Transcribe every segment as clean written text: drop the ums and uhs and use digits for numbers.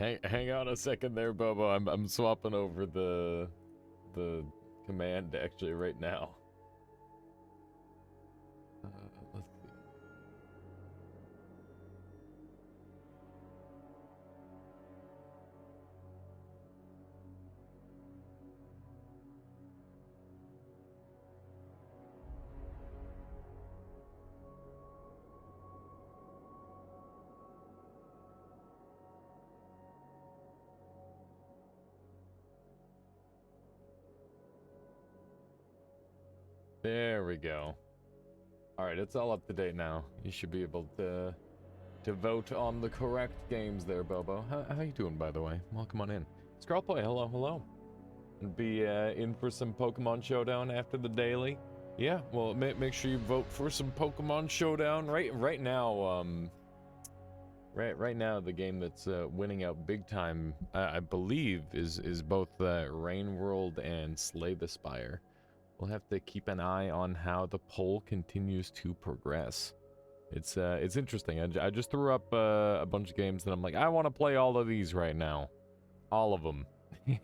Hang on a second there, Bobo. I'm swapping over the command actually right now. Let's see. There we go. All right, it's all up to date now. You should be able to vote on the correct games there, Bobo. How you doing, by the way? Welcome on in. Scrollplay, hello, hello. And be in for some Pokemon Showdown after the daily. Yeah, well, make sure you vote for some Pokemon Showdown right now. Right now, the game that's winning out big time, I believe, is both Rain World and Slay the Spire. We'll have to keep an eye on how the poll continues to progress. It's interesting. I just threw up a bunch of games that I'm like, I want to play all of these right now, all of them.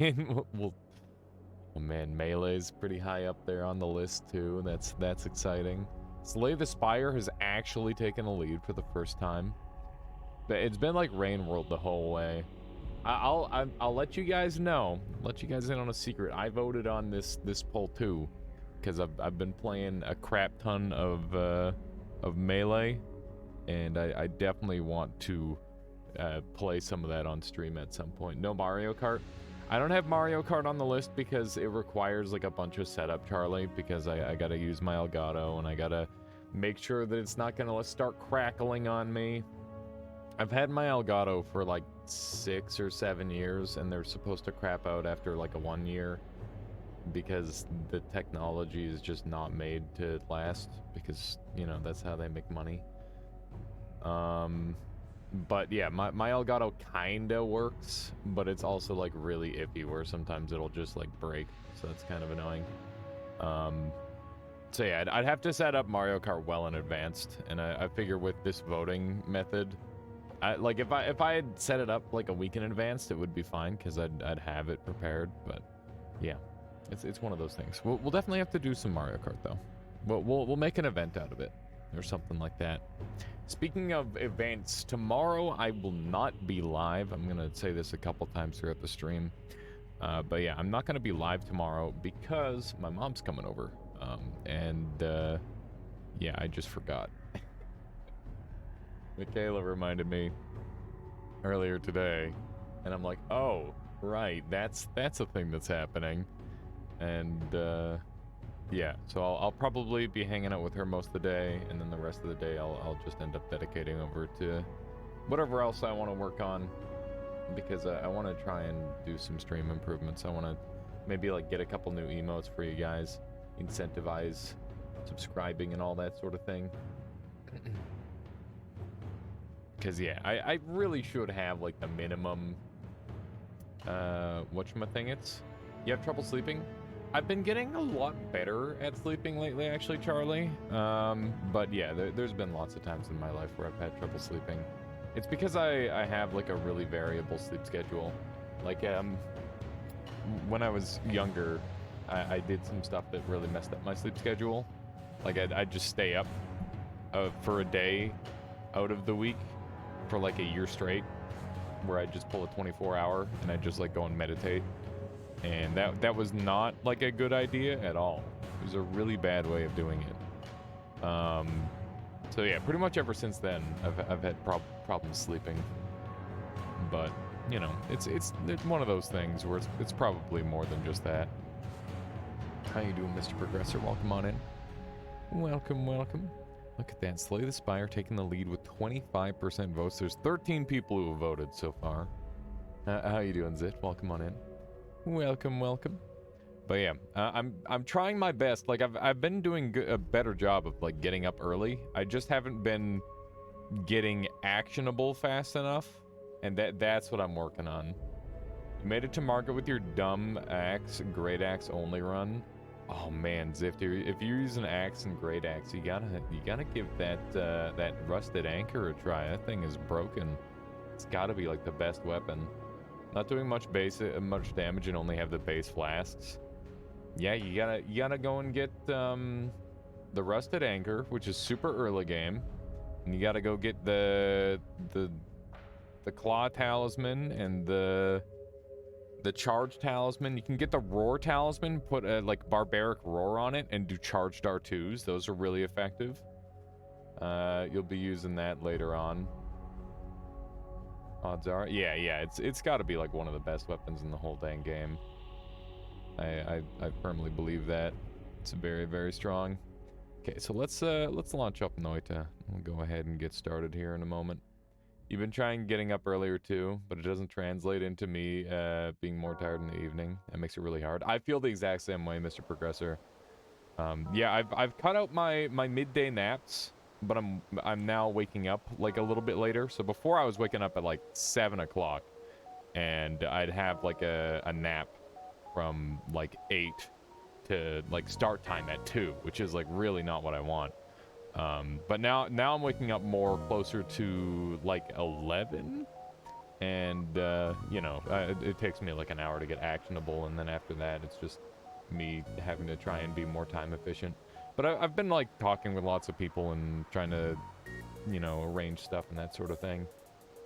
Oh man, Melee's pretty high up there on the list too. That's exciting. Slay the Spire has actually taken a lead for the first time. It's been like Rain World the whole way. I'll let you guys know. Let you guys in on a secret. I voted on this poll too, because I've been playing a crap ton of Melee, and I definitely want to play some of that on stream at some point. No Mario Kart. I don't have Mario Kart on the list because it requires like a bunch of setup, Charlie, because I gotta use my Elgato and I gotta make sure that it's not gonna start crackling on me. I've had my Elgato for like 6 or 7 years, and they're supposed to crap out after like a 1 year because the technology is just not made to last, because, you know, that's how they make money. But yeah, my Elgato kinda works, but it's also like really iffy where sometimes it'll just like break, so that's kind of annoying. So yeah, I'd have to set up Mario Kart well in advance, and I figure with this voting method, like if I had set it up like a week in advance, it would be fine because I'd have it prepared. But yeah, it's one of those things. We'll definitely have to do some Mario Kart though. We'll make an event out of it or something like that. Speaking of events, tomorrow I will not be live. I'm gonna say this a couple times throughout the stream, but yeah, I'm not gonna be live tomorrow because my mom's coming over, yeah, I just forgot. Michaela reminded me earlier today, and I'm like, oh, right, that's a thing that's happening. And yeah, so I'll probably be hanging out with her most of the day, and then the rest of the day I'll just end up dedicating over to whatever else I want to work on, because I want to try and do some stream improvements. I want to maybe like get a couple new emotes for you guys, incentivize subscribing and all that sort of thing. Because, yeah, I really should have, like, the minimum, whatchamacallits. You have trouble sleeping? I've been getting a lot better at sleeping lately, actually, Charlie. But, yeah, there's been lots of times in my life where I've had trouble sleeping. It's because I have, like, a really variable sleep schedule. Like, when I was younger, I did some stuff that really messed up my sleep schedule. Like, I'd just stay up for a day out of the week for like a year straight, where I just pull a 24-hour and I just like go and meditate, and that was not like a good idea at all. It was a really bad way of doing it. So yeah, pretty much ever since then I've had problems sleeping. But you know, it's one of those things where it's probably more than just that. How you doing, Mr. Progressor? Welcome on in. Welcome. Look at that. Slay the Spire taking the lead with 25% votes. There's 13 people who have voted so far. How you doing, Zit? Welcome on in. Welcome. But yeah, I'm trying my best. Like I've been doing a better job of like getting up early. I just haven't been getting actionable fast enough, and that's what I'm working on. You made it to market with your dumb axe, great axe only run. Oh man, Zifter, if you're using axe and great axe, you gotta give that rusted anchor a try. That thing is broken. It's gotta be like the best weapon. Not doing much damage and only have the base flasks. Yeah, you gotta go and get the rusted anchor, which is super early game. And you gotta go get the claw talisman and the charge talisman. You can get the roar talisman, put a like barbaric roar on it, and do charged R2s. Those are really effective. You'll be using that later on. Odds are, yeah, it's got to be like one of the best weapons in the whole dang game. I firmly believe that. It's very, very strong. Okay, so let's launch up Noita. We'll go ahead and get started here in a moment. You've been trying getting up earlier too, but it doesn't translate into me being more tired in the evening. That makes it really hard. I feel the exact same way, Mr. Progressor. Yeah, I've cut out my midday naps, but I'm now waking up like a little bit later. So before I was waking up at like 7 o'clock, and I'd have like a nap from like 8 to like start time at 2, which is like really not what I want. But now I'm waking up more closer to like 11, and you know, it takes me like an hour to get actionable, and then after that it's just me having to try and be more time efficient. But I've been like talking with lots of people and trying to, you know, arrange stuff and that sort of thing,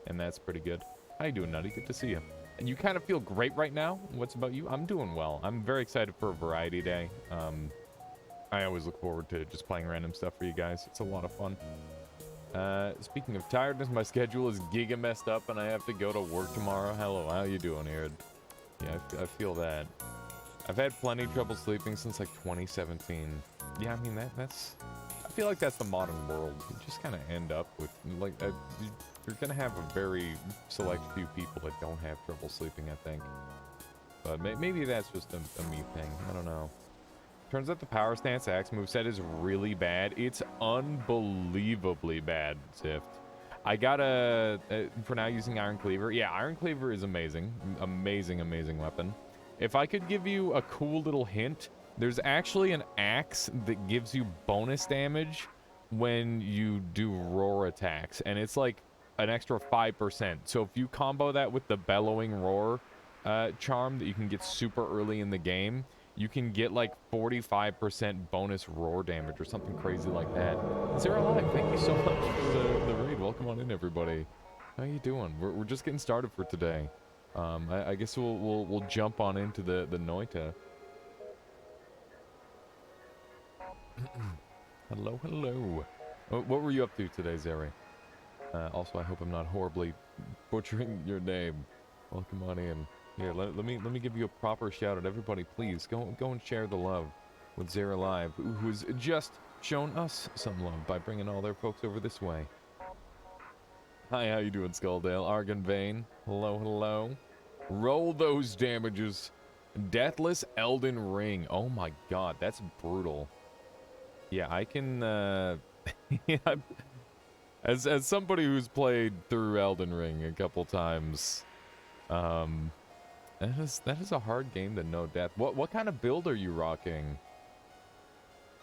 and that's pretty good. How you doing, Nutty? Good to see you. And you kind of feel great right now. What's about you? I'm doing well. I'm very excited for a variety day. I always look forward to just playing random stuff for you guys. It's a lot of fun. Speaking of tiredness, my schedule is giga messed up and I have to go to work tomorrow. Hello, how you doing, Aaron? Yeah, I feel that. I've had plenty of trouble sleeping since like 2017. Yeah, I mean, that's... I feel like that's the modern world. You just kind of end up with, like, you're gonna have a very select few people that don't have trouble sleeping, I think. But maybe that's just a me thing. I don't know. Turns out the power stance axe moveset is really bad. It's unbelievably bad, Zift. I got for now using Iron Cleaver. Yeah, Iron Cleaver is amazing. Amazing, amazing weapon. If I could give you a cool little hint, there's actually an axe that gives you bonus damage when you do roar attacks, and it's like an extra 5%. So if you combo that with the bellowing roar charm that you can get super early in the game, you can get like 45% bonus roar damage or something crazy like that. Zero Life, thank you so much for the raid. Welcome on in, everybody. How you doing? We're just getting started for today. I guess we'll jump on into the Noita. Hello, hello. What were you up to today, Zeri? Also, I hope I'm not horribly butchering your name. Welcome on in. Here, let me give you a proper shout out. Everybody, please go and share the love with Zara Live, who's just shown us some love by bringing all their folks over this way. Hi, how you doing, Skulldale? Argon Vane. Hello, hello. Roll those damages. Deathless Elden Ring. Oh my god, that's brutal. Yeah, I can, yeah, as somebody who's played through Elden Ring a couple times, that is a hard game to know death. What kind of build are you rocking?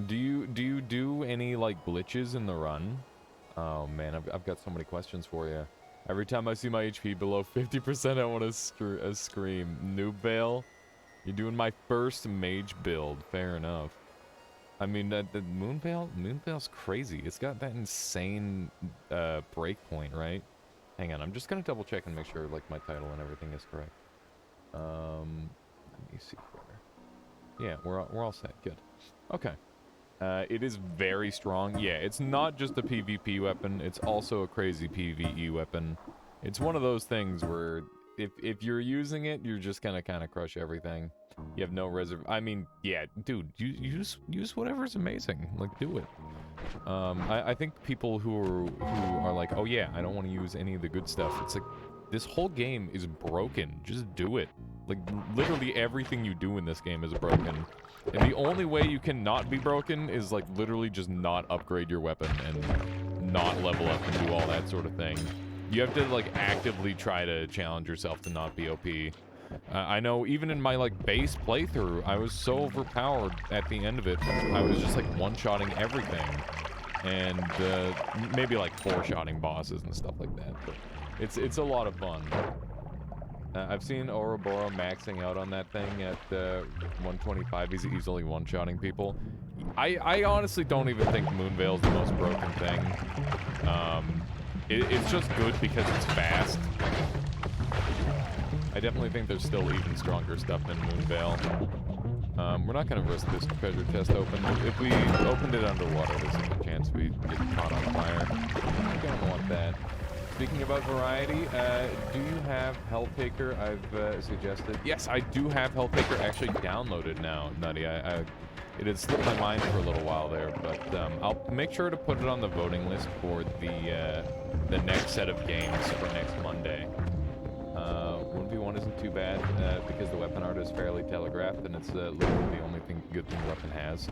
Do you do any like glitches in the run? Oh man, I've got so many questions for you. Every time I see my HP below 50%, I want to scream. Noob Veil, you're doing my first mage build. Fair enough. I mean, the Moonveil's crazy. It's got that insane breakpoint, right? Hang on, I'm just gonna double check and make sure like my title and everything is correct. Let me see here. Yeah, we're all set. Good. Okay. It is very strong. Yeah, it's not just a PvP weapon. It's also a crazy PvE weapon. It's one of those things where if you're using it, you're just gonna kind of crush everything. You have no reserve. I mean, yeah, dude, you use whatever's amazing. Like, do it. I think people who are like, oh yeah, I don't want to use any of the good stuff. It's like, this whole game is broken. Just do it. Like, literally everything you do in this game is broken. And the only way you can not be broken is, like, literally just not upgrade your weapon and not level up and do all that sort of thing. You have to, like, actively try to challenge yourself to not be OP. I know even in my, like, base playthrough, I was so overpowered at the end of it. I was just, like, one-shotting everything. And, maybe, like, four-shotting bosses and stuff like that. But it's a lot of fun. I've seen Ouroboros maxing out on that thing at 125. He's easily one-shotting people. I honestly don't even think Moonveil's the most broken thing. It's just good because it's fast. I definitely think there's still even stronger stuff than Moonveil. We're not going to risk this treasure chest open. If we opened it underwater, there's a chance we get caught on fire. I don't want that. Speaking about variety, do you have Helltaker? I've suggested. Yes, I do have Helltaker actually downloaded now, Nutty. It had slipped my mind for a little while there, but I'll make sure to put it on the voting list for the next set of games for next Monday. 1v1 isn't too bad because the weapon art is fairly telegraphed, and it's literally the only good thing the weapon has.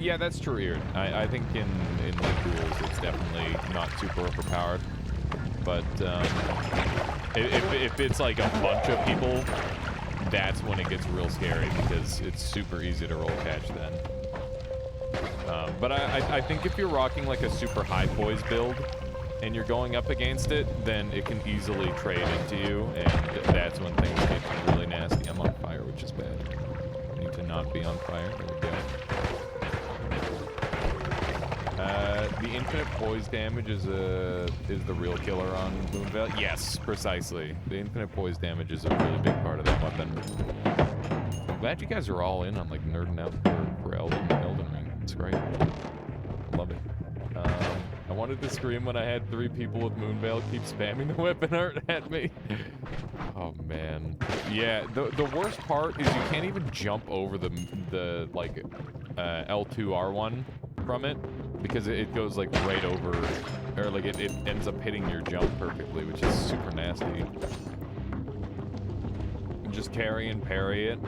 Yeah, that's true here. I think in like duels, it's definitely not super overpowered. But if it's like a bunch of people, that's when it gets real scary because it's super easy to roll catch then. But I think if you're rocking like a super high poise build and you're going up against it, then it can easily trade into you, and that's when things get really nasty. I'm on fire, which is bad. I need to not be on fire. There we go. The infinite poise damage is the real killer on Moonveil. Yes, precisely. The infinite poise damage is a really big part of that weapon. I'm glad you guys are all in on like nerding out for Elden Ring. It's great. Love it. I wanted to scream when I had 3 people with Moonveil keep spamming the weapon art at me. Oh man. Yeah, the worst part is you can't even jump over the like L2 R1 from it because it goes like right over, or like it ends up hitting your jump perfectly, which is super nasty. Just carry and parry it.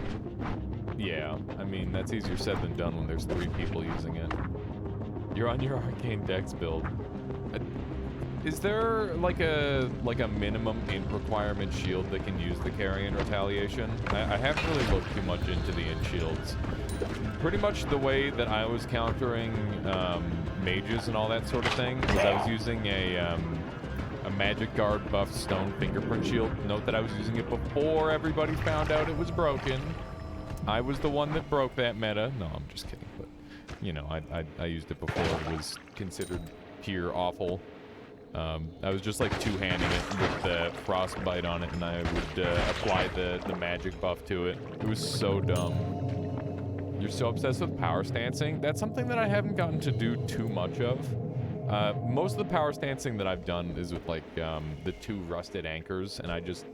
Yeah, I mean that's easier said than done when there's 3 people using it. You're on your Arcane Dex build. Is there like a minimum int requirement shield that can use the carry and retaliation? I haven't really looked too much into the int shields. Pretty much the way that I was countering mages and all that sort of thing was I was using a magic guard buff stone fingerprint shield. Note that I was using it before everybody found out it was broken. I was the one that broke that meta. No, I'm just kidding, but you know, I used it before it was considered pure awful. I was just like two-handing it with the frostbite on it, and I would apply the magic buff to it. It was so dumb. You're so obsessed with power stancing? That's something that I haven't gotten to do too much of. Most of the power stancing that I've done is with like the 2 rusted anchors, and I just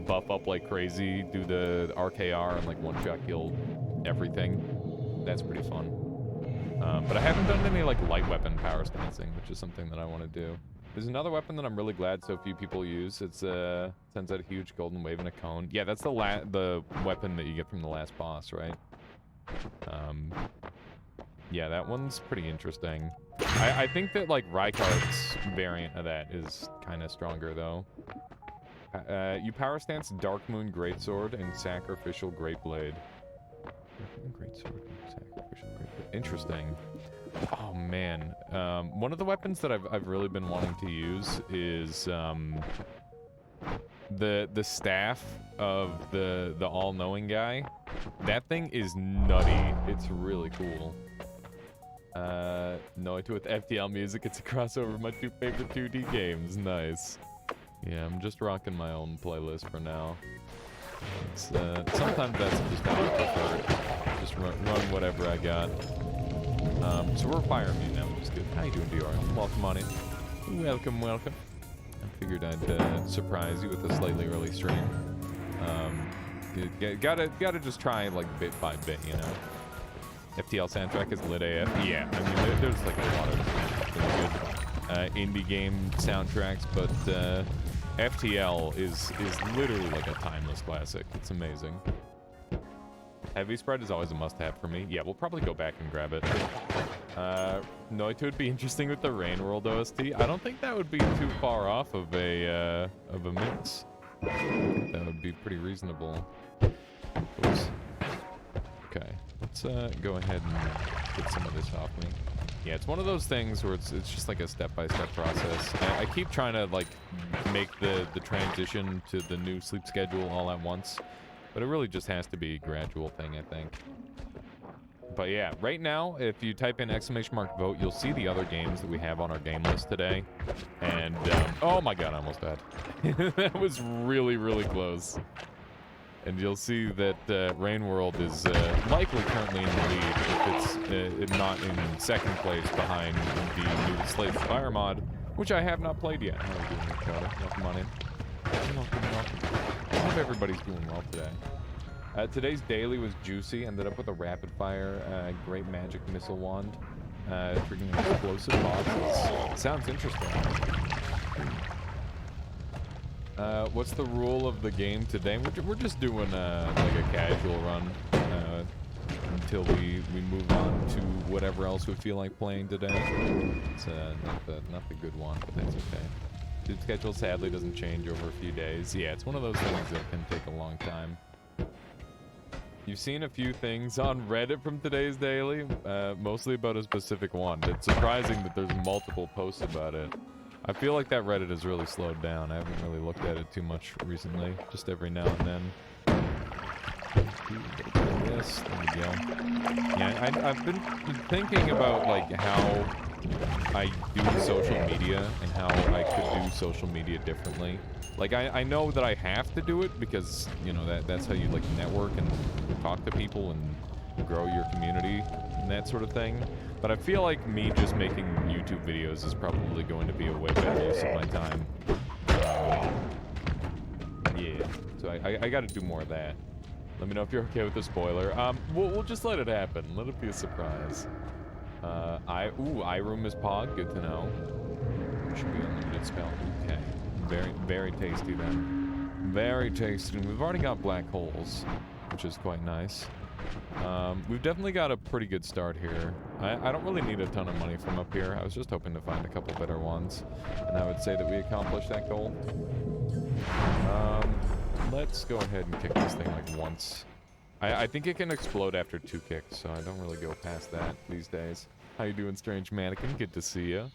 buff up like crazy, do the RKR, and like one-shot kill everything. That's pretty fun. But I haven't done any like light weapon power stancing, which is something that I want to do. There's another weapon that I'm really glad so few people use. It's sends out a huge golden wave and a cone. Yeah, that's the weapon that you get from the last boss, right? Yeah, that one's pretty interesting. I think that like Rykart's variant of that is kind of stronger though. You power stance Dark Moon Greatsword and Sacrificial Greatblade. Greatsword and Sacrificial Greatblade. Interesting. Oh man, one of the weapons that I've really been wanting to use is the staff of the all-knowing guy. That thing is nutty. It's really cool. Noita with FTL music. It's a crossover of my 2 favorite 2D games. Nice. Yeah, I'm just rocking my own playlist for now. It's sometimes that's just how I prefer it. Just run whatever I got. So we're firing me now, which is good. How you doing, Dior? Welcome on in. Welcome. I figured I'd surprise you with a slightly early stream. Gotta just try like bit by bit, you know. FTL soundtrack is lit AF. Yeah, I mean there's like a lot of really good indie game soundtracks, but FTL is literally like a timeless classic. It's amazing. Heavy spread is always a must-have for me. Yeah, we'll probably go back and grab it. Noita would be interesting with the Rain World OST. I don't think that would be too far off of a mix. That would be pretty reasonable. Oops. Okay, let's go ahead and get some of this off me. Yeah, it's one of those things where it's just like a step-by-step process. I keep trying to like make the transition to the new sleep schedule all at once, but it really just has to be a gradual thing, I think. But yeah, right now, if you type in !vote, you'll see the other games that we have on our game list today. And, oh my god, I almost died. That was really, really close. And you'll see that Rain World is likely currently in the lead, if it's not in second place behind the new Slave Fire mod, which I have not played yet. How are you doing, Ricardo? Welcome on in. Welcome. I hope everybody's doing well today. Today's daily was juicy. Ended up with a rapid fire, great magic missile wand, triggering explosive bosses. Sounds interesting. What's the rule of the game today? We're just doing like a casual run until we move on to whatever else we feel like playing today. It's not the good one, but that's okay. The schedule sadly doesn't change over a few days. Yeah, it's one of those things that can take a long time. You've seen a few things on Reddit from today's daily, mostly about a specific one. It's surprising that there's multiple posts about it. I feel like that Reddit has really slowed down. I haven't really looked at it too much recently, just every now and then. Yes, there we go. Yeah, I've been thinking about like how I do social media and how I could do social media differently. Like I know that I have to do it because, you know, that's how you like network and talk to people and grow your community and that sort of thing. But I feel like me just making YouTube videos is probably going to be a way better use of my time. Yeah, so I got to do more of that. Let me know if you're okay with the spoiler. We'll just let it happen. Let it be a surprise. iRoom is Pog. Good to know. Should be unlimited spell. Okay. Very, very tasty then. Very tasty. We've already got black holes, which is quite nice. We've definitely got a pretty good start here. I don't really need a ton of money from up here. I was just hoping to find a couple better ones. And I would say that we accomplished that goal. Let's go ahead and kick this thing like once. I think it can explode after 2 kicks, so I don't really go past that these days. How you doing, Strange Mannequin? Good to see ya.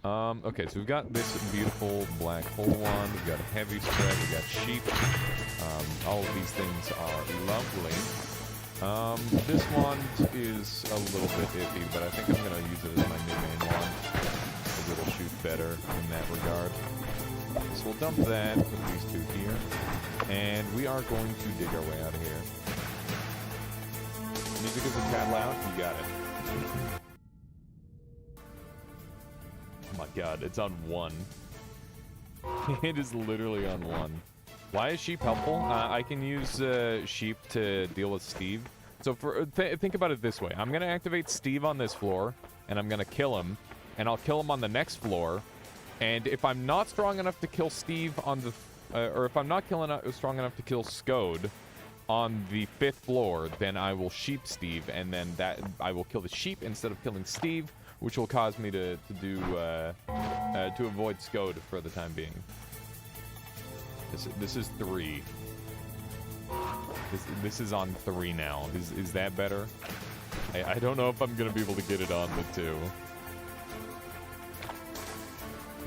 Okay, so we've got this beautiful black hole one. We've got a heavy spread. We've got sheep. All of these things are lovely. This one is a little bit iffy, but I think I'm going to use it as my new main one, because it'll shoot better in that regard. So we'll dump that, put these 2 here, and we are going to dig our way out of here. Music is a tad loud? You got it. Oh my god, it's on 1. It is literally on 1. Why is sheep helpful? I can use sheep to deal with Steve. So think about it this way. I'm going to activate Steve on this floor, and I'm going to kill him, and I'll kill him on the next floor. And if I'm not strong enough to kill Steve on the... or if I'm not strong enough to kill Scode on the 5th floor, then I will sheep Steve, and then I will kill the sheep instead of killing Steve, which will cause me to avoid Scode for the time being. This is 3. This is on 3 now. Is that better? I don't know if I'm gonna be able to get it on the 2.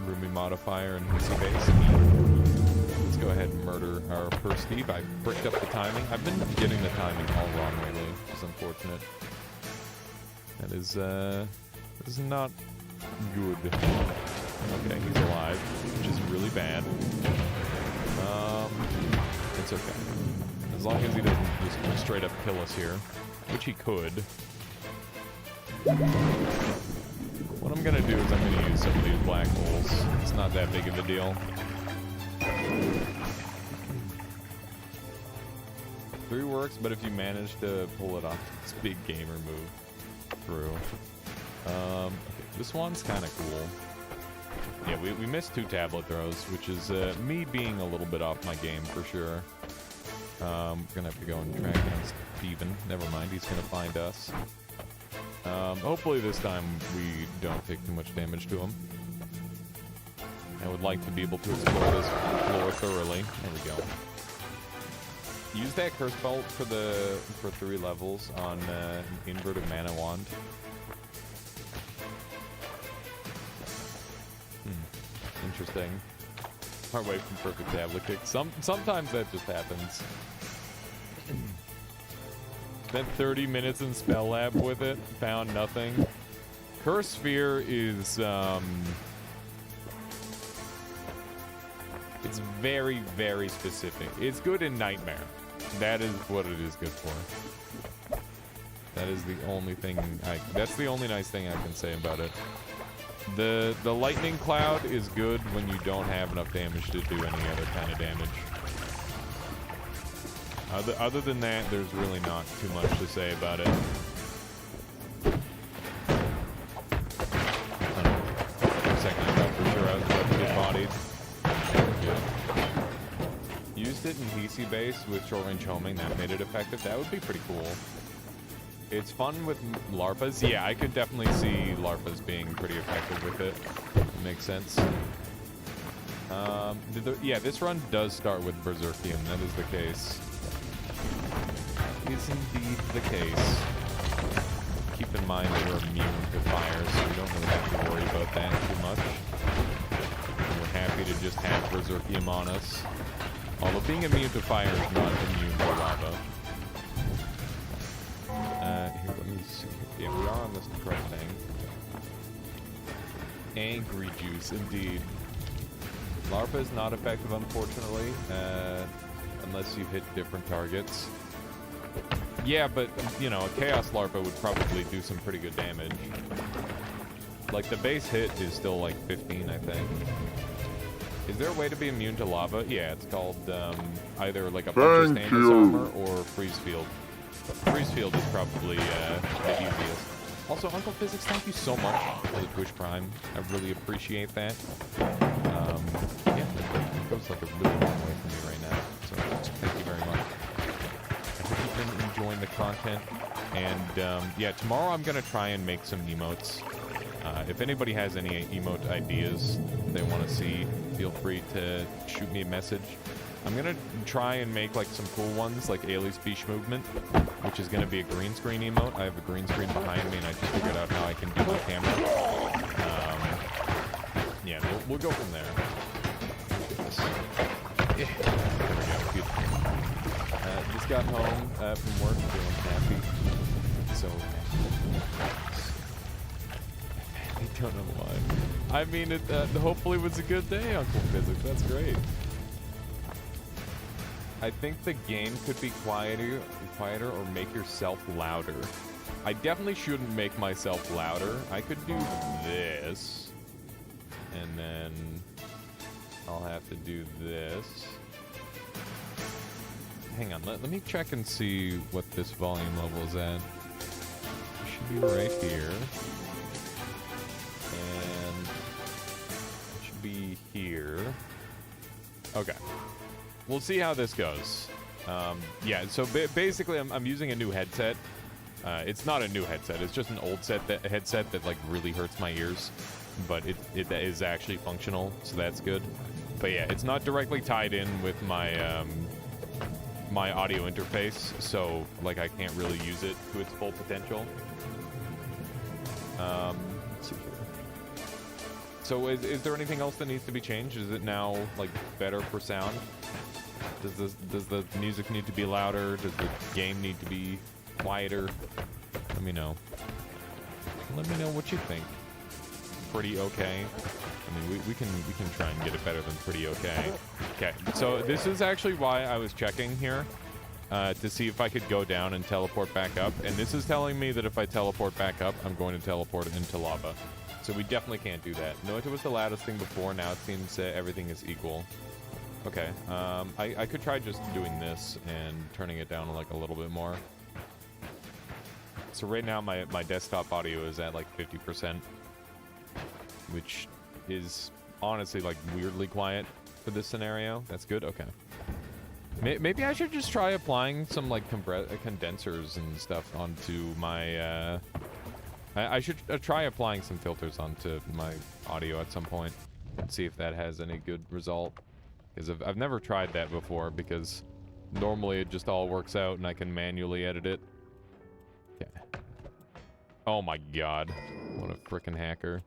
Roomy modifier and Hissy base. Let's go ahead and murder our first Steve. I bricked up the timing. I've been getting the timing all wrong lately, which is unfortunate. That is not good. Okay, he's alive, which is really bad. It's okay. As long as he doesn't just straight up kill us here, which he could. What I'm gonna do is I'm gonna use some of these black holes. It's not that big of a deal. 3 works, but if you manage to pull it off, it's a big gamer move. True. Okay, this one's kind of cool. Yeah, we missed 2 tablet throws, which is me being a little bit off my game for sure. We're gonna have to go and track down Steven. Never mind, he's gonna find us. Hopefully this time we don't take too much damage to him. I would like to be able to explore this floor thoroughly. There we go. Use that curse belt for 3 levels on inverted mana wand. interesting. Far away from perfect tablet kick. Sometimes that just happens. Spent 30 minutes in Spell Lab with it. Found nothing. Curse Sphere is, it's very, very specific. It's good in Nightmare. That is what it is good for. That is the only thing that's the only nice thing I can say about it. The Lightning Cloud is good when you don't have enough damage to do any other kind of damage. Other than that, there's really not too much to say about it. Second, I thought for sure I was about to get bodied. Used it in PC base with short range homing. That made it effective. That would be pretty cool. It's fun with larpas. Yeah, I could definitely see larpas being pretty effective with it. It makes sense. Yeah, this run does start with Berserkium. That is the case. Is indeed the case. Keep in mind that we're immune to fire, so we don't really have to worry about that too much. And we're happy to just have Berserkium on us. Although being immune to fire is not immune to lava. Here, let me see. Yeah, we are on this correct thing. Angry Juice, indeed. Larpa is not effective, unfortunately, unless you hit different targets. Yeah, but, you know, a Chaos Larpa would probably do some pretty good damage. Like, the base hit is still, like, 15, I think. Is there a way to be immune to lava? Yeah, it's called, either, like, a Puncher Stainless Armor or Freeze Field. Freeze Field is probably, the easiest. Also, Uncle Physics, thank you so much for the Twitch Prime. I really appreciate that. Yeah, it goes, like, a really long way for me right now. So, thank you very much. I hope you've been enjoying the content. And, yeah, tomorrow I'm gonna try and make some emotes. If anybody has any emote ideas they want to see, feel free to shoot me a message. I'm gonna try and make like some cool ones, like Ailey's Beach Movement, which is gonna be a green screen emote. I have a green screen behind me, and I just figured out how I can do my camera. Yeah, we'll go from there. Yeah. There we go. Beautiful. Just got home from work, feeling happy. So I don't know why. I mean, it hopefully it was a good day, Uncle Physics. That's great. I think the game could be quieter or make yourself louder. I definitely shouldn't make myself louder. I could do this. And then I'll have to do this. Hang on, let me check and see what this volume level is at. It should be right here. And it should be here. Okay. We'll see how this goes. Yeah, so basically I'm using a new headset. It's not a new headset. It's just an old headset that like really hurts my ears. But it is actually functional, so that's good. But yeah, it's not directly tied in with my my audio interface, so like I can't really use it to its full potential. Let's see here. So is there anything else that needs to be changed? Is it now like better for sound? Does the music need to be louder? Does the game need to be quieter? Let me know. Let me know what you think. Pretty okay. I mean, we can try and get it better than pretty okay. Okay, so this is actually why I was checking here to see if I could go down and teleport back up. And this is telling me that if I teleport back up, I'm going to teleport into lava. So we definitely can't do that. Noita was the loudest thing before. Now it seems everything is equal. Okay, I could try just doing this and turning it down like a little bit more. So right now my desktop audio is at like 50%, which is honestly like weirdly quiet for this scenario. That's good. Okay. Maybe I should just try applying some like condensers and stuff onto my. I should try applying some filters onto my audio at some point and see if that has any good result. Because I've never tried that before, because normally it just all works out and I can manually edit it. Okay. Oh my god. What a frickin' hacker.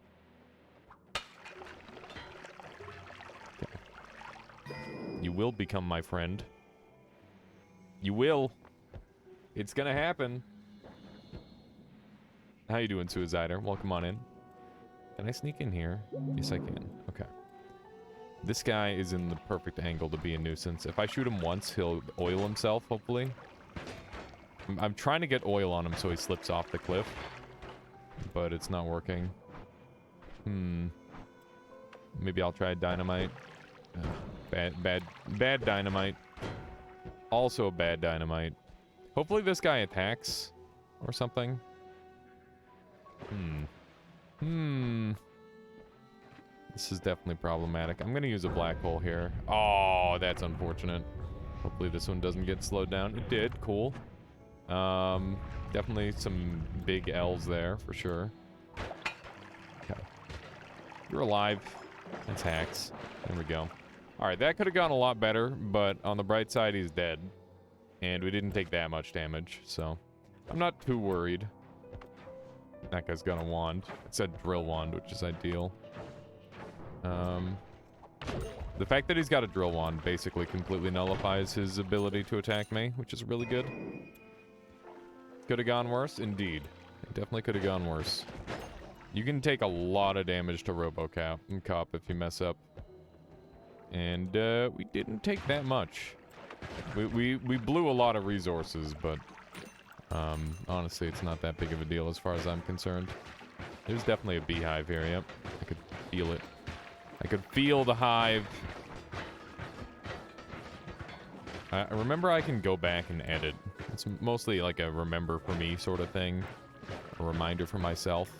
will become my friend. You will. It's gonna happen. How you doing, Suicider? Welcome on in. Can I sneak in here? Yes, I can. Okay. This guy is in the perfect angle to be a nuisance. If I shoot him once, he'll oil himself, hopefully. I'm trying to get oil on him so he slips off the cliff. But it's not working. Maybe I'll try dynamite. Bad dynamite. Also bad dynamite. Hopefully this guy attacks or something. This is definitely problematic. I'm gonna use a black hole here. Oh, that's unfortunate. Hopefully this one doesn't get slowed down. It did. Cool. Definitely some big L's there for sure. Okay. You're alive. That's hacks. There we go. Alright, that could have gone a lot better, but on the bright side, he's dead. And we didn't take that much damage, so I'm not too worried. That guy's got a wand. It's a drill wand, which is ideal. The fact that he's got a drill wand basically completely nullifies his ability to attack me, which is really good. Could have gone worse? Indeed. It definitely could have gone worse. You can take a lot of damage to RoboCop and Cop if you mess up. And, we didn't take that much. We blew a lot of resources, but, honestly, it's not that big of a deal as far as I'm concerned. There's definitely a beehive here, yep. I could feel it. I could feel the hive. I remember I can go back and edit. It's mostly like a remember for me sort of thing. A reminder for myself.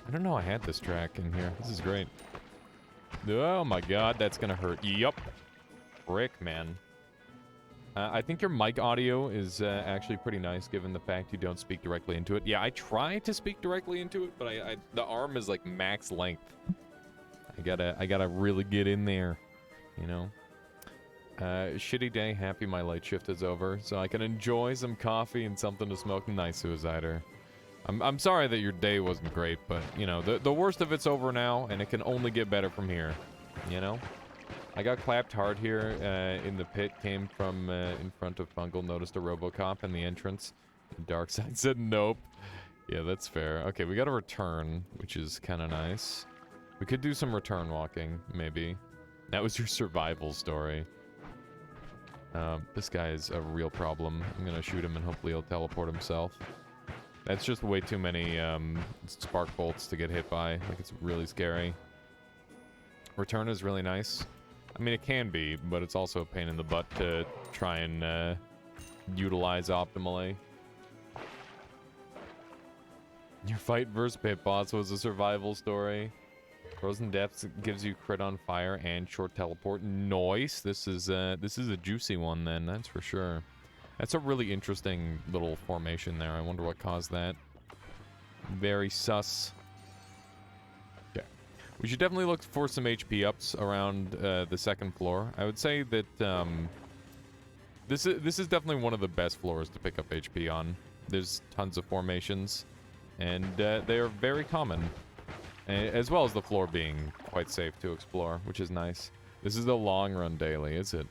I don't know I had this track in here. This is great. Oh my god, that's gonna hurt. Yup. Frick, man. I think your mic audio is actually pretty nice given the fact you don't speak directly into it. Yeah, I try to speak directly into it, but the arm is like max length. I gotta really get in there, you know? Shitty day, happy my late shift is over, so I can enjoy some coffee and something to smoke. Nice, Suicider. I'm sorry that your day wasn't great, but, you know, the worst of it's over now, and it can only get better from here, you know? I got clapped hard here in the pit, came from in front of Fungal, noticed a RoboCop in the entrance. Darkseid said nope. Yeah, that's fair. Okay, we got a return, which is kind of nice. We could do some return walking, maybe. That was your survival story. This guy is a real problem. I'm gonna shoot him and hopefully he'll teleport himself. That's just way too many spark bolts to get hit by. Like, it's really scary. Return is really nice. I mean, it can be, but it's also a pain in the butt to try and utilize optimally. Your fight versus Pit Boss was a survival story. Frozen Depths gives you crit on fire and short teleport. Nice. This is a juicy one then, that's for sure. That's a really interesting little formation there. I wonder what caused that. Very sus. Okay. We should definitely look for some HP ups around the second floor. I would say that this is definitely one of the best floors to pick up HP on. There's tons of formations, and they are very common. As well as the floor being quite safe to explore, which is nice. This is the long run daily, is it?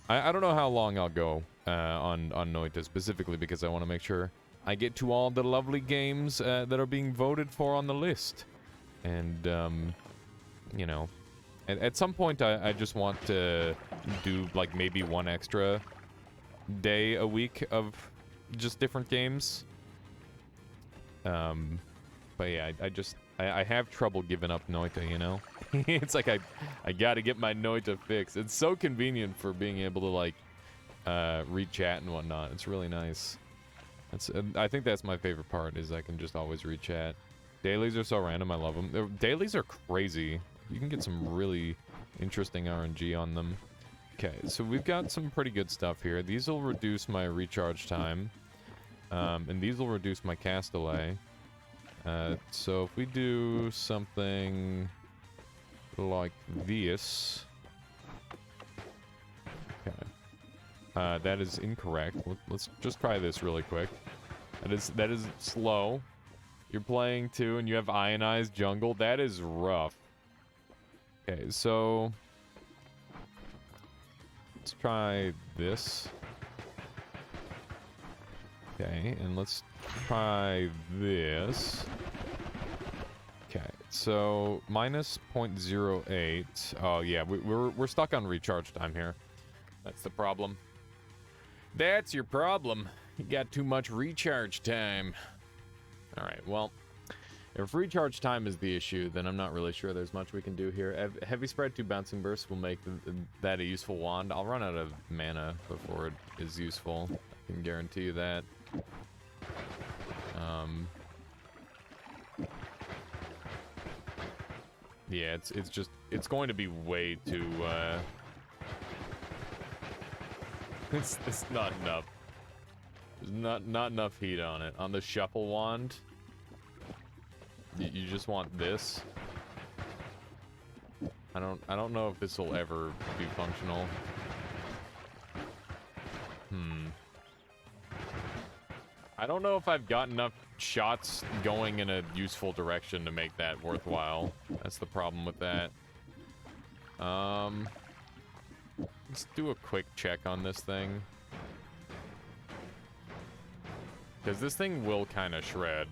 I don't know how long I'll go on Noita specifically because I want to make sure I get to all the lovely games that are being voted for on the list. And, you know, at some point I just want to do like maybe one extra day a week of just different games. But yeah, I have trouble giving up Noita, you know? It's like I gotta get my Noita fixed. It's so convenient for being able to, like, read chat and whatnot. It's really nice. I think that's my favorite part, is I can just always read chat. Dailies are so random, I love them. Dailies are crazy. You can get some really interesting RNG on them. Okay, so we've got some pretty good stuff here. These will reduce my recharge time. And these will reduce my cast delay. So if we do something like this. Okay. That is incorrect. Let's just try this really quick. That is slow. You're playing too, and you have ionized jungle. That is rough. Okay, so Let's try this. Okay, and let's try this. Okay, so minus 0.08. Oh yeah, we're stuck on recharge time here. That's the problem. That's your problem. You got too much recharge time. All right, well, if recharge time is the issue, then I'm not really sure there's much we can do here. Heavy spread 2 bouncing bursts will make that a useful wand. I'll run out of mana before it is useful. I can guarantee you that. Yeah, it's going to be way too, it's not enough. There's not enough heat on it. On the shuffle wand, you just want this. I don't know if this will ever be functional. I don't know if I've got enough shots going in a useful direction to make that worthwhile. That's the problem with that. Let's do a quick check on this thing. Because this thing will kind of shred.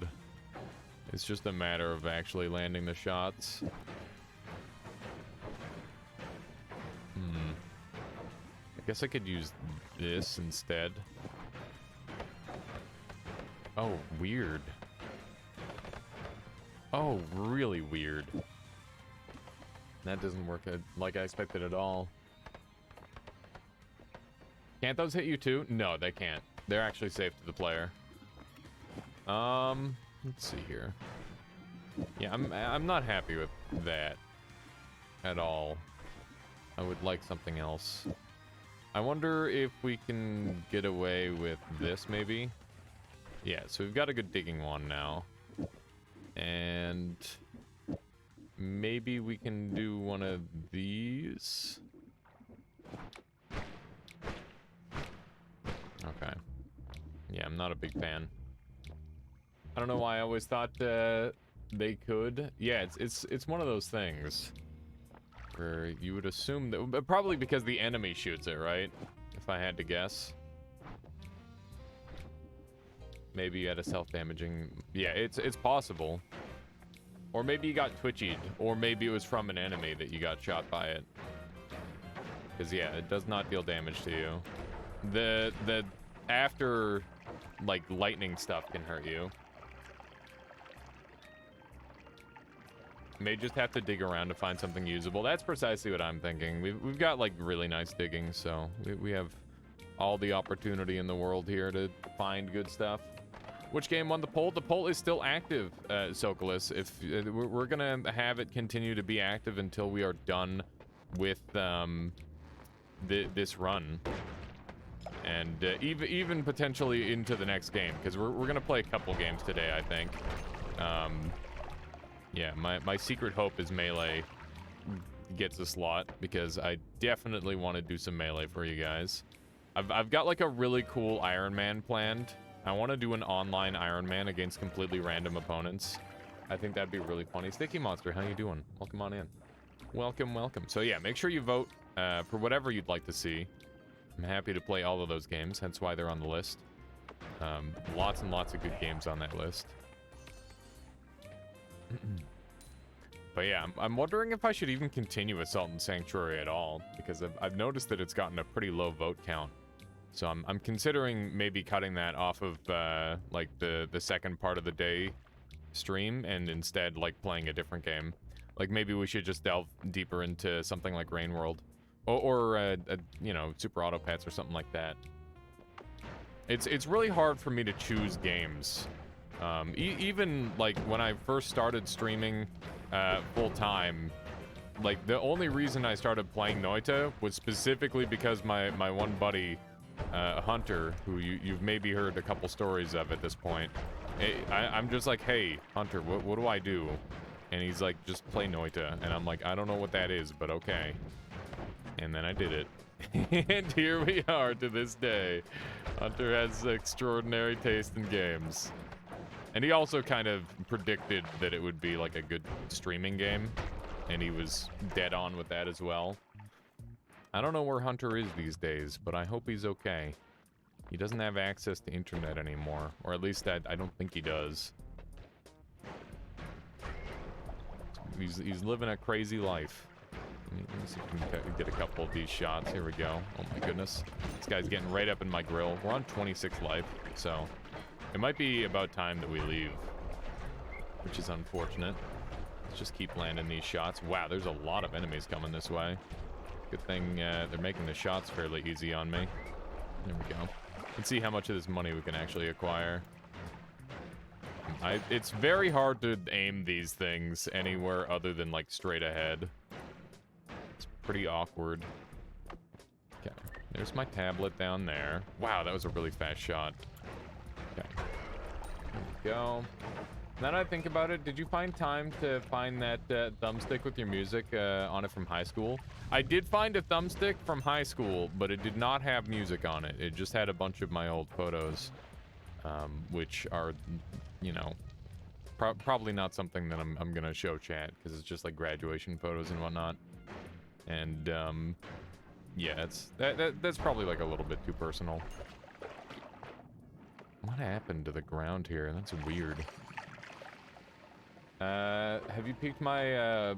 It's just a matter of actually landing the shots. I guess I could use this instead. Oh, weird. Oh, really weird. That doesn't work like I expected at all. Can't those hit you too? No, they can't. They're actually safe to the player. Let's see here. Yeah, I'm not happy with that at all. I would like something else. I wonder if we can get away with this, maybe? Yeah, so we've got a good digging wand now. And maybe we can do one of these. Okay. Yeah, I'm not a big fan. I don't know why I always thought they could. Yeah, it's one of those things where you would assume that, but probably because the enemy shoots it, right? If I had to guess. Maybe you had a self-damaging. Yeah, it's possible. Or maybe you got twitchied, or maybe it was from an enemy that you got shot by it. Because yeah, it does not deal damage to you. The after like lightning stuff can hurt you. May just have to dig around to find something usable. That's precisely what I'm thinking. We've got like really nice digging, so we have all the opportunity in the world here to find good stuff. Which game won the poll? The poll is still active, Sokolis. If we're gonna have it continue to be active until we are done with this run, and even potentially into the next game, because we're gonna play a couple games today, I think. Yeah, my secret hope is Melee gets a slot, because I definitely want to do some Melee for you guys. I've got like a really cool Iron Man planned. I want to do an online Iron Man against completely random opponents. I think that'd be really funny. Sticky Monster, how you doing? Welcome on in. Welcome, welcome. So yeah, make sure you vote for whatever you'd like to see. I'm happy to play all of those games, hence why they're on the list. Lots and lots of good games on that list. But yeah, I'm wondering if I should even continue Assault and Sanctuary at all, because I've noticed that it's gotten a pretty low vote count. So I'm considering maybe cutting that off of like the second part of the day stream, and instead like playing a different game. Like maybe we should just delve deeper into something like Rain World, or you know, Super Auto Pets or something like that. It's really hard for me to choose games. Even like when I first started streaming full time, like the only reason I started playing Noita was specifically because my one buddy, Hunter, who you've maybe heard a couple stories of at this point. I'm just like, hey, Hunter, what do I do? And he's like, just play Noita. And I'm like, I don't know what that is, but okay. And then I did it. And here we are to this day. Hunter has extraordinary taste in games. And he also kind of predicted that it would be like a good streaming game. And he was dead on with that as well. I don't know where Hunter is these days, but I hope he's okay. He doesn't have access to internet anymore, or at least I don't think he does. He's living a crazy life. Let me see if we can get a couple of these shots. Here we go. Oh my goodness. This guy's getting right up in my grill. We're on 26 life, so it might be about time that we leave, which is unfortunate. Let's just keep landing these shots. Wow, there's a lot of enemies coming this way. Good thing they're making the shots fairly easy on me. There we go. Let's see how much of this money we can actually acquire. It's very hard to aim these things anywhere other than, like, straight ahead. It's pretty awkward. Okay, there's my tablet down there. Wow, that was a really fast shot. Okay, there we go. Now that I think about it, did you find time to find that thumbstick with your music on it from high school? I did find a thumbstick from high school, but it did not have music on it. It just had a bunch of my old photos, which are, you know, probably not something that I'm gonna show chat, because it's just like graduation photos and whatnot. And yeah, that's probably like a little bit too personal. What happened to the ground here? That's weird. Have you peeked my,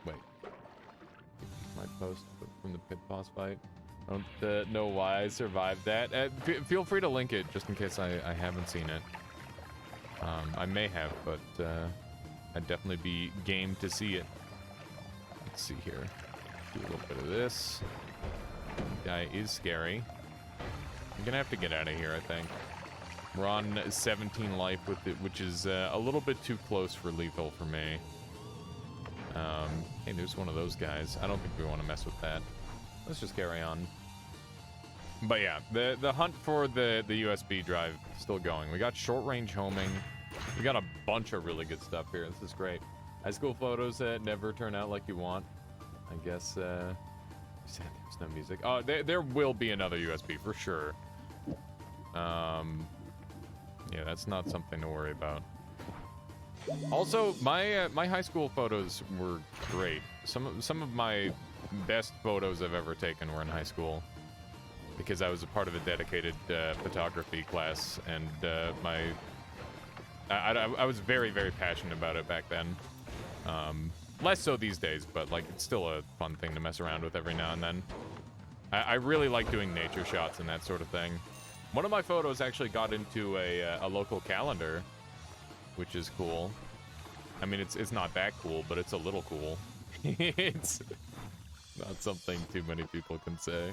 wait. My post from the pit boss fight? I don't know why I survived that. Feel free to link it, just in case I haven't seen it. I may have, but, I'd definitely be game to see it. Let's see here. Do a little bit of this. Guy is scary. I'm gonna have to get out of here, I think. We're on 17 life with it, which is a little bit too close for lethal for me. Hey, there's one of those guys. I don't think we want to mess with that. Let's just carry on. But yeah, the hunt for the USB drive is still going. We got short range homing. We got a bunch of really good stuff here. This is great. High school photos that never turn out like you want. I guess you said there's no music. Oh, there will be another USB for sure. Yeah, that's not something to worry about. Also, my high school photos were great. Some of my best photos I've ever taken were in high school, because I was a part of a dedicated photography class, and I was very, very passionate about it back then. Less so these days, but like it's still a fun thing to mess around with every now and then. I really like doing nature shots and that sort of thing. One of my photos actually got into a local calendar, which is cool. I mean, it's not that cool, but it's a little cool. It's not something too many people can say.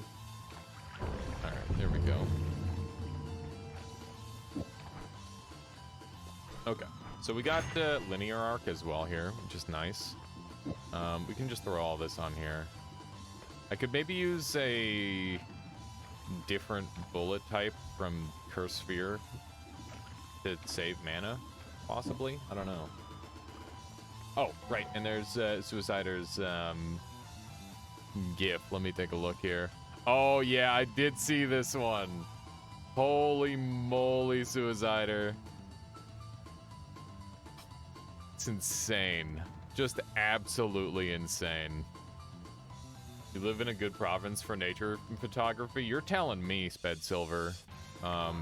All right, there we go. Okay, so we got linear arc as well here, which is nice. We can just throw all this on here. I could maybe use a different bullet type from Curse Sphere to save mana, possibly? I don't know. Oh, right, and there's Suicider's GIF. Let me take a look here. Oh, yeah, I did see this one. Holy moly, Suicider. It's insane. Just absolutely insane. You live in a good province for nature photography? You're telling me, Sped Silver.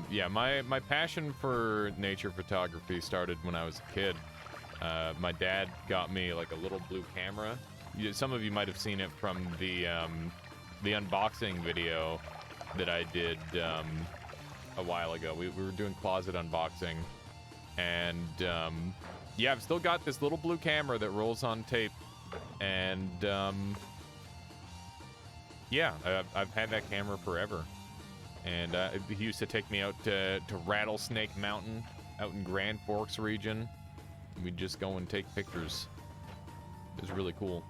Yeah, my passion for nature photography started when I was a kid. My dad got me like a little blue camera. Some of you might have seen it from the unboxing video that I did a while ago. We were doing closet unboxing, and yeah, I've still got this little blue camera that rolls on tape, and yeah, I've had that camera forever. And he used to take me out to Rattlesnake Mountain out in Grand Forks region. We'd just go and take pictures. It was really cool.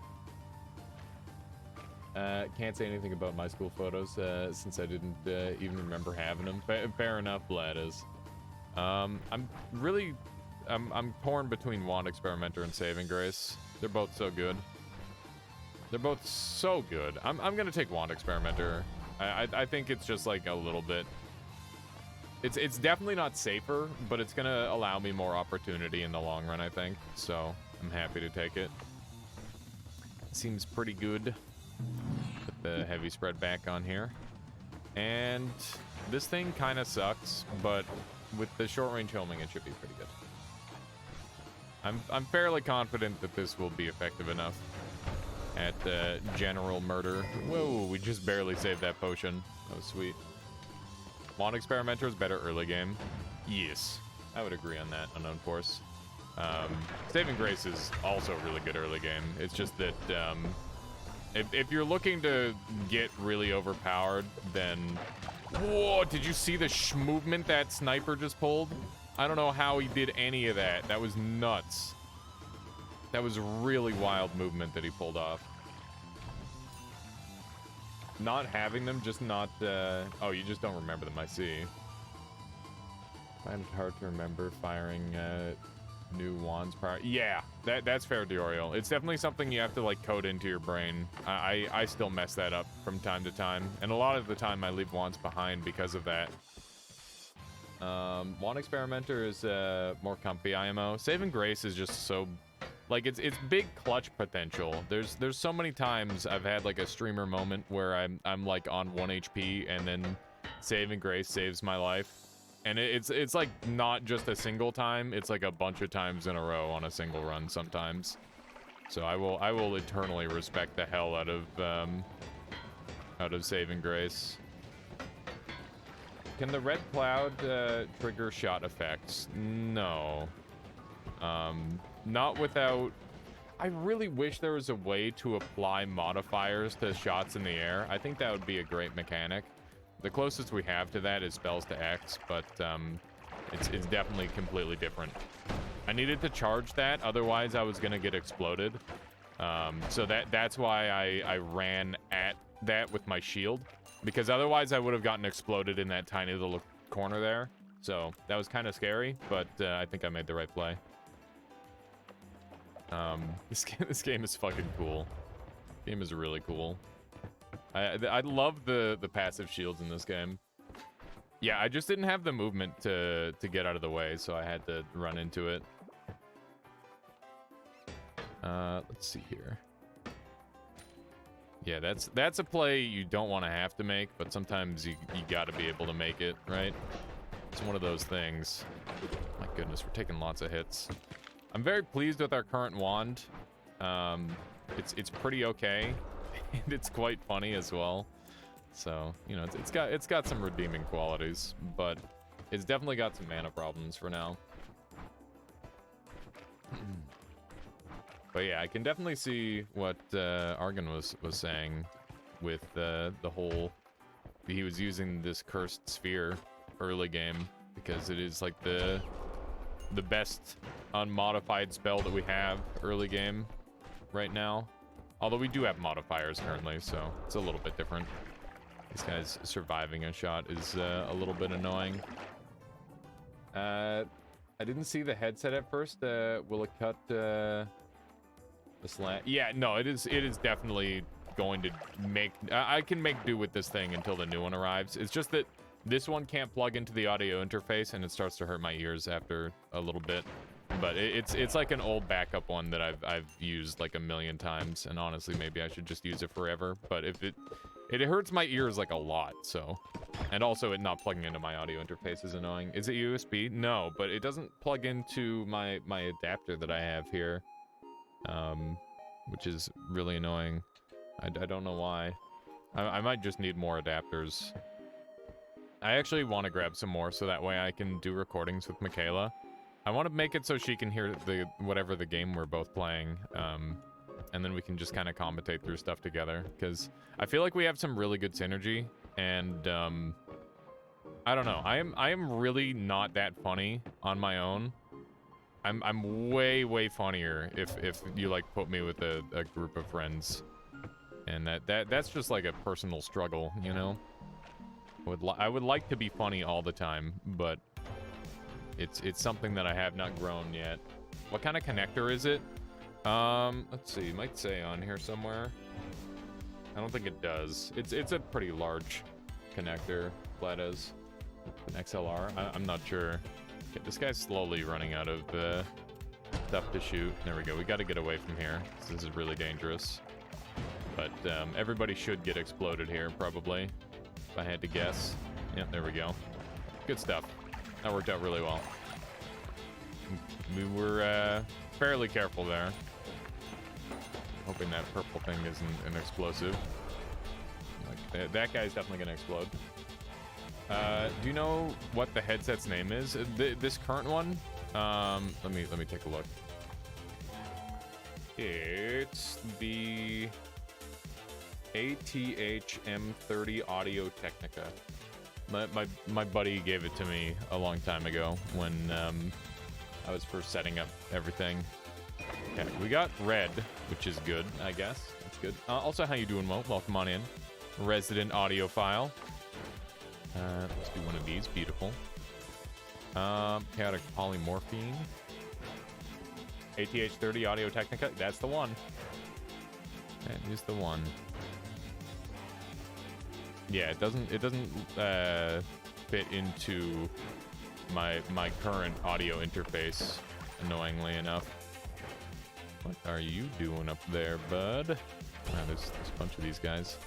Can't say anything about my school photos since I didn't even remember having them. Fair enough, Bladis. I'm torn between Wand Experimenter and Saving Grace. They're both so good. They're both so good. I'm gonna take Wand Experimenter. I think it's just like a little bit. It's definitely not safer, but it's gonna allow me more opportunity in the long run, I think. So I'm happy to take it. Seems pretty good. Put the heavy spread back on here. And this thing kind of sucks, but with the short-range homing, it should be pretty good. I'm fairly confident that this will be effective enough at general murder. Whoa, we just barely saved that potion. That was sweet. Wand Experimenter is better early game. Yes, I would agree on that, Unknown Force. Saving Grace is also really good early game. It's just that if you're looking to get really overpowered, then... Whoa, did you see the movement that sniper just pulled? I don't know how he did any of that. That was nuts. That was really wild movement that he pulled off. Not having them, just not... Oh, you just don't remember them, I see. Find it hard to remember firing new wands prior. Yeah, that's fair, Dioriel. It's definitely something you have to, like, code into your brain. I still mess that up from time to time. And a lot of the time, I leave wands behind because of that. Wand Experimenter is more comfy IMO. Saving Grace is just so... Like, it's big clutch potential. There's so many times I've had, like, a streamer moment where I'm like, on 1 HP, and then Saving Grace saves my life. And it's like, not just a single time, it's like a bunch of times in a row on a single run sometimes. So I will eternally respect the hell out of Saving Grace. Can the red cloud trigger shot effects? No. Not without... I really wish there was a way to apply modifiers to shots in the air. I think that would be a great mechanic. The closest we have to that is spells to X, but it's definitely completely different. I needed to charge that, otherwise I was gonna get exploded. So that's why I ran at that with my shield, because otherwise I would have gotten exploded in that tiny little corner there. So that was kind of scary, but I think I made the right play. This game is fucking cool. The game is really cool. I love the passive shields in this game. Yeah, I just didn't have the movement to get out of the way, so I had to run into it. Let's see here. Yeah, that's a play you don't want to have to make, but sometimes you gotta be able to make it, right? It's one of those things. My goodness, we're taking lots of hits. I'm very pleased with our current wand. It's pretty okay, and it's quite funny as well. So, you know, it's got some redeeming qualities, but it's definitely got some mana problems for now. But yeah, I can definitely see what Argon was saying with the whole... He was using this cursed sphere early game because it is like the best unmodified spell that we have early game right now. Although we do have modifiers currently, so it's a little bit different. This guy's surviving a shot is a little bit annoying. I didn't see the headset at first. Will it cut the slant? Yeah, no, it is definitely going to make... I can make do with this thing until the new one arrives. It's just that this one can't plug into the audio interface, and it starts to hurt my ears after a little bit. But it's like an old backup one that I've used like a million times, and honestly, maybe I should just use it forever. But if it hurts my ears like a lot, so. And also, it not plugging into my audio interface is annoying. Is it USB? No, but it doesn't plug into my adapter that I have here, which is really annoying. I don't know why. I might just need more adapters. I actually want to grab some more so that way I can do recordings with Michaela. I want to make it so she can hear whatever the game we're both playing, and then we can just kind of commentate through stuff together, because I feel like we have some really good synergy, and I don't know. I am really not that funny on my own. I'm way funnier if you like put me with a group of friends, and that's just like a personal struggle, you know. I would like to be funny all the time, but it's something that I have not grown yet. What kind of connector is it? Let's see. It might say on here somewhere. I don't think it does. It's a pretty large connector. Flat as an XLR. I'm not sure. Okay, this guy's slowly running out of stuff to shoot. There we go. We got to get away from here. This is really dangerous. But everybody should get exploded here, probably, if I had to guess. Yep, there we go. Good stuff. That worked out really well. We were fairly careful there. Hoping that purple thing isn't an explosive. Like, that guy's definitely gonna explode. Do you know what the headset's name is? This current one? Let me take a look. It's the ATH-M30 Audio Technica. My buddy gave it to me a long time ago when I was first setting up everything. Okay, we got red, which is good, I guess. That's good. Also, how you doing, Mo? Welcome on in. Resident audiophile. Let's do one of these. Beautiful. Chaotic polymorphine. ATH-30 Audio Technica. That's the one. That is the one. Yeah, it doesn't fit into my current audio interface, annoyingly enough. What are you doing up there, bud? There's a bunch of these guys.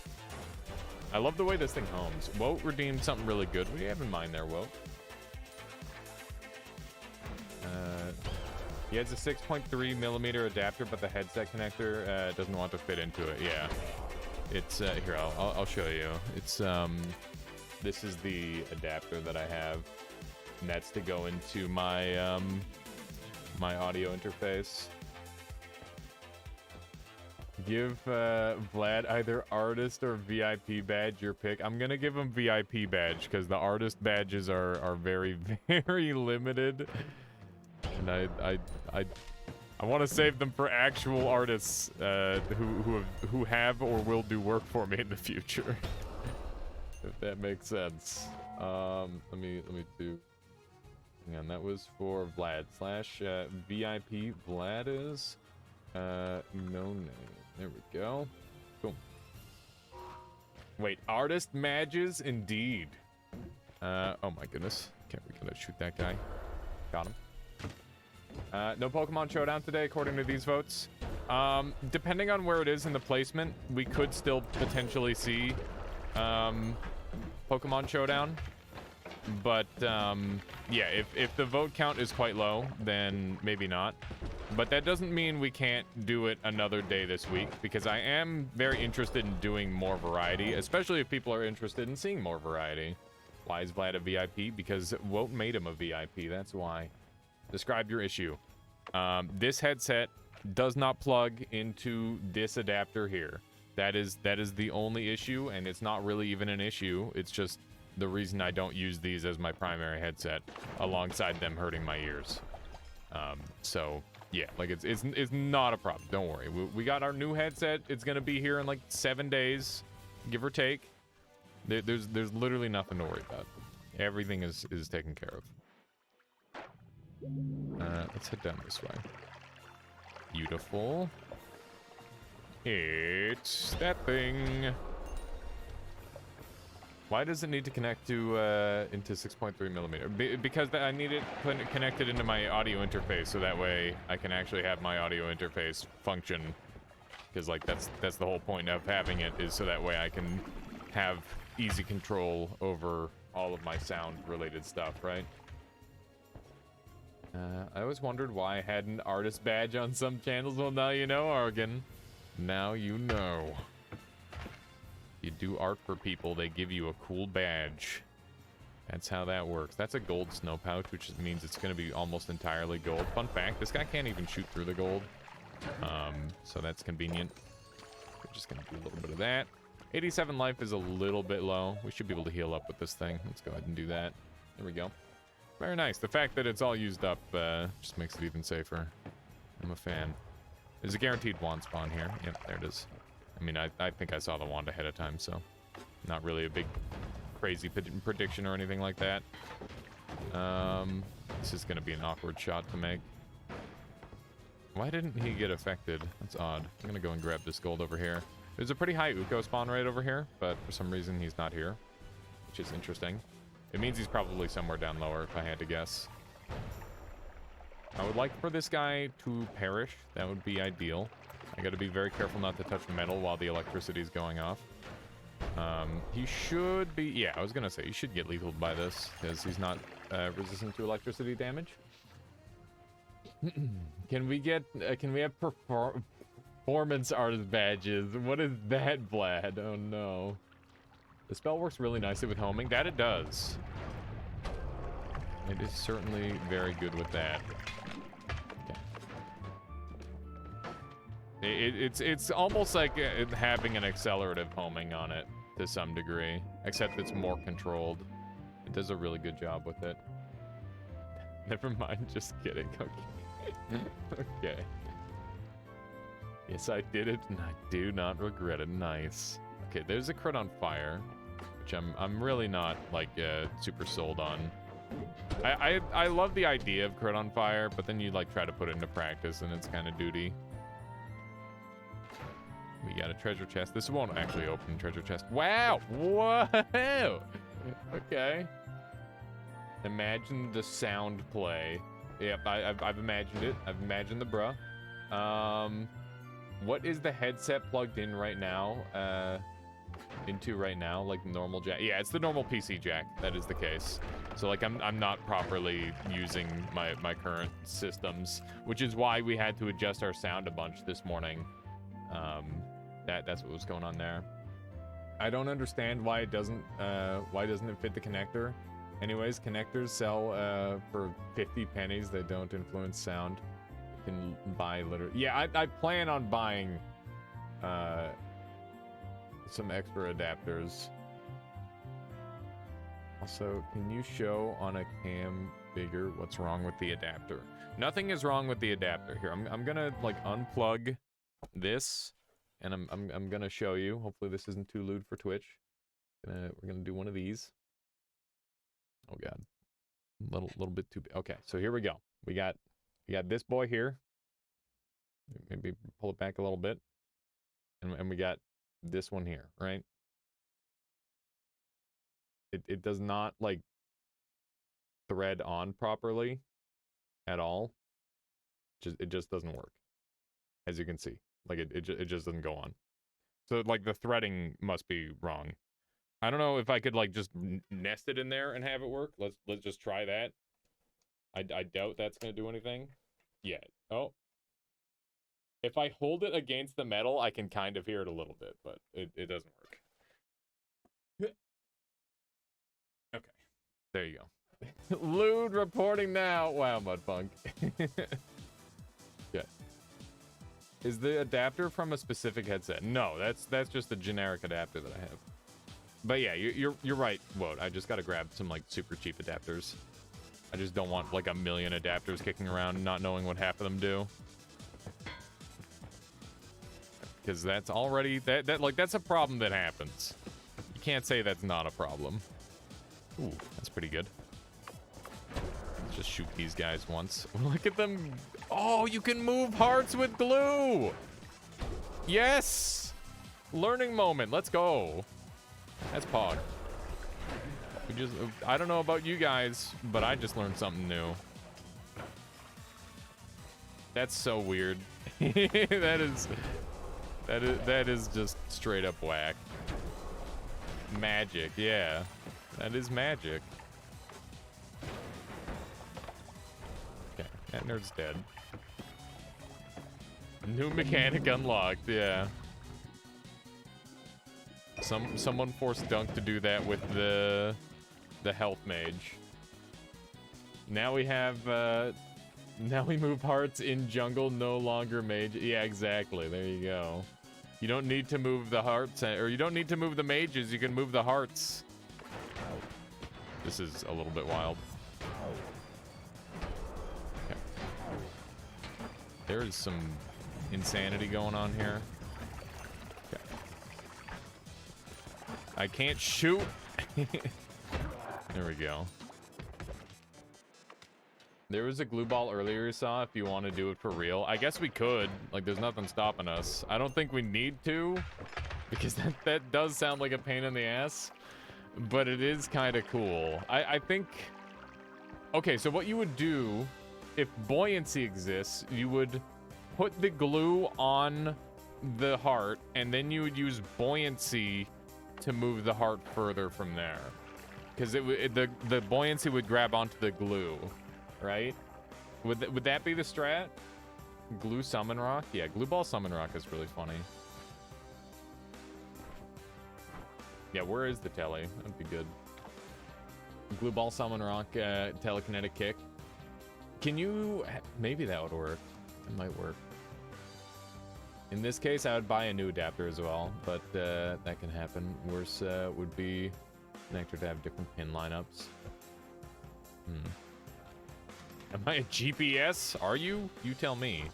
I love the way this thing homes. Woat redeemed something really good. What do you have in mind there, Woat? He has a 6.3 millimeter adapter, but the headset connector doesn't want to fit into it. Yeah, it's here. I'll show you. It's this is the adapter that I have, and that's to go into my my audio interface. Give Vlad either artist or VIP badge, your pick. I'm gonna give him VIP badge because the artist badges are very, very limited, and I want to save them for actual artists who have or will do work for me in the future. If that makes sense. Let me do. Hang on, that was for Vlad / VIP. Vlad is no name. There we go. Boom. Wait, artist badges? Indeed. Oh my goodness. Okay, we gotta shoot that guy. Got him. No Pokemon Showdown today, according to these votes. Depending on where it is in the placement, we could still potentially see Pokemon Showdown. But, yeah, if the vote count is quite low, then maybe not. But that doesn't mean we can't do it another day this week, because I am very interested in doing more variety, especially if people are interested in seeing more variety. Why is Vlad a VIP? Because Woat made him a VIP, that's why. Describe your issue. This headset does not plug into this adapter here. That is the only issue, and it's not really even an issue. It's just the reason I don't use these as my primary headset, alongside them hurting my ears. So yeah, like it's not a problem. Don't worry. We got our new headset. It's gonna be here in like 7 days, give or take. There's literally nothing to worry about. Everything is taken care of. Let's head down this way. Beautiful. It's that thing. Why does it need to connect to into 6.3 millimeter? Because I need it connected into my audio interface, so that way I can actually have my audio interface function. Because like that's the whole point of having it, is so that way I can have easy control over all of my sound related stuff, right? I always wondered why I had an artist badge on some channels. Well, now you know, Argan. Now you know. You do art for people, they give you a cool badge. That's how that works. That's a gold snow pouch, which means it's going to be almost entirely gold. Fun fact, this guy can't even shoot through the gold. So that's convenient. We're just going to do a little bit of that. 87 life is a little bit low. We should be able to heal up with this thing. Let's go ahead and do that. There we go. Very nice. The fact that it's all used up just makes it even safer. I'm a fan. There's a guaranteed wand spawn here. Yep, there it is. I mean, I think I saw the wand ahead of time, so not really a big crazy prediction or anything like that. This is going to be an awkward shot to make. Why didn't he get affected? That's odd. I'm going to go and grab this gold over here. There's a pretty high Uko spawn rate over here, but for some reason he's not here, which is interesting. It means he's probably somewhere down lower, if I had to guess. I would like for this guy to perish. That would be ideal. I gotta be very careful not to touch metal while the electricity's going off. He should be... Yeah, I was gonna say, he should get lethal by this, because he's not resistant to electricity damage. Can we have performance artist badges? What is that, Vlad? Oh no. The spell works really nicely with homing. That it does. It is certainly very good with that. Okay. It's almost like having an accelerative homing on it to some degree, except it's more controlled. It does a really good job with it. Never mind, just kidding. Okay. Okay. Yes, I did it, and I do not regret it. Nice. Okay, there's a crit on fire, which I'm really not like super sold on. I love the idea of crit on fire, but then you like try to put it into practice, and it's kind of duty. We got a treasure chest. This won't actually open the treasure chest. Wow! Whoa! Okay. Imagine the sound play. Yep, I've imagined it. I've imagined the bruh. What is the headset plugged in right now? Into right now, like normal jack? Yeah, it's the normal PC jack. That is the case. So like I'm not properly using my current systems, which is why we had to adjust our sound a bunch this morning. That's what was going on there. I don't understand why doesn't it fit the connector? Anyways, connectors sell for 50 pennies. They don't influence sound. You can buy literally. Yeah, I plan on buying some extra adapters. Also, can you show on a cam bigger what's wrong with the adapter? Nothing is wrong with the adapter. Here, I'm gonna like unplug this, and I'm gonna show you. Hopefully this isn't too lewd for Twitch. We're gonna do one of these. Oh god, little bit too big. Okay, so here we go. We got this boy here. Maybe pull it back a little bit, and we got this one here, right? It does not like thread on properly at all. It just doesn't work, as you can see. Like it just doesn't go on. So like the threading must be wrong. I don't know if I could like just nest it in there and have it work. Let's just try that. I doubt that's gonna do anything. Yeah. Oh. If I hold it against the metal, I can kind of hear it a little bit, but it doesn't work. Okay. There you go. Lewd reporting now. Wow, Mudfunk. Okay. Is the adapter from a specific headset? No, that's just a generic adapter that I have. But yeah, you're right, Woad. I just gotta grab some like super cheap adapters. I just don't want like a million adapters kicking around, not knowing what half of them do. Because that's already that's a problem that happens. You can't say that's not a problem. Ooh, that's pretty good. Let's just shoot these guys once. Look at them. Oh, you can move hearts with glue. Yes. Learning moment. Let's go. That's Pog. I don't know about you guys, but I just learned something new. That's so weird. That is just straight up whack. Magic, yeah. That is magic. Okay, that nerd's dead. New mechanic unlocked, yeah. Someone forced Dunk to do that with the health mage. Now we have now we move hearts in jungle, no longer mage. Yeah, exactly. There you go. You don't need to move the hearts, or you don't need to move the mages. You can move the hearts. This is a little bit wild. Okay. There is some insanity going on here. Okay. I can't shoot. There we go. There was a glue ball earlier you saw if you want to do it for real. I guess we could. Like, there's nothing stopping us. I don't think we need to, because that does sound like a pain in the ass, but it is kind of cool. I think... Okay, so what you would do, if buoyancy exists, you would put the glue on the heart, and then you would use buoyancy to move the heart further from there. Because the buoyancy would grab onto the glue, right? Would that be the strat? Glue summon rock? Yeah, glue ball summon rock is really funny. Yeah, where is the tele? That'd be good. Glue ball summon rock, telekinetic kick. Can you... Maybe that would work. It might work. In this case, I would buy a new adapter as well, but that can happen. Worse would be connector to have different pin lineups. Am I a GPS? Are you? You tell me.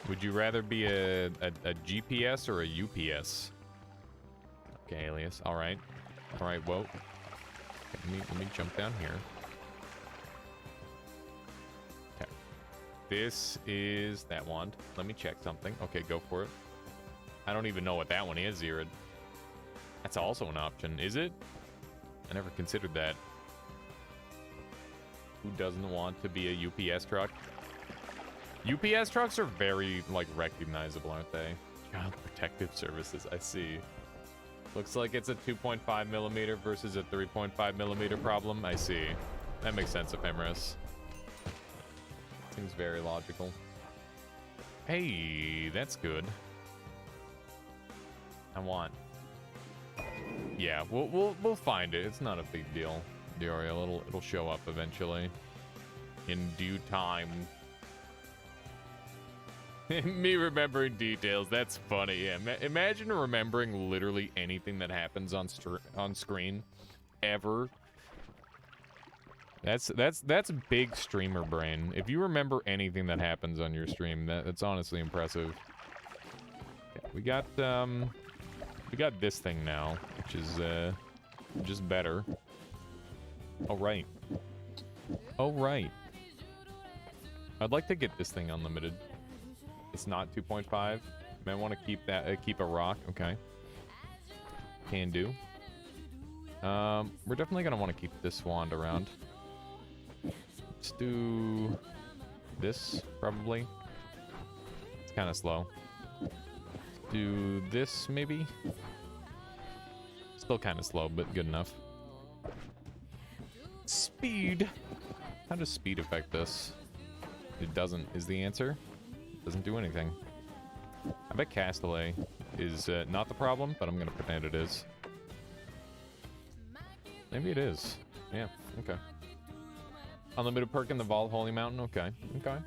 Would you rather be a GPS or a UPS? Okay, Alias. All right. All right, whoa. Okay, let me jump down here. Okay. This is that wand. Let me check something. Okay, go for it. I don't even know what that one is, Zirid. That's also an option, is it? I never considered that. Who doesn't want to be a UPS truck? UPS trucks are very, like, recognizable, aren't they? Child Protective Services, I see. Looks like it's a 2.5 millimeter versus a 3.5 millimeter problem. I see. That makes sense, Ephemeris. Seems very logical. Hey, that's good. I want. Yeah, we'll find it. It's not a big deal, Diorio. It'll show up eventually. In due time. Me remembering details. That's funny. Yeah, imagine remembering literally anything that happens on screen ever. That's big streamer brain. If you remember anything that happens on your stream, that's honestly impressive. Okay, we got this thing now, which is just better. All right. All right. I'd like to get this thing unlimited. It's not 2.5. May want to keep that. Keep a rock. Okay. Can do. We're definitely gonna want to keep this wand around. Let's do this probably. It's kind of slow. Let's do this maybe. Still kind of slow, but good enough. Speed. How does speed affect this? It doesn't. Is the answer? Doesn't do anything. I bet Castellet is not the problem, but I'm gonna pretend it is. Maybe it is. Yeah, okay. Unlimited perk in the Vault Holy Mountain? Okay, okay.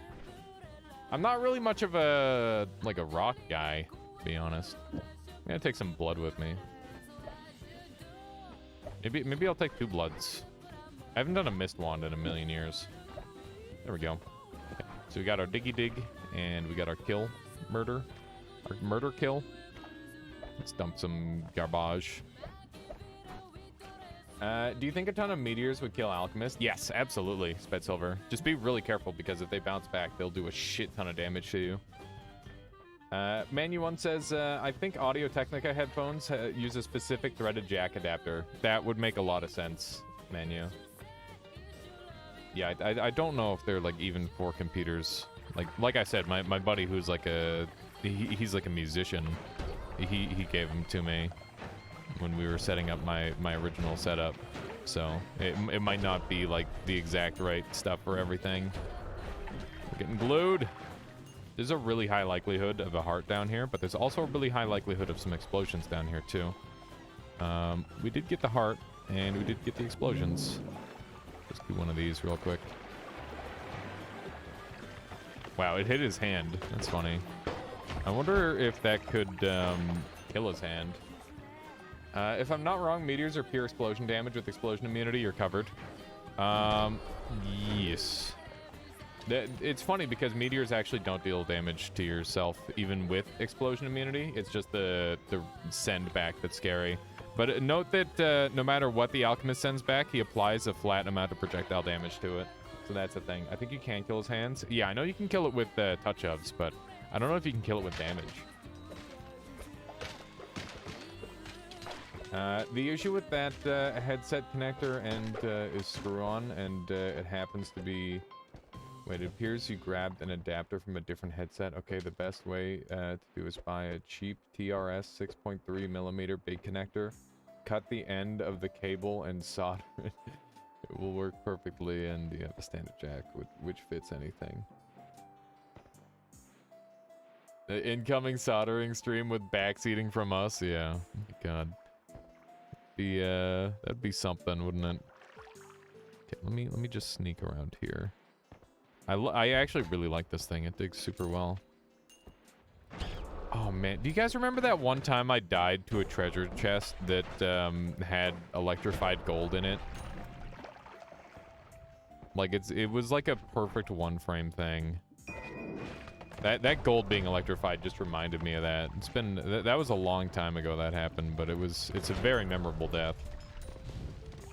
I'm not really much of a, like, a rock guy, to be honest. I'm gonna take some blood with me. Maybe I'll take 2 bloods. I haven't done a mist wand in a million years. There we go. Okay. So we got our diggy dig, and we got our kill murder. Our murder kill. Let's dump some garbage. Do you think a ton of meteors would kill Alchemist? Yes, absolutely, Sped Silver. Just be really careful, because if they bounce back, they'll do a shit ton of damage to you. Manu1 says, I think Audio Technica headphones use a specific threaded jack adapter. That would make a lot of sense, Manu. Yeah, I don't know if they're, like, even for computers. Like I said, my buddy who's like he's like a musician, he gave them to me when we were setting up my original setup. So it might not be like the exact right stuff for everything. We're getting glued. There's a really high likelihood of a heart down here, but there's also a really high likelihood of some explosions down here too. We did get the heart, and we did get the explosions. Let's do one of these real quick. Wow, it hit his hand. That's funny. I wonder if that could kill his hand. If I'm not wrong, meteors are pure explosion damage with explosion immunity. You're covered. Yes. It's funny because meteors actually don't deal damage to yourself even with explosion immunity. It's just the send back that's scary. But note that no matter what the alchemist sends back, he applies a flat amount of projectile damage to it. So that's the thing. I think you can kill his hands. Yeah, I know you can kill it with touch-ups, but I don't know if you can kill it with damage. The issue with that headset connector and is screw-on, and it happens to be Wait, it appears you grabbed an adapter from a different headset. Okay, the best way to do is buy a cheap TRS 6.3mm big connector. Cut the end of the cable and solder it. It will work perfectly, and you have a standard jack which fits anything. The incoming soldering stream with backseating from us? Yeah. Oh my god. That'd be something, wouldn't it? Okay, let me just sneak around here. I actually really like this thing. It digs super well. Oh man, do you guys remember that one time I died to a treasure chest that had electrified gold in it? Like it was like a perfect one frame thing. That gold being electrified just reminded me of that. It's been that was a long time ago that happened, but it's a very memorable death.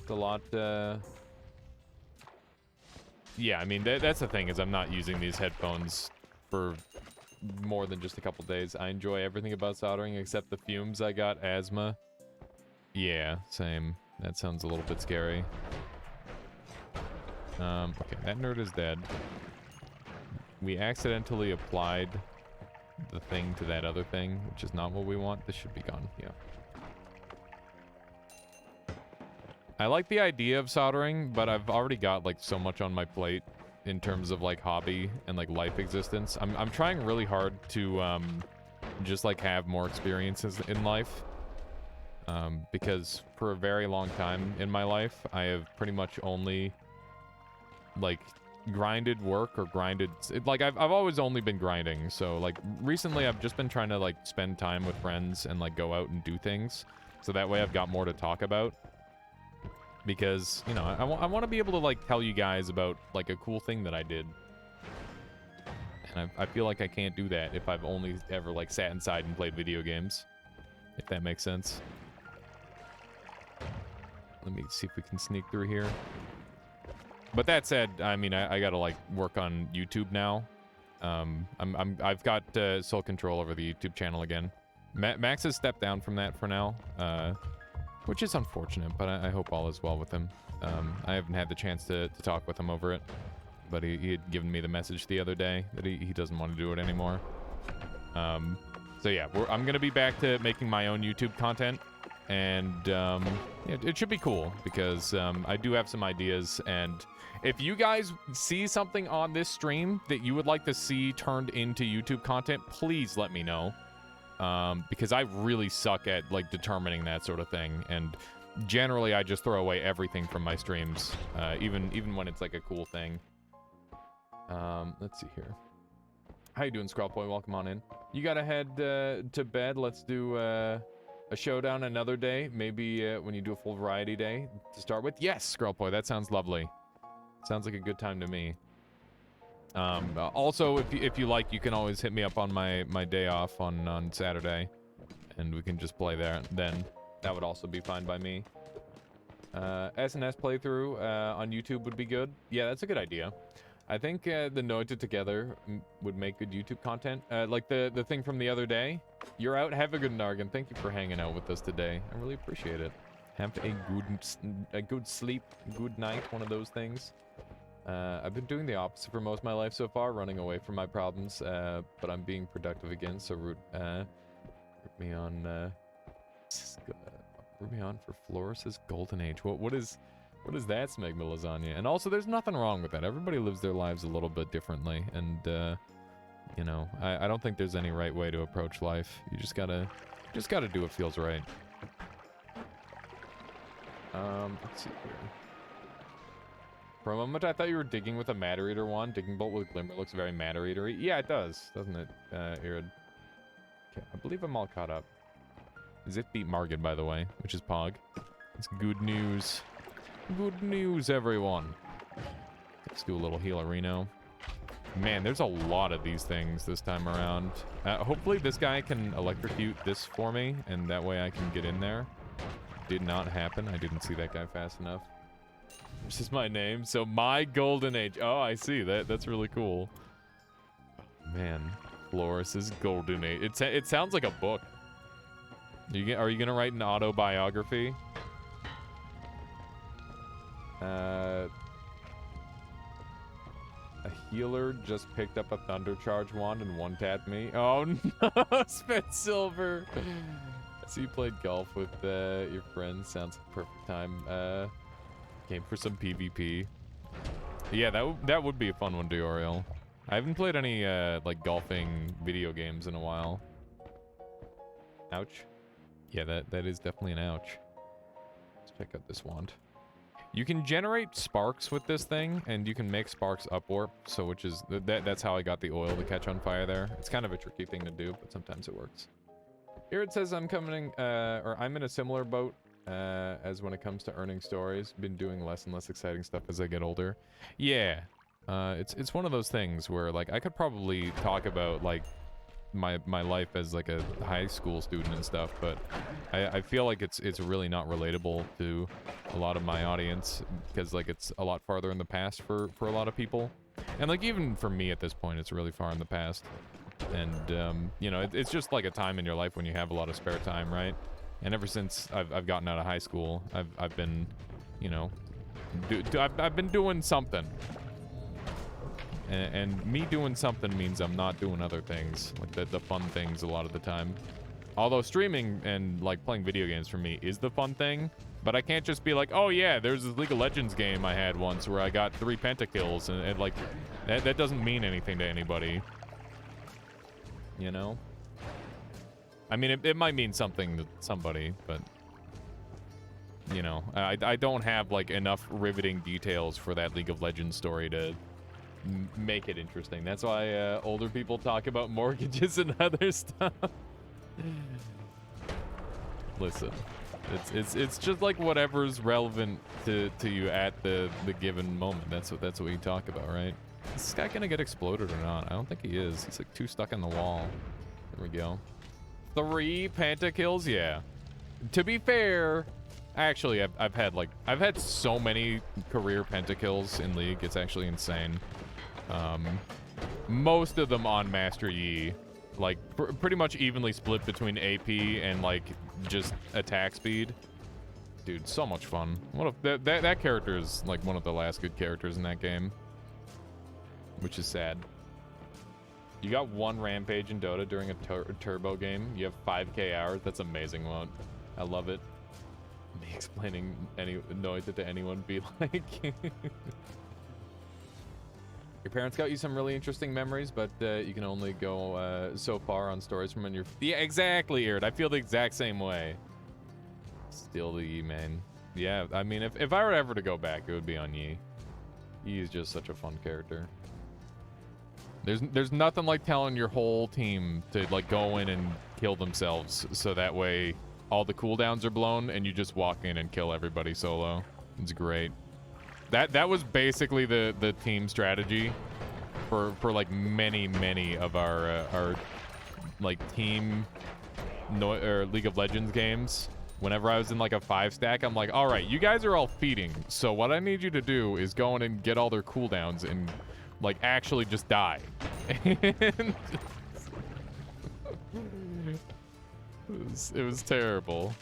It's a lot yeah, I mean that's the thing is I'm not using these headphones for more than just a couple days. I enjoy everything about soldering except the fumes. I got asthma. Yeah, same. That sounds a little bit scary. Okay, that nerd is dead. We accidentally applied the thing to that other thing, which is not what we want. This should be gone, yeah. I like the idea of soldering, but I've already got, like, so much on my plate in terms of, like, hobby and, like, life existence. I'm trying really hard to, just, like, have more experiences in life. Because for a very long time in my life, I have pretty much only, like, grinded work or grinded... like, I've always only been grinding, so, like, recently I've just been trying to, like, spend time with friends and, like, go out and do things. So that way I've got more to talk about. Because, you know, I want to be able to, like, tell you guys about, like, a cool thing that I did. And I feel like I can't do that if I've only ever, like, sat inside and played video games. If that makes sense. Let me see if we can sneak through here. But that said, I mean, I gotta, like, work on YouTube now. I've got sole control over the YouTube channel again. Max has stepped down from that for now. Which is unfortunate, but I hope all is well with him. I haven't had the chance to talk with him over it, but he had given me the message the other day that he doesn't want to do it anymore. So yeah, I'm going to be back to making my own YouTube content, and it should be cool, because I do have some ideas, and if you guys see something on this stream that you would like to see turned into YouTube content, please let me know. Because I really suck at, like, determining that sort of thing, and generally I just throw away everything from my streams, even when it's, like, a cool thing. Let's see here. How you doing, Scrollboy? Welcome on in. You gotta head to bed. Let's do a showdown another day, maybe when you do a full variety day to start with. Yes, Scrollboy, that sounds lovely. Sounds like a good time to me. Also, if you like, you can always hit me up on my day off on Saturday, and we can just play there then. That would also be fine by me. SNS playthrough on YouTube would be good. Yeah, that's a good idea. I think the Noita together would make good YouTube content. Like the thing from the other day. You're out. Have a good Nargan. Thank you for hanging out with us today. I really appreciate it. Have a good sleep, good night, one of those things. I've been doing the opposite for most of my life so far, running away from my problems, but I'm being productive again, so root me on for Floris's Golden Age. What is that, Smegma Lasagna? And also, there's nothing wrong with that. Everybody lives their lives a little bit differently, and you know, I don't think there's any right way to approach life. You just gotta do what feels right. Let's see here. For a moment, I thought you were digging with a Matter Eater one. Digging bolt with Glimmer looks very Matter Eater-y. Yeah, it does, doesn't it, Irid? Okay, I believe I'm all caught up. Zip beat Margid, by the way, which is Pog. It's good news. Good news, everyone. Let's do a little healerino. Man, there's a lot of these things this time around. Hopefully this guy can electrocute this for me, and that way I can get in there. Did not happen. I didn't see that guy fast enough. This is my name, so my Golden Age. Oh, I see. That's really cool. Oh, man, Floris's Golden Age. It sounds like a book. Are you gonna write an autobiography? A healer just picked up a thunder charge wand and one-tapped me. Oh no, spent silver. So you played golf with your friends. Sounds like perfect time. Came for some PvP. Yeah, that would be a fun one, Oriel. I haven't played any like golfing video games in a while. Ouch. Yeah, that is definitely an ouch. Let's check out this wand. You can generate sparks with this thing, and you can make sparks upwarp, so which is that's how I got the oil to catch on fire there. It's kind of a tricky thing to do, but sometimes it works. Here it says I'm in a similar boat as when it comes to earning stories. Been doing less and less exciting stuff as I get older. Yeah, it's one of those things where like I could probably talk about like my life as like a high school student and stuff, but I feel like it's really not relatable to a lot of my audience because like it's a lot farther in the past for a lot of people, and like even for me at this point it's really far in the past, and you know it's just like a time in your life when you have a lot of spare time, right? And ever since I've gotten out of high school, I've been, you know, I've been doing something. And me doing something means I'm not doing other things, like the fun things a lot of the time. Although streaming and like playing video games for me is the fun thing, but I can't just be like, oh yeah, there's this League of Legends game I had once where I got 3 pentakills, and like, that doesn't mean anything to anybody. You know? I mean, it might mean something to somebody, but... You know, I don't have like enough riveting details for that League of Legends story to make it interesting. That's why older people talk about mortgages and other stuff. Listen, it's just like whatever's relevant to you at the given moment. That's what we talk about, right? Is this guy gonna get exploded or not? I don't think he is. He's like too stuck in the wall. There we go. 3 pentakills, yeah. To be fair, actually, I've had so many career pentakills in League. It's actually insane. Most of them on Master Yi, like pretty much evenly split between AP and like just attack speed. Dude, so much fun. What if that character is like one of the last good characters in that game, which is sad. You got 1 rampage in Dota during a turbo game. You have 5k hours. That's amazing, Won't. I love it. Me explaining noise to anyone be like. Your parents got you some really interesting memories, but you can only go so far on stories from when you're... Yeah, exactly, Irid. I feel the exact same way. Still the Yi, man. Yeah, I mean, if I were ever to go back, it would be on Yi. Yi is just such a fun character. There's nothing like telling your whole team to like go in and kill themselves, so that way all the cooldowns are blown and you just walk in and kill everybody solo. It's great. That was basically the team strategy for like many of our like team or League of Legends games. Whenever I was in like a 5-stack, I'm like, all right, you guys are all feeding, so what I need you to do is go in and get all their cooldowns and like actually just die. It was terrible.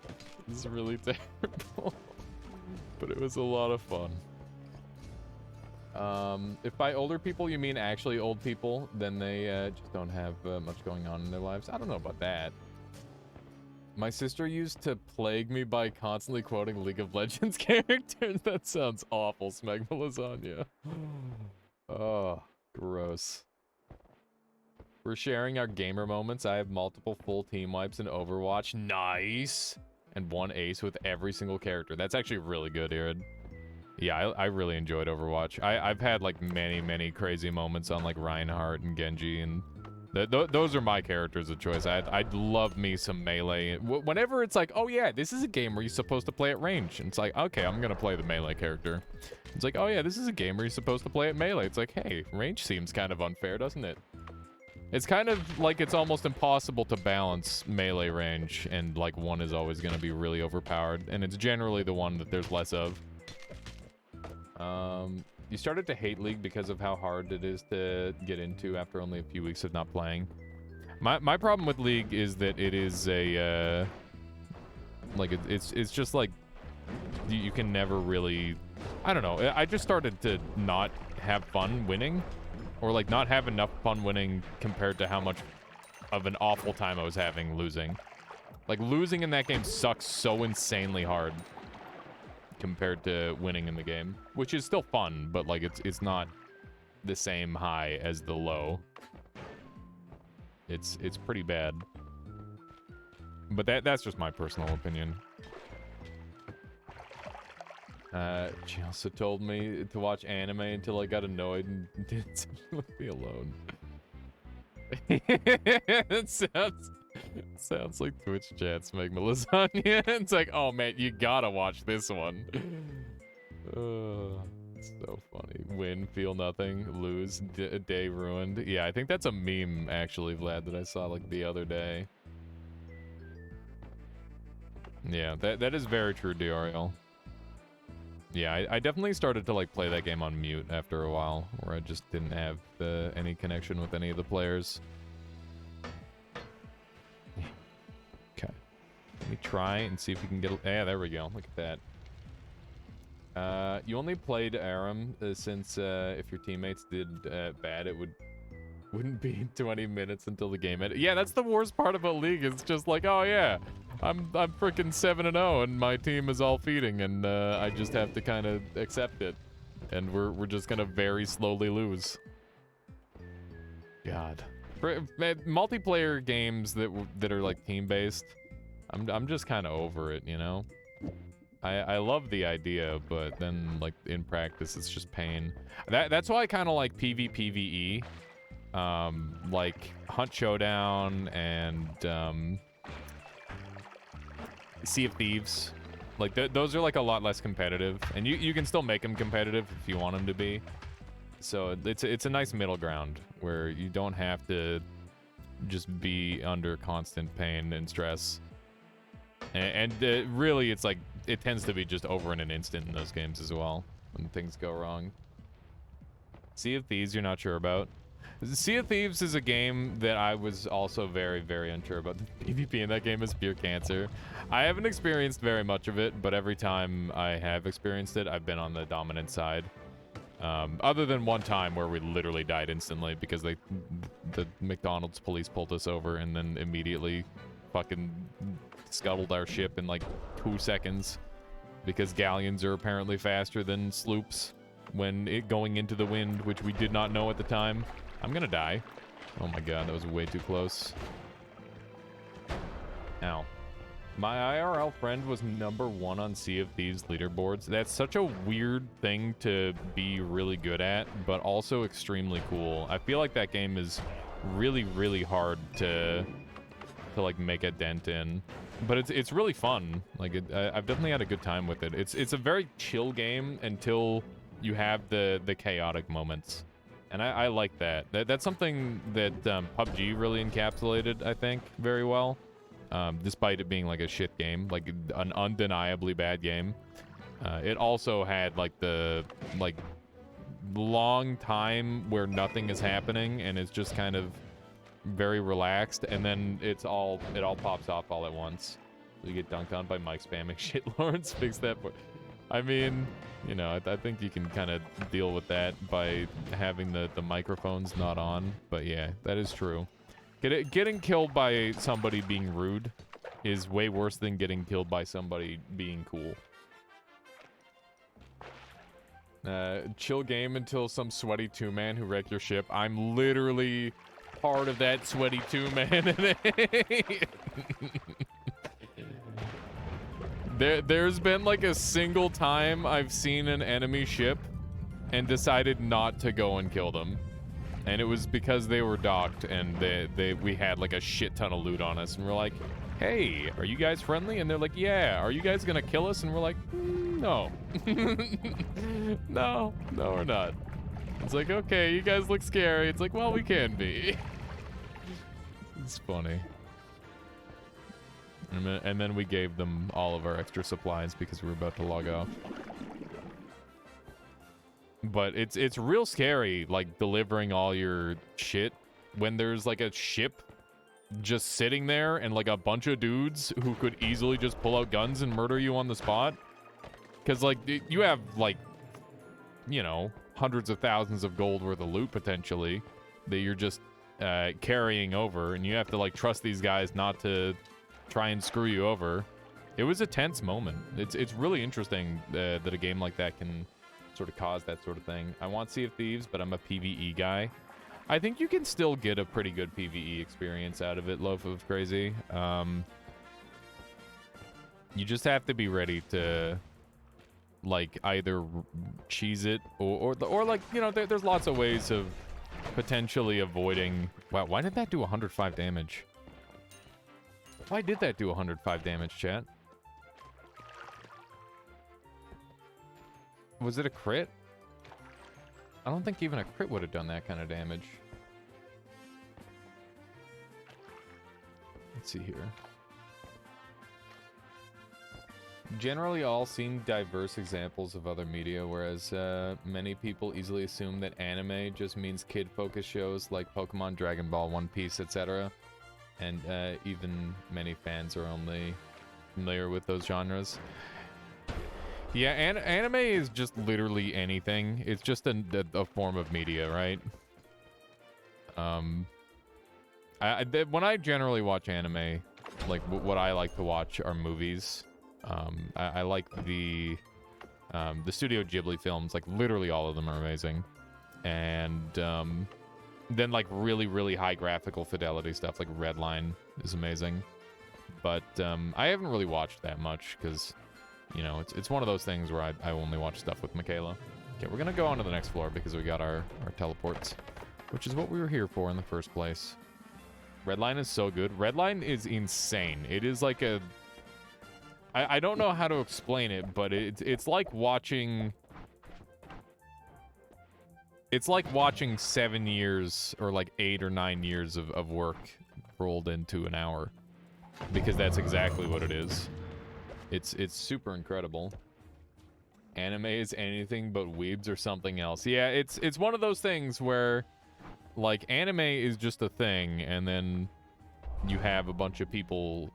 It was really terrible. But it was a lot of fun. If by older people you mean actually old people, then they just don't have much going on in their lives. I don't know about that. My sister used to plague me by constantly quoting League of Legends characters. That sounds awful, Smegma Lasagna. Oh, gross. We're sharing our gamer moments. I have multiple full team wipes in Overwatch. Nice! And 1 ace with every single character. That's actually really good, Irid. Yeah, I really enjoyed Overwatch. I've had like many crazy moments on like Reinhardt and Genji, and those are my characters of choice. I'd love me some melee. Whenever it's like, oh yeah, this is a game where you're supposed to play at range. And it's like, okay, I'm gonna play the melee character. It's like, oh yeah, this is a game where you're supposed to play at melee. It's like, hey, range seems kind of unfair, doesn't it? It's kind of like it's almost impossible to balance melee range, and like one is always going to be really overpowered, and it's generally the one that there's less of. You started to hate League because of how hard it is to get into after only a few weeks of not playing. My problem with League is that it is a like it's just like you can never really, I don't know. I just started to not have fun winning, or like not have enough fun winning compared to how much of an awful time I was having losing. Like, losing in that game sucks so insanely hard compared to winning in the game, which is still fun, but like it's not the same high as the low. It's pretty bad. But that's just my personal opinion. She also told me to watch anime until I got annoyed and didn't leave me alone. It sounds like Twitch chats make me lasagna. It's like, oh man, you gotta watch this one. It's so funny. Win, feel nothing, lose, day ruined. Yeah, I think that's a meme actually, Vlad, that I saw like the other day. Yeah, that is very true, D'Ariel. Yeah, I definitely started to like play that game on mute after a while, where I just didn't have any connection with any of the players. Okay, let me try and see if we can get. Yeah, there we go. Look at that. You only played Aram since if your teammates did bad, it wouldn't be 20 minutes until the game ended. Yeah, that's the worst part about League. It's just like, oh yeah, I'm freaking 7-0 and my team is all feeding, and I just have to kind of accept it, and we're just gonna very slowly lose. God, multiplayer games that are like team based, I'm just kind of over it, you know. I love the idea, but then like in practice it's just pain. That's why I kind of like PvPvE, like Hunt Showdown and Sea of Thieves. Like those are like a lot less competitive, and you can still make them competitive if you want them to be. So it's a nice middle ground where you don't have to just be under constant pain and stress. And really, it's like it tends to be just over in an instant in those games as well when things go wrong. Sea of Thieves, you're not sure about? Sea of Thieves is a game that I was also very, very unsure about. The PvP in that game is pure cancer. I haven't experienced very much of it, but every time I have experienced it, I've been on the dominant side. Other than one time where we literally died instantly because the McDonald's police pulled us over and then immediately fucking scuttled our ship in like 2 seconds because galleons are apparently faster than sloops when going into the wind, which we did not know at the time. I'm gonna die. Oh my god, that was way too close. Ow. My IRL friend was #1 on Sea of Thieves leaderboards. That's such a weird thing to be really good at, but also extremely cool. I feel like that game is really, really hard to like make a dent in, but it's really fun. Like I've definitely had a good time with it. It's a very chill game until you have the chaotic moments, and I like that. That's something that PUBG really encapsulated, I think, very well. Despite it being like a shit game, like an undeniably bad game, it also had like the long time where nothing is happening and it's just kind of very relaxed, and then it all pops off all at once. So you get dunked on by Mike spamming shit. Lawrence fix that. I mean, you know, I think you can kind of deal with that by having the microphones not on. But yeah, that is true. Getting killed by somebody being rude is way worse than getting killed by somebody being cool. Chill game until some sweaty 2-man who wrecked your ship. I'm literally part of that sweaty 2-man. There's been like a single time I've seen an enemy ship and decided not to go and kill them. And it was because they were docked and we had like a shit ton of loot on us, and we're like, hey, are you guys friendly? And they're like, yeah. Are you guys gonna kill us? And we're like, no. no, we're not. It's like, okay, you guys look scary. It's like, well, we can be. It's funny. And then we gave them all of our extra supplies because we were about to log off. But it's real scary, like, delivering all your shit when there's, like, a ship just sitting there and, like, a bunch of dudes who could easily just pull out guns and murder you on the spot. Because, like, you have, like, you know, hundreds of thousands of gold worth of loot potentially that you're just carrying over, and you have to like trust these guys not to try and screw you over. It was a tense moment. It's really interesting that a game like that can sort of cause that sort of thing. I want Sea of Thieves, but I'm a PvE guy. I think you can still get a pretty good PvE experience out of it, Loaf of Crazy. You just have to be ready to like either cheese it or like, you know, there's lots of ways of potentially avoiding. Wow, why did that do 105 damage? Why did that do 105 damage, chat? Was it a crit? I don't think even a crit would have done that kind of damage. Let's see here. Generally all seen diverse examples of other media, whereas many people easily assume that anime just means kid-focused shows like Pokemon, Dragon Ball, One Piece, etc. And even many fans are only familiar with those genres. Yeah, anime is just literally anything. It's just a form of media, right? When I generally watch anime, like what I like to watch are movies. I like the Studio Ghibli films. Like literally all of them are amazing. And then like really high graphical fidelity stuff like Redline is amazing. But I haven't really watched that much because, you know, it's one of those things where I only watch stuff with Michaela. Okay, we're gonna go on to the next floor because we got our teleports, which is what we were here for in the first place. Redline is so good. Redline is insane. It is like a... I don't know how to explain it, but it's like watching... It's like watching 7 years or like 8 or 9 years of work rolled into an hour. Because that's exactly what it is. It's super incredible. Anime is anything but weebs or something else. Yeah, it's one of those things where, like, anime is just a thing, and then you have a bunch of people,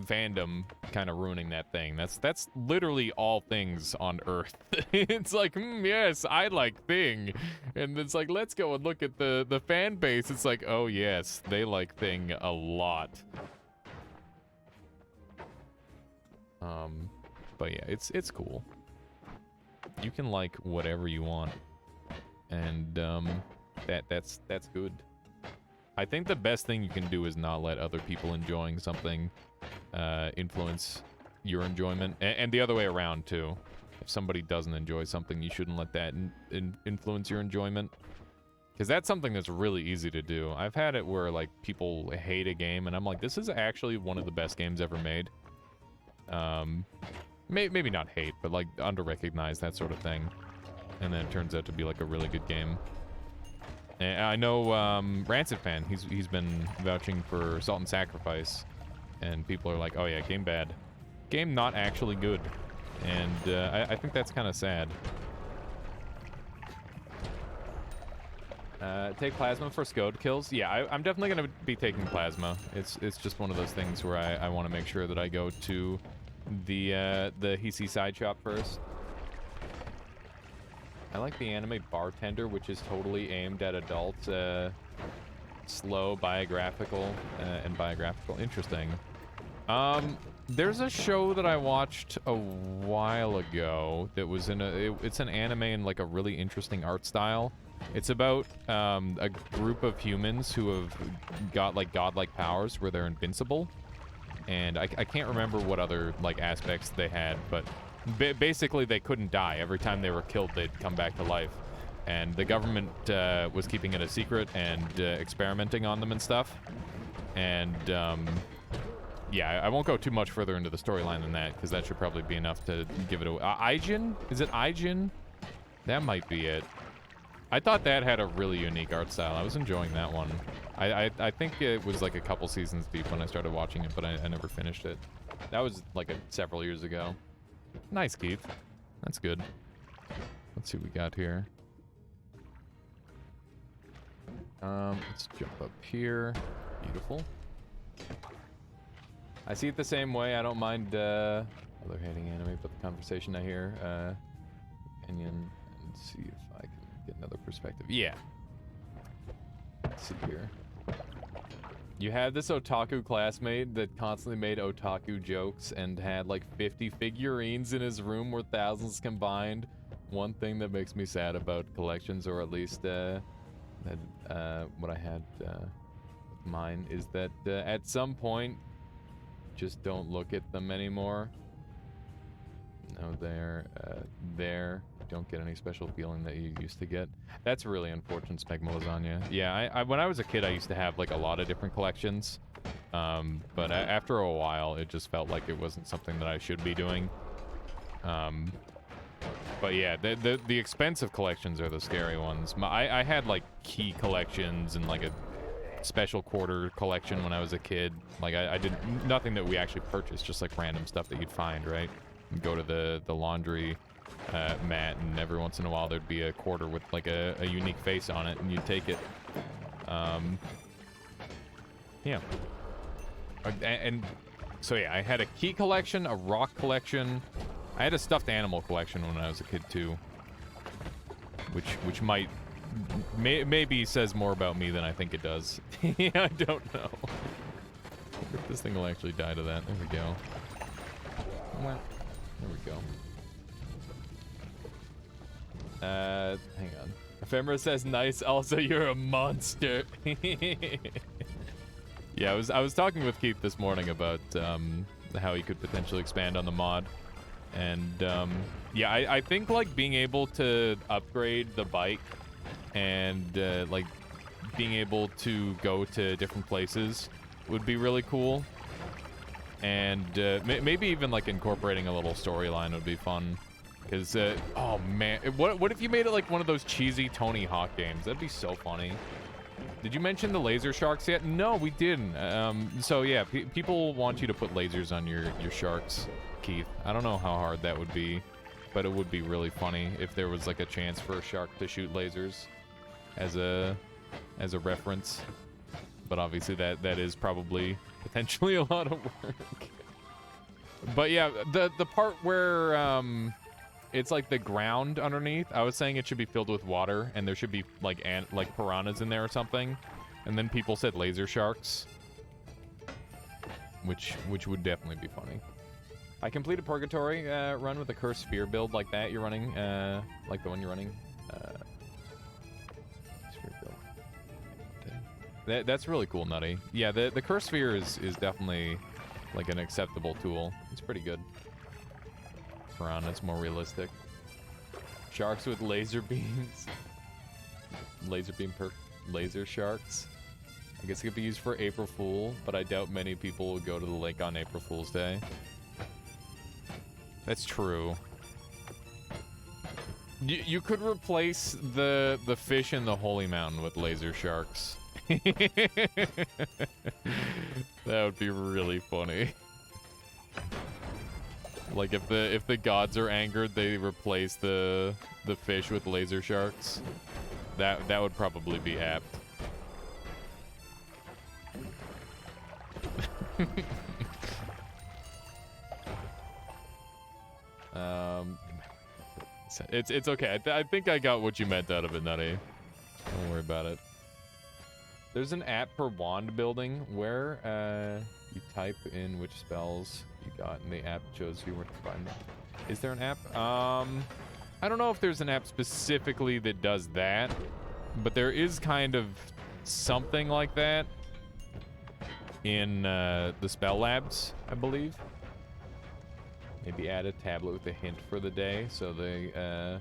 fandom, kind of ruining that thing. That's literally all things on Earth. It's like, yes, I like Thing. And it's like, let's go and look at the fan base. It's like, oh yes, they like Thing a lot. But yeah, it's cool. You can like whatever you want, and that's good. I think the best thing you can do is not let other people enjoying something influence your enjoyment, and the other way around too. If somebody doesn't enjoy something, you shouldn't let that influence your enjoyment, because that's something that's really easy to do. I've had it where like people hate a game, and I'm like, this is actually one of the best games ever made. Maybe not hate, but like under-recognize, that sort of thing. And then it turns out to be like a really good game. And I know Rancid fan, he's been vouching for Salt and Sacrifice, and people are like, oh yeah, game bad. Game not actually good. And I think that's kind of sad. Take Plasma for Scode kills. Yeah, I'm definitely going to be taking Plasma. It's just one of those things where I want to make sure that I go to the Hisi side shop first. I like the anime Bartender, which is totally aimed at adults. Slow, biographical, and biographical. Interesting. There's a show that I watched a while ago that was in it's an anime in like a really interesting art style. It's about a group of humans who have got like godlike powers where they're invincible. And I can't remember what other like aspects they had, but basically they couldn't die. Every time they were killed, they'd come back to life. And the government was keeping it a secret and experimenting on them and stuff. And yeah, I won't go too much further into the storyline than that, because that should probably be enough to give it away. Aijin? Is it Aijin? That might be it. I thought that had a really unique art style. I was enjoying that one. I think it was like a couple seasons deep when I started watching it, but I never finished it. That was like several years ago. Nice, Keith. That's good. Let's see what we got here. Let's jump up here. Beautiful. I see it the same way. I don't mind other hating anime, but the conversation I hear, opinion, and see if I can Get another perspective. Yeah. Let's see here. You had this otaku classmate that constantly made otaku jokes and had like 50 figurines in his room worth thousands combined. One thing that makes me sad about collections, or at least what I had with mine, is that at some point, just don't look at them anymore. No, there. Don't get any special feeling that you used to get. That's really unfortunate, Smegma Lasagna. Yeah, I when I was a kid, I used to have like a lot of different collections. But after a while, it just felt like it wasn't something that I should be doing. But yeah, the expensive collections are the scary ones. I had like key collections and like a special quarter collection when I was a kid. Like I did nothing that we actually purchased, just like random stuff that you'd find, right? You'd go to the laundry mat, and every once in a while there'd be a quarter with like a unique face on it, and you'd take it. Yeah. And so yeah, I had a key collection, a rock collection. I had a stuffed animal collection when I was a kid too, which might maybe says more about me than I think it does. Yeah, I don't know. I wonder if this thing will actually die to that. There we go. Well, there we go. Hang on. Ephemera says nice. Also, you're a monster. Yeah, I was talking with Keith this morning about how he could potentially expand on the mod, and yeah, I think like being able to upgrade the bike and like being able to go to different places would be really cool, and maybe even like incorporating a little storyline would be fun. Because, oh man, what if you made it like one of those cheesy Tony Hawk games? That'd be so funny. Did you mention the laser sharks yet? No, we didn't. So yeah, people want you to put lasers on your sharks, Keith. I don't know how hard that would be, but it would be really funny if there was like a chance for a shark to shoot lasers as a reference. But obviously that is probably potentially a lot of work. But yeah, the part where it's like the ground underneath. I was saying it should be filled with water, and there should be like piranhas in there or something. And then people said laser sharks, which would definitely be funny. I completed Purgatory run with a Cursed Sphere build like that. You're running, like the one you're running. Sphere build. That's really cool, Nutty. Yeah, the Cursed Sphere is definitely like an acceptable tool. It's pretty good. Piranha's more realistic. Sharks with laser beams. Laser sharks. I guess it could be used for April Fool, but I doubt many people will go to the lake on April Fool's Day. That's true. You could replace the fish in the Holy Mountain with laser sharks. That would be really funny. Like if the gods are angered, they replace the fish with laser sharks. That would probably be apt. It's okay. I think I got what you meant out of it, Nutty. Don't worry about it. There's an app for wand building where you type in which spells you got, and the app shows you where to find them. Is there an app? I don't know if there's an app specifically that does that, but there is kind of something like that in the spell labs, I believe. Maybe add a tablet with a hint for the day, so the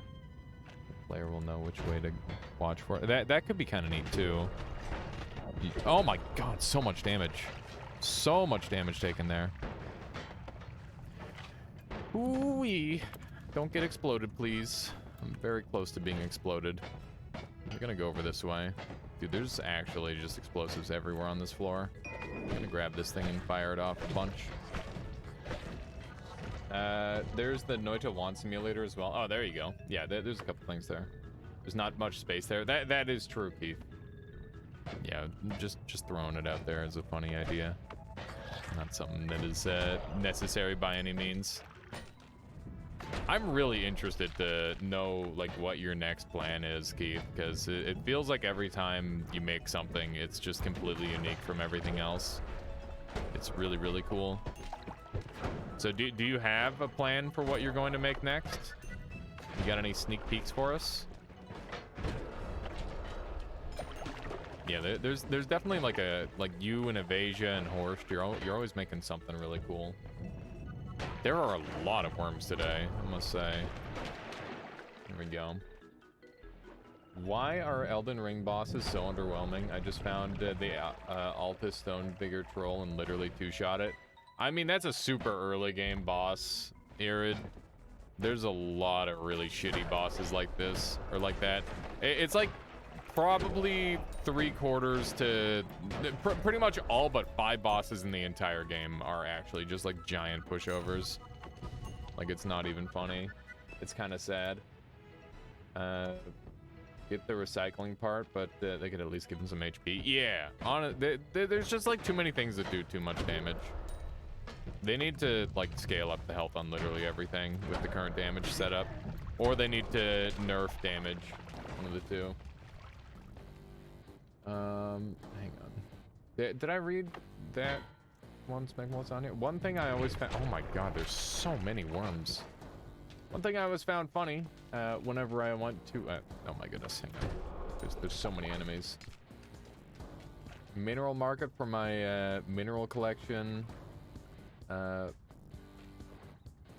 player will know which way to watch for. That could be kind of neat too. Oh my god, so much damage. So much damage taken there. Ooh-wee. Don't get exploded, please. I'm very close to being exploded. I'm gonna go over this way. Dude, there's actually just explosives everywhere on this floor. I'm gonna grab this thing and fire it off a bunch. There's the Noita Wand Simulator as well. Oh, there you go. Yeah, there's a couple things there. There's not much space there. That is true, Keith. Yeah, just throwing it out there as a funny idea. Not something that is necessary by any means. I'm really interested to know like what your next plan is, Keith, because it feels like every time you make something, it's just completely unique from everything else. It's really, really cool. So do you have a plan for what you're going to make next? You got any sneak peeks for us? Yeah, there's definitely like you and Evasia and Horst. You're always making something really cool. There are a lot of worms today, I must say. There we go. Why are Elden Ring bosses so underwhelming? I just found the Altus Stone Bigger Troll and literally two-shot it. I mean, that's a super early game boss, Irid. There's a lot of really shitty bosses like this, or like that. It's like probably 3/4 to pretty much all but 5 bosses in the entire game are actually just like giant pushovers. Like, it's not even funny. It's kind of sad. Get the recycling part, but they could at least give him some HP. Yeah, there's just like too many things that do too much damage. They need to like scale up the health on literally everything with the current damage setup, or they need to nerf damage. One of the two. Hang on. Did I read that one Smegmalasania? One thing I always found. Oh my God, there's so many worms. One thing I always found funny whenever I went to. Oh my goodness, hang on. There's so many enemies. Mineral market for my mineral collection.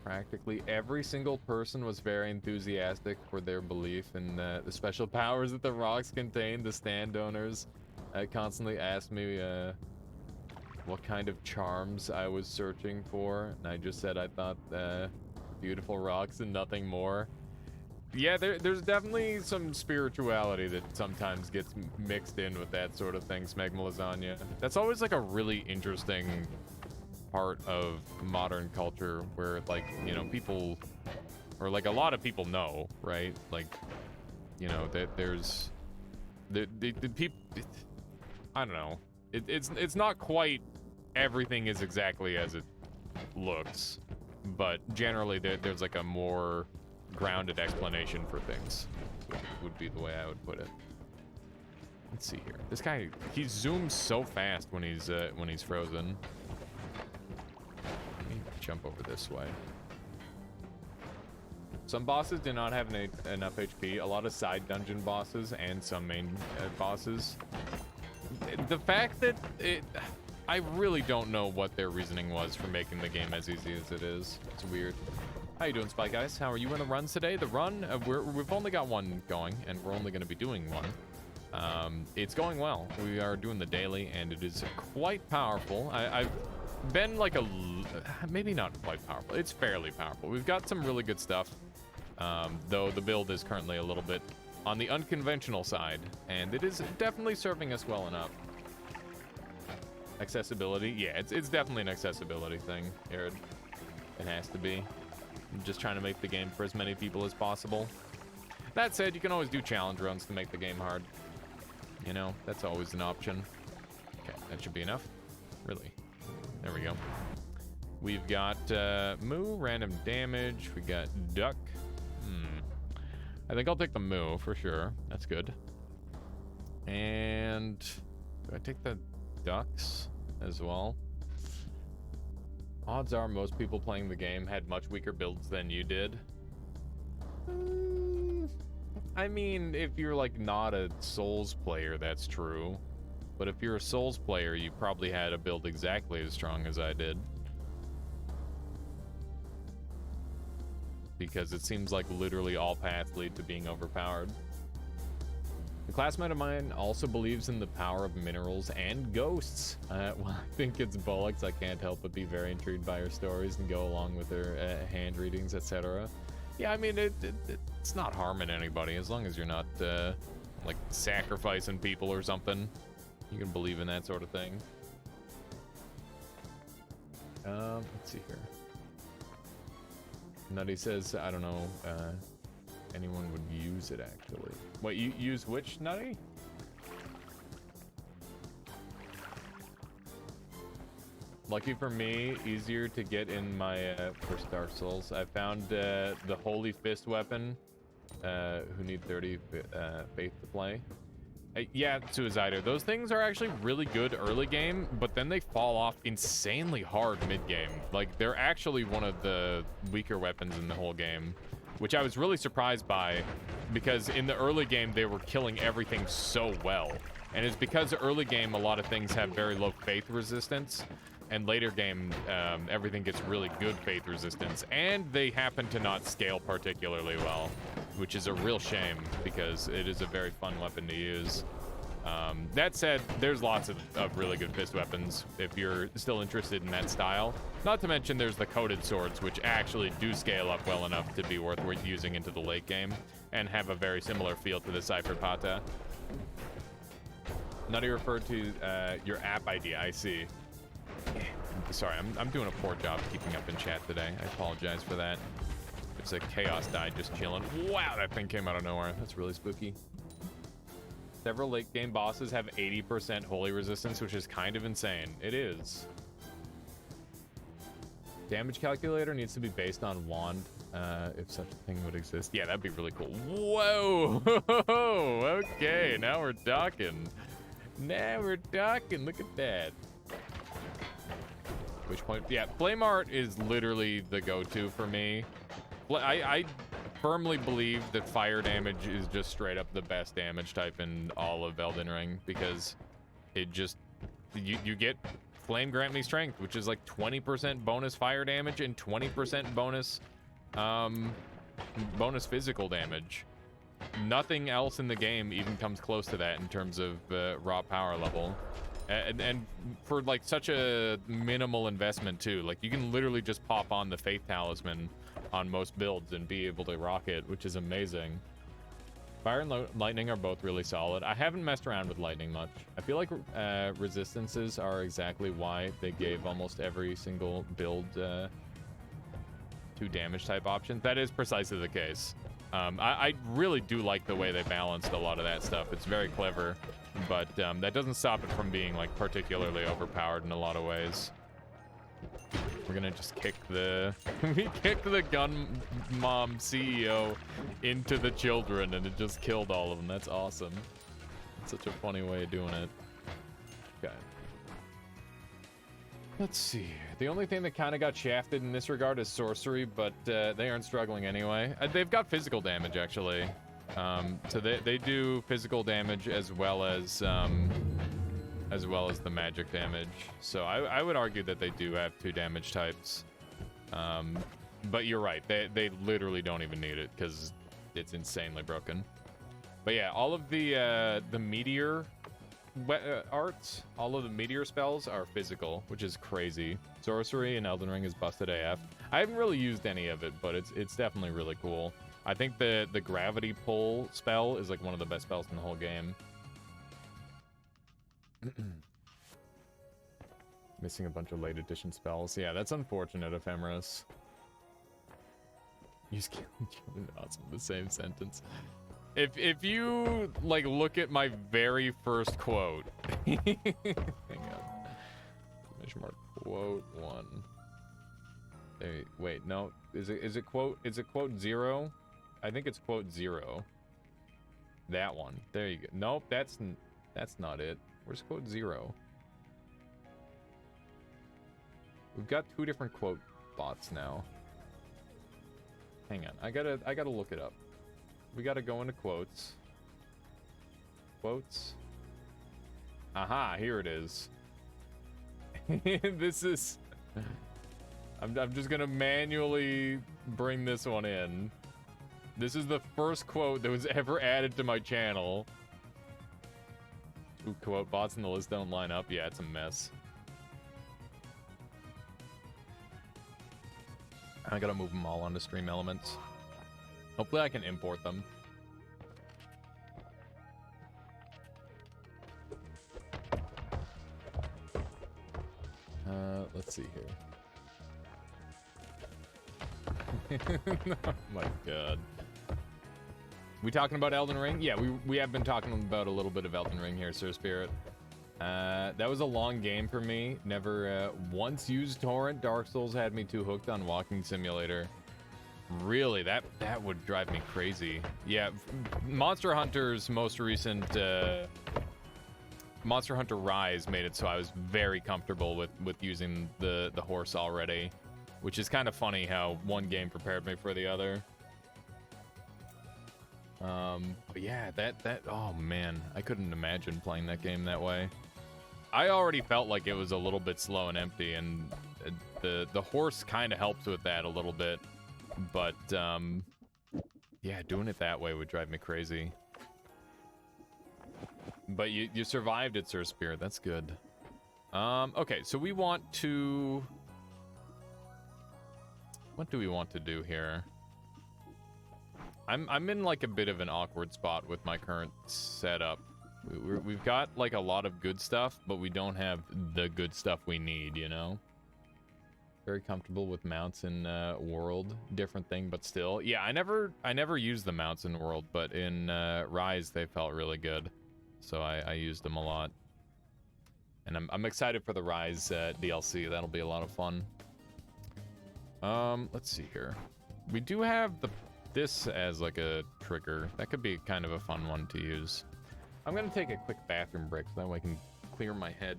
Practically every single person was very enthusiastic for their belief in the special powers that the rocks contain. The stand owners constantly asked me what kind of charms I was searching for, and I just said I thought beautiful rocks and nothing more. Yeah, there's definitely some spirituality that sometimes gets mixed in with that sort of thing, Smegmalasania. That's always like a really interesting part of modern culture where, like, you know, people, or like a lot of people know, right? Like, you know, that there's the people, I don't know. It's not quite everything is exactly as it looks, but generally there's like a more grounded explanation for things, would be the way I would put it. Let's see here. This guy, he zooms so fast when he's frozen. Let me jump over this way. Some bosses do not have enough HP. A lot of side dungeon bosses and some main bosses. The fact that I really don't know what their reasoning was for making the game as easy as it is. It's weird. How you doing, Spy Guys? How are you in the runs today? The run, we've only got one going, and we're only going to be doing one. It's going well. We are doing the daily, and it is quite powerful. I've been like maybe not quite powerful. It's fairly powerful. We've got some really good stuff, though the build is currently a little bit on the unconventional side, and it is definitely serving us well enough. Accessibility, yeah, it's definitely an accessibility thing, Jared. It has to be. I'm just trying to make the game for as many people as possible. That said, you can always do challenge runs to make the game hard. You know, that's always an option. Okay, that should be enough. Really. There we go. We've got Moo, random damage. We got Duck. I think I'll take the Moo for sure. That's good. And do I take the Ducks as well? Odds are most people playing the game had much weaker builds than you did. I mean, if you're like not a Souls player, that's true. But if you're a Souls player, you probably had a build exactly as strong as I did. Because it seems like literally all paths lead to being overpowered. A classmate of mine also believes in the power of minerals and ghosts. Well, I think it's Bullocks. I can't help but be very intrigued by her stories and go along with her hand readings, etc. Yeah, I mean, it's not harming anybody as long as you're not, like, sacrificing people or something. You can believe in that sort of thing. Let's see here. Nutty says, I don't know, anyone would use it, actually. Wait, you use which, Nutty? Lucky for me, easier to get in my first Dark Souls. I found the Holy Fist weapon, who need 30 faith to play. Yeah, Suicider. Those things are actually really good early game, but then they fall off insanely hard mid game. Like, they're actually one of the weaker weapons in the whole game, which I was really surprised by, because in the early game, they were killing everything so well. And it's because early game, a lot of things have very low faith resistance, and later game, everything gets really good faith resistance, and they happen to not scale particularly well, which is a real shame, because it is a very fun weapon to use. That said, there's lots of really good fist weapons if you're still interested in that style. Not to mention there's the coated swords, which actually do scale up well enough to be worth using into the late game, and have a very similar feel to the Cypher Pata. Nutty referred to your app ID, I see. Sorry, I'm doing a poor job keeping up in chat today. I apologize for that. It's a Chaos die just chilling. Wow, that thing came out of nowhere. That's really spooky. Several late game bosses have 80% holy resistance, which is kind of insane. It is. Damage calculator needs to be based on wand, if such a thing would exist. Yeah, that'd be really cool. Whoa! Okay, now we're talking. Now we're talking. Look at that. Which point? Yeah, Flame Art is literally the go-to for me. I firmly believe that fire damage is just straight up the best damage type in all of Elden Ring, because it just, you get Flame Grant Me Strength, which is like 20% bonus fire damage and 20% bonus bonus physical damage. Nothing else in the game even comes close to that in terms of raw power level. And for like such a minimal investment too, like you can literally just pop on the Faith Talisman on most builds and be able to rock it, which is amazing. Fire and lightning are both really solid. I haven't messed around with lightning much. I feel like resistances are exactly why they gave almost every single build 2 damage type options. That is precisely the case. I really do like the way they balanced a lot of that stuff. It's very clever, but that doesn't stop it from being like particularly overpowered in a lot of ways. We're gonna just kick the we kicked the gun mom CEO into the children, and it just killed all of them. That's awesome. It's such a funny way of doing it. Okay. Let's see. The only thing that kind of got shafted in this regard is sorcery, but they aren't struggling anyway. They've got physical damage, actually. So they do physical damage as well as the magic damage. So I would argue that they do have 2 damage types. But you're right. They literally don't even need it because it's insanely broken. But yeah, all of the meteor arts, all of the meteor spells are physical, which is crazy. Sorcery in Elden Ring is busted AF. I haven't really used any of it, but it's definitely really cool. I think the gravity pull spell is like one of the best spells in the whole game. Missing a bunch of late edition spells. Yeah, that's unfortunate, Ephemeris. Use killing odds in the same sentence. If you like look at my very first quote, hang on, Mishmar quote 1. Hey, wait, no, is it quote 0? I think it's quote 0. That one. There you go. Nope, that's not it. Where's quote 0? We've got 2 different quote bots now. Hang on, I gotta look it up. We gotta go into quotes. Quotes. Aha, here it is. This is... I'm just gonna manually bring this one in. This is the first quote that was ever added to my channel. Ooh, quote bots in the list don't line up. Yeah, it's a mess. I gotta move them all onto Stream Elements. Hopefully I can import them. Let's see here. Oh my god. We talking about Elden Ring? Yeah, we have been talking about a little bit of Elden Ring here, Sir Spirit. That was a long game for me. Never once used torrent. Dark Souls had me too hooked on Walking Simulator. Really, that would drive me crazy. Yeah, Monster Hunter's most recent Monster Hunter Rise made it so I was very comfortable with using the horse already, which is kind of funny how one game prepared me for the other. But yeah, that oh man, I couldn't imagine playing that game that way. I already felt like it was a little bit slow and empty, and the horse kind of helps with that a little bit. But, yeah, doing it that way would drive me crazy. But you survived it, Sir Spirit. That's good. Okay, so we want to... What do we want to do here? I'm in, like, a bit of an awkward spot with my current setup. We've got, like, a lot of good stuff, but we don't have the good stuff we need, you know? Very comfortable with mounts in World. Different thing, but still. Yeah, I never used the mounts in World, but in Rise they felt really good. So I used them a lot. And I'm excited for the Rise DLC. That'll be a lot of fun. Let's see here. We do have this as like a trigger. That could be kind of a fun one to use. I'm gonna take a quick bathroom break so that way I can clear my head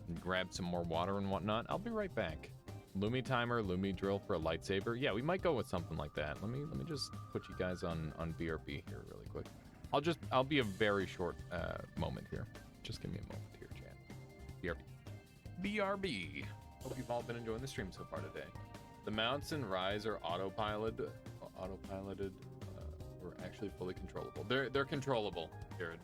and grab some more water and whatnot. I'll be right back. Lumi timer, Lumi drill for a lightsaber. Yeah, we might go with something like that. Let me just put you guys on BRB here really quick. I'll be a very short moment here. Just give me a moment here, chat. BRB. Hope you've all been enjoying the stream so far today. The mounts in Rise are autopiloted, or actually fully controllable. They're controllable, Jared.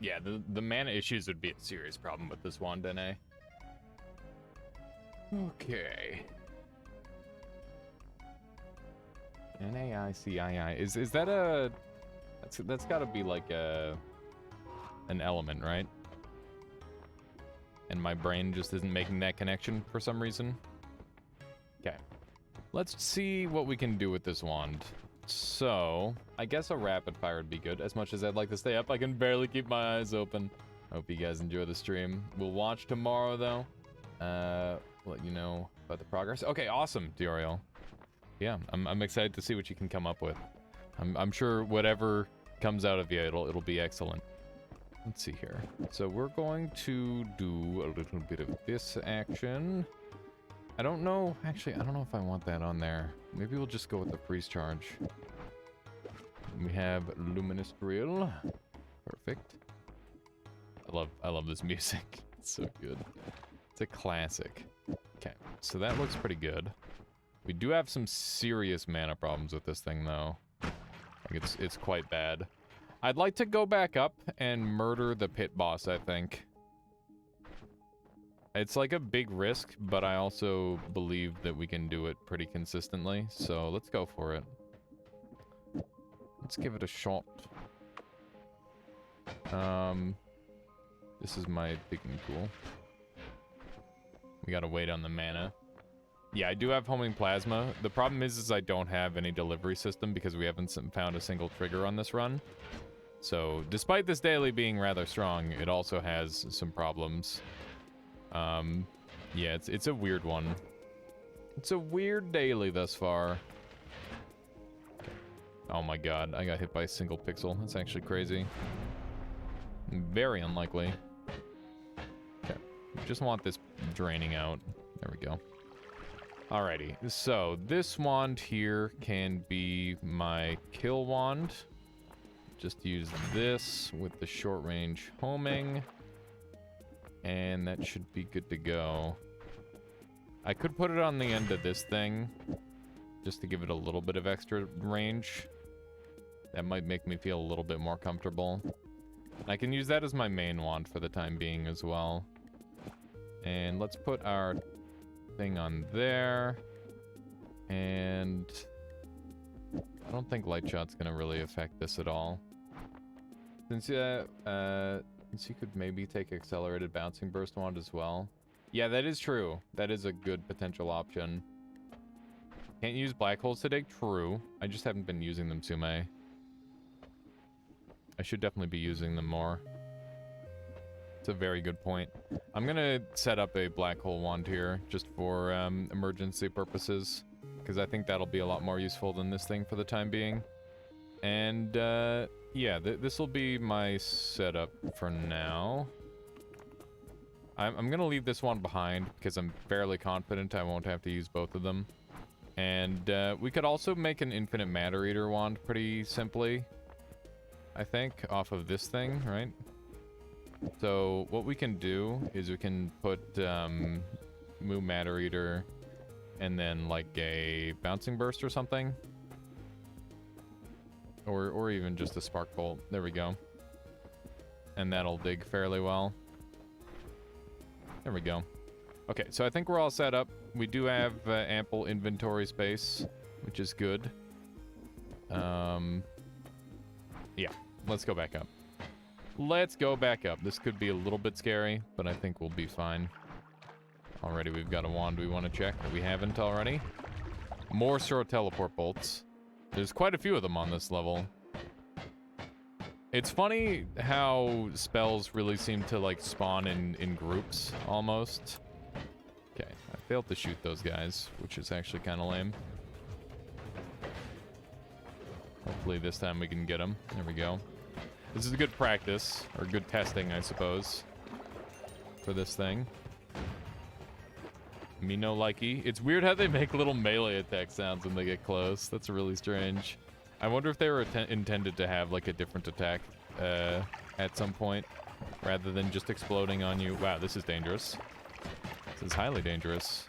Yeah, the mana issues would be a serious problem with this one, Dene. Okay. NAICII. Is that a... That's got to be like an element, right? And my brain just isn't making that connection for some reason. Okay. Let's see what we can do with this wand. So, I guess a rapid fire would be good. As much as I'd like to stay up, I can barely keep my eyes open. Hope you guys enjoy the stream. We'll watch tomorrow, though. Let you know about the progress. Okay, awesome, Dioriel. Yeah, I'm excited to see what you can come up with. I'm sure whatever comes out of you, it'll be excellent. Let's see here. So we're going to do a little bit of this action. I don't know. Actually, I don't know if I want that on there. Maybe we'll just go with the freeze charge. We have Luminous Drill. Perfect. I love this music. It's so good. It's a classic. Okay, so that looks pretty good. We do have some serious mana problems with this thing, though. Like, it's quite bad. I'd like to go back up and murder the pit boss, I think. It's like a big risk, but I also believe that we can do it pretty consistently, so let's go for it. Let's give it a shot. This is my digging tool. We gotta wait on the mana. Yeah, I do have homing plasma. The problem is I don't have any delivery system because we haven't found a single trigger on this run. So, despite this daily being rather strong, it also has some problems. Yeah, it's a weird one. It's a weird daily thus far. Oh my god, I got hit by a single pixel. That's actually crazy. Very unlikely. Okay, just want this draining out. There we go. Alrighty, so this wand here can be my kill wand. Just use this with the short range homing. And that should be good to go. I could put it on the end of this thing, just to give it a little bit of extra range. That might make me feel a little bit more comfortable. I can use that as my main wand for the time being as well. And let's put our thing on there. And I don't think light shot's gonna really affect this at all. Since you could maybe take accelerated bouncing burst wand as well. Yeah, that is true. That is a good potential option. Can't use black holes today? True. I just haven't been using them, Sume. I should definitely be using them more. It's a very good point. I'm gonna set up a black hole wand here, just for emergency purposes, because I think that'll be a lot more useful than this thing for the time being. And, yeah, this will be my setup for now. I'm gonna leave this one behind, because I'm fairly confident I won't have to use both of them. And, we could also make an infinite matter eater wand pretty simply, I think, off of this thing, right? So, what we can do is we can put, Moo Matter Eater, and then, like, a Bouncing Burst or something. Or even just a Spark Bolt. There we go. And that'll dig fairly well. There we go. Okay, so I think we're all set up. We do have ample inventory space, which is good. Yeah, let's go back up. Let's go back up. This could be a little bit scary, but I think we'll be fine. Already, we've got a wand we want to check that we haven't already. More Sro Teleport Bolts. There's quite a few of them on this level. It's funny how spells really seem to, like, spawn in groups, almost. Okay, I failed to shoot those guys, which is actually kind of lame. Hopefully this time we can get them. There we go. This is a good practice, or good testing, I suppose, for this thing. Me no likey. It's weird how they make little melee attack sounds when they get close. That's really strange. I wonder if they were intended to have, like, a different attack at some point, rather than just exploding on you. Wow, this is dangerous. This is highly dangerous.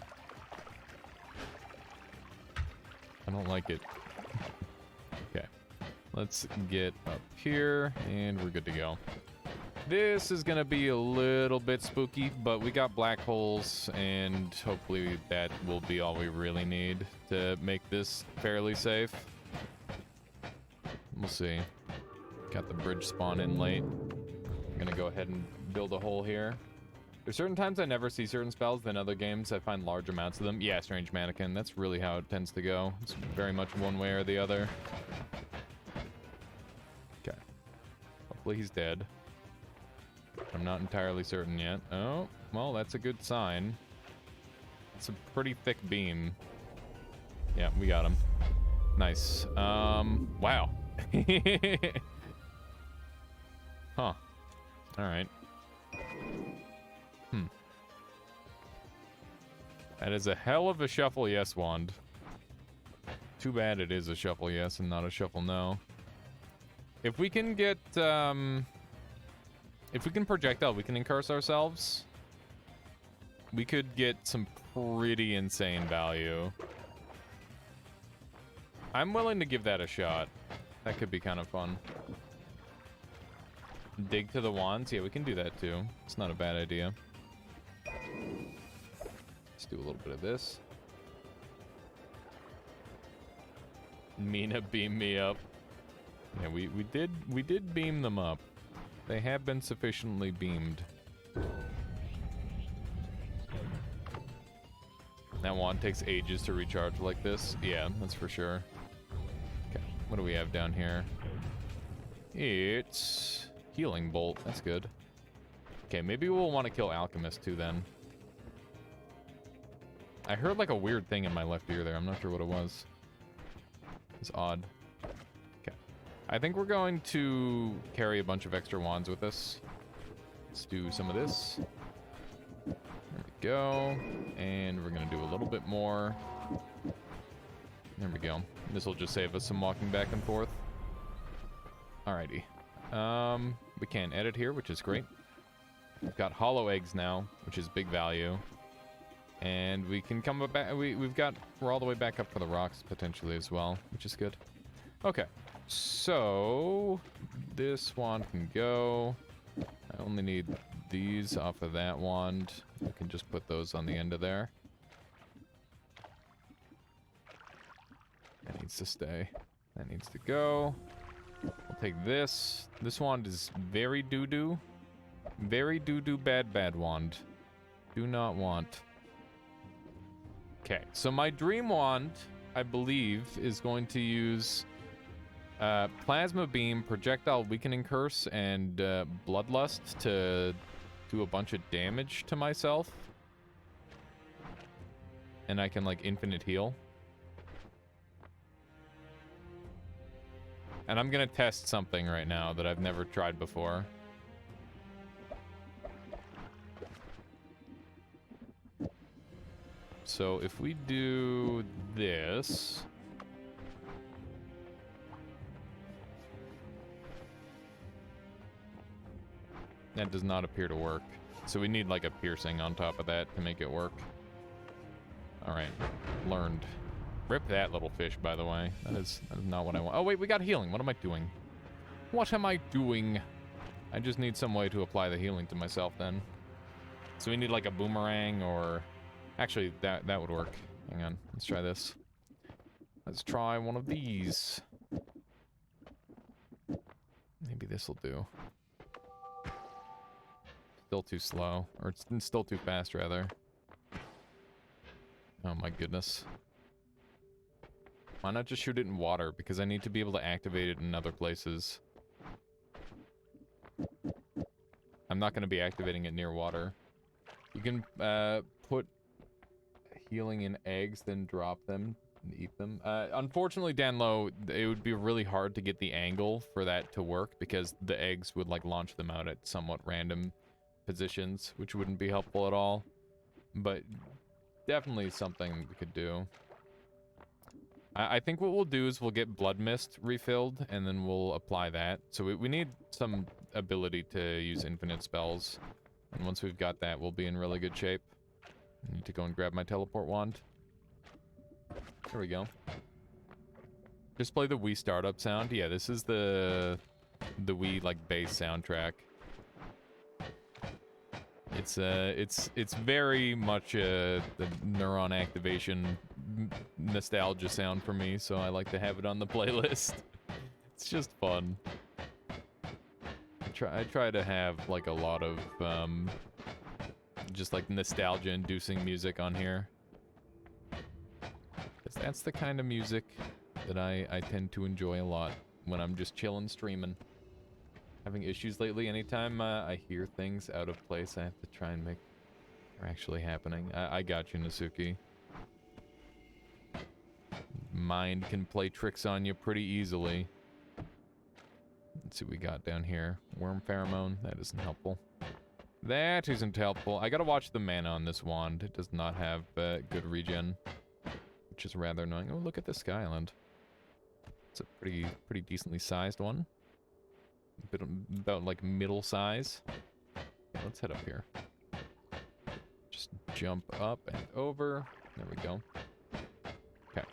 I don't like it. Okay. Let's get up here, and we're good to go. This is gonna be a little bit spooky, but we got black holes, and hopefully that will be all we really need to make this fairly safe. We'll see. Got the bridge spawn in late. I'm gonna go ahead and build a hole here. There's certain times I never see certain spells, then other games I find large amounts of them. Yeah, Strange Mannequin, that's really how it tends to go. It's very much one way or the other. Okay. Hopefully he's dead. I'm not entirely certain yet. Oh, well, that's a good sign. It's a pretty thick beam. Yeah, we got him. Nice. Wow. Huh. Alright. That is a hell of a shuffle yes wand. Too bad it is a shuffle yes and not a shuffle no. If we can get, if we can projectile, we can incurse ourselves. We could get some pretty insane value. I'm willing to give that a shot. That could be kind of fun. Dig to the wands? Yeah, we can do that too. It's not a bad idea. Let's do a little bit of this. Mina beam me up. Yeah, we did beam them up. They have been sufficiently beamed. That wand takes ages to recharge like this. Yeah, that's for sure. Okay, what do we have down here? It's healing bolt. That's good. Okay, maybe we'll want to kill Alchemist too then. I heard like a weird thing in my left ear there. I'm not sure what it was. It's odd. Okay. I think we're going to carry a bunch of extra wands with us. Let's do some of this. There we go. And we're going to do a little bit more. There we go. This will just save us some walking back and forth. Alrighty. We can edit here, which is great. We've got hollow eggs now, which is big value. And we can come back. We're all the way back up for the rocks potentially as well, which is good. Okay, so this wand can go. I only need these off of that wand. I can just put those on the end of there. That needs to stay. That needs to go. I'll take this. This wand is very doo-doo. Very doo-doo bad wand. Do not want. Okay, so my dream wand, I believe, is going to use Plasma Beam, Projectile Weakening Curse, and Bloodlust to do a bunch of damage to myself. And I can, like, infinite heal. And I'm gonna test something right now that I've never tried before. So if we do this... That does not appear to work. So we need like a piercing on top of that to make it work. Alright, learned. Rip that little fish, by the way. That is not what I want. Oh wait, we got healing. What am I doing? What am I doing? I just need some way to apply the healing to myself then. So we need like a boomerang or... Actually, that would work. Hang on, let's try this. Let's try one of these. Maybe this will do. Still too slow. Or it's still too fast, rather. Oh my goodness. Why not just shoot it in water? Because I need to be able to activate it in other places. I'm not going to be activating it near water. You can put healing in eggs, then drop them and eat them. Unfortunately, Danlo, it would be really hard to get the angle for that to work because the eggs would like launch them out at somewhat random positions, which wouldn't be helpful at all. But definitely something we could do. I think what we'll do is we'll get Blood Mist refilled, and then we'll apply that. So we need some ability to use infinite spells. And once we've got that, we'll be in really good shape. I need to go and grab my teleport wand. Here we go. Just play the Wii startup sound. Yeah, this is the Wii like bass soundtrack. It's very much the neuron activation nostalgia sound for me, so I like to have it on the playlist. It's just fun. I try to have like a lot of just like nostalgia-inducing music on here. 'Cause that's the kind of music that I tend to enjoy a lot when I'm just chilling, streaming. Having issues lately. Anytime I hear things out of place, I have to try and make are actually happening. I got you, Nasuki. Mind can play tricks on you pretty easily. Let's see what we got down here. Worm pheromone. That isn't helpful. That isn't helpful. I gotta watch the mana on this wand. It does not have good regen, which is rather annoying. Oh, look at this sky island. It's a pretty decently sized one. A bit about like middle size. Okay, let's head up here. Just jump up and over. There we go. Okay.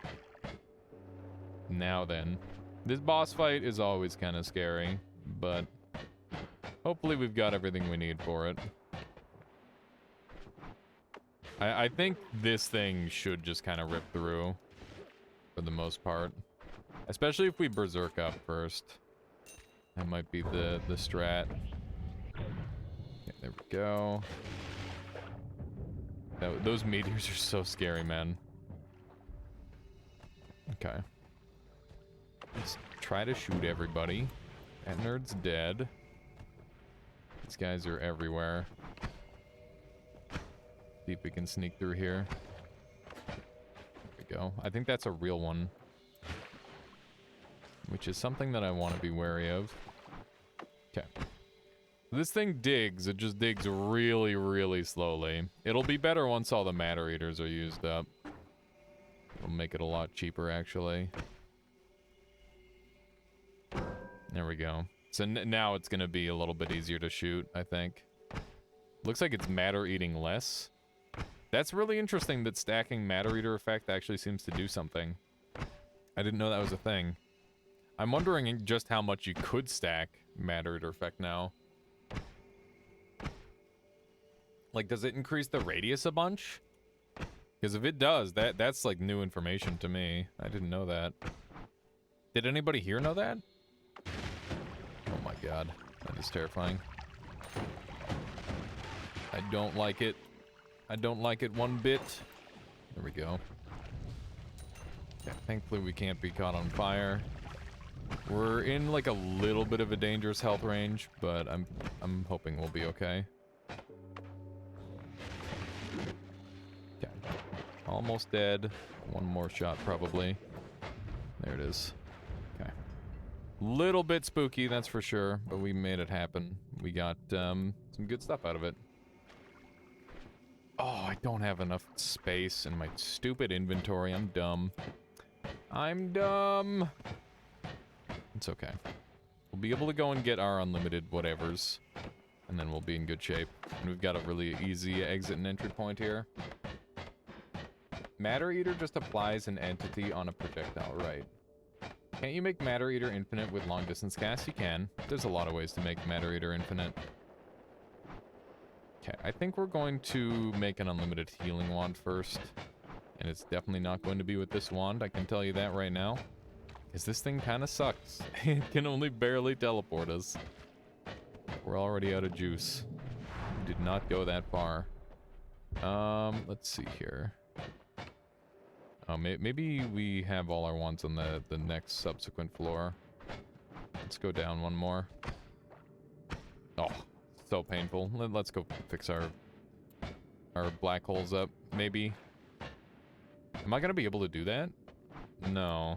Now then. This boss fight is always kind of scary, but hopefully we've got everything we need for it. I think this thing should just kind of rip through for the most part. Especially if we berserk up first. That might be the strat. Okay, there we go. Those meteors are so scary, man. Okay. Let's try to shoot everybody. That nerd's dead. These guys are everywhere. See if we can sneak through here. There we go. I think that's a real one. Which is something that I want to be wary of. Okay. This thing digs. It just digs really, really slowly. It'll be better once all the matter eaters are used up. It'll make it a lot cheaper, actually. There we go. So now it's going to be a little bit easier to shoot, I think. Looks like it's matter eating less. That's really interesting that stacking matter eater effect actually seems to do something. I didn't know that was a thing. I'm wondering just how much you could stack matter eater effect now. Like, does it increase the radius a bunch? Because if it does, that's like new information to me. I didn't know that. Did anybody here know that? Oh my god, that is terrifying. I don't like it. I don't like it one bit. There we go. Yeah, thankfully we can't be caught on fire. We're in like a little bit of a dangerous health range, but I'm hoping we'll be okay. Okay. Almost dead. One more shot probably. There it is. Okay. Little bit spooky, that's for sure, but we made it happen. We got some good stuff out of it. Oh, I don't have enough space in my stupid inventory. I'm dumb. I'm dumb. It's okay. We'll be able to go and get our unlimited whatevers, and then we'll be in good shape. And we've got a really easy exit and entry point here. Matter Eater just applies an entity on a projectile, right? Can't you make Matter Eater infinite with long distance casts? You can. There's a lot of ways to make Matter Eater infinite. Okay, I think we're going to make an unlimited healing wand first. And it's definitely not going to be with this wand, I can tell you that right now. Because this thing kind of sucks. It can only barely teleport us. We're already out of juice. We did not go that far. Let's see here. Oh, maybe we have all our wands on the next subsequent floor. Let's go down one more. Oh, so painful. Let's go fix our black holes up, maybe. Am I gonna be able to do that? No.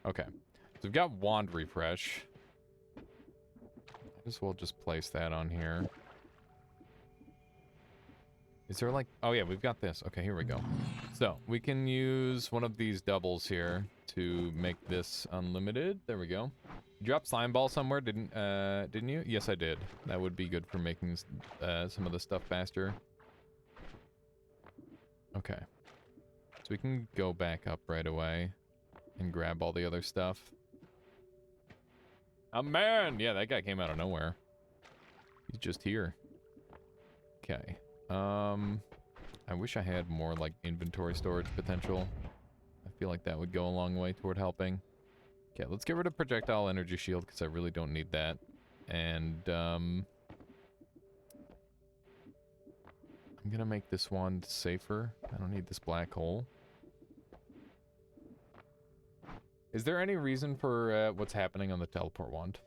Okay. So we've got wand refresh. Might as well just place that on here. Is there like... Oh yeah, we've got this. Okay, here we go. So, we can use one of these doubles here to make this unlimited. There we go. You dropped slime ball somewhere, didn't you? Yes, I did. That would be good for making some of the stuff faster. Okay. So we can go back up right away and grab all the other stuff. Oh man! Yeah, that guy came out of nowhere. He's just here. Okay. I wish I had more, like, inventory storage potential. I feel like that would go a long way toward helping. Okay, let's get rid of projectile energy shield because I really don't need that. And I'm gonna make this wand safer. I don't need this black hole. Is there any reason for what's happening on the teleport wand?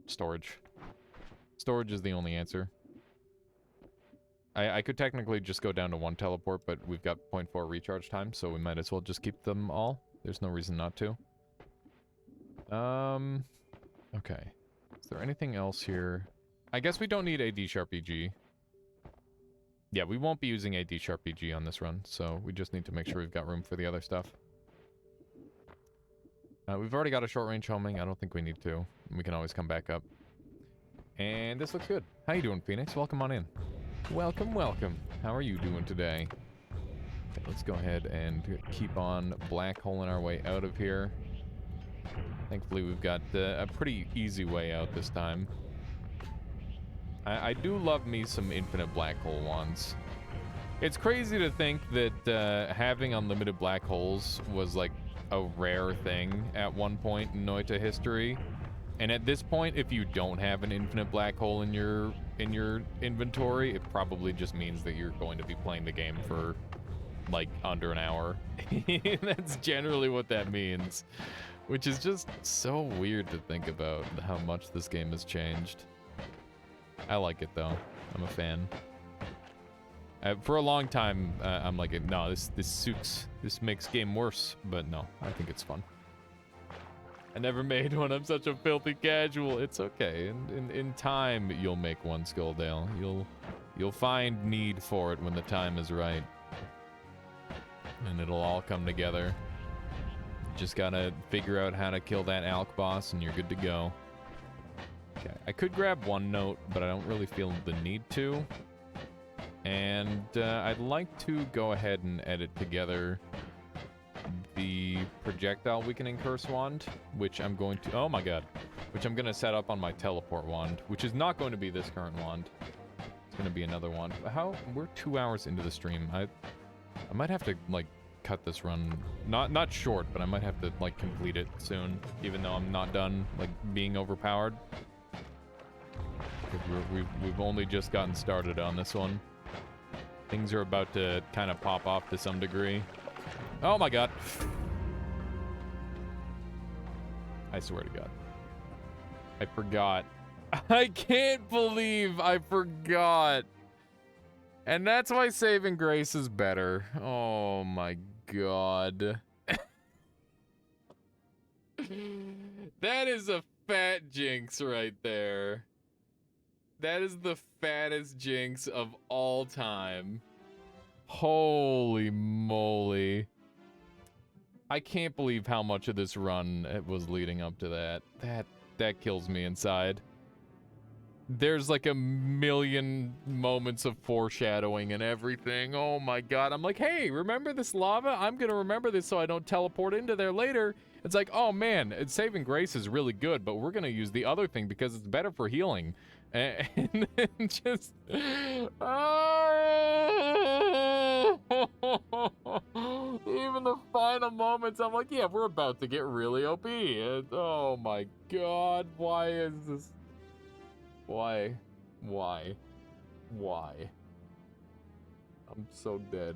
Storage. Storage is the only answer. I could technically just go down to 1 teleport, but we've got 0.4 recharge time, so we might as well just keep them all. There's no reason not to. Okay. Is there anything else here? I guess we don't need AD Sharp EG. Yeah, we won't be using AD Sharp EG on this run, so we just need to make sure we've got room for the other stuff. We've already got a short range homing. I don't think we need to. We can always come back up. And this looks good. How you doing, Phoenix? Welcome on in. Welcome, welcome. How are you doing today? Okay, let's go ahead and keep on black holing our way out of here. Thankfully, we've got a pretty easy way out this time. I do love me some infinite black hole wands. It's crazy to think that having unlimited black holes was like a rare thing at one point in Noita history. And at this point, if you don't have an infinite black hole in your inventory, it probably just means that you're going to be playing the game for like under an hour. That's generally what that means, which is just so weird to think about how much this game has changed. I like it though. I'm a fan. For a long time, I'm like, no, this suits. This makes game worse, but no, I think it's fun. I never made one. I'm such a filthy casual. It's okay. In time, you'll make one, Skulldale. You'll find need for it when the time is right, and it'll all come together. Just gotta figure out how to kill that Alk boss, and you're good to go. Okay, I could grab one note, but I don't really feel the need to. And I'd like to go ahead and edit together the projectile weakening curse wand, which I'm going to, oh my god, which I'm going to set up on my teleport wand, which is not going to be this current wand. It's going to be another wand. We're 2 hours into the stream. I might have to, like, cut this run, not short, but I might have to, like, complete it soon, even though I'm not done, like, being overpowered. Because we've only just gotten started on this one. Things are about to kind of pop off to some degree. Oh my god. I swear to god. I forgot. I can't believe I forgot. And that's why saving grace is better. Oh my god. That is a fat jinx right there. That is the fattest jinx of all time. Holy moly. I can't believe how much of this run it was leading up to that. That kills me inside. There's like a million moments of foreshadowing and everything. Oh my god. I'm like, hey, remember this lava? I'm gonna remember this so I don't teleport into there later. It's like, oh man, saving grace is really good, but we're gonna use the other thing because it's better for healing. And then just... Oh! Even the final moments, I'm like, yeah, we're about to get really OP. And, oh my god, why is this... Why? Why? Why? I'm so dead.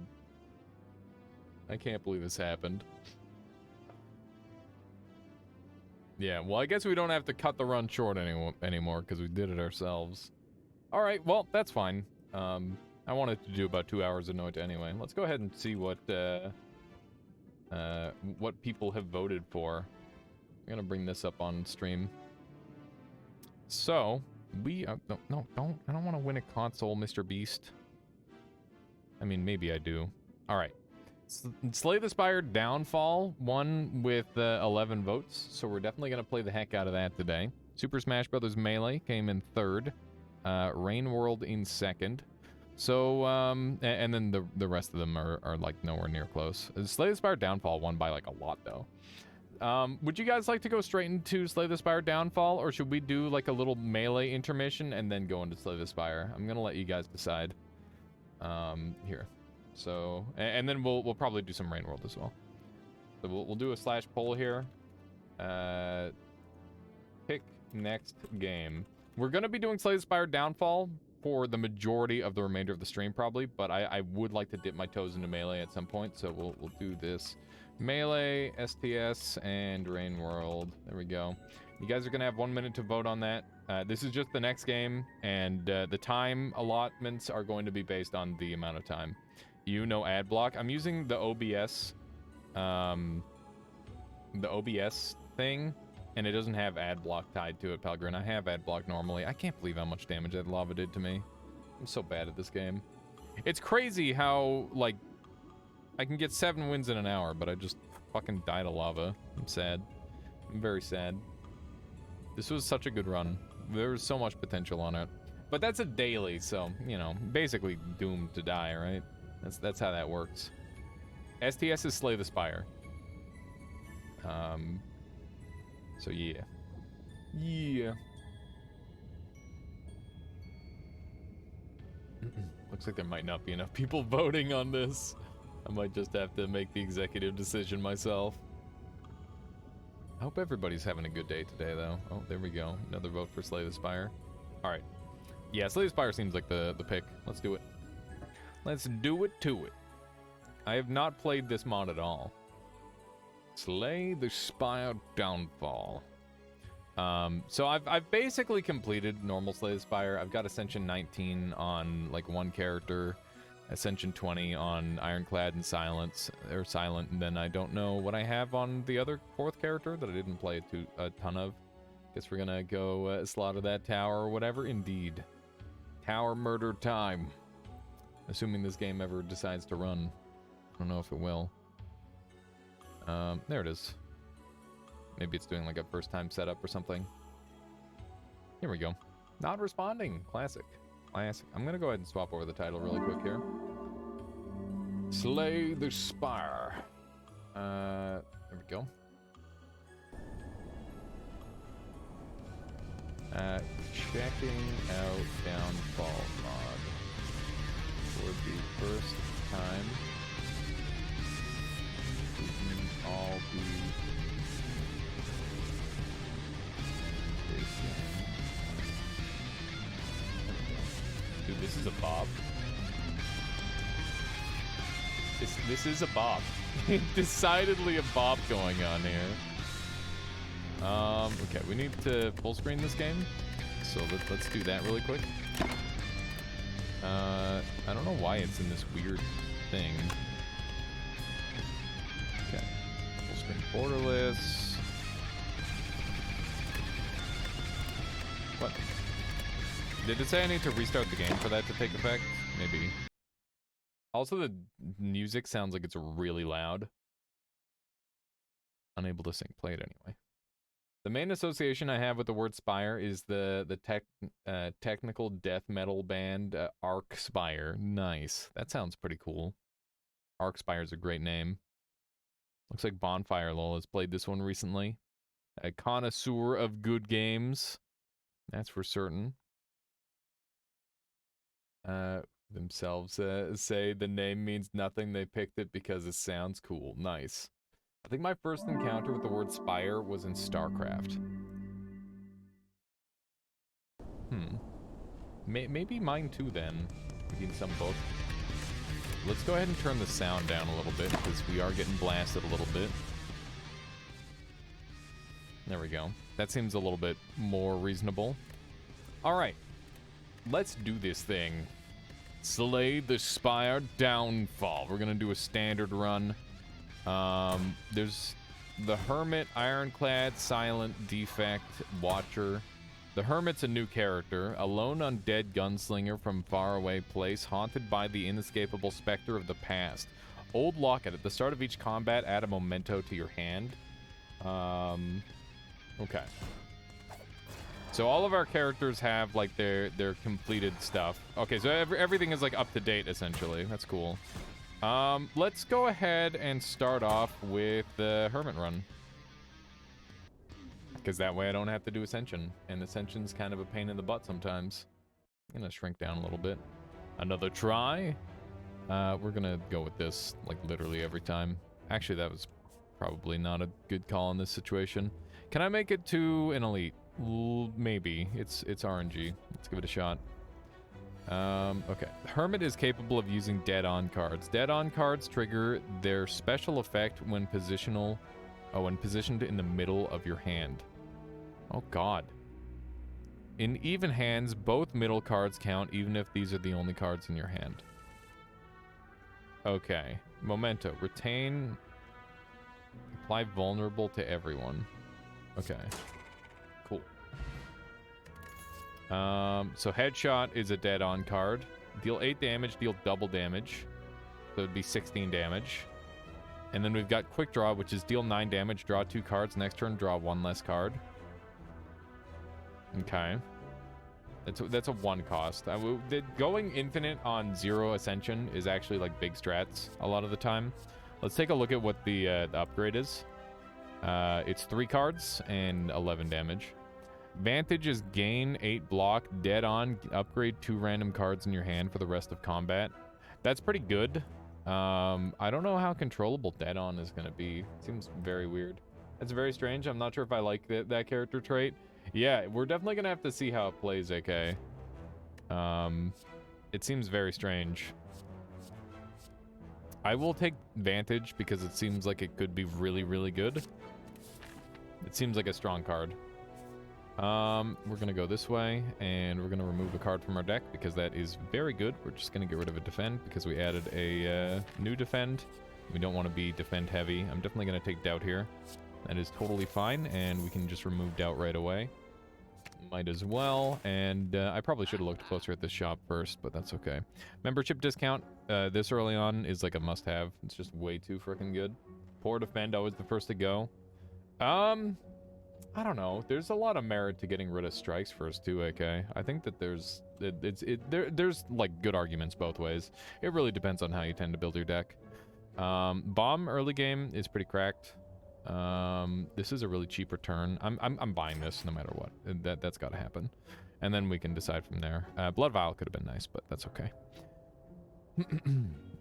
I can't believe this happened. Yeah, well, I guess we don't have to cut the run short anymore because we did it ourselves. All right, well, that's fine. I wanted to do about 2 hours of Noita anyway. Let's go ahead and see what people have voted for. I'm gonna bring this up on stream. So we no, I don't want to win a console, Mr. Beast. I mean, maybe I do. All right. Slay the Spire Downfall won with 11 votes, so we're definitely going to play the heck out of that today. Super Smash Bros. Melee came in third. Rain World in second. So, and then the rest of them are like nowhere near close. Slay the Spire Downfall won by like a lot though. Would you guys like to go straight into Slay the Spire Downfall, or should we do like a little melee intermission and then go into Slay the Spire? I'm going to let you guys decide. Here. So, and then we'll probably do some Rain World as well. So we'll do a slash poll here. Pick next game. We're going to be doing Slay the Spire Downfall for the majority of the remainder of the stream, probably, but I would like to dip my toes into Melee at some point, so we'll do this. Melee, STS, and Rain World. There we go. You guys are going to have 1 minute to vote on that. This is just the next game, and the time allotments are going to be based on the amount of time. You know ad block. I'm using the OBS, thing, and it doesn't have ad block tied to it, Pelgrin. I have ad block normally. I can't believe how much damage that lava did to me. I'm so bad at this game. It's crazy how, like, I can get 7 wins in an hour, but I just fucking died of lava. I'm sad. I'm very sad. This was such a good run. There was so much potential on it. But that's a daily, so, you know, basically doomed to die, right? That's how that works. STS is Slay the Spire. So yeah. Yeah. Looks like there might not be enough people voting on this. I might just have to make the executive decision myself. I hope everybody's having a good day today, though. Oh, there we go. Another vote for Slay the Spire. Alright. Yeah, Slay the Spire seems like the pick. Let's do it. Let's do it to it. I have not played this mod at all. Slay the Spire Downfall. So I've basically completed normal Slay the Spire. I've got Ascension 19 on, like, one character. Ascension 20 on Ironclad and Silent, and then I don't know what I have on the other 4th character that I didn't play a ton of. Guess we're gonna go slaughter that tower or whatever. Indeed. Tower murder time. Assuming this game ever decides to run. I don't know if it will. There it is. Maybe it's doing like a first time setup or something. Here we go. Not responding. Classic. Classic. I'm gonna go ahead and swap over the title really quick here. Slay the Spire. There we go. Checking out Downfall mod for the first time. We can all be this game. Dude, this is a bob. This is a bob. Decidedly a bob going on here. Okay, we need to full screen this game. So let's do that really quick. I don't know why it's in this weird thing. Okay. Full screen borderless. What? Did it say I need to restart the game for that to take effect? Maybe. Also, the music sounds like it's really loud. Unable to sync. Play it anyway. The main association I have with the word Spire is the technical death metal band Arc Spire. Nice. That sounds pretty cool. Arc Spire is a great name. Looks like Bonfire Lol has played this one recently. A connoisseur of good games. That's for certain. Themselves say the name means nothing. They picked it because it sounds cool. Nice. I think my first encounter with the word Spire was in StarCraft. Maybe mine too then. Maybe in some book. Let's go ahead and turn the sound down a little bit because we are getting blasted a little bit. There we go. That seems a little bit more reasonable. Alright. Let's do this thing. Slay the Spire Downfall. We're gonna do a standard run. There's the Hermit, Ironclad, Silent, Defect, Watcher. The Hermit's a new character, a lone undead gunslinger from faraway place, haunted by the inescapable specter of the past. Old Locket. At the start of each combat, add a memento to your hand. Okay. So all of our characters have like their completed stuff. Okay, so everything is like up to date essentially. That's cool. Let's go ahead and start off with the Hermit run. Because that way I don't have to do Ascension. And Ascension's kind of a pain in the butt sometimes. I'm gonna shrink down a little bit. Another try. We're gonna go with this like literally every time. Actually, that was probably not a good call in this situation. Can I make it to an elite? Maybe. It's RNG. Let's give it a shot. Okay. Hermit is capable of using dead-on cards. Dead-on cards trigger their special effect when positioned in the middle of your hand. Oh, God. In even hands, both middle cards count, even if these are the only cards in your hand. Okay. Memento. Retain. Apply vulnerable to everyone. Okay. Cool. So Headshot is a dead-on card. Deal 8 damage, deal double damage. So it'd be 16 damage. And then we've got Quick Draw, which is deal 9 damage, draw 2 cards. Next turn, draw 1 less card. Okay. That's a 1 cost. Going infinite on 0 Ascension is actually like big strats a lot of the time. Let's take a look at what the upgrade is. It's 3 cards and 11 damage. Vantage is gain 8 block, dead on, upgrade 2 random cards in your hand for the rest of combat. That's pretty good. I don't know how controllable dead on is going to be. Seems very weird. That's very strange. I'm not sure if I like that character trait. Yeah, we're definitely going to have to see how it plays, AK. It seems very strange. I will take Vantage because it seems like it could be really, really good. It seems like a strong card. We're gonna go this way, and we're gonna remove a card from our deck because that is very good. We're just gonna get rid of a defend because we added a new defend. We don't want to be defend heavy. I'm definitely gonna take doubt here. That is totally fine, and we can just remove doubt right away. Might as well, and I probably should have looked closer at this shop first, but that's okay. Membership discount this early on is like a must-have. It's just way too freaking good. Poor defend, always the first to go. I don't know. There's a lot of merit to getting rid of strikes first too, AK. I think that there's like good arguments both ways. It really depends on how you tend to build your deck. Bomb early game is pretty cracked. This is a really cheap return. I'm buying this no matter what. That's got to happen, and then we can decide from there. Blood Vial could have been nice, but that's okay.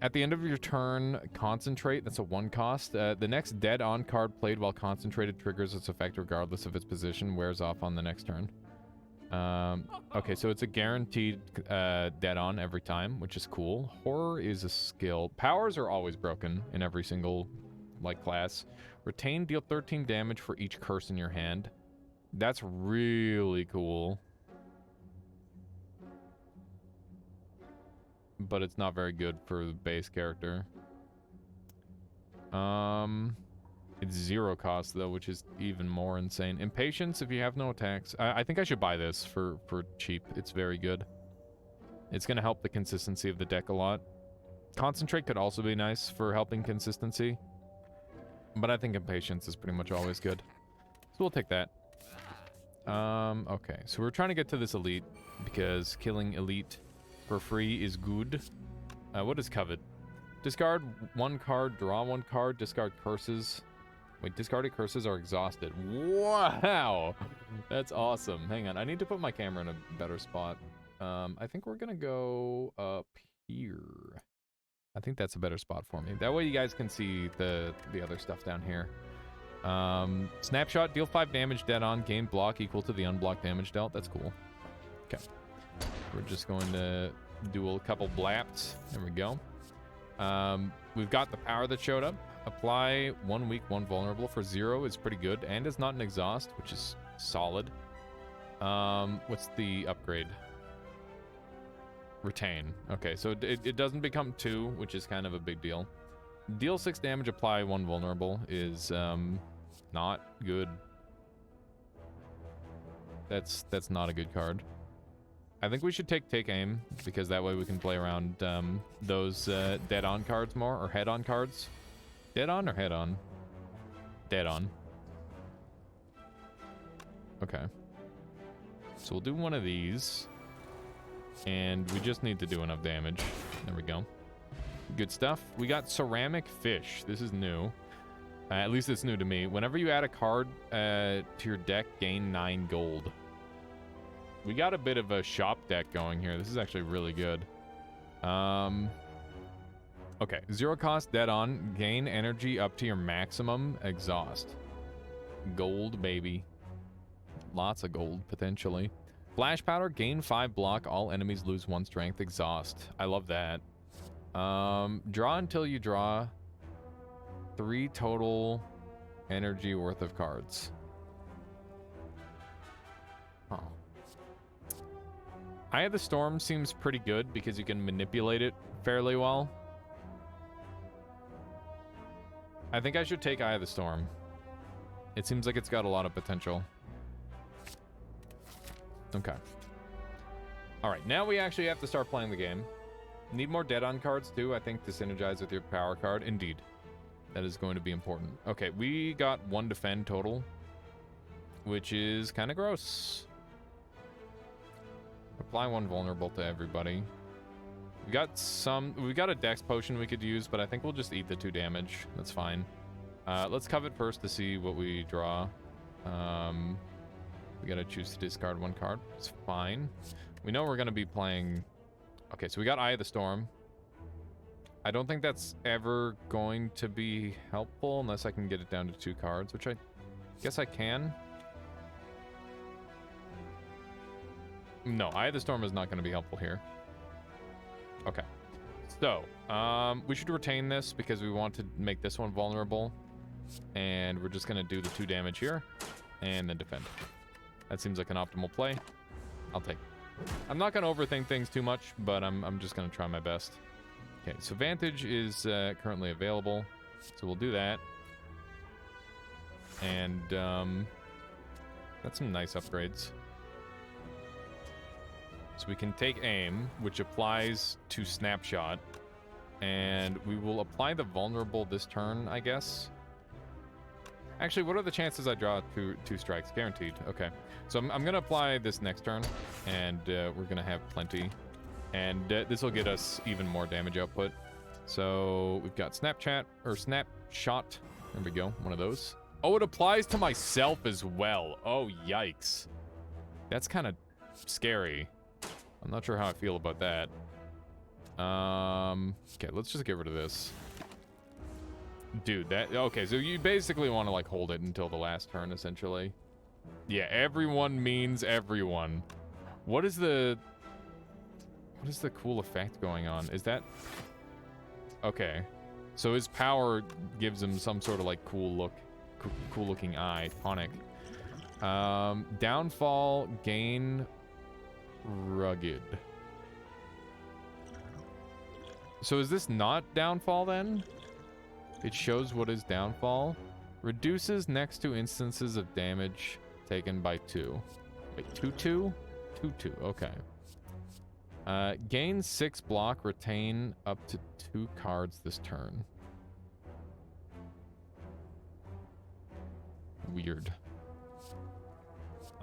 At the end of your turn, concentrate. That's a 1 cost. The next dead on card played while concentrated triggers its effect regardless of its position, wears off on the next turn. Okay, so it's a guaranteed dead on every time, which is cool. Horror is a skill. Powers are always broken in every single like class. Retain, deal 13 damage for each curse in your hand. That's really cool. But it's not very good for the base character. It's 0 cost though, which is even more insane. Impatience if you have no attacks. I think I should buy this for cheap. It's very good. It's gonna help the consistency of the deck a lot. Concentrate could also be nice for helping consistency. But I think Impatience is pretty much always good. So we'll take that. Okay, so we're trying to get to this elite because killing elite for free is good. What is Covet? Discard 1 card, draw 1 card, discard curses. Wait, discarded curses are exhausted. Wow! That's awesome. Hang on, I need to put my camera in a better spot. I think we're gonna go up here. I think that's a better spot for me. That way you guys can see the other stuff down here. Snapshot, deal 5 damage dead on, gain block equal to the unblocked damage dealt. That's cool. Okay. We're just going to do a couple blaps. There we go. We've got the power that showed up. Apply 1 weak, 1 vulnerable for 0 is pretty good, and it's not an exhaust, which is solid. What's the upgrade? Retain. Okay, so it doesn't become 2, which is kind of a big deal. Deal 6 damage, apply 1 vulnerable is not good. That's not a good card. I think we should take aim, because that way we can play around those dead-on cards more, or head-on cards. Dead-on or head-on? Dead-on. Okay. So we'll do one of these. And we just need to do enough damage. There we go. Good stuff. We got Ceramic Fish. This is new. At least it's new to me. Whenever you add a card to your deck, gain 9 gold. We got a bit of a shop deck going here. This is actually really good. Okay, 0 cost, dead on. Gain energy up to your maximum exhaust. Gold, baby. Lots of gold, potentially. Flash powder, gain 5 block. All enemies lose 1 strength. Exhaust. I love that. Draw until you draw 3 total energy worth of cards. Huh. Eye of the Storm seems pretty good because you can manipulate it fairly well. I think I should take Eye of the Storm. It seems like it's got a lot of potential. Okay. Alright, now we actually have to start playing the game. Need more dead-on cards too, I think, to synergize with your power card. Indeed. That is going to be important. Okay, we got 1 defend total, which is kind of gross. Apply 1 vulnerable to everybody. We got a dex potion we could use, but I think we'll just eat the 2 damage. That's fine. Let's covet first to see what we draw. We gotta choose to discard 1 card. It's fine. We know we're gonna be playing... Okay, so we got Eye of the Storm. I don't think that's ever going to be helpful unless I can get it down to 2 cards, which I guess I can. No, Eye of the Storm is not going to be helpful here. Okay. So, we should retain this because we want to make this one vulnerable. And we're just going to do the 2 damage here and then defend. That seems like an optimal play. I'll take it. I'm not going to overthink things too much, but I'm just going to try my best. Okay, so Vantage is currently available, so we'll do that. And that's some nice upgrades. So we can take Aim, which applies to Snapshot, and we will apply the vulnerable this turn, I guess. Actually, what are the chances I draw two strikes? Guaranteed. Okay, so I'm going to apply this next turn, and we're going to have plenty. And this will get us even more damage output. So we've got Snapshot. There we go, one of those. Oh, it applies to myself as well. Oh, yikes. That's kind of scary. I'm not sure how I feel about that. Okay, let's just get rid of this. Dude, okay, so you basically want to, like, hold it until the last turn, essentially. Yeah, everyone means everyone. What is the cool effect going on? Is that... Okay. So his power gives him some sort of, like, cool looking eye. Tonic. Downfall, gain, rugged. So is this not downfall, then? It shows what is downfall. Reduces next to instances of damage taken by 2. Wait, 2-2? 2-2, okay. Gain 6 block, retain up to 2 cards this turn. Weird.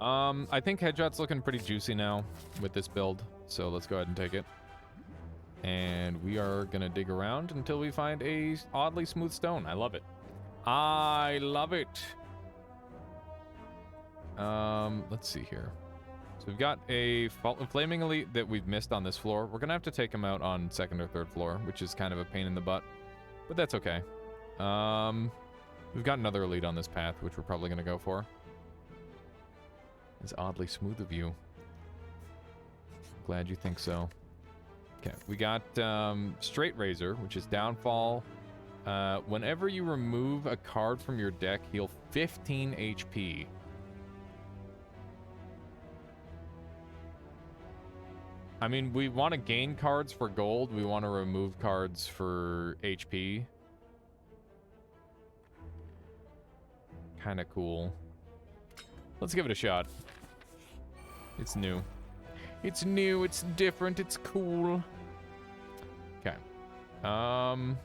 I think Headshot's looking pretty juicy now with this build, so let's go ahead and take it. And we are gonna dig around until we find a oddly smooth stone. I love it. I love it. Let's see here. So we've got a Flaming Elite that we've missed on this floor. We're gonna have to take him out on 2nd or 3rd floor, which is kind of a pain in the butt, but that's okay. We've got another Elite on this path, which we're probably gonna go for. It's oddly smooth of you. Glad you think so. Okay, we got Straight Razor, which is downfall. Whenever you remove a card from your deck, heal 15 HP. I mean, we want to gain cards for gold. We want to remove cards for HP. Kind of cool. Let's give it a shot. It's new. It's new, it's different, it's cool. Okay. Am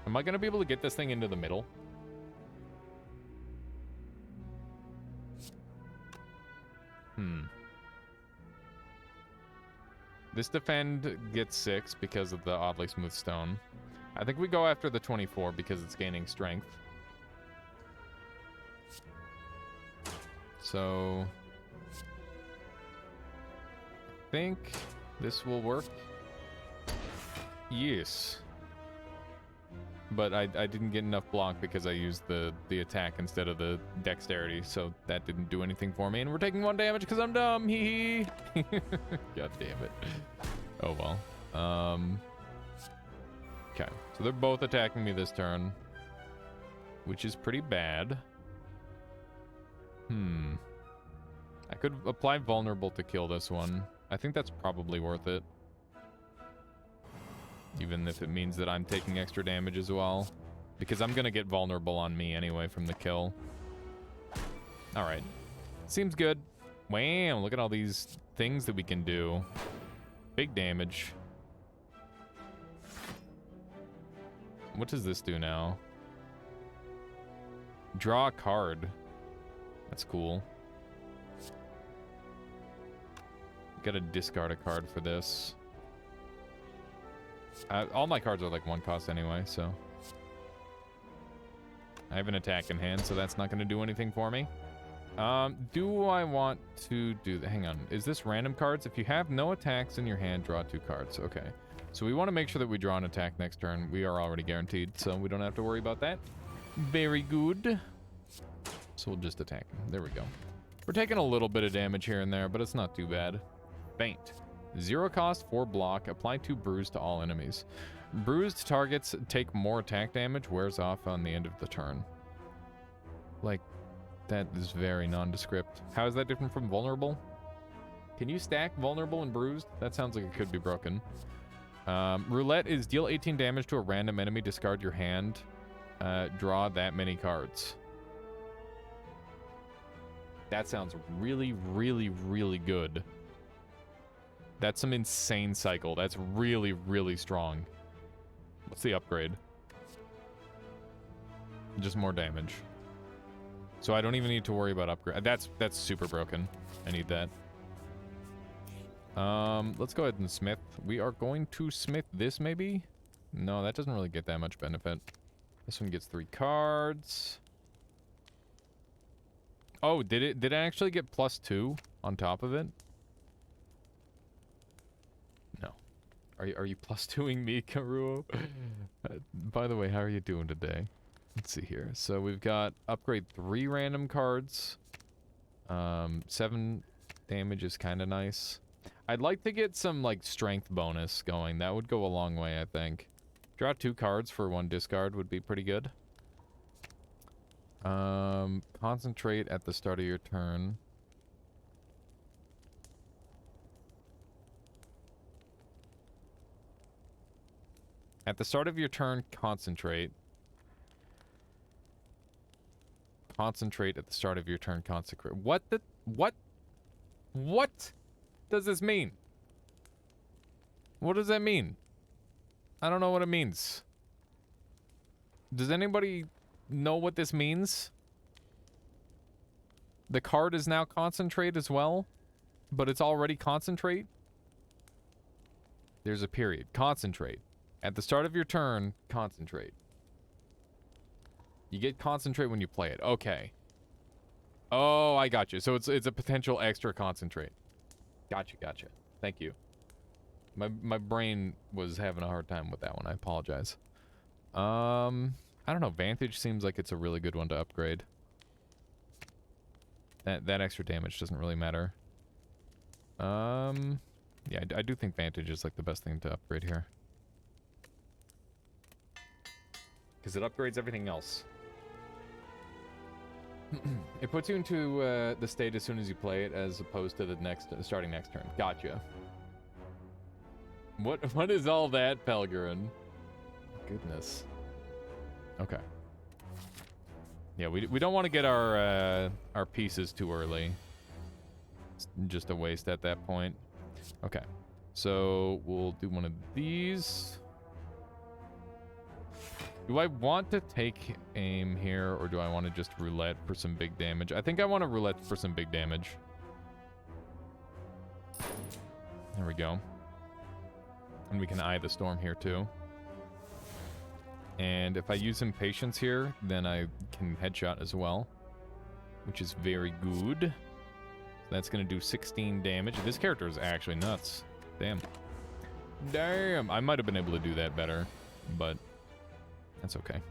I gonna be able to get this thing into the middle? This defend gets 6 because of the oddly smooth stone. I think we go after the 24 because it's gaining strength. So... I think this will work. Yes. but I didn't get enough block because I used the attack instead of the dexterity, so that didn't do anything for me. And we're taking 1 damage because I'm dumb. Hee hee. God damn it. Oh well. Okay, so they're both attacking me this turn, which is pretty bad. I could apply vulnerable to kill this one. I think that's probably worth it. Even if it means that I'm taking extra damage as well. Because I'm gonna get vulnerable on me anyway from the kill. Alright. Seems good. Wham! Look at all these things that we can do. Big damage. What does this do now? Draw a card. That's cool. Gotta discard a card for this. All my cards are like 1 cost anyway, so. I have an attack in hand, so that's not going to do anything for me. Do I want to do that? Hang on. Is this random cards? If you have no attacks in your hand, draw 2 cards. Okay. So we want to make sure that we draw an attack next turn. We are already guaranteed, so we don't have to worry about that. Very good. So we'll just attack him. There we go. We're taking a little bit of damage here and there, but it's not too bad. Faint. 0 cost, 4 block. Apply 2 bruise to all enemies. Bruised targets take more attack damage, wears off on the end of the turn. Like, that is very nondescript. How is that different from vulnerable? Can you stack vulnerable and bruised? That sounds like it could be broken. Roulette is deal 18 damage to a random enemy, discard your hand, draw that many cards. That sounds really, really, really good. That's some insane cycle. That's really, really strong. What's the upgrade? Just more damage. So I don't even need to worry about upgrade. That's super broken. I need that. Let's go ahead and smith. We are going to smith this maybe? No, that doesn't really get that much benefit. This one gets 3 cards. Oh, did it actually get +2 on top of it? No. Are you +2ing me, Karuo? By the way, how are you doing today? Let's see here. So we've got upgrade 3 random cards. 7 damage is kind of nice. I'd like to get some like strength bonus going. That would go a long way, I think. Draw 2 cards for 1 discard would be pretty good. Concentrate at the start of your turn. At the start of your turn, concentrate. Concentrate at the start of your turn, consecrate. What does this mean? What does that mean? I don't know what it means. Does anybody know what this means? The card is now concentrate as well, but it's already concentrate. There's a period. Concentrate. At the start of your turn, concentrate. You get concentrate when you play it. Okay. Oh, I got you. So it's a potential extra concentrate. Gotcha. Thank you. My brain was having a hard time with that one. I apologize. I don't know. Vantage seems like it's a really good one to upgrade. That extra damage doesn't really matter. Yeah, I do think Vantage is like the best thing to upgrade here. Because it upgrades everything else. It puts you into the state as soon as you play it, as opposed to the starting next turn. Gotcha. What is all that, Pelgarin? Goodness. Okay. Yeah, we don't want to get our pieces too early. It's just a waste at that point. Okay. So we'll do one of these. Do I want to take aim here, or do I want to just roulette for some big damage? I think I want to roulette for some big damage. There we go. And we can eye the storm here too. And if I use Impatience here, then I can headshot as well, which is very good. That's going to do 16 damage. This character is actually nuts. Damn. Damn. I might have been able to do that better, but That's okay.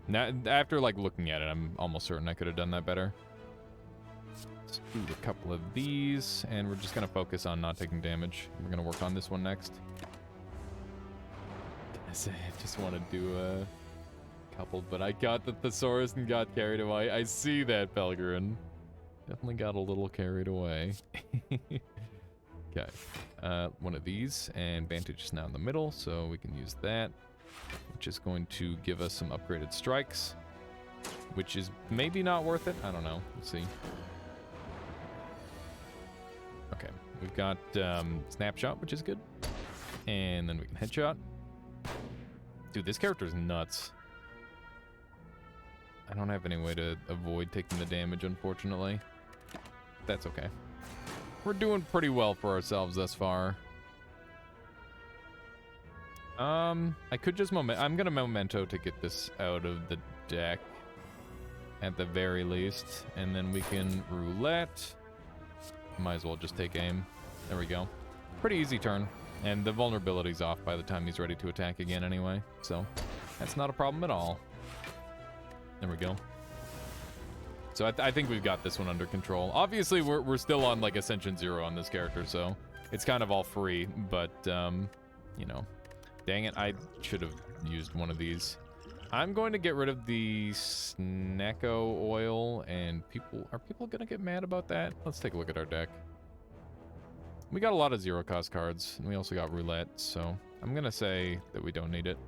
Now, after, like, looking at it, I'm almost certain I could have done that better. Let's do a couple of these, and we're just going to focus on not taking damage. We're going to work on this one next. I just want to do a couple, but I got the thesaurus and got carried away. I see that, Pelgrin. Definitely got a little carried away. Okay. One of these, and Vantage is now in the middle, so we can use that, which is going to give us some upgraded strikes, which is maybe not worth it. I don't know. Let's see. Okay. We've got Snapshot, which is good. And then we can Headshot. Dude, this character is nuts. I don't have any way to avoid taking the damage, unfortunately. That's okay. We're doing pretty well for ourselves thus far. I could just I'm gonna Memento to get this out of the deck at the very least, and then we can Roulette. Might as well just take aim. There we go. Pretty easy turn, and the vulnerability's off by the time he's ready to attack again anyway, so that's not a problem at all. There we go. So I think we've got this one under control. Obviously, we're still on, like, Ascension 0 on this character, so it's kind of all free, but, you know. Dang it, I should have used one of these. I'm going to get rid of the Snecko oil, and are people going to get mad about that? Let's take a look at our deck. We got a lot of zero-cost cards, and we also got Roulette, so I'm going to say that we don't need it.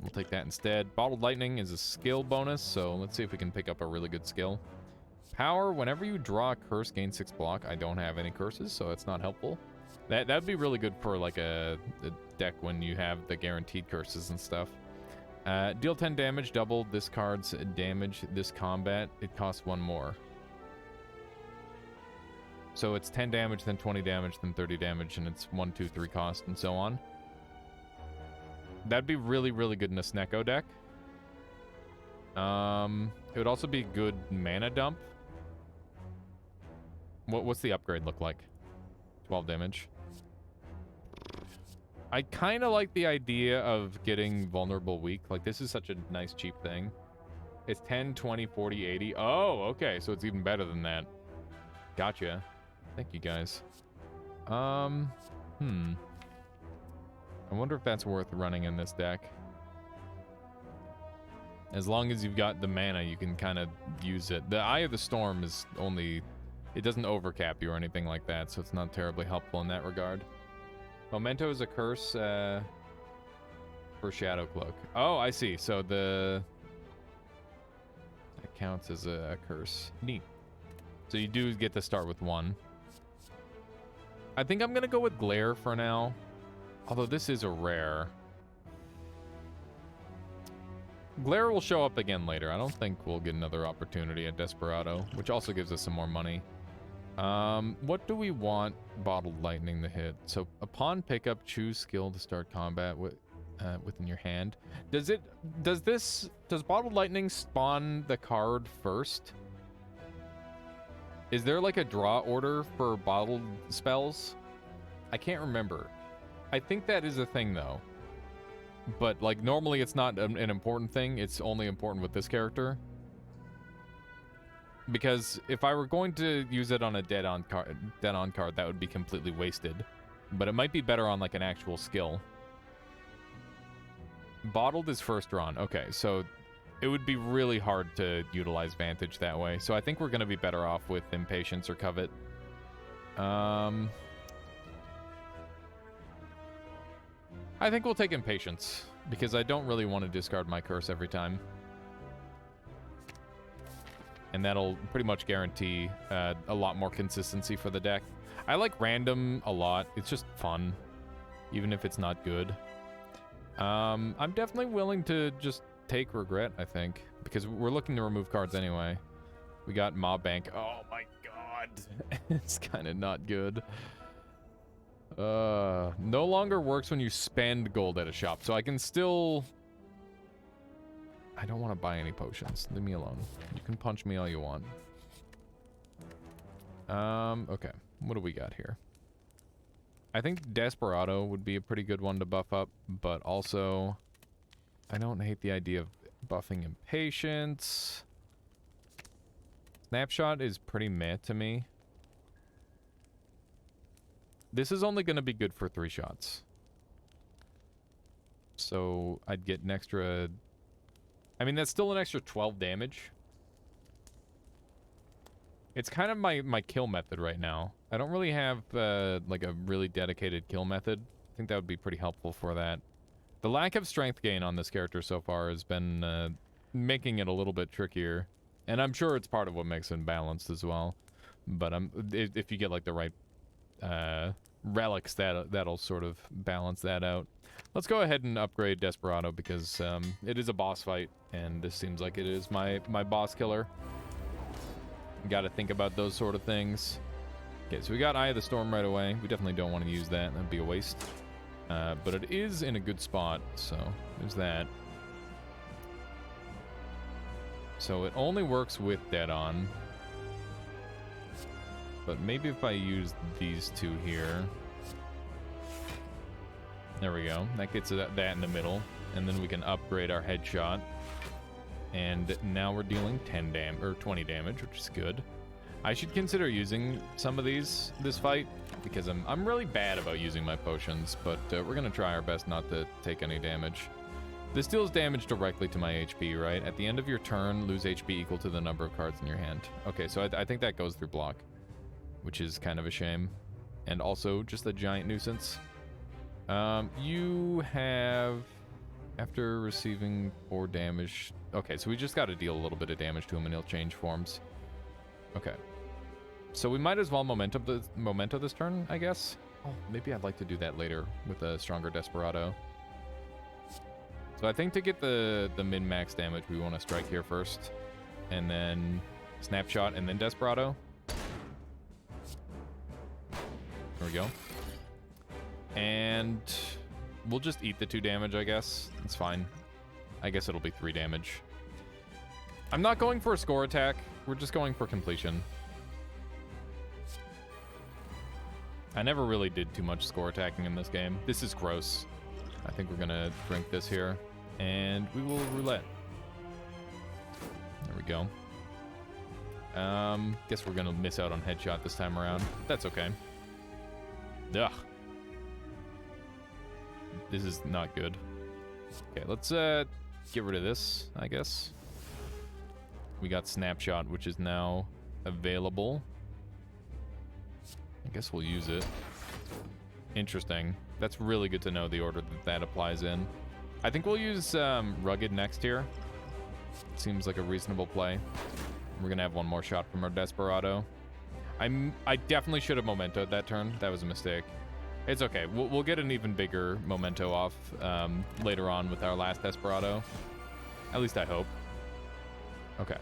We'll take that instead. Bottled Lightning is a skill bonus, so let's see if we can pick up a really good skill. Power, whenever you draw a curse, gain 6 block. I don't have any curses, so it's not helpful. That'd be really good for, like, a deck when you have the guaranteed curses and stuff. Deal 10 damage, double this card's damage this combat. It costs 1 more. So it's 10 damage, then 20 damage, then 30 damage, and it's 1, 2, 3 cost, and so on. That'd be really, really good in a Snecko deck. It would also be good mana dump. What's the upgrade look like? 12 damage. I kind of like the idea of getting Vulnerable Weak. Like, this is such a nice, cheap thing. It's 10, 20, 40, 80. Oh, okay, so it's even better than that. Gotcha. Thank you, guys. I wonder if that's worth running in this deck. As long as you've got the mana, you can kind of use it. The Eye of the Storm is only... It doesn't overcap you or anything like that, so it's not terribly helpful in that regard. Memento is a curse for Shadow Cloak. Oh, I see. So that counts as a curse. Neat. So you do get to start with 1. I think I'm going to go with Glare for now. Although this is a rare. Glare will show up again later. I don't think we'll get another opportunity at Desperado, which also gives us some more money. What do we want Bottled Lightning to hit? So upon pickup, choose skill to start combat within your hand. Does Bottled Lightning spawn the card first? Is there like a draw order for bottled spells? I can't remember. I think that is a thing though. But like normally it's not an important thing. It's only important with this character. Because if I were going to use it on a dead-on card, that would be completely wasted. But it might be better on like an actual skill. Bottled is first drawn. Okay, so it would be really hard to utilize Vantage that way. So I think we're going to be better off with Impatience or Covet. I think we'll take Impatience, because I don't really want to discard my curse every time. And that'll pretty much guarantee a lot more consistency for the deck. I like random a lot. It's just fun, even if it's not good. I'm definitely willing to just take Regret, I think, because we're looking to remove cards anyway. We got Mob Bank. Oh my god. It's kind of not good. No longer works when you spend gold at a shop, so I can still... I don't want to buy any potions. Leave me alone. You can punch me all you want. Okay. What do we got here? I think Desperado would be a pretty good one to buff up, but also... I don't hate the idea of buffing impatience. Snapshot is pretty meh to me. This is only going to be good for 3 shots. So I'd get an extra... I mean, that's still an extra 12 damage. It's kind of my kill method right now. I don't really have, like, a really dedicated kill method. I think that would be pretty helpful for that. The lack of strength gain on this character so far has been making it a little bit trickier. And I'm sure it's part of what makes it balanced as well. But if you get, like, the right relics, that'll sort of balance that out. Let's go ahead and upgrade Desperado because it is a boss fight. And this seems like it is my boss killer. Got to think about those sort of things. Okay, so we got Eye of the Storm right away. We definitely don't want to use that. That'd be a waste. But it is in a good spot, so there's that. So it only works with Dead On. But maybe if I use these two here. There we go. That gets that in the middle. And then we can upgrade our headshot. And now we're dealing 20 damage, which is good. I should consider using some of these this fight because I'm really bad about using my potions, but we're gonna try our best not to take any damage. This deals damage directly to my HP, right? At the end of your turn, lose HP equal to the number of cards in your hand. Okay, so I think that goes through block, which is kind of a shame, and also just a giant nuisance. You have, after receiving 4 damage. Okay, so we just got to deal a little bit of damage to him and he'll change forms. Okay. So we might as well memento this turn, I guess. Oh, maybe I'd like to do that later with a stronger Desperado. So I think to get the min-max damage, we want to strike here first. And then Snapshot and then Desperado. There we go. And we'll just eat the 2 damage, I guess. It's fine. I guess it'll be 3 damage. I'm not going for a score attack. We're just going for completion. I never really did too much score attacking in this game. This is gross. I think we're gonna drink this here. And we will roulette. There we go. Guess we're gonna miss out on headshot this time around. That's okay. Ugh. This is not good. Okay, let's get rid of this, I guess. We got Snapshot, which is now available. I guess we'll use it. Interesting. That's really good to know the order that applies in. I think we'll use Rugged next here. Seems like a reasonable play. We're gonna have one more shot from our Desperado. I definitely should have mementoed that turn. That was a mistake. It's okay. We'll get an even bigger memento off later on with our last Desperado. At least I hope. Okay.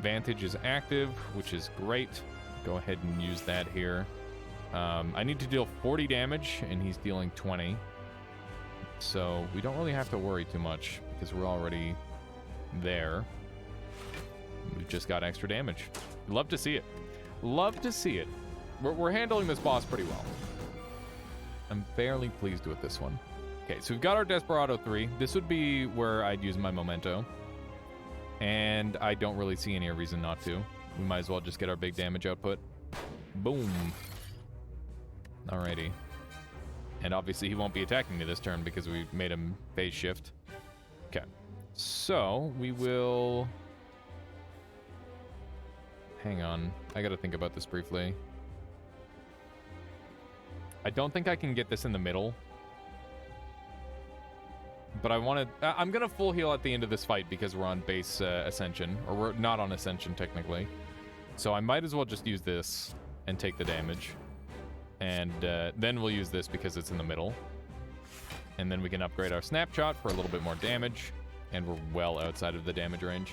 Vantage is active, which is great. Go ahead and use that here. I need to deal 40 damage, and he's dealing 20. So we don't really have to worry too much, because we're already there. We've just got extra damage. Love to see it. Love to see it. We're handling this boss pretty well. I'm fairly pleased with this one. Okay, so we've got our Desperado 3. This would be where I'd use my memento. And I don't really see any reason not to. We might as well just get our big damage output. Boom. Alrighty. And obviously he won't be attacking me this turn because we made him phase shift. Okay. So we will... Hang on. I gotta think about this briefly. I don't think I can get this in the middle. But I want to... I'm going to full heal at the end of this fight because we're on base Ascension. Or we're not on Ascension, technically. So I might as well just use this and take the damage. And then we'll use this because it's in the middle. And then we can upgrade our Snapshot for a little bit more damage. And we're well outside of the damage range.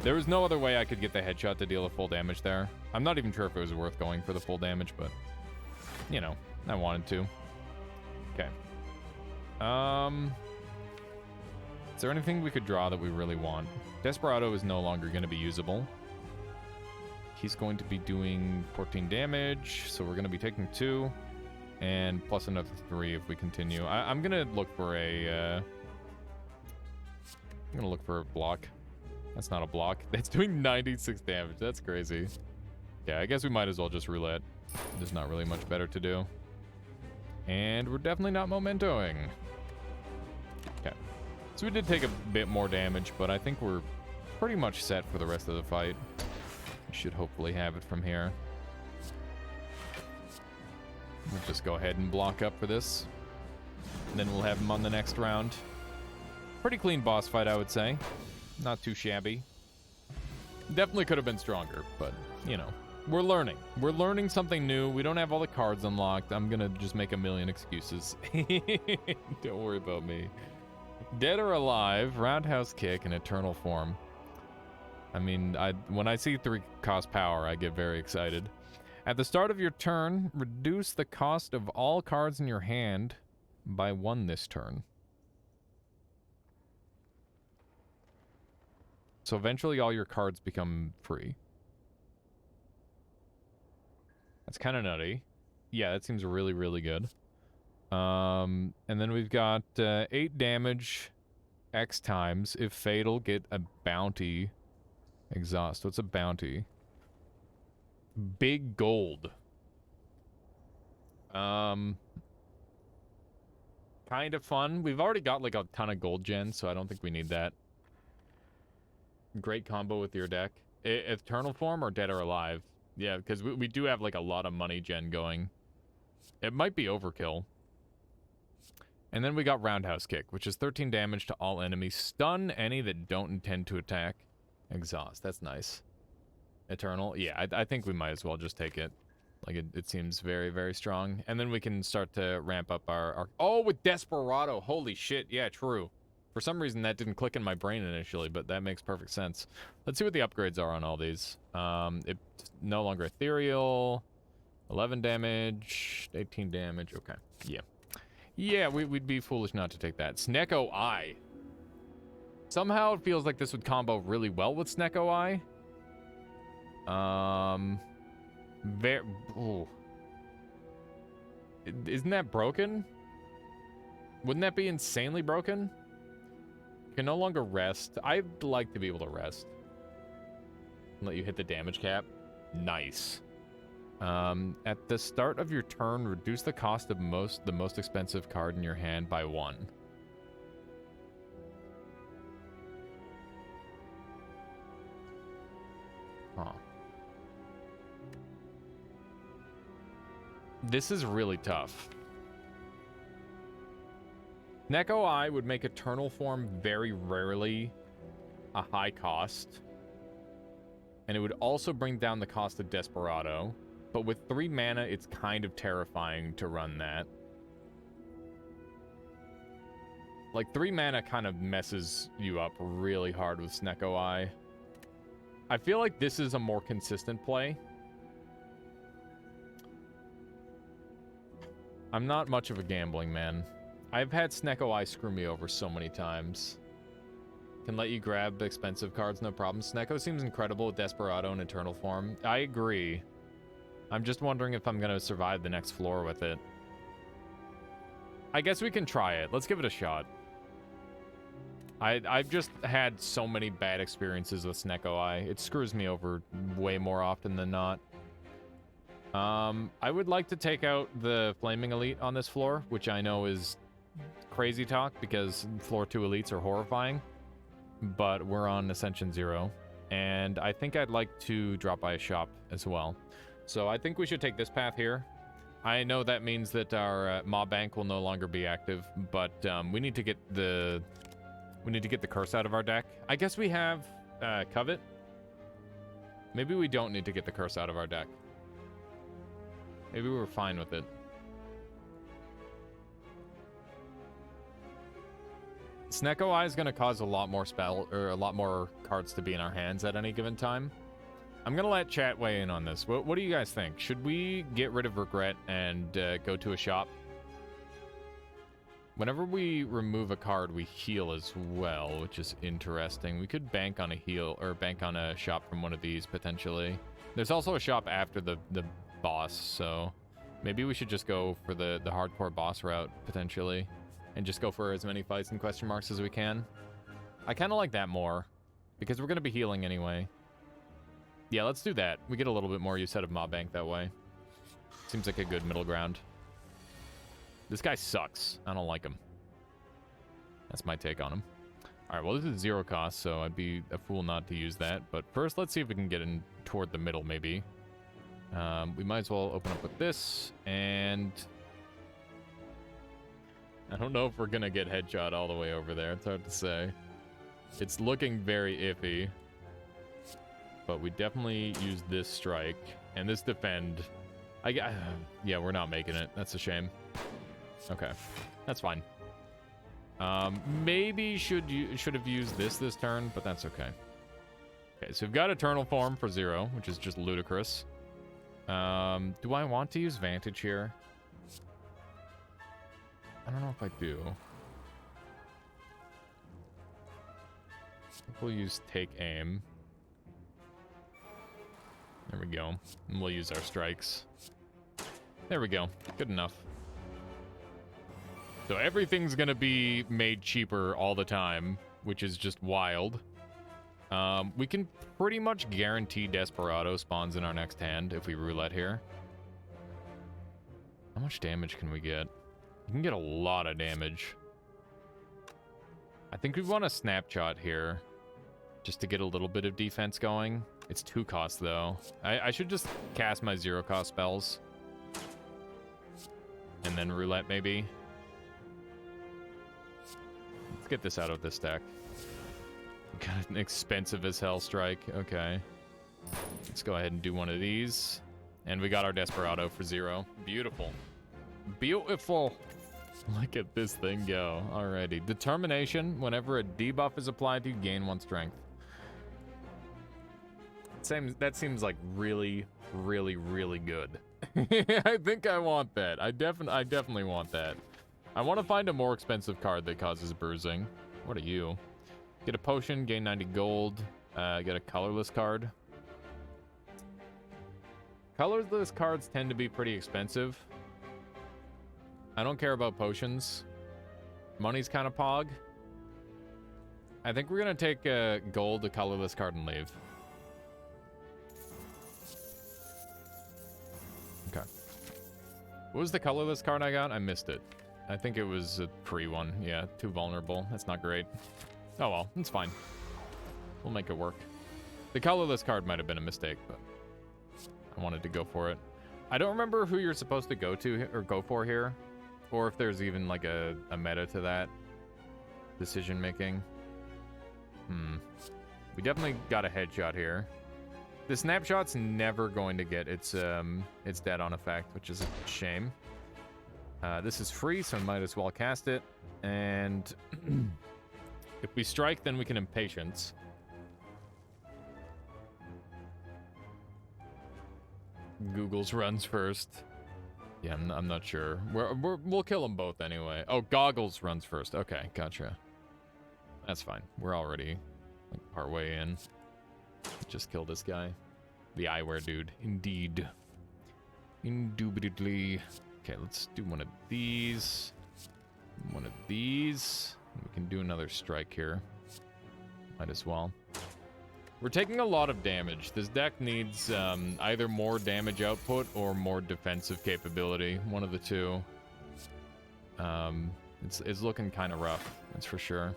There was no other way I could get the headshot to deal a full damage there. I'm not even sure if it was worth going for the full damage, but... You know, I wanted to. Okay. Is there anything we could draw that we really want? Desperado is no longer going to be usable. He's going to be doing 14 damage, so we're going to be taking 2. And plus another 3 if we continue. I'm going to look for a I'm gonna look for a block. That's not a block. That's doing 96 damage. That's crazy. Yeah, I guess we might as well just roulette. There's not really much better to do. And we're definitely not mementoing. Okay. So we did take a bit more damage, but I think we're pretty much set for the rest of the fight. We should hopefully have it from here. We'll just go ahead and block up for this. And then we'll have him on the next round. Pretty clean boss fight, I would say. Not too shabby. Definitely could have been stronger, but, you know, we're learning. We're learning something new. We don't have all the cards unlocked. I'm gonna just make a million excuses. Don't worry about me. Dead or alive, roundhouse kick, and eternal form. I mean, when I see 3 cost power, I get very excited. At the start of your turn, reduce the cost of all cards in your hand by 1 this turn. So eventually all your cards become free. That's kind of nutty. Yeah, that seems really, really good. And then we've got 8 damage X times. If fatal, get a bounty. Exhaust. What's a bounty? Big gold. Kind of fun. We've already got like a ton of gold gen, so I don't think we need that. Great combo with your deck. Eternal form or dead or alive? Yeah, because we do have like a lot of money gen going. It might be overkill. And then we got roundhouse kick, which is 13 damage to all enemies. Stun any that don't intend to attack. Exhaust. That's nice. Eternal. Yeah, I think we might as well just take it. Like, it seems very, very strong. And then we can start to ramp up our... Oh, with Desperado. Holy shit. Yeah, true. For some reason, that didn't click in my brain initially, but that makes perfect sense. Let's see what the upgrades are on all these. It's no longer ethereal. 11 damage. 18 damage. Okay. Yeah. Yeah, we'd be foolish not to take that. Snecko Eye. Somehow it feels like this would combo really well with Snecko Eye. Ooh. Isn't that broken? Wouldn't that be insanely broken? You can no longer rest. I'd like to be able to rest. Let you hit the damage cap. Nice. At the start of your turn, reduce the cost of the most expensive card in your hand by 1. Huh. This is really tough. Neko Eye would make Eternal Form very rarely a high cost. And it would also bring down the cost of Desperado. But with 3 mana, it's kind of terrifying to run that. Like, 3 mana kind of messes you up really hard with Snecko Eye. I feel like this is a more consistent play. I'm not much of a gambling man. I've had Snecko Eye screw me over so many times. Can let you grab expensive cards, no problem. Snecko seems incredible with Desperado and Eternal Form. I agree. I'm just wondering if I'm going to survive the next floor with it. I guess we can try it. Let's give it a shot. I've just had so many bad experiences with Snecko Eye. It screws me over way more often than not. I would like to take out the Flaming Elite on this floor, which I know is crazy talk because floor 2 elites are horrifying. But we're on Ascension 0. And I think I'd like to drop by a shop as well. So I think we should take this path here. I know that means that our mob bank will no longer be active, but we need to get the curse out of our deck. I guess we have Covet. Maybe we don't need to get the curse out of our deck. Maybe we're fine with it. Snecko Eye is going to cause a lot more cards to be in our hands at any given time. I'm going to let chat weigh in on this. What do you guys think? Should we get rid of Regret and go to a shop? Whenever we remove a card, we heal as well, which is interesting. We could bank on a heal, or bank on a shop from one of these, potentially. There's also a shop after the boss, so maybe we should just go for the hardcore boss route, potentially, and just go for as many fights and question marks as we can. I kind of like that more, because we're going to be healing anyway. Yeah, let's do that. We get a little bit more use out of Mob Bank that way. Seems like a good middle ground. This guy sucks. I don't like him. That's my take on him. All right, well, this is 0 cost, so I'd be a fool not to use that. But first, let's see if we can get in toward the middle, maybe. We might as well open up with this, and... I don't know if we're going to get headshot all the way over there. It's hard to say. It's looking very iffy. But we definitely use this strike, and this defend. Yeah, we're not making it. That's a shame. Okay, that's fine. Maybe should have used this turn, but that's okay. Okay, so we've got Eternal Form for 0, which is just ludicrous. Do I want to use Vantage here? I don't know if I do. I think we'll use Take Aim. There we go. And we'll use our strikes. There we go. Good enough. So everything's gonna be made cheaper all the time, which is just wild. We can pretty much guarantee Desperado spawns in our next hand if we roulette here. How much damage can we get? We can get a lot of damage. I think we want a Snapshot here, just to get a little bit of defense going. It's 2 costs, though. I should just cast my 0 cost spells. And then roulette, maybe. Let's get this out of this deck. Got an expensive as hell strike. Okay. Let's go ahead and do one of these. And we got our Desperado for 0. Beautiful. Beautiful. Look at this thing go. Alrighty. Determination. Whenever a debuff is applied, you gain 1 strength. That seems like really, really, really good. I think I want that. I definitely want that. I want to find a more expensive card that causes bruising. What are you? Get a potion, gain 90 gold. Get a colorless card. Colorless cards tend to be pretty expensive. I don't care about potions. Money's kind of pog. I think we're gonna take a gold, a colorless card, and leave. Okay. What was the colorless card I got? I missed it. I think it was a free one. Yeah, too vulnerable. That's not great. Oh well, it's fine. We'll make it work. The colorless card might have been a mistake, but I wanted to go for it. I don't remember who you're supposed to go to or go for here, or if there's even like a meta to that decision making. We definitely got a headshot here. The snapshot's never going to get its dead on effect, which is a shame. This is free, so I might as well cast it. And if we strike, then we can impatience. Googles runs first. Yeah, I'm not sure. We'll kill them both anyway. Oh, Goggles runs first. Okay, gotcha. That's fine. We're already like partway in. Just kill this guy. The eyewear dude. Indeed. Indubitably. Okay, let's do one of these. One of these. We can do another strike here. Might as well. We're taking a lot of damage. This deck needs either more damage output or more defensive capability. One of the two. It's looking kind of rough, that's for sure.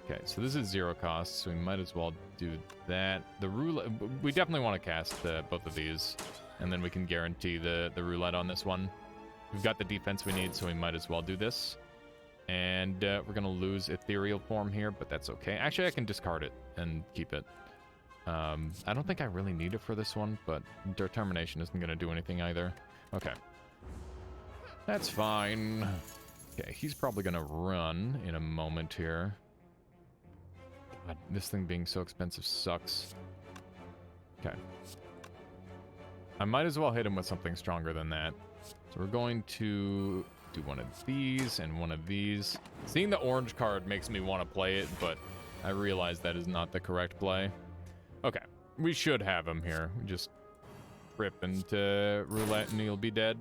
Okay, so this is 0 cost, so we might as well do that. The roulette, we definitely want to cast both of these, and then we can guarantee the roulette on this one. We've got the defense we need, so we might as well do this. And we're going to lose Ethereal Form here, but that's okay. Actually, I can discard it and keep it. I don't think I really need it for this one, but Determination isn't going to do anything either. Okay. That's fine. Okay, he's probably going to run in a moment here. God, this thing being so expensive sucks. Okay. I might as well hit him with something stronger than that. So we're going to do one of these and one of these. Seeing the orange card makes me want to play it, but I realize that is not the correct play. Okay, we should have him here. We just rip into roulette and he'll be dead.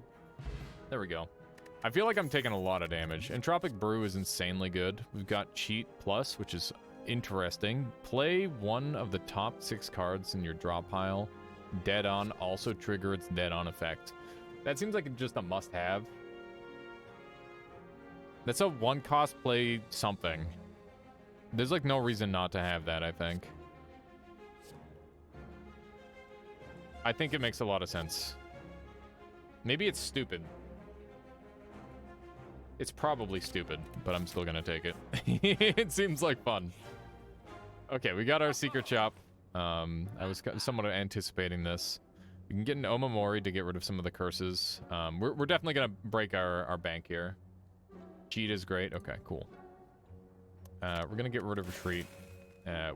There we go. I feel like I'm taking a lot of damage. Entropic Brew is insanely good. We've got Cheat Plus, which is interesting. Play one of the top 6 cards in your draw pile. Dead on. Also trigger its dead on effect. That seems like just a must-have. That's a 1-cost play something. There's like no reason not to have that, I think. I think it makes a lot of sense. Maybe it's stupid. It's probably stupid, but I'm still gonna take it. It seems like fun. Okay, we got our secret shop. I was somewhat anticipating this. We can get an Omamori to get rid of some of the curses. We're definitely gonna break our bank here. Cheat is great. Okay, cool. We're gonna get rid of Retreat,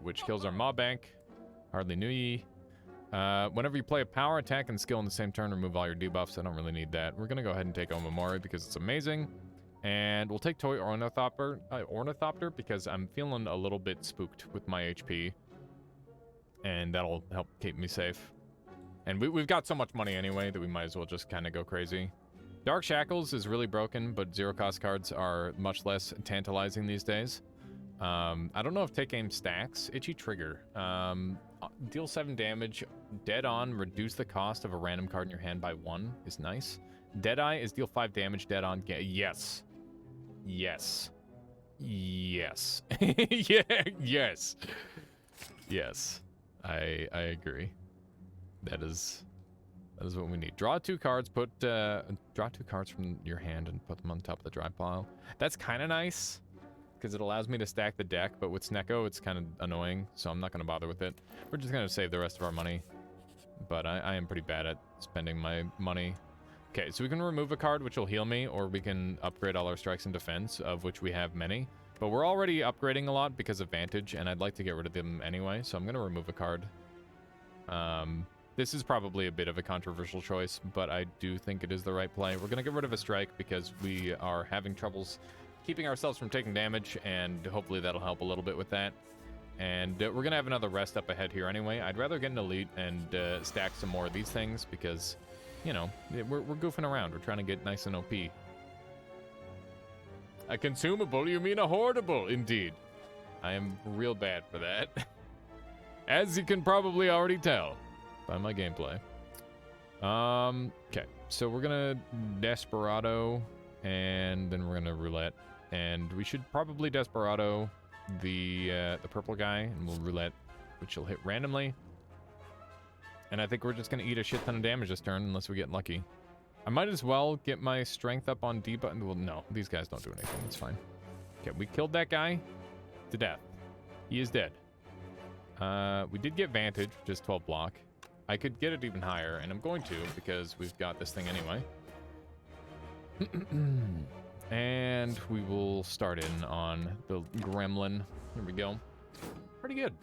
which kills our mob bank. Hardly knew ye. Whenever you play a power attack and skill in the same turn, remove all your debuffs. I don't really need that. We're gonna go ahead and take Omamori because it's amazing. And we'll take Toy Ornithopter because I'm feeling a little bit spooked with my HP. And that'll help keep me safe. And we've got so much money anyway that we might as well just kind of go crazy. Dark Shackles is really broken, but 0-cost cards are much less tantalizing these days. I don't know if Take Aim stacks. Itchy Trigger. Deal 7 damage. Dead on. Reduce the cost of a random card in your hand by 1 is nice. Deadeye is deal 5 damage. Dead on. Yes. Yes. Yes. Yeah. Yes. Yes. I agree. That is what we need. Draw 2 cards. Draw 2 cards from your hand and put them on top of the dry pile. That's kind of nice because it allows me to stack the deck. But with Snecko, it's kind of annoying, so I'm not going to bother with it. We're just going to save the rest of our money. But I am pretty bad at spending my money. Okay, so we can remove a card, which will heal me, or we can upgrade all our strikes and defense, of which we have many. But we're already upgrading a lot because of Vantage, and I'd like to get rid of them anyway, so I'm going to remove a card. This is probably a bit of a controversial choice, but I do think it is the right play. We're going to get rid of a strike because we are having troubles keeping ourselves from taking damage, and hopefully that'll help a little bit with that. And we're going to have another rest up ahead here anyway. I'd rather get an elite and stack some more of these things because, you know, we're goofing around. We're trying to get nice and OP. A consumable? You mean a hoardable? Indeed. I am real bad for that. As you can probably already tell by my gameplay. Okay, so we're going to Desperado, and then we're going to Roulette. And we should probably Desperado the purple guy, and we'll Roulette, which will hit randomly. And I think we're just going to eat a shit ton of damage this turn, unless we get lucky. I might as well get my strength up on D button. Well, no, these guys don't do anything. It's fine. Okay, we killed that guy to death. He is dead. We did get Vantage, which is 12 block. I could get it even higher, and I'm going to, because we've got this thing anyway. And we will start in on the Gremlin. Here we go. Pretty good.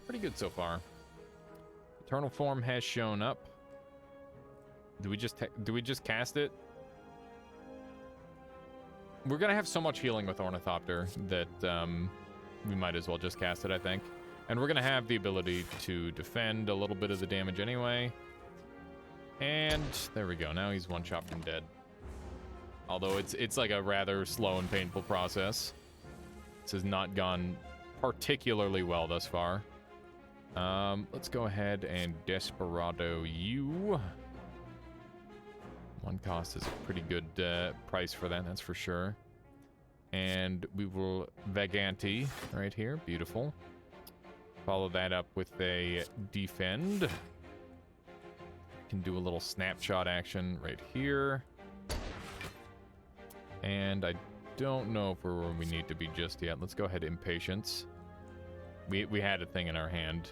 Pretty good so far. Eternal Form has shown up. Do we just cast it? We're gonna have so much healing with Ornithopter that we might as well just cast it, I think. And we're gonna have the ability to defend a little bit of the damage anyway. And there we go. Now he's one shot from dead. Although it's like a rather slow and painful process. This has not gone particularly well thus far. Let's go ahead and Desperado you. 1 cost is a pretty good price for that, that's for sure. And we will Vaganti right here. Beautiful. Follow that up with a Defend. Can do a little snapshot action right here. And I don't know if we're where we need to be just yet. Let's go ahead, Impatience. We had a thing in our hand.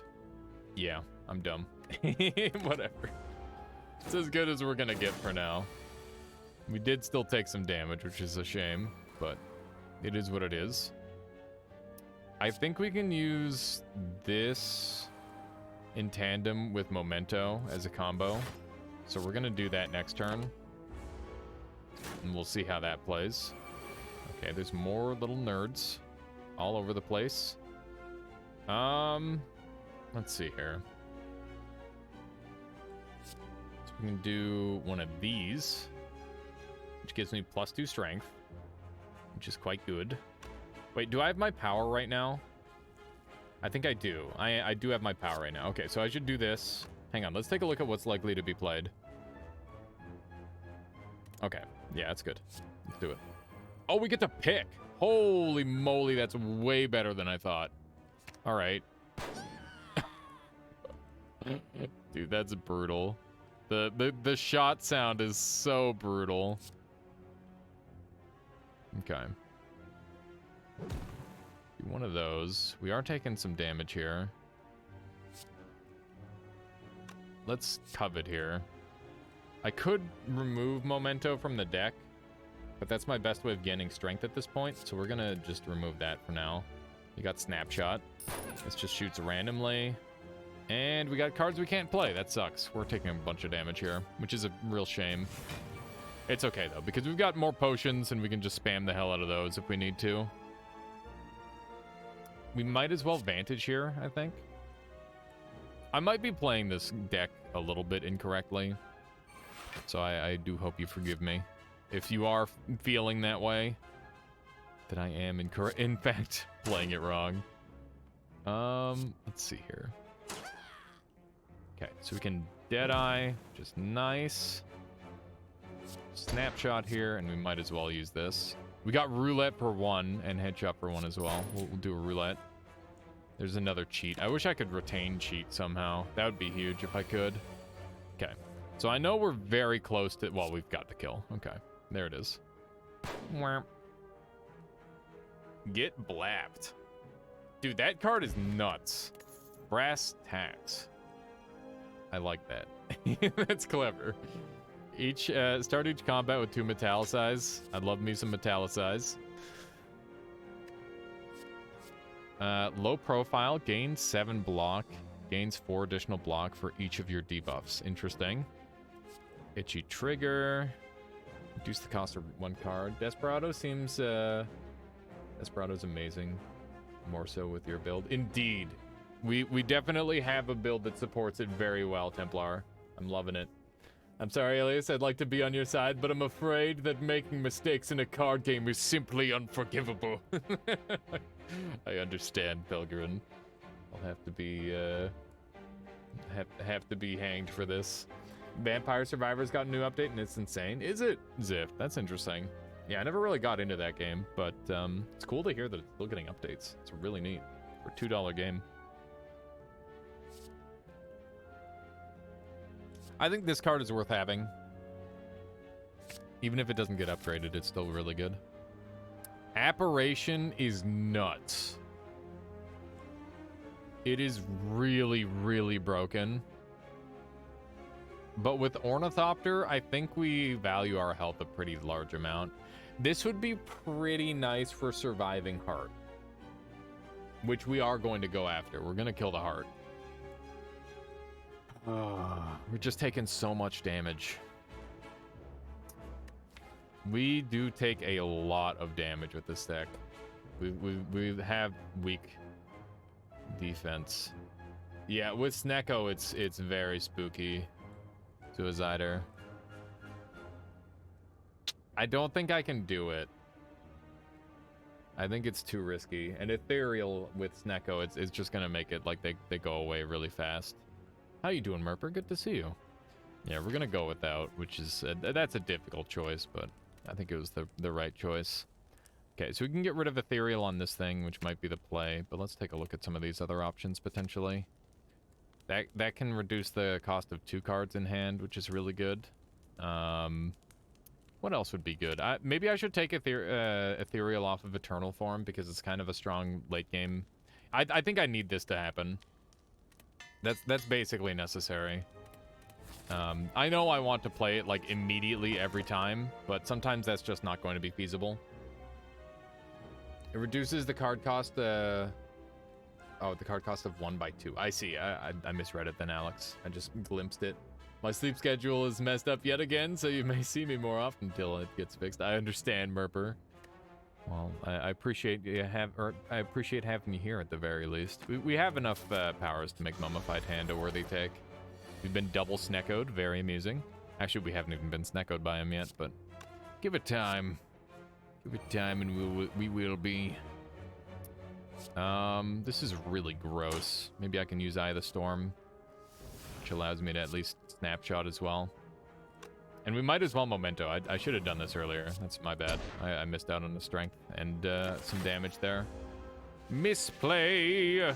Yeah, I'm dumb. Whatever. It's as good as we're gonna get for now. We did still take some damage, which is a shame, but it is what it is. I think we can use this in tandem with Memento as a combo. So we're gonna do that next turn. And we'll see how that plays. Okay, there's more little nerds all over the place. Let's see here. So we can do one of these, which gives me +2 strength, which is quite good. Wait, do I have my power right now? I think I do. I do have my power right now. Okay, so I should do this. Hang on, let's take a look at what's likely to be played. Okay, yeah, that's good. Let's do it. Oh, we get to pick. Holy moly, that's way better than I thought. All right. Dude, that's brutal. The shot sound is so brutal. Okay. One of those. We are taking some damage here. Let's covet here. I could remove Memento from the deck, but that's my best way of gaining strength at this point, so we're gonna just remove that for now. You got Snapshot. This just shoots randomly. And we got cards we can't play. That sucks. We're taking a bunch of damage here, which is a real shame. It's okay, though, because we've got more potions, and we can just spam the hell out of those if we need to. We might as well Vantage here, I think. I might be playing this deck a little bit incorrectly, so I do hope you forgive me. If you are feeling that way, that I am in fact playing it wrong. Let's see here. Okay, so we can Deadeye, just nice. Snapshot here, and we might as well use this. We got roulette for 1 and headshot for 1 as well. We'll do a roulette. There's another cheat. I wish I could retain cheat somehow. That would be huge if I could. Okay. So I know we're very close to... Well, we've got the kill. Okay. There it is. Get blapped. Dude, that card is nuts. Brass tacks. I like that. That's clever. Start each combat with 2 Metallicize. I'd love me some Metallicize. Low profile, gains 7 block, gains 4 additional block for each of your debuffs. Interesting. Itchy Trigger. Reduce the cost of 1 card. Desperado seems, Desperado's amazing. More so with your build. Indeed. We definitely have a build that supports it very well, Templar. I'm loving it. I'm sorry, Alias, I'd like to be on your side, but I'm afraid that making mistakes in a card game is simply unforgivable. I understand, Pelgrin. I'll have to be, have to be hanged for this. Vampire Survivors got a new update, and it's insane. Is it? Ziff, that's interesting. Yeah, I never really got into that game, but it's cool to hear that it's still getting updates. It's really neat. For a $2 game. I think this card is worth having. Even if it doesn't get upgraded, it's still really good. Apparition is nuts. It is really, really broken. But with Ornithopter, I think we value our health a pretty large amount. This would be pretty nice for surviving Heart, which we are going to go after. We're going to kill the Heart. We're just taking so much damage. We do take a lot of damage with this deck. We have weak defense. Yeah, with Snecko, it's very spooky. Suicider. I don't think I can do it. I think it's too risky. And Ethereal with Snecko, it's just gonna make it like they go away really fast. How you doing, Merper? Good to see you. Yeah, we're gonna go without, which is that's a difficult choice, but I think it was the right choice. Okay, so we can get rid of Ethereal on this thing, which might be the play, but let's take a look at some of these other options potentially. That can reduce the cost of 2 cards in hand, which is really good. What else would be good? Maybe I should take Ethereal off of Eternal Form because it's kind of a strong late game. I think I need this to happen. That's basically necessary. I know I want to play it like immediately every time, but sometimes that's just not going to be feasible. It reduces the card cost. Oh, the card cost of 1 by 2. I see. I misread it then, Alex. I just glimpsed it. My sleep schedule is messed up yet again, so you may see me more often until it gets fixed. I understand, Merper. Well, I appreciate you I appreciate having you here at the very least. We have enough powers to make Mummified Hand a worthy take. We've been double Sneckoed, very amusing. Actually, we haven't even been Sneckoed by him yet, but give it time. Give it time and we will be. This is really gross. Maybe I can use Eye of the Storm, which allows me to at least snapshot as well. And we might as well memento. I should have done this earlier. That's my bad. I missed out on the strength and some damage there. Misplay!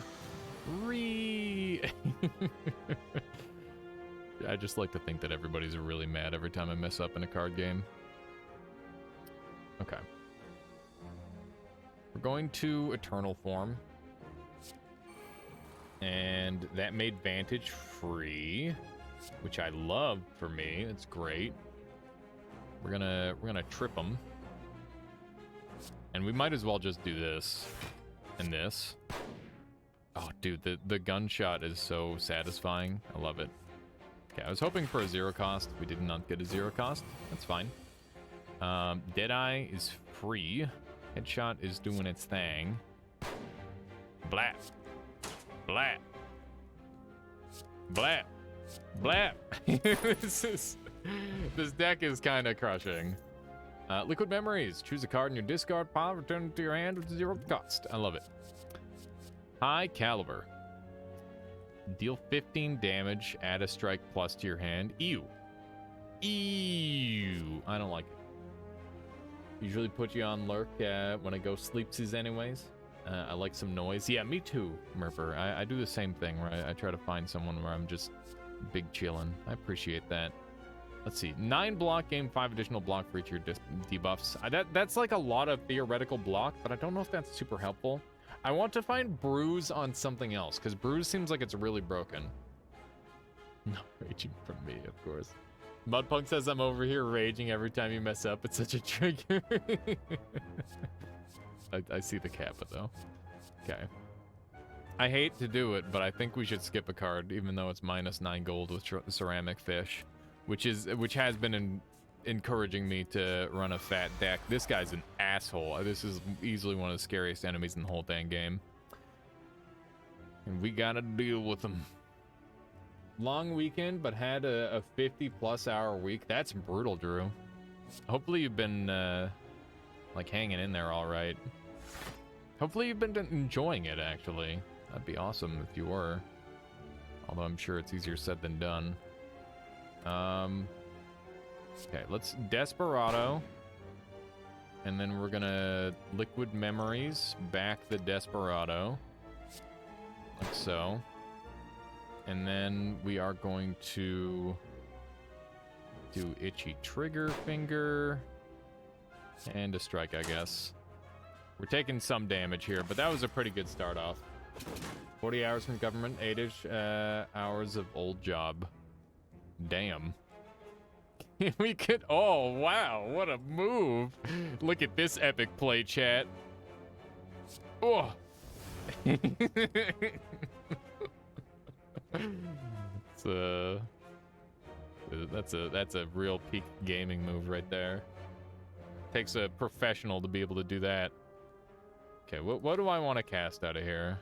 I just like to think that everybody's really mad every time I mess up in a card game. Okay. We're going to Eternal Form. And that made Vantage free, which I love for me. It's great. We're gonna trip them. And we might as well just do this and this. Oh, dude, the gunshot is so satisfying. I love it. Okay, I was hoping for a 0 cost. We did not get a 0 cost. That's fine. Deadeye is free. Headshot is doing its thing. Blap. Blap. Blap. Blap. This deck is kind of crushing. Liquid Memories. Choose a card in your discard pile, return it to your hand with 0 cost. I love it. High Caliber. Deal 15 damage, add a strike plus to your hand. Ew. Ew. I don't like it. Usually put you on lurk when I go sleepsies anyways. I like some noise. Yeah, me too, Murpher. I do the same thing where I try to find someone where I'm just big chillin'. I appreciate that. Let's see. 9 block, gain 5 additional block for each of your debuffs. That's like a lot of theoretical block, but I don't know if that's super helpful. I want to find Bruise on something else, because Bruise seems like it's really broken. No raging from me, of course. Mudpunk says I'm over here raging every time you mess up. It's such a trigger. I see the kappa, though. Okay. I hate to do it, but I think we should skip a card, even though it's -9 gold with Ceramic Fish, which has been encouraging me to run a fat deck. This guy's an asshole. This is easily one of the scariest enemies in the whole dang game. And we gotta deal with him. Long weekend, but had a 50+ hour week. That's brutal, Drew. Hopefully you've been, like, hanging in there all right. Hopefully you've been enjoying it, actually. That'd be awesome if you were. Although I'm sure it's easier said than done. Okay, let's Desperado. And then we're gonna Liquid Memories, back the Desperado. Like so. And then we are going to do Itchy Trigger Finger. And a strike, I guess. We're taking some damage here, but that was a pretty good start off. 40 hours from government, 8-ish hours of old job. Damn. We could, oh wow, what a move. Look at this epic play, chat. Oh. That's a real peak gaming move right there. Takes a professional to be able to do that. Okay, what do I want to cast out of here?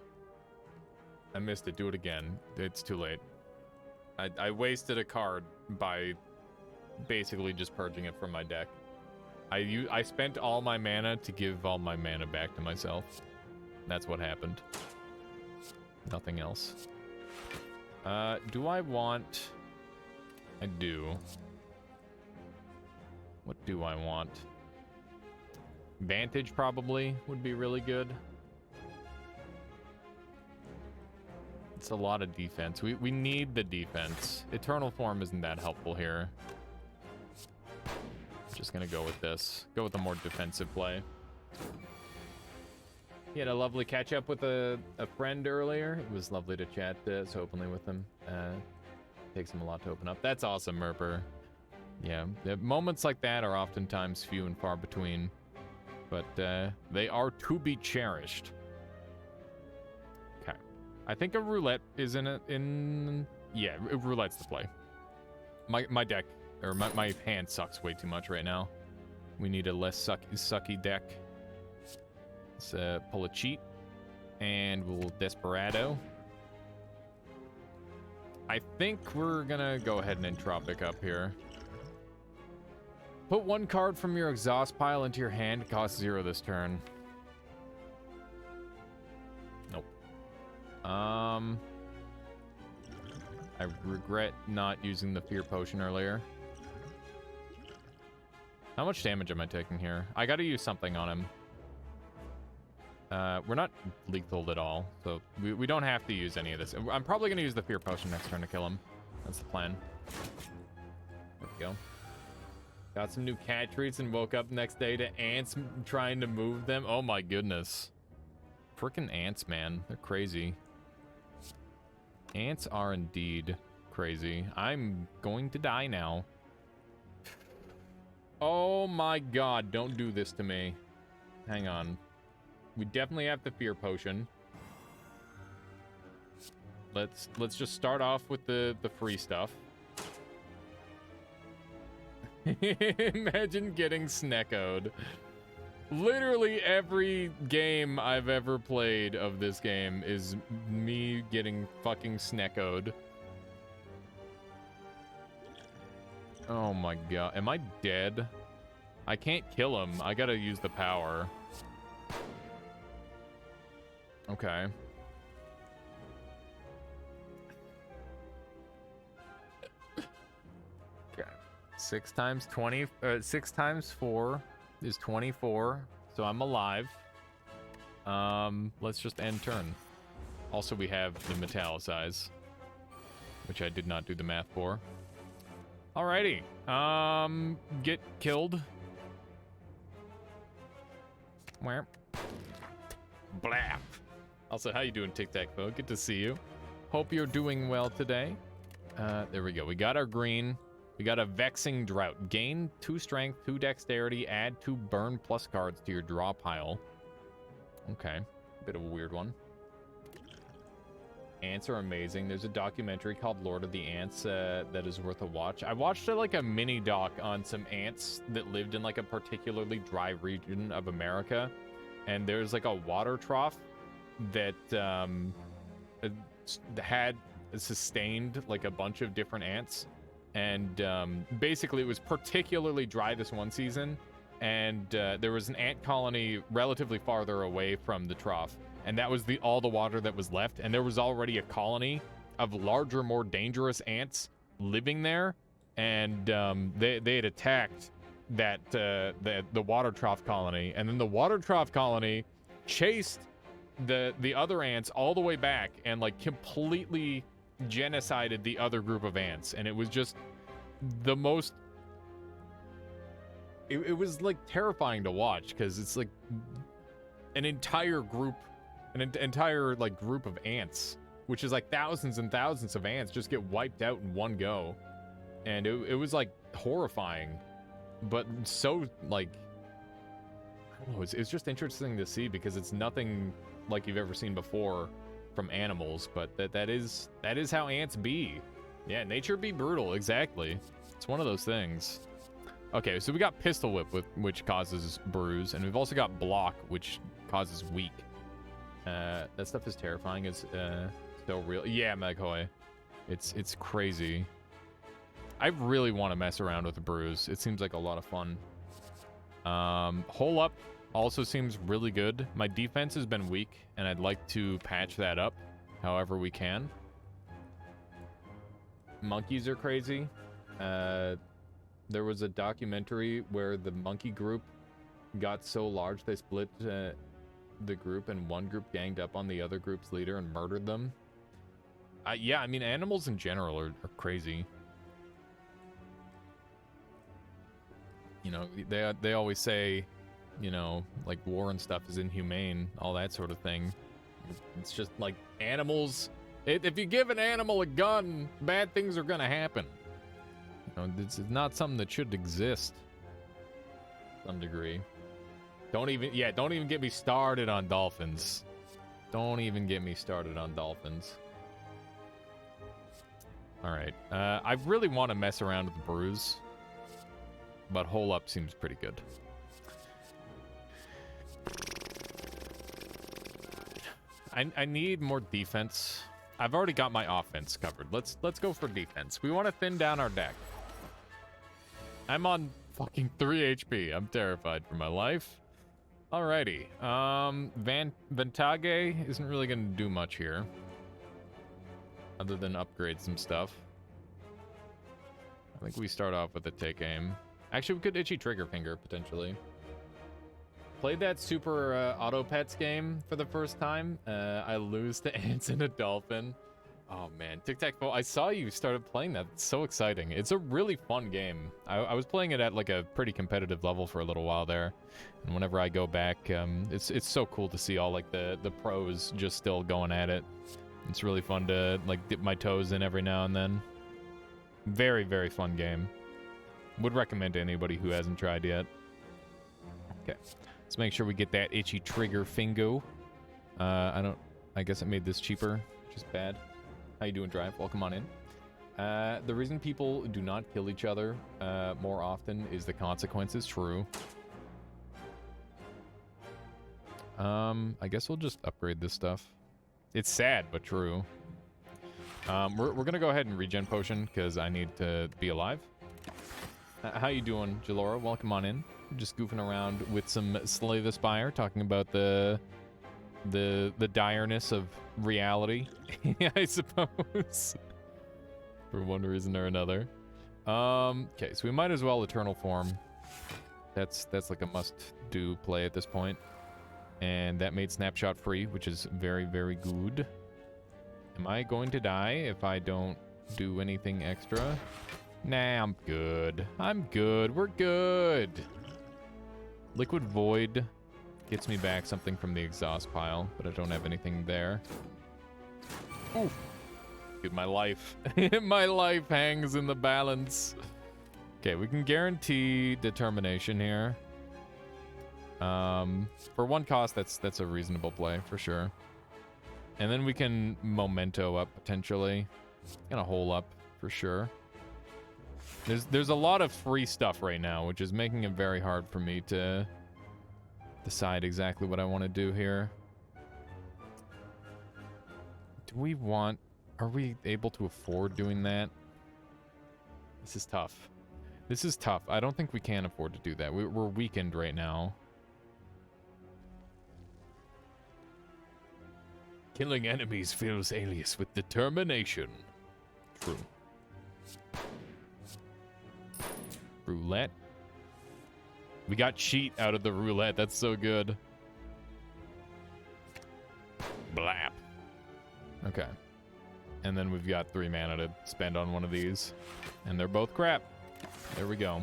I missed it. Do it again. It's too late. I wasted a card by basically just purging it from my deck. I spent all my mana to give all my mana back to myself. That's what happened. Nothing else. Do I want... I do. What do I want? Vantage probably would be really good. It's a lot of defense. We need the defense. Eternal Form isn't that helpful here. Just gonna go with this. Go with a more defensive play. He had a lovely catch up with a friend earlier. It was lovely to chat so openly with him. Takes him a lot to open up. That's awesome, Merper. Yeah, moments like that are oftentimes few and far between, but they are to be cherished. Okay, I think a roulette is yeah, roulette's the play. My deck, or my hand sucks way too much right now. We need a less sucky deck. Let's pull a cheat, and we'll Desperado. I think we're gonna go ahead and Entropic up here. Put 1 card from your exhaust pile into your hand. It costs 0 this turn. I regret not using the fear potion earlier. How much damage am I taking here? I gotta use something on him. We're not lethal at all, so we don't have to use any of this. I'm probably gonna use the fear potion next turn to kill him. That's the plan. There we go. Got some new cat treats and woke up next day to ants trying to move them. Oh my goodness. Frickin' ants, man. They're crazy. Ants are indeed crazy. I'm going to die now. Oh my god, don't do this to me. Hang on. We definitely have the fear potion. Let's just start off with the free stuff. Imagine getting sneckoed. Literally every game I've ever played of this game is me getting fucking sneckoed. Oh my god. Am I dead? I can't kill him. I gotta use the power. Okay. Okay. 6 times 20, 6 times 4 is 24, so I'm alive. Let's just end turn. Also, we have the metallicize, which I did not do the math for. Alrighty. Get killed. Where? Blap. Also, how you doing, Tic Tac Toe? Good to see you. Hope you're doing well today. There we go. We got our green. We got a Vexing Drought. Gain 2 strength, 2 dexterity, add 2 burn plus cards to your draw pile. Okay. Bit of a weird one. Ants are amazing. There's a documentary called Lord of the Ants that is worth a watch. I watched like a mini doc on some ants that lived in like a particularly dry region of America. And there's like a water trough that had sustained like a bunch of different ants. And basically it was particularly dry this one season. And there was an ant colony relatively farther away from the trough. And that was all the water that was left. And there was already a colony of larger, more dangerous ants living there. And they had attacked that the water trough colony. And then the water trough colony chased the other ants all the way back and like completely genocided the other group of ants. And it was just the most... It was like terrifying to watch because it's like an entire group... An entire like group of ants, which is like thousands and thousands of ants, just get wiped out in one go. And it was like horrifying, but so like, I don't know, it's just interesting to see because it's nothing like you've ever seen before from animals, but that is how ants be. Yeah, nature be brutal, exactly. It's one of those things. Okay, so we got Pistol Whip, which causes bruise, and we've also got Block, which causes weak. That stuff is terrifying. It's still real. Yeah, Meghoy. It's crazy. I really want to mess around with the bruise. It seems like a lot of fun. Hole Up also seems really good. My defense has been weak, and I'd like to patch that up however we can. Monkeys are crazy. There was a documentary where the monkey group got so large they split the group, and one group ganged up on the other group's leader and murdered them. Yeah, I mean, animals in general are crazy. You know, they always say, you know, like war and stuff is inhumane, all that sort of thing. It's just like animals. If you give an animal a gun, bad things are gonna happen. You know, this is not something that should exist. To some degree. Don't even get me started on dolphins. Don't even get me started on dolphins. Alright, I really want to mess around with the bruise, but Hole Up seems pretty good. I need more defense. I've already got my offense covered. Let's go for defense. We want to thin down our deck. I'm on fucking 3 HP. I'm terrified for my life. Alrighty. Ventage isn't really going to do much here. other than upgrade some stuff. I think we start off with a take aim. Actually, we could itchy trigger finger, potentially. Played that Super Auto Pets game for the first time. I lose to ants and a dolphin. Oh man, Tic-Tac-Toe, I saw you started playing that. It's so exciting. It's a really fun game. I was playing it at like a pretty competitive level for a little while there. And whenever I go back, it's so cool to see all like the pros just still going at it. It's really fun to like dip my toes in every now and then. Very, very fun game. Would recommend to anybody who hasn't tried yet. Okay, let's make sure we get that itchy trigger fingo. I guess it made this cheaper, which is bad. How you doing, Drive? Welcome on in. The reason people do not kill each other more often is the consequences. True. I guess we'll just upgrade this stuff. It's sad, but true. We're gonna go ahead and regen potion because I need to be alive. How you doing, Jalora? Welcome on in. Just goofing around with some Slay the Spire, talking about the direness of reality, I suppose, for one reason or another. Okay, so we might as well Eternal Form. That's like a must-do play at this point. And that made Snapshot free, which is very, very good. Am I going to die if I don't do anything extra? Nah, I'm good. I'm good. We're good. Liquid Void gets me back something from the exhaust pile, but I don't have anything there. Oof. Dude, my life. My life hangs in the balance. Okay, we can guarantee determination here. For one cost, that's a reasonable play for sure. And then we can memento up potentially, and a hole up for sure. There's a lot of free stuff right now, which is making it very hard for me to decide exactly what I want to do here. Are we able to afford doing that? This is tough. This is tough. I don't think we can afford to do that. We're weakened right now. Killing enemies fills Alias with determination. True. Roulette. We got cheat out of the roulette. That's so good. Blap. Okay. And then we've got 3 mana to spend on one of these. And they're both crap. There we go.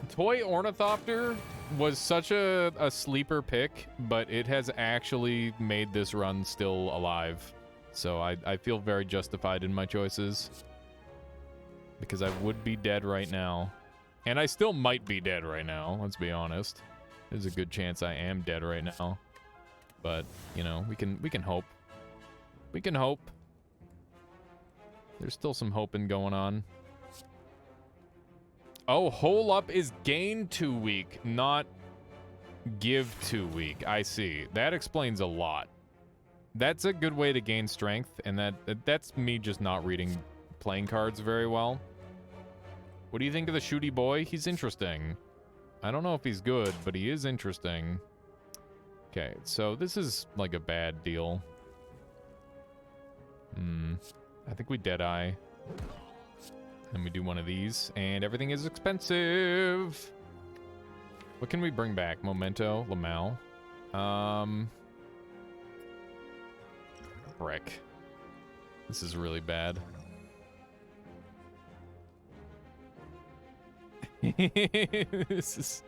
Toy Ornithopter was such a sleeper pick, but it has actually made this run still alive. So I feel very justified in my choices. Because I would be dead right now. And I still might be dead right now, let's be honest. There's a good chance I am dead right now. But, you know, we can hope. We can hope. There's still some hoping going on. Oh, hole up is gain 2 week, not give 2 week. I see. That explains a lot. That's a good way to gain strength, and that's me just not reading playing cards very well. What do you think of the shooty boy? He's interesting. I don't know if he's good, but he is interesting. Okay, so this is like a bad deal. I think we Deadeye. And we do one of these, and everything is expensive. What can we bring back? Memento, Lamau. Frick. This is really bad. This is...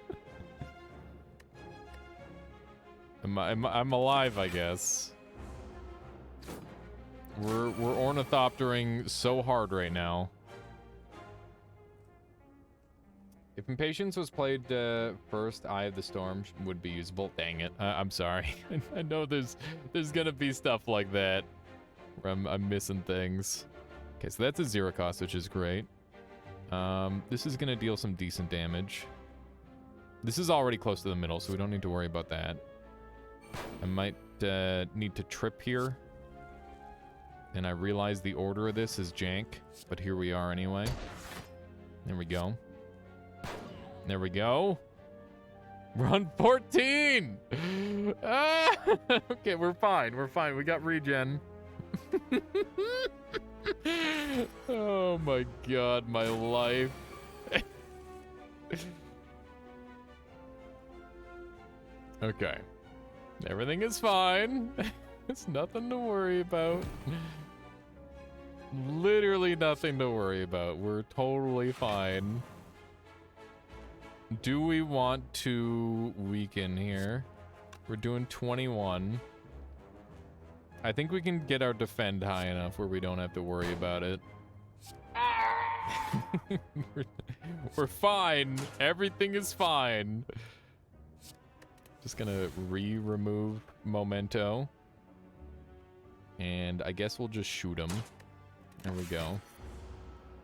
I'm alive, I guess. We're ornithoptering so hard right now. If Impatience was played first, Eye of the Storm would be usable. Dang it. I'm sorry. I know there's gonna be stuff like that where I'm missing things. Okay, so that's a 0 cost, which is great. This is gonna deal some decent damage. This is already close to the middle, so we don't need to worry about that. I might need to trip here. And I realize the order of this is jank, but here we are anyway. There we go. There we go. We're on 14! Ah! Okay, we're fine. We're fine. We got regen. Oh my god, my life. Okay. Everything is fine. It's nothing to worry about. Literally nothing to worry about. We're totally fine. Do we want to weaken here? We're doing 21. I think we can get our defend high enough where we don't have to worry about it. We're fine. Everything is fine. Just gonna remove Memento. And I guess we'll just shoot him. There we go.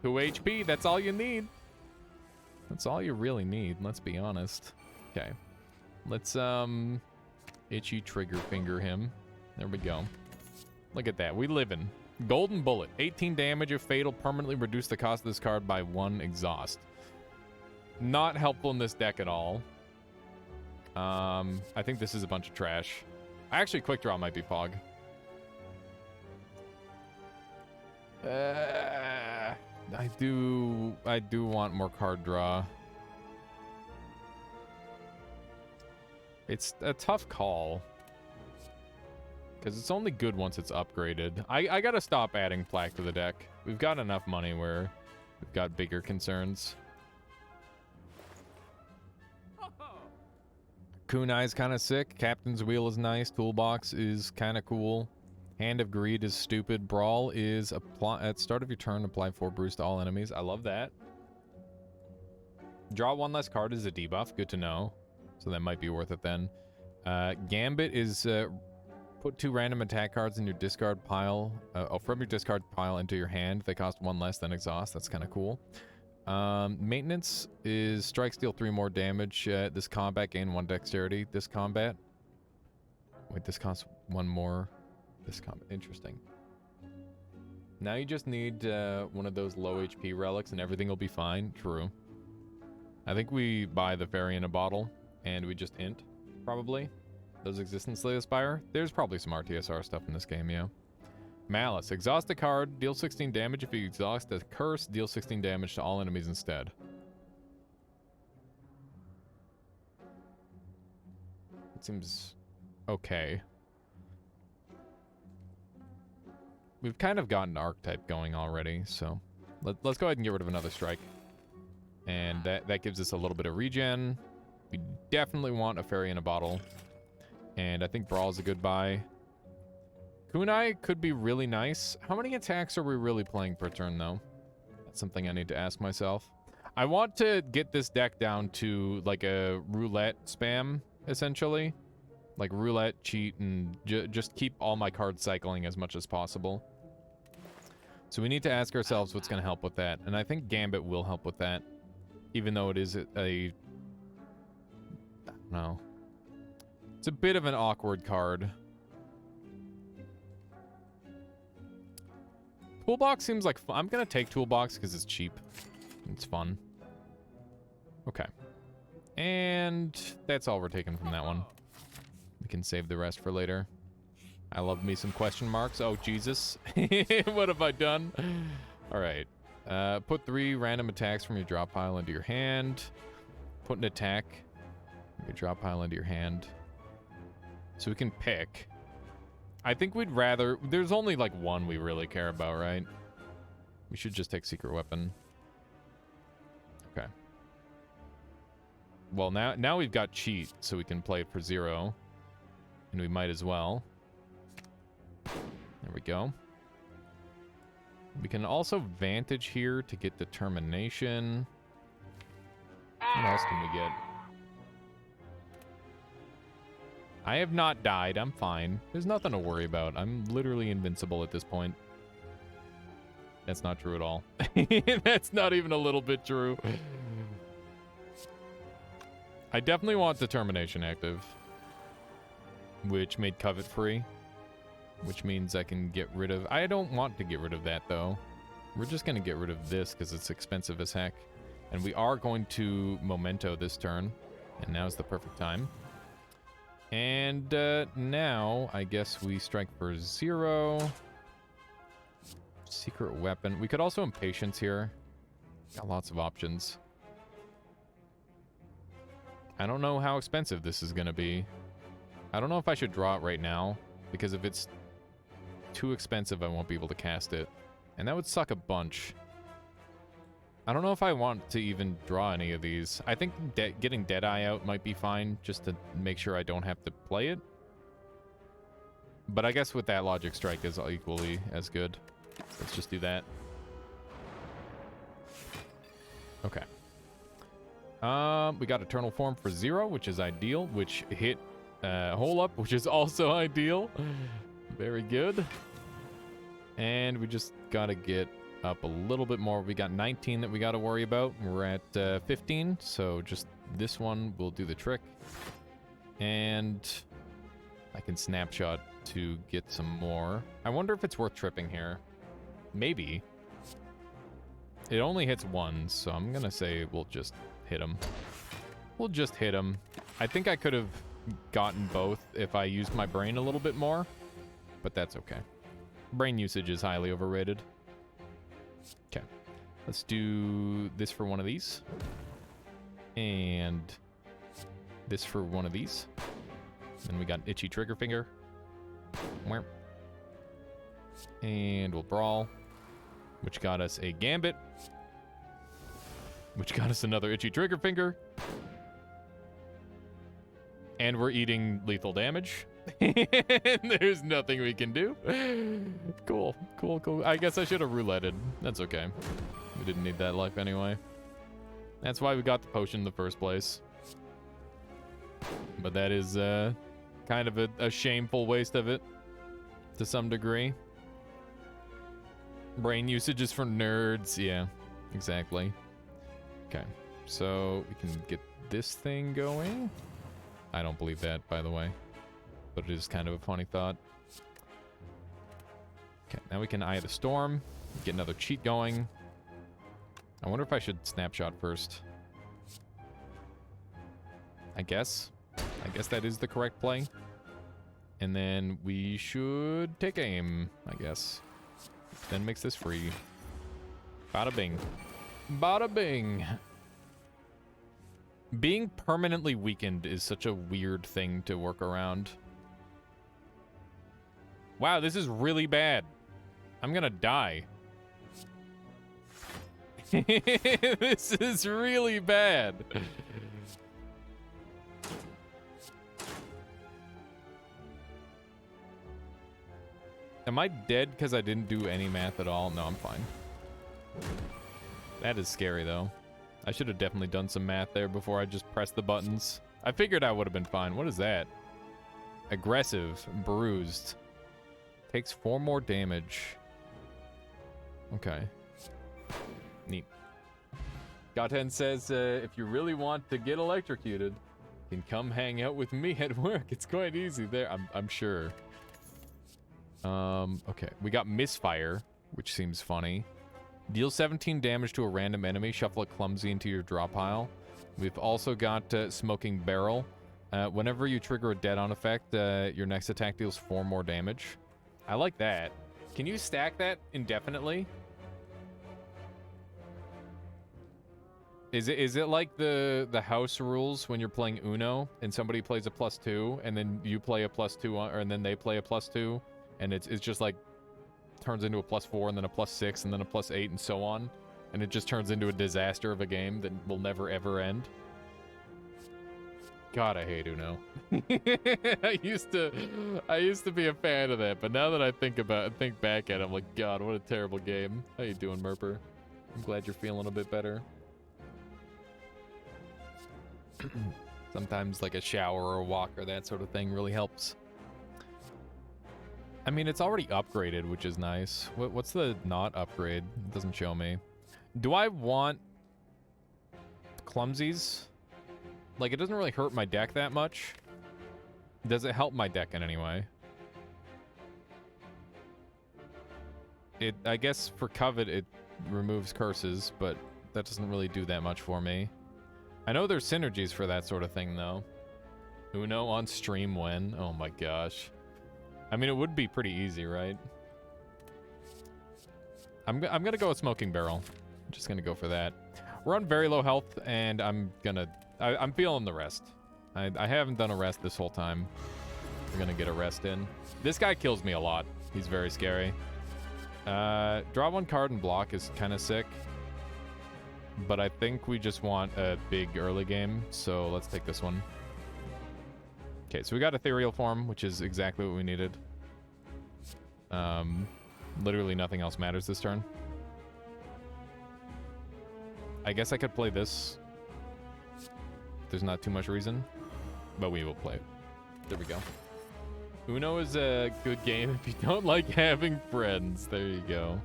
2 HP, that's all you need. That's all you really need, let's be honest. Okay. Let's, itchy trigger finger him. There we go. Look at that, we livin'. Golden Bullet, 18 damage if fatal, permanently reduce the cost of this card by 1 exhaust. Not helpful in this deck at all. I think this is a bunch of trash. Actually, Quick Draw might be Pog. I do want more card draw. It's a tough call. Because it's only good once it's upgraded. I gotta stop adding Plaque to the deck. We've got enough money where we've got bigger concerns. Kunai's kind of sick. Captain's Wheel is nice. Toolbox is kind of cool. Hand of Greed is stupid. Brawl is apply at start of your turn, apply 4 Bruise to all enemies. I love that. Draw 1 less card is a debuff. Good to know. So that might be worth it then. Gambit is put 2 random attack cards in your discard pile. From your discard pile into your hand. They cost 1 less than exhaust. That's kind of cool. Maintenance is strikes deal 3 more damage. This combat gain 1 dexterity. This combat. Wait, this costs 1 more. This combat. Interesting. Now you just need one of those low HP relics and everything will be fine. True. I think we buy the fairy in a bottle and we just int, probably. Those Existence Slay Aspire. There's probably some RTSR stuff in this game, yeah. Malice. Exhaust a card, deal 16 damage. If you exhaust a curse, deal 16 damage to all enemies instead. It seems okay. We've kind of got an archetype going already, so let's go ahead and get rid of another strike. And that gives us a little bit of regen. We definitely want a fairy in a bottle. And I think Brawl is a good buy. Kunai could be really nice. How many attacks are we really playing per turn, though? That's something I need to ask myself. I want to get this deck down to, like, a roulette spam, essentially. Like, roulette, cheat, and just keep all my cards cycling as much as possible. So we need to ask ourselves what's going to help with that. And I think Gambit will help with that. Even though it is I don't know. It's a bit of an awkward card. Toolbox seems like fun. I'm gonna take Toolbox because it's cheap. It's fun. Okay. And that's all we're taking from that one. We can save the rest for later. I love me some question marks. Oh, Jesus. What have I done? All right. Put 3 random attacks from your drop pile into your hand. Put an attack from your drop pile into your hand. So we can pick. I think we'd rather... There's only, like, 1 we really care about, right? We should just take Secret Weapon. Okay. Well, now we've got Cheat, so we can play it for 0. And we might as well. There we go. We can also Vantage here to get Determination. What else can we get? I have not died. I'm fine. There's nothing to worry about. I'm literally invincible at this point. That's not true at all. That's not even a little bit true. I definitely want Determination active. Which made Covet free. Which means I can get rid of... I don't want to get rid of that, though. We're just going to get rid of this because it's expensive as heck. And we are going to Memento this turn. And now's the perfect time. And now, I guess we strike for 0. Secret weapon. We could also impatience here. Got lots of options. I don't know how expensive this is going to be. I don't know if I should draw it right now, because if it's too expensive, I won't be able to cast it. And that would suck a bunch. I don't know if I want to even draw any of these. I think getting Deadeye out might be fine, just to make sure I don't have to play it. But I guess with that, Logic Strike is equally as good. Let's just do that. Okay. We got Eternal Form for 0, which is ideal, which hit Hole Up, which is also ideal. Very good. And we just gotta get up a little bit more. We got 19 that we gotta worry about. We're at 15, so just this one will do the trick. And I can snapshot to get some more. I wonder if it's worth tripping here. Maybe. It only hits once, so I'm gonna say we'll just hit him. We'll just hit him. I think I could have gotten both if I used my brain a little bit more, but that's okay. Brain usage is highly overrated. Okay. Let's do this for one of these. And this for one of these. Then we got Itchy Trigger Finger. And we'll Brawl, which got us a Gambit, which got us another Itchy Trigger Finger. And we're eating lethal damage. And there's nothing we can do. Cool, cool, cool. I guess I should have rouletted. That's okay. We didn't need that life anyway. That's why we got the potion in the first place. But that is kind of a shameful waste of it to some degree. Brain usage is for nerds. Yeah, exactly. Okay, so we can get this thing going. I don't believe that, by the way, but it is kind of a funny thought. Okay, now we can Eye of the Storm, get another cheat going. I wonder if I should snapshot first. I guess that is the correct play. And then we should take aim, I guess. Then makes this free. Bada bing. Bada bing. Being permanently weakened is such a weird thing to work around. Wow, this is really bad. I'm gonna die. This is really bad. Am I dead because I didn't do any math at all? No, I'm fine. That is scary, though. I should have definitely done some math there before I just pressed the buttons. I figured I would have been fine. What is that? Aggressive. Bruised. Takes 4 more damage. Okay. Neat. Goten says, if you really want to get electrocuted, you can come hang out with me at work. It's quite easy there. I'm sure. Okay. We got Misfire, which seems funny. Deal 17 damage to a random enemy. Shuffle it clumsy into your draw pile. We've also got Smoking Barrel. Whenever you trigger a dead-on effect, your next attack deals 4 more damage. I like that. Can you stack that indefinitely? Is it like the house rules when you're playing Uno and somebody plays a +2 and then you play a +2 and then they play a +2 and it's just like turns into a +4 and then a +6 and then a +8 and so on, and it just turns into a disaster of a game that will never ever end? God, I hate Uno. I used to be a fan of that, but now that I think back at it, I'm like, God, what a terrible game. How you doing, Merper? I'm glad you're feeling a bit better. Sometimes like a shower or a walk or that sort of thing really helps. I mean, it's already upgraded, which is nice. What's the not upgrade? It doesn't show me. Do I want clumsies? Like, it doesn't really hurt my deck that much. Does it help my deck in any way? I guess for Covet, it removes curses, but that doesn't really do that much for me. I know there's synergies for that sort of thing, though. Uno on stream when? Oh my gosh. I mean, it would be pretty easy, right? I'm gonna go with Smoking Barrel. I'm just gonna go for that. We're on very low health, and I'm feeling the rest. I haven't done a rest this whole time. We're gonna get a rest in. This guy kills me a lot. He's very scary. Draw one card and block is kind of sick. But I think we just want a big early game, so let's take this one. Okay, so we got Ethereal Form, which is exactly what we needed. Literally nothing else matters this turn. I guess I could play this. There's not too much reason, but we will play it. There we go. Uno is a good game if you don't like having friends. There you go.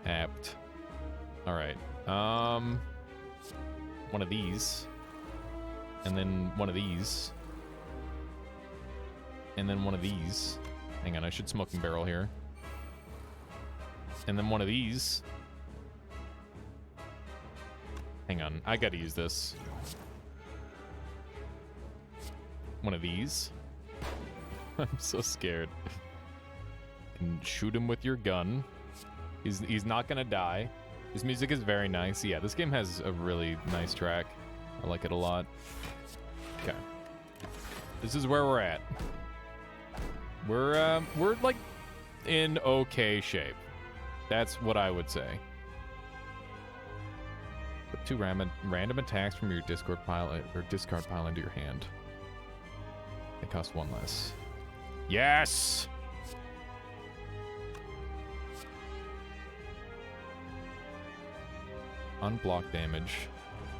Apt. All right. One of these. And then one of these. And then one of these. Hang on, I should Smoking Barrel here. And then one of these. Hang on, I gotta use this. One of these. I'm so scared. And shoot him with your gun. He's not gonna die. This music is very nice. Yeah, this game has a really nice track. I like it a lot. Okay. This is where we're at. We're like in okay shape. That's what I would say. Put 2 random attacks from your discard pile into your hand. They cost 1 less. Yes! Unblock damage.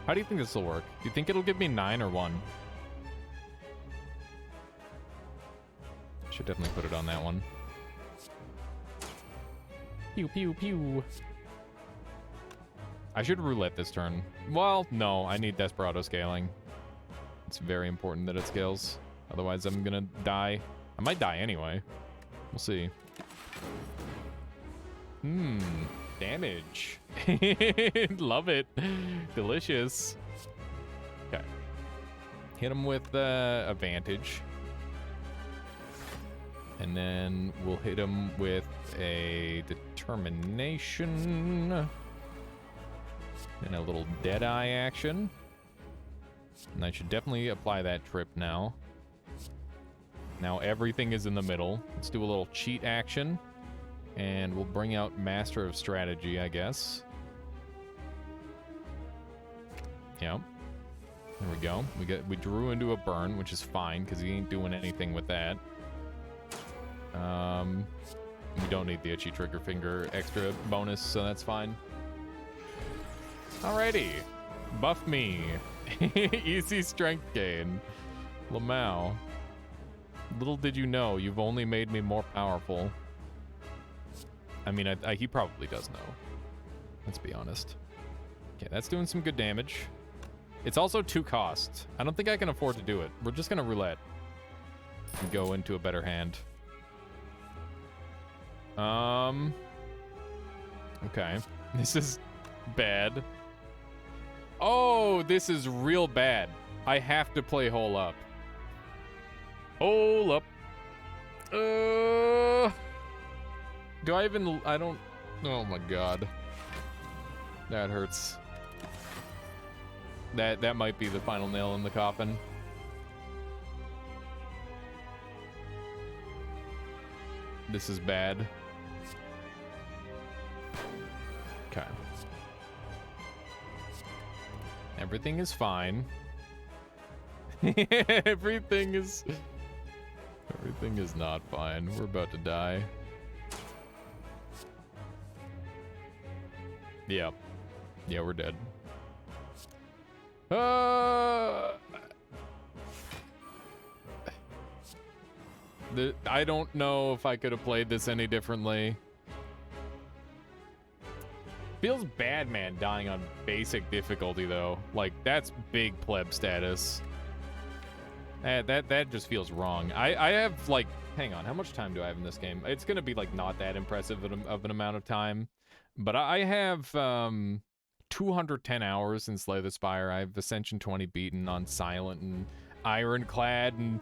How do you think this will work? Do you think it'll give me 9 or 1? Should definitely put it on that one. Pew, pew, pew. I should roulette this turn. Well, no, I need Desperado scaling. It's very important that it scales. Otherwise, I'm gonna die. I might die anyway. We'll see. Damage. Love it. Delicious. Okay. Hit him with Advantage. And then we'll hit him with a Determination. And a little Deadeye action. And I should definitely apply that trip now. Now everything is in the middle. Let's do a little cheat action. And we'll bring out Master of Strategy, I guess. Yep. There we go. We drew into a burn, which is fine, because he ain't doing anything with that. We don't need the Itchy Trigger Finger extra bonus, so that's fine. Alrighty. Buff me. Easy strength gain. Lamau. Little did you know, you've only made me more powerful. I mean, he probably does know. Let's be honest. Okay, that's doing some good damage. It's also 2 cost. I don't think I can afford to do it. We're just gonna roulette. And go into a better hand. Okay. This is bad. Oh, this is real bad. I have to play Hole Up. Hole Up. Do I even... I don't... Oh my god. That hurts. That might be the final nail in the coffin. This is bad. Okay. Everything is fine. Everything is not fine. We're about to die. Yep. Yeah, we're dead. I don't know if I could have played this any differently. Feels bad, man, dying on basic difficulty, though. Like, that's big pleb status. That just feels wrong. I have, like... Hang on, how much time do I have in this game? It's gonna be, like, not that impressive of an amount of time. But I have, 210 hours in Slay the Spire. I have Ascension 20 beaten on Silent and Ironclad and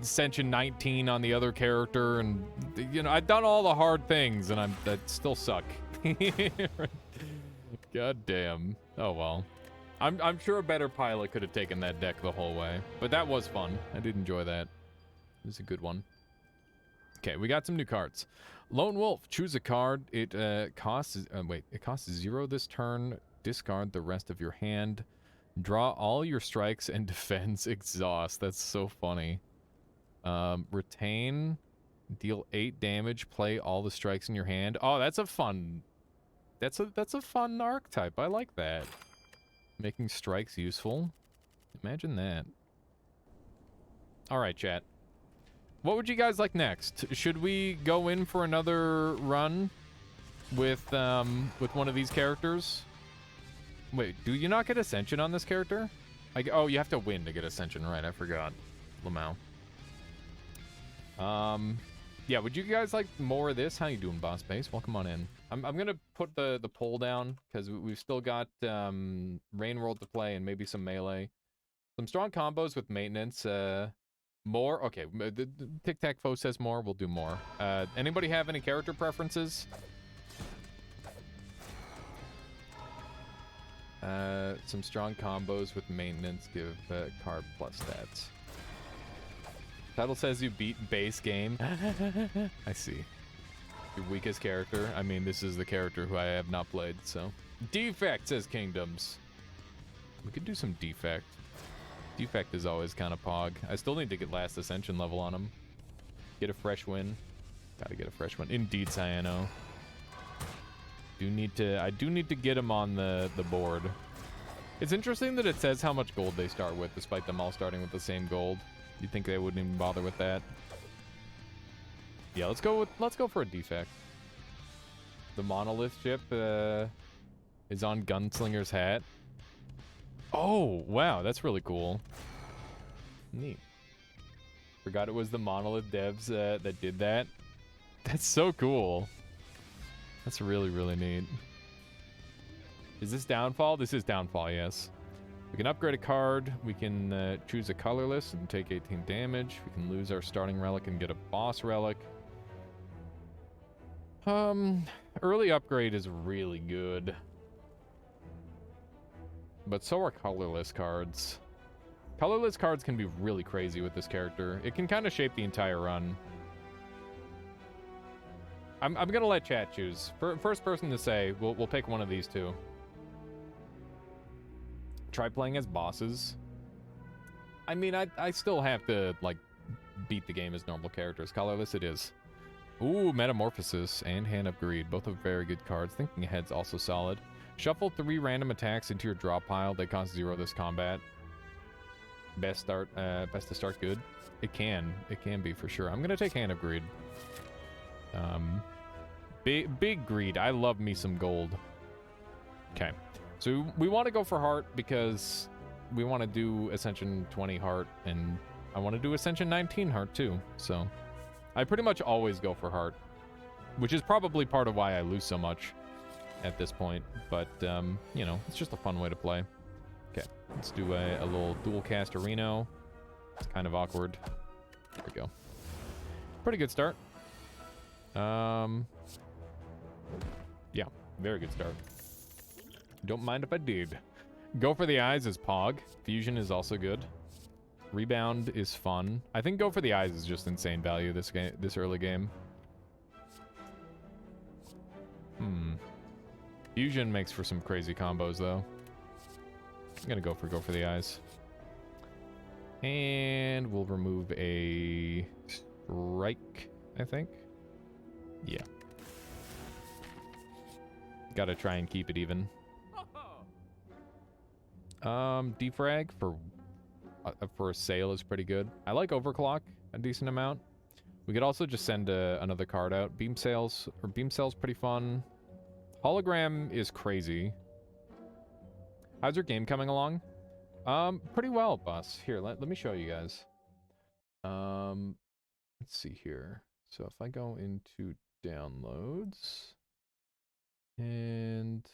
Ascension 19 on the other character, and you know, I've done all the hard things, and I still suck. God damn. Oh well. I'm sure a better pilot could have taken that deck the whole way, but that was fun. I did enjoy that. It was a good one. Okay, we got some new cards. Lone Wolf, choose a card. It costs it costs 0 this turn. Discard the rest of your hand. Draw all your strikes and defends exhaust. That's so funny. Retain, deal 8 damage, play all the strikes in your hand. Oh, that's a fun. That's a fun archetype. I like that. Making strikes useful. Imagine that. All right, chat. What would you guys like next? Should we go in for another run with one of these characters? Wait, do you not get Ascension on this character? Oh, you have to win to get Ascension, right? I forgot. Lamau. Yeah, would you guys like more of this? How you doing, Boss Base? Welcome on in. I'm gonna put the poll down because we've still got Rain World to play and maybe some melee. Some strong combos with maintenance. More? Okay, the Tic Tac Foe says more. We'll do more. Anybody have any character preferences? Some strong combos with maintenance give card plus stats. Title says you beat base game. I see. Your weakest character. I mean, this is the character who I have not played, so. Defect, says Kingdoms. We could do some Defect. Defect is always kind of pog. I still need to get last Ascension level on him. Get a fresh win. Gotta get a fresh one. Indeed, Cyano. I do need to get him on the board. It's interesting that it says how much gold they start with, despite them all starting with the same gold. You'd think they wouldn't even bother with that. Yeah, let's go for a Defect. The monolith ship is on Gunslinger's hat. Oh, wow, that's really cool. Neat. Forgot it was the monolith devs that did that. That's so cool. That's really, really neat. Is this Downfall? This is Downfall, yes. We can upgrade a card. We can choose a colorless and take 18 damage. We can lose our starting relic and get a boss relic. Early upgrade is really good. But so are colorless cards. Colorless cards can be really crazy with this character. It can kind of shape the entire run. I'm gonna let chat choose. First person to say, we'll pick one of these two. Try playing as bosses. I mean, I still have to, like, beat the game as normal characters. Colorless it is. Ooh, Metamorphosis and Hand of Greed. Both are very good cards. Thinking Ahead's also solid. Shuffle 3 random attacks into your draw pile. They cost 0 this combat. Best to start good. It can be for sure. I'm gonna take Hand of Greed. Big greed. I love me some gold. Okay, so we want to go for heart because we want to do Ascension 20 heart, and I want to do Ascension 19 heart too. So I pretty much always go for heart, which is probably part of why I lose so much at this point. But you know, it's just a fun way to play. Okay, let's do a little dual cast Reno. It's kind of awkward. There we go. Pretty good start. Yeah, very good start. Don't mind if I did. Go for the Eyes is Pog. Fusion is also good. Rebound is fun. I think Go for the Eyes is just insane value this early game. Fusion makes for some crazy combos though. I'm gonna go for the Eyes. And we'll remove a strike, I think. Yeah. Gotta try and keep it even. Defrag for a sale is pretty good. I like Overclock a decent amount. We could also just send another card out. Beam Cell's pretty fun. Hologram is crazy. How's your game coming along? Pretty well, boss. Here, let me show you guys. Let's see here. So if I go into downloads, and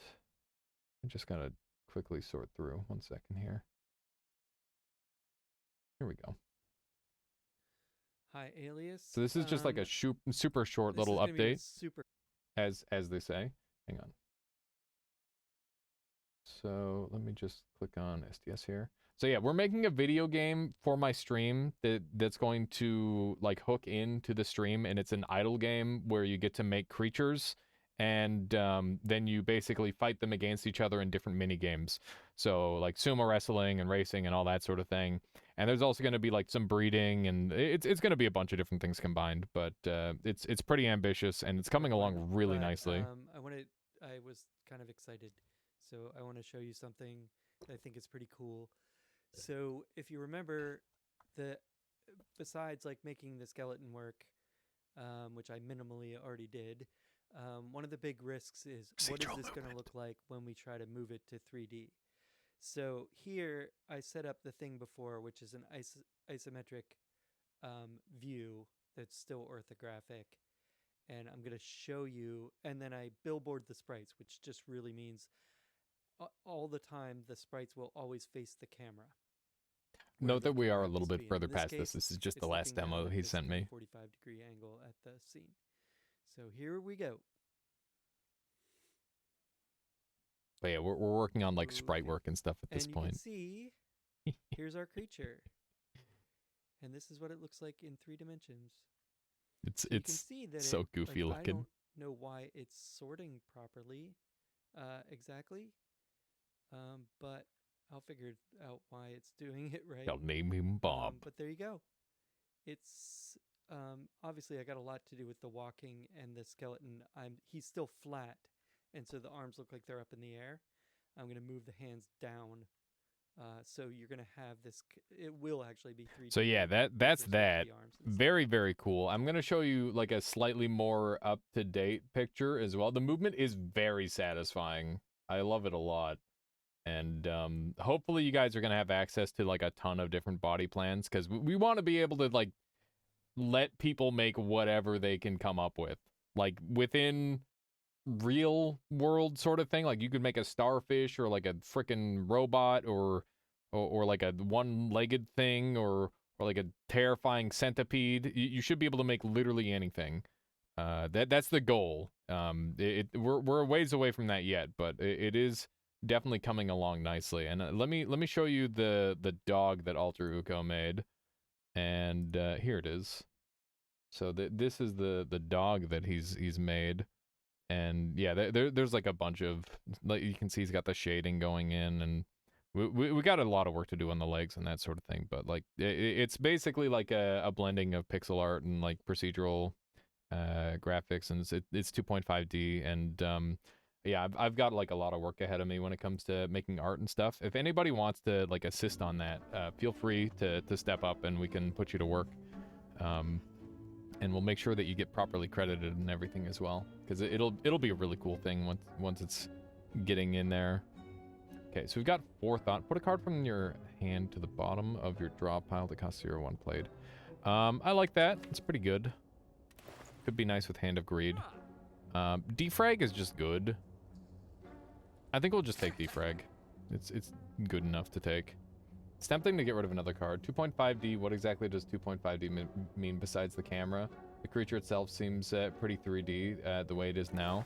I'm just gonna quickly sort through. 1 second here. Here we go. Hi, Alias. So this is just like a super short little update, as they say. Hang on. So let me just click on SDS here. So yeah, we're making a video game for my stream that's going to like hook into the stream, and it's an idle game where you get to make creatures, and then you basically fight them against each other in different mini games. So like sumo wrestling and racing and all that sort of thing. And there's also going to be like some breeding, and it's going to be a bunch of different things combined. But it's pretty ambitious, and it's coming along really nicely. I was kind of excited, so I want to show you something that I think is pretty cool. So if you remember, besides like making the skeleton work, which I minimally already did, one of the big risks is what is this going to look like when we try to move it to 3D? So here I set up the thing before, which is an isometric view that's still orthographic. And I'm going to show you, and then I billboard the sprites, which just really means all the time the sprites will always face the camera. Note that we are a little bit further past this. This is just the last demo he sent me. 45-degree angle at the scene. So here we go. But yeah, we're working on like sprite work and stuff at this point. And you can see, here's our creature. And this is what it looks like in 3 dimensions. It's so goofy looking. I don't know why it's sorting properly exactly. But I'll figure out why it's doing it right. I'll name him Bob. But there you go. It's obviously I got a lot to do with the walking and the skeleton. He's still flat, and so the arms look like they're up in the air. I'm going to move the hands down. So you're going to have this, it will actually be 3D. So yeah, that's that. Very, very cool. I'm going to show you like a slightly more up-to-date picture as well. The movement is very satisfying. I love it a lot. And hopefully you guys are going to have access to like a ton of different body plans, because we want to be able to like let people make whatever they can come up with. Like within real world sort of thing, like you could make a starfish or like a freaking robot or like a one-legged thing or like a terrifying centipede. You should be able to make literally anything. That's the goal. We're a ways away from that yet, but it is definitely coming along nicely. And let me show you the dog that Alter Uko made. And here it is. So this is the dog that he's made. And yeah, there's like a bunch of, like you can see he's got the shading going in, and we got a lot of work to do on the legs and that sort of thing. But like it's basically like a blending of pixel art and like procedural graphics, and it's 2.5D. And yeah, I've got like a lot of work ahead of me when it comes to making art and stuff. If anybody wants to like assist on that, feel free to step up and we can put you to work. And we'll make sure that you get properly credited and everything as well, because it'll be a really cool thing once it's getting in there. Okay, so we've got Forethought. Put a card from your hand to the bottom of your draw pile that costs 0-1 played. I like that. It's pretty good. Could be nice with Hand of Greed. Defrag is just good. I think we'll just take Defrag. It's good enough to take. It's tempting to get rid of another card. 2.5D, what exactly does 2.5D mean besides the camera? The creature itself seems pretty 3D the way it is now.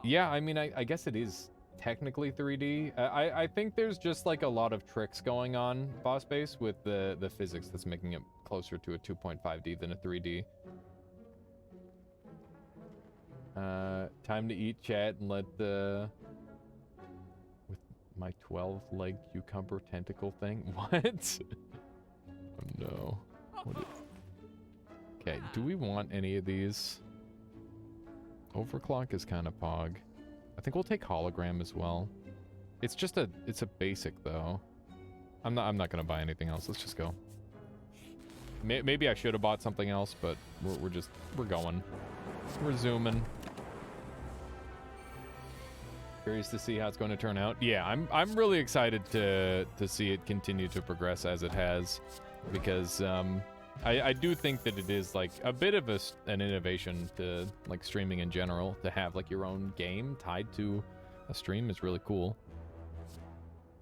Yeah, I mean, I guess it is technically 3D. I think there's just like a lot of tricks going on boss base with the physics that's making it closer to a 2.5D than a 3D. Time to eat, chat, and let the... my 12-leg cucumber tentacle thing? What? Oh no. Okay, do we want any of these? Overclock is kind of pog. I think we'll take hologram as well. It's a basic though. I'm not gonna buy anything else. Let's just go. Maybe I should have bought something else, but we're going. We're zooming. Curious to see how it's going to turn out. Yeah, I'm really excited to see it continue to progress as it has, because I do think that it is like a bit of an innovation to like streaming in general. To have like your own game tied to a stream is really cool.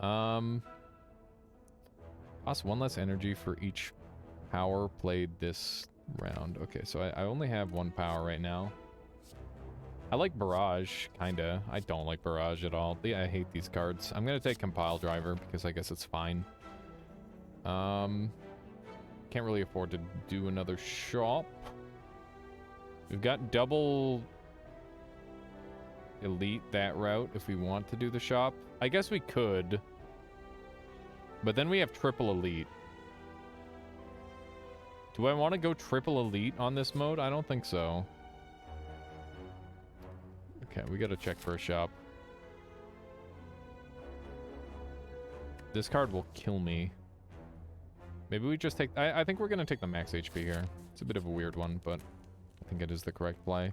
Costs 1 less energy for each power played this round? Okay, so I only have 1 power right now. I like Barrage, kinda. I don't like Barrage at all. I hate these cards. I'm gonna take Compile Driver because I guess it's fine. Can't really afford to do another shop. We've got double elite that route if we want to do the shop. I guess we could. But then we have triple elite. Do I want to go triple elite on this mode? I don't think so. Okay, we gotta check for a shop. This card will kill me. Maybe we just take... I think we're gonna take the max HP here. It's a bit of a weird one, but I think it is the correct play.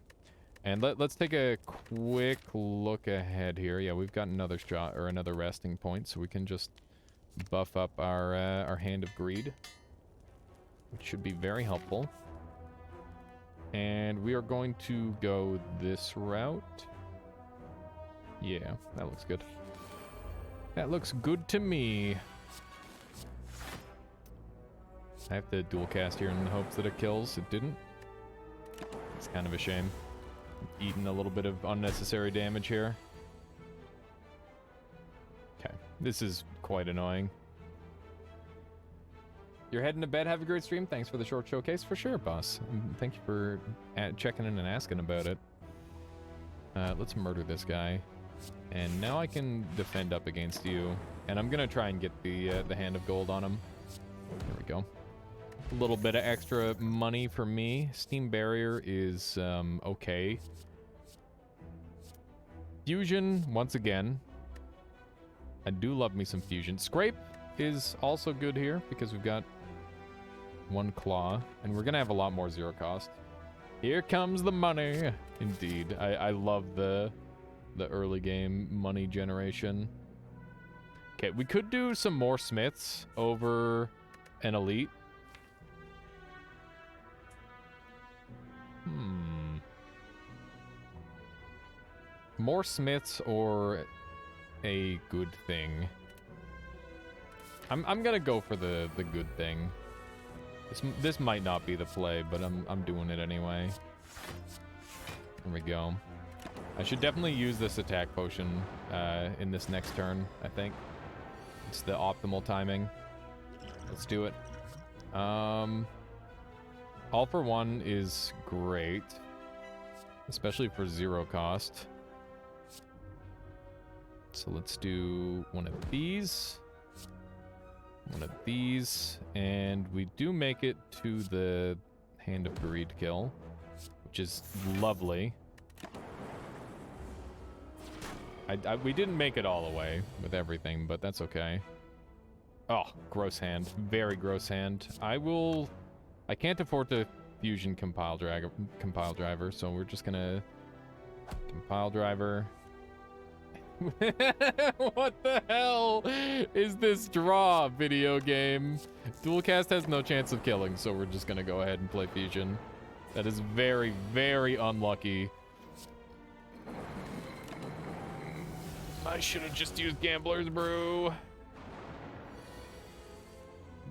And let's take a quick look ahead here. Yeah, we've got another shot, or another resting point, so we can just buff up our Hand of Greed, which should be very helpful. And we are going to go this route. Yeah, that looks good. That looks good to me. I have to dual cast here in the hopes that it kills. It didn't. It's kind of a shame. Eating a little bit of unnecessary damage here. Okay, this is quite annoying. You're heading to bed. Have a great stream. Thanks for the short showcase. For sure, boss. Thank you for checking in and asking about it. Let's murder this guy. And now I can defend up against you. And I'm going to try and get the Hand of Gold on him. There we go. A little bit of extra money for me. Steam Barrier is okay. Fusion, once again. I do love me some Fusion. Scrape is also good here because we've got 1 claw. And we're going to have a lot more zero cost. Here comes the money. Indeed. I love the early game money generation. Okay, we could do some more Smiths over an Elite. More Smiths or a good thing? I'm gonna go for the good thing. This might not be the play, but I'm doing it anyway. There we go. I should definitely use this attack potion in this next turn, I think. It's the optimal timing. Let's do it. All for one is great. Especially for zero cost. So let's do one of these. One of these. And we do make it to the Hand of Greed kill, which is lovely. We didn't make it all the way with everything, but that's okay. Oh, gross hand. Very gross hand. I can't afford to fusion compile driver, so we're just gonna compile driver. What the hell is this draw video game? Dualcast has no chance of killing, so we're just gonna go ahead and play fusion. That is very, very unlucky. I should have just used Gambler's Brew.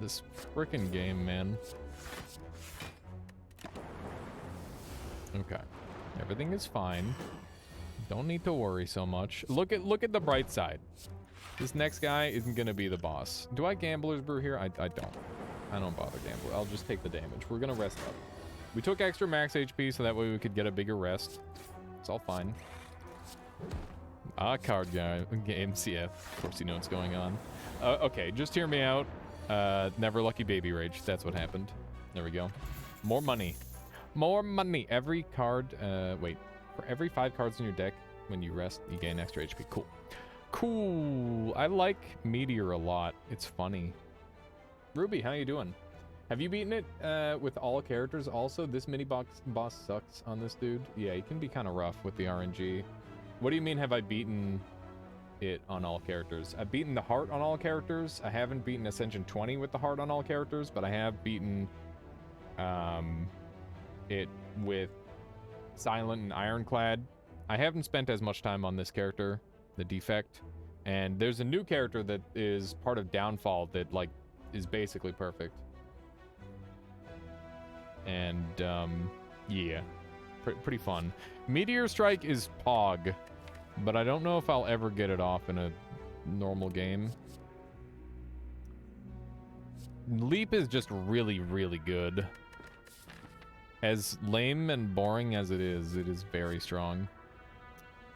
This frickin' game, man. Okay. Everything is fine. Don't need to worry so much. Look at the bright side. This next guy isn't gonna be the boss. Do I Gambler's Brew here? I don't. I don't bother Gambler. I'll just take the damage. We're gonna rest up. We took extra max HP so that way we could get a bigger rest. It's all fine. Ah, card guy. MCF. Of course you know what's going on. Okay, just hear me out. Never lucky baby rage. That's what happened. There we go. More money. More money. Every card, wait. For every 5 cards in your deck, when you rest, you gain extra HP. Cool. Cool. I like Meteor a lot. It's funny. Ruby, how you doing? Have you beaten it with all characters also? This mini boss sucks on this dude. Yeah, he can be kind of rough with the RNG. What do you mean have I beaten it on all characters? I've beaten the heart on all characters. I haven't beaten Ascension 20 with the heart on all characters, but I have beaten it with Silent and Ironclad. I haven't spent as much time on this character, the Defect, and there's a new character that is part of Downfall that, like, is basically perfect. And, yeah. Pretty fun. Meteor Strike is Pog, but I don't know if I'll ever get it off in a normal game. Leap is just really, really good. As lame and boring as it is very strong.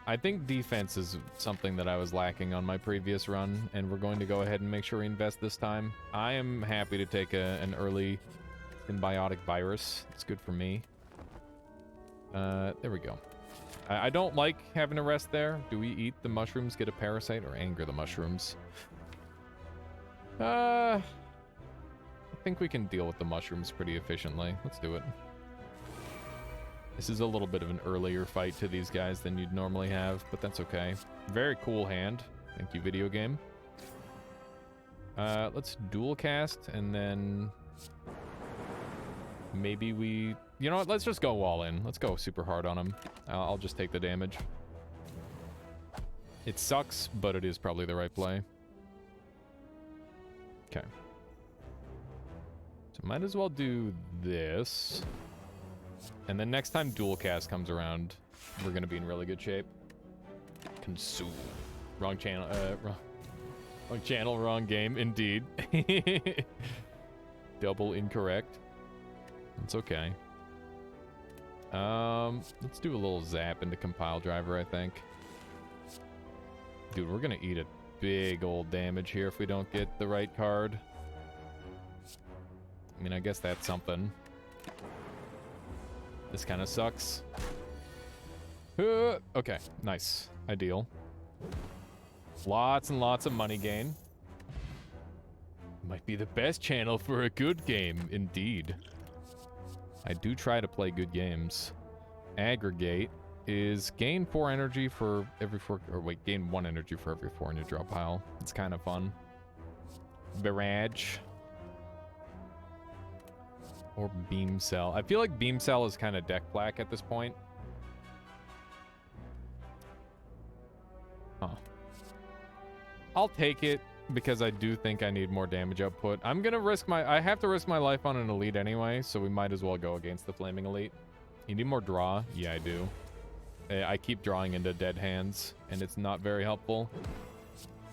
I think defense is something that I was lacking on my previous run, and we're going to go ahead and make sure we invest this time. I am happy to take an early symbiotic virus. It's good for me. There we go. I don't like having a rest there. Do we eat the mushrooms, get a parasite, or anger the mushrooms? I think we can deal with the mushrooms pretty efficiently. Let's do it. This is a little bit of an earlier fight to these guys than you'd normally have, but that's okay. Very cool hand. Thank you, video game. Let's dual cast, and then maybe we... You know what? Let's just go all in. Let's go super hard on him. I'll just take the damage. It sucks, but it is probably the right play. Okay. So might as well do this. And then next time dual cast comes around, we're gonna be in really good shape. Consume. Wrong channel, wrong channel, wrong game, indeed. Double incorrect. It's okay. Let's do a little zap into compile driver, I think. Dude, we're gonna eat a big old damage here if we don't get the right card. I mean, I guess that's something. This kind of sucks. Okay, nice. Ideal. Lots and lots of money gain. Might be the best channel for a good game, indeed. I do try to play good games. Aggregate is gain 4 energy for every 4... Or wait, gain 1 energy for every 4 in your draw pile. It's kind of fun. Barrage. Or Beam Cell. I feel like Beam Cell is kind of deck black at this point. Huh. I'll take it because I do think I need more damage output. I'm gonna risk my... I have to risk my life on an elite anyway, so we might as well go against the Flaming Elite. You need more draw? Yeah, I do. I keep drawing into dead hands, and it's not very helpful.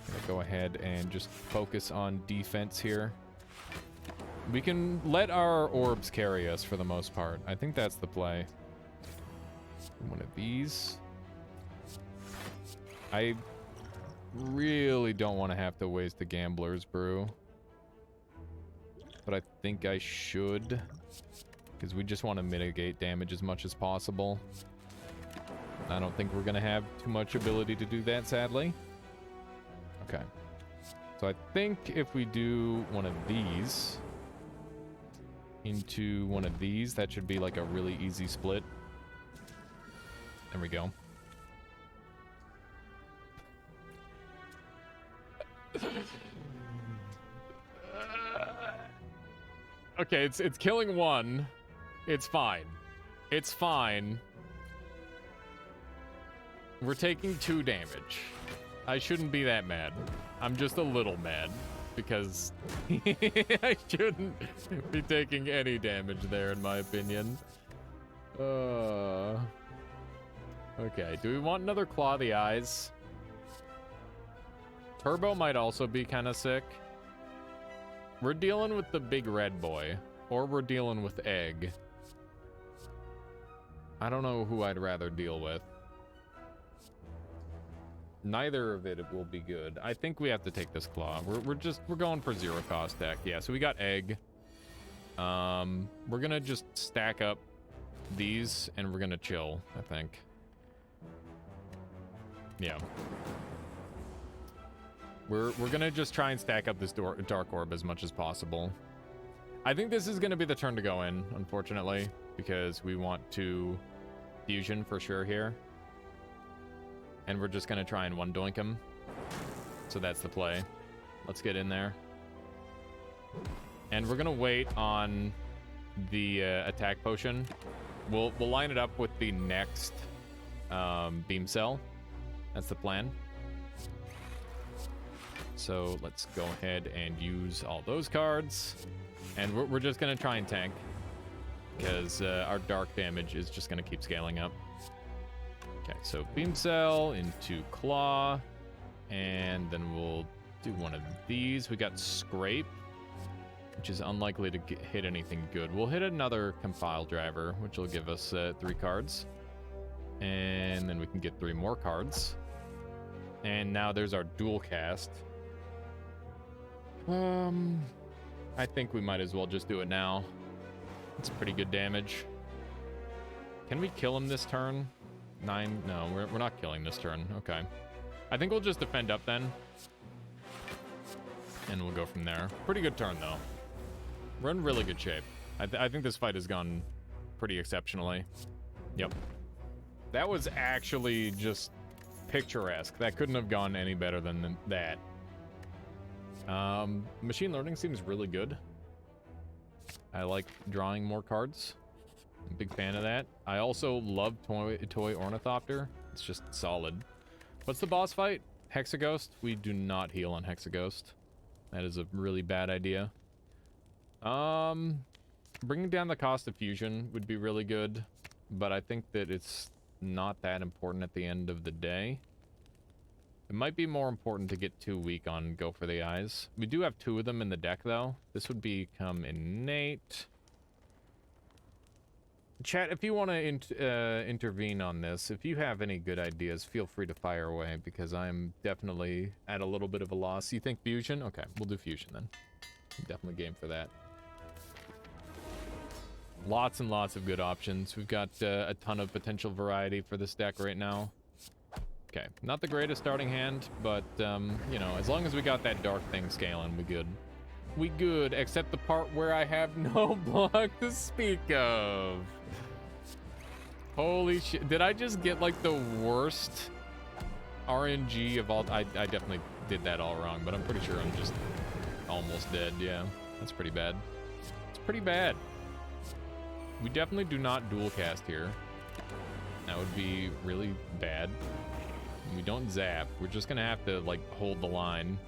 I'm gonna go ahead and just focus on defense here. We can let our orbs carry us for the most part. I think that's the play. One of these. I really don't want to have to waste a Gambler's Brew. But I think I should. Because we just want to mitigate damage as much as possible. I don't think we're going to have too much ability to do that, sadly. Okay. So I think if we do one of these into one of these, that should be like a really easy split. There we go. Okay, it's killing one. It's fine. It's fine. We're taking 2 damage. I shouldn't be that mad. I'm just a little mad because I shouldn't be taking any damage there, in my opinion. Okay, do we want another Claw the Eyes? Turbo might also be kind of sick. We're dealing with the big red boy, or we're dealing with Egg. I don't know who I'd rather deal with. Neither of it will be good. I think we have to take this Claw. We're going for 0 cost deck. Yeah, so we got Egg. We're gonna just stack up these and we're gonna chill, I think. Yeah. We're gonna just try and stack up this Dark Orb as much as possible. I think this is gonna be the turn to go in, unfortunately, because we want to fusion for sure here. And we're just gonna try and one doink him. So that's the play. Let's get in there. And we're gonna wait on the attack potion. We'll line it up with the next beam cell. That's the plan. So let's go ahead and use all those cards. And we're just gonna try and tank. because our dark damage is just going to keep scaling up. Okay, so beam cell into claw, and then we'll do one of these. We got scrape, which is unlikely to hit anything good. We'll hit another compile driver, which will give us 3 cards. And then we can get 3 more cards. And now there's our dual cast. I think we might as well just do it now. It's pretty good damage. Can we kill him this turn? 9? No, we're not killing this turn. Okay. I think we'll just defend up then. And we'll go from there. Pretty good turn, though. We're in really good shape. I think this fight has gone pretty exceptionally. Yep. That was actually just picturesque. That couldn't have gone any better than that. Machine learning seems really good. I like drawing more cards. I'm a big fan of that. I also love Toy Ornithopter. It's just solid. What's the boss fight? Hexaghost? We do not heal on Hexaghost. That is a really bad idea. Bringing down the cost of fusion would be really good, but I think that it's not that important at the end of the day. It might be more important to get 2 weak on Go for the Eyes. We do have 2 of them in the deck, though. This would become innate. Chat, if you want to intervene on this, if you have any good ideas, feel free to fire away, because I'm definitely at a little bit of a loss. You think fusion? Okay, we'll do fusion then. I'm definitely game for that. Lots and lots of good options. We've got a ton of potential variety for this deck right now. Okay, not the greatest starting hand, but, you know, as long as we got that dark thing scaling, we good. We good, except the part where I have no block to speak of. Holy shit. Did I just get, like, the worst RNG of all? I definitely did that all wrong, but I'm pretty sure I'm just almost dead. Yeah, that's pretty bad. It's pretty bad. We definitely do not dual cast here. That would be really bad. We don't zap. We're just gonna have to, like, hold the line.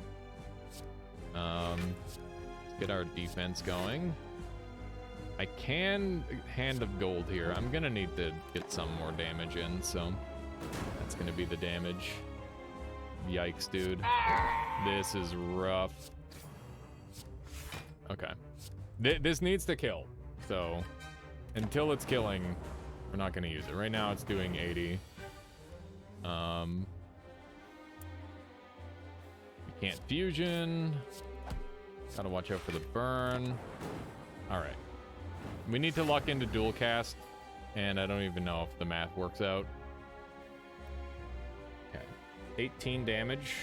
Let's get our defense going. I can Hand of Gold here. I'm gonna need to get some more damage in, so that's gonna be the damage. Yikes, dude. This is rough. Okay. This needs to kill, so until it's killing, we're not gonna use it. Right now it's doing 80. We can't fusion. Gotta watch out for the burn. Alright. We need to lock into dual cast, and I don't even know if the math works out. Okay. 18 damage.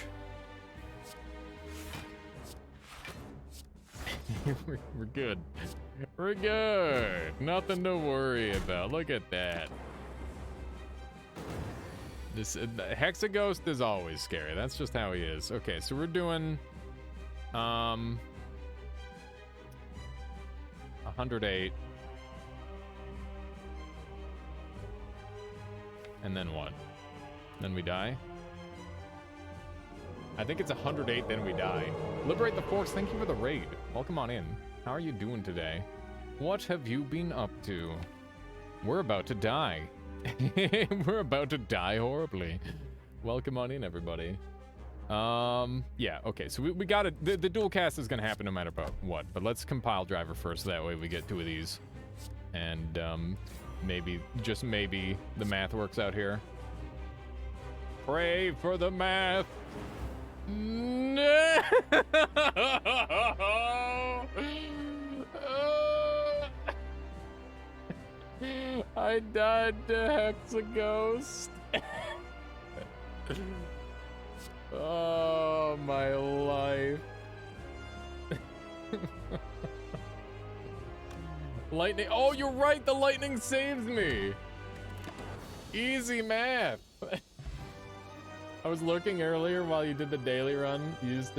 We're good. We're good. Nothing to worry about. Look at that. This Hexaghost is always scary. That's just how he is. Okay, so we're doing 108. And then what? Then we die? I think it's 108, then we die. Liberate the Force, thank you for the raid. Welcome on in. How are you doing today? What have you been up to? We're about to die. We're about to die horribly. Welcome on in, everybody. Yeah, okay, so we got it. The dual cast is gonna happen no matter what, but let's compile driver first, so that way we get 2 of these. And, maybe, just maybe, the math works out here. Pray for the math. No! I died to Hexaghost. Oh, my life. Lightning. Oh, you're right. The lightning saves me. Easy math. I was lurking earlier while you did the daily run. Used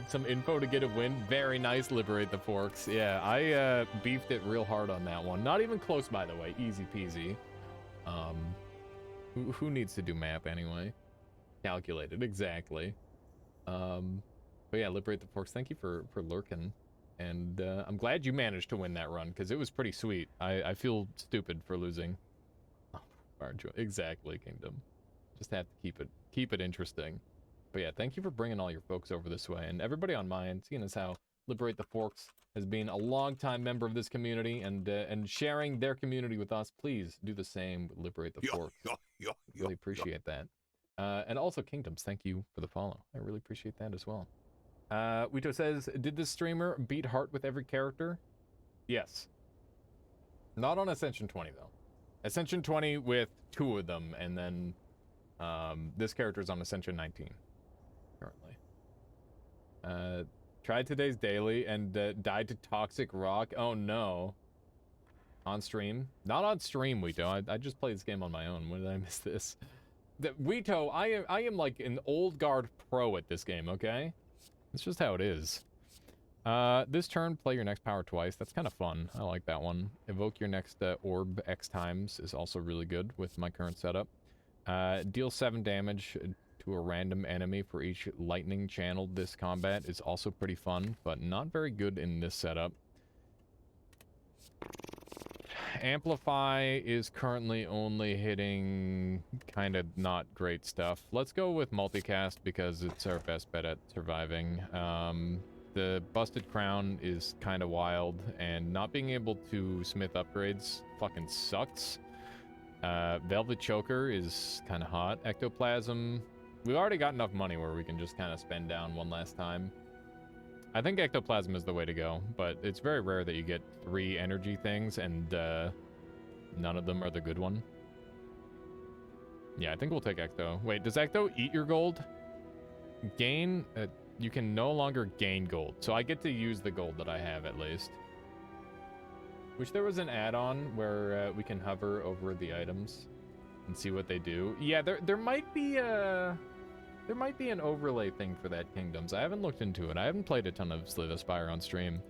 some info to get a win. Very nice. Liberate the Forks. Yeah, I beefed it real hard on that one. Not even close, by the way. Easy peasy. Who needs to do map anyway? Calculated, exactly. But yeah, Liberate the Forks. Thank you for lurking. And I'm glad you managed to win that run, because it was pretty sweet. I feel stupid for losing. Oh, exactly, Kingdom. Just have to keep it interesting. But yeah, thank you for bringing all your folks over this way. And everybody on mine, seeing as how Liberate the Forks has been a long-time member of this community and sharing their community with us, please do the same with Liberate the Forks. Really appreciate that. And also, Kingdoms, thank you for the follow. I really appreciate that as well. Wito says, did this streamer beat Heart with every character? Yes. Not on Ascension 20, though. Ascension 20 with 2 of them, and then this character's on Ascension 19 currently. Tried today's daily and died to Toxic Rock. Oh no. On stream? Not on stream, Wito. I just played this game on my own. When did I miss this? Wito, I am like an old guard pro at this game, okay? It's just how it is. This turn, play your next power twice. That's kind of fun. I like that one. Evoke your next orb X times is also really good with my current setup. Deal 7 damage to a random enemy for each lightning channeled this combat is also pretty fun, but not very good in this setup. Amplify is currently only hitting kind of not great stuff. Let's go with multicast because it's our best bet at surviving. The Busted Crown is kind of wild, and not being able to smith upgrades fucking sucks. Velvet Choker is kind of hot. Ectoplasm, we've already got enough money where we can just kind of spend down one last time. I think Ectoplasm is the way to go, but it's very rare that you get 3 energy things and none of them are the good one. Yeah, I think we'll take Ecto. Wait, does Ecto eat your gold? Gain, you can no longer gain gold, so I get to use the gold that I have at least. Wish there was an add-on where we can hover over the items and see what they do. Yeah, there might be a... There might be an overlay thing for that, Kingdoms. I haven't looked into it. I haven't played a ton of Slay the Spire on stream.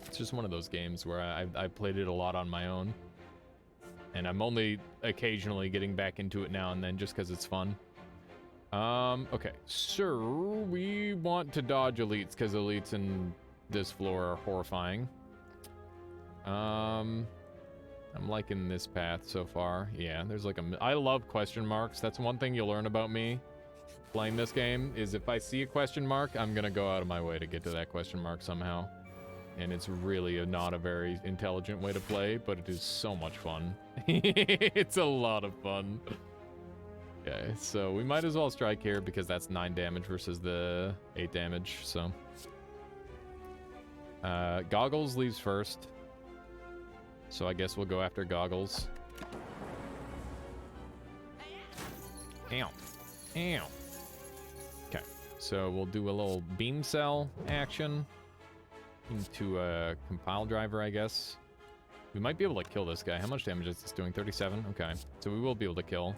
It's just one of those games where I played it a lot on my own. And I'm only occasionally getting back into it now and then just because it's fun. Okay. Sir, we want to dodge elites because elites in this floor are horrifying. I'm liking this path so far. Yeah, there's like I love question marks. That's one thing you'll learn about me playing this game, is if I see a question mark, I'm gonna go out of my way to get to that question mark somehow. And it's really not a very intelligent way to play, but it is so much fun. It's a lot of fun. Okay, so we might as well strike here because that's 9 damage versus the 8 damage, so. Goggles leaves first. So I guess we'll go after Goggles. Ow. Ow. Okay, so we'll do a little beam cell action into a compile driver, I guess. We might be able to kill this guy. How much damage is this doing? 37? Okay, so we will be able to kill.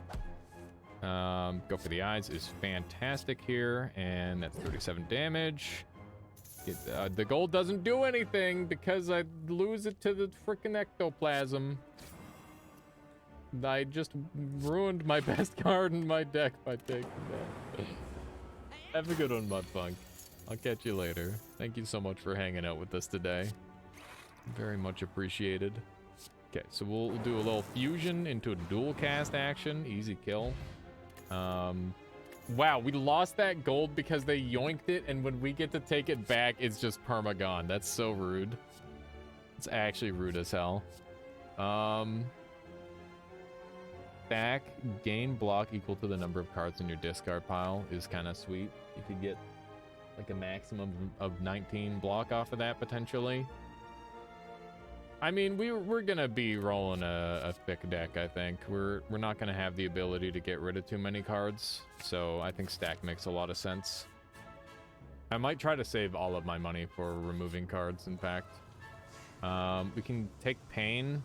Go for the eyes is fantastic here, and that's 37 damage. The gold doesn't do anything because I lose it to the frickin' ectoplasm. I just ruined my best card in my deck by taking that. Have a good one, Mudfunk. I'll catch you later. Thank you so much for hanging out with us today. Very much appreciated. Okay, so we'll do a little fusion into a dual cast action. Easy kill. Wow, we lost that gold because they yoinked it, and when we get to take it back, it's just perma-gone. That's so rude. It's actually rude as hell. Back, gain block equal to the number of cards in your discard pile is kind of sweet. You could get like a maximum of 19 block off of that, potentially. I mean, we're gonna be rolling a thick deck, I think. We're not gonna have the ability to get rid of too many cards, so I think stack makes a lot of sense. I might try to save all of my money for removing cards, in fact. We can take Pain.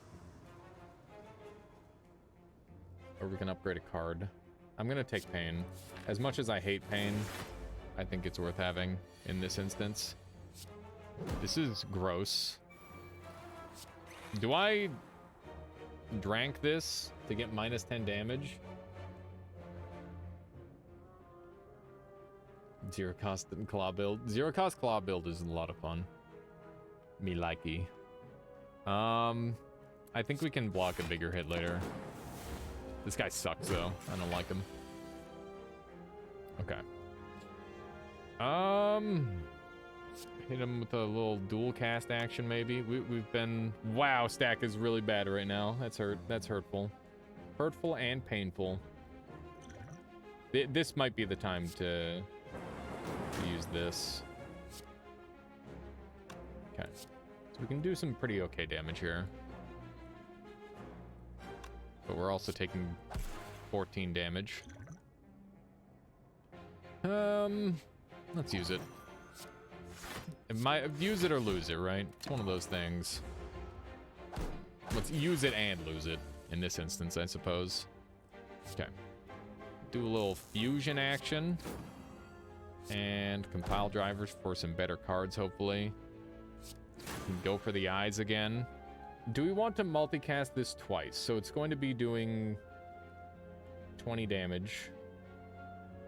Or we can upgrade a card. I'm gonna take Pain. As much as I hate Pain, I think it's worth having in this instance. This is gross. Do I drank this to get minus 10 damage? Zero cost and claw build. Zero cost claw build is a lot of fun. Me likey. I think we can block a bigger hit later. This guy sucks though. I don't like him. Okay. Hit him with a little dual cast action maybe. We've been... Wow, stack is really bad right now. That's hurtful. Hurtful and painful. This might be the time to use this. Okay. So we can do some pretty okay damage here. But we're also taking 14 damage. Let's use it. Use it or lose it, right? It's one of those things. Let's use it and lose it in this instance, I suppose. Okay. Do a little fusion action. And compile drivers for some better cards, hopefully. Go for the eyes again. Do we want to multicast this twice? So it's going to be doing 20 damage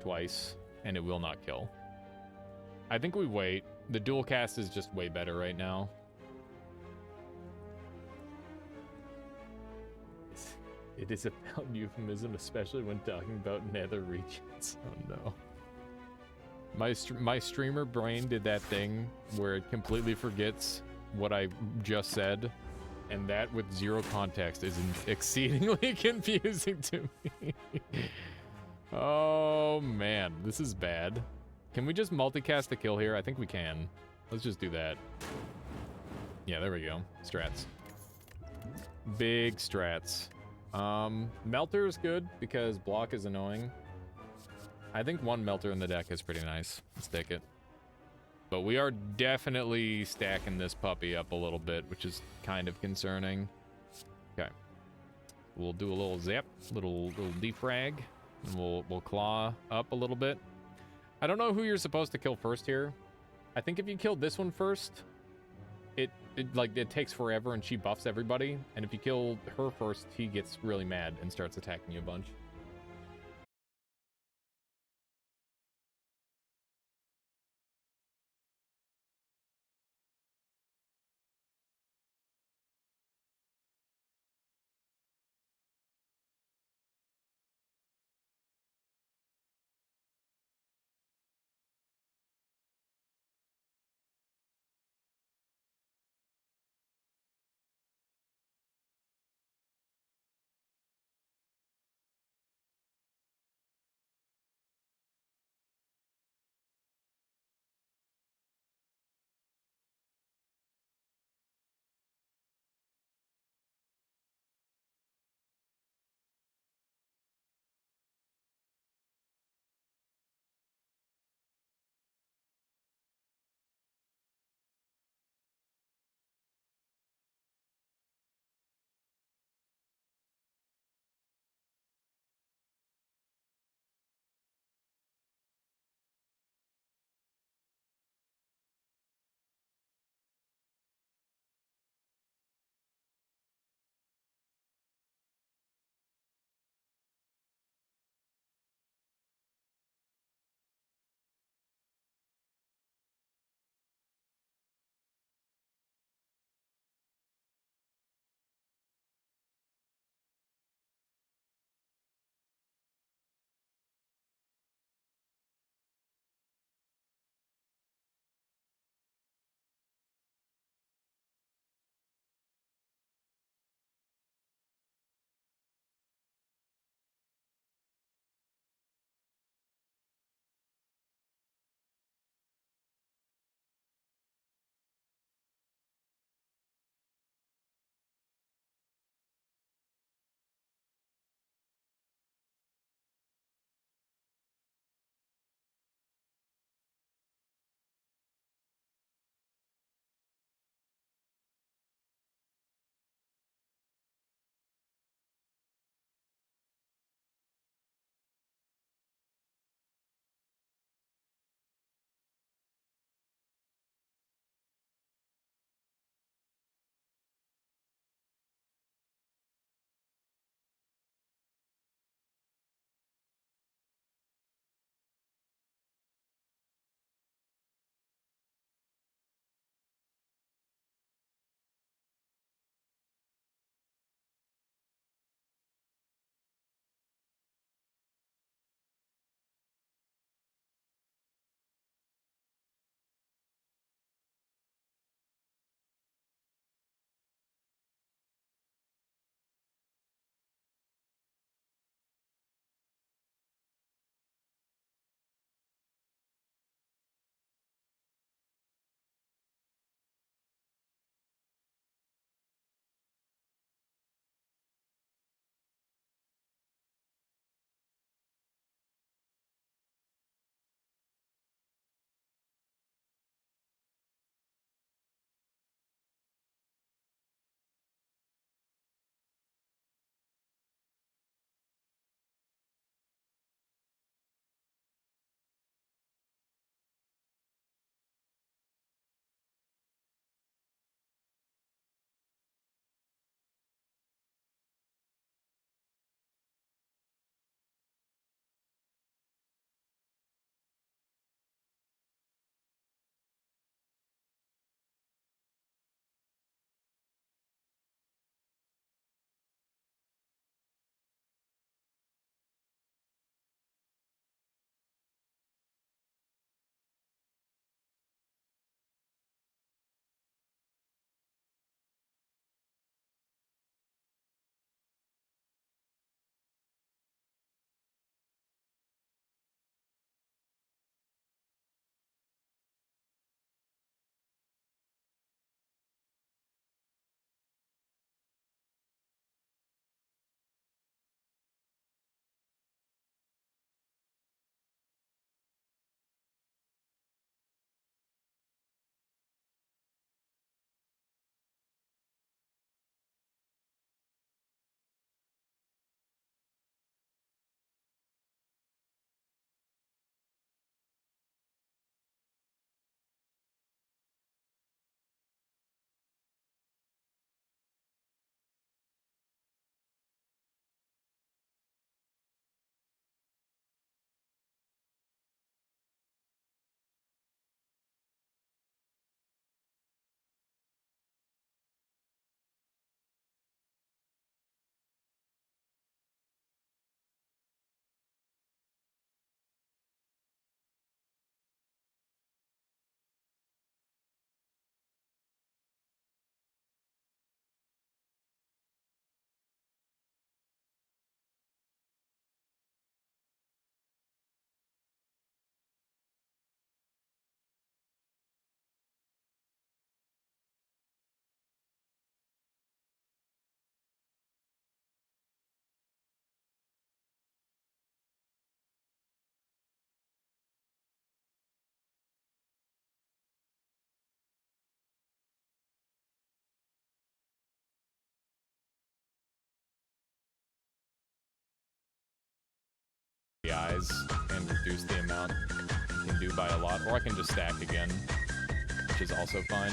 twice, and it will not kill. I think we wait. The dual cast is just way better right now. It is a found euphemism, especially when talking about nether regions. Oh no. My streamer brain did that thing where it completely forgets what I just said, and that with zero context is exceedingly confusing to me. Oh man, this is bad. Can we just multicast the kill here? I think we can. Let's just do that. Yeah, there we go. Strats. Big strats. Melter is good because block is annoying. I think one melter in the deck is pretty nice. Let's take it. But we are definitely stacking this puppy up a little bit, which is kind of concerning. Okay. We'll do a little zap, little defrag, and we'll claw up a little bit. I don't know who you're supposed to kill first here. I think if you kill this one first, it takes forever and she buffs everybody. And if you kill her first, he gets really mad and starts attacking you a bunch. the eyes and reduce the amount you can do by a lot, or I can just stack again, which is also fine.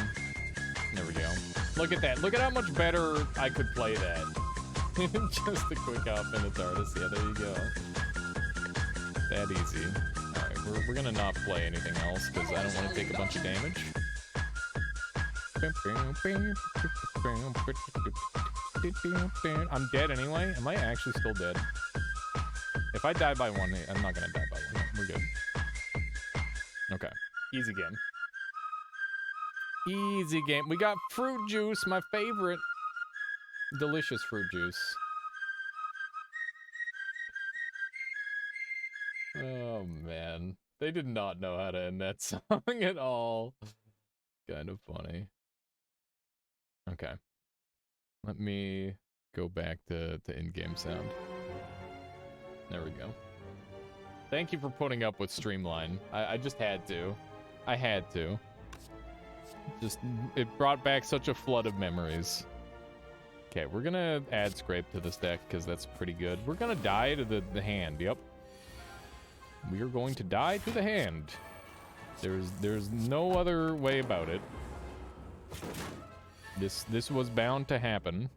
There we go. Look at that. Look at how much better I could play that. Just a quick up and it's artist. Yeah, there you go. That easy. Alright, we're gonna not play anything else because I don't want to take a bunch of damage. I'm dead anyway. Am I actually still dead? If I die by one, I'm not gonna die by one. We're good. Okay. Easy game. Easy game. We got fruit juice, my favorite. Delicious fruit juice. Oh, man. They did not know how to end that song at all. Kind of funny. Okay. Let me go back to in-game sound. There we go. Thank you for putting up with Streamline. I just had to. I had to. Just, it brought back such a flood of memories. Okay, we're gonna add Scrape to this deck because that's pretty good. We're gonna die to the hand, yep. We are going to die to the hand. There's no other way about it. This was bound to happen.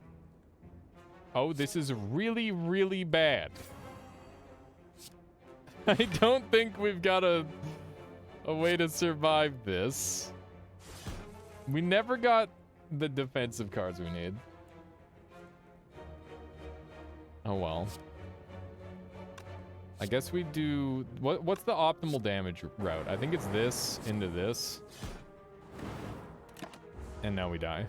Oh, this is really, really bad. I don't think we've got a way to survive this. We never got the defensive cards we need. Oh well. I guess we do... What's the optimal damage route? I think it's this into this. And now we die.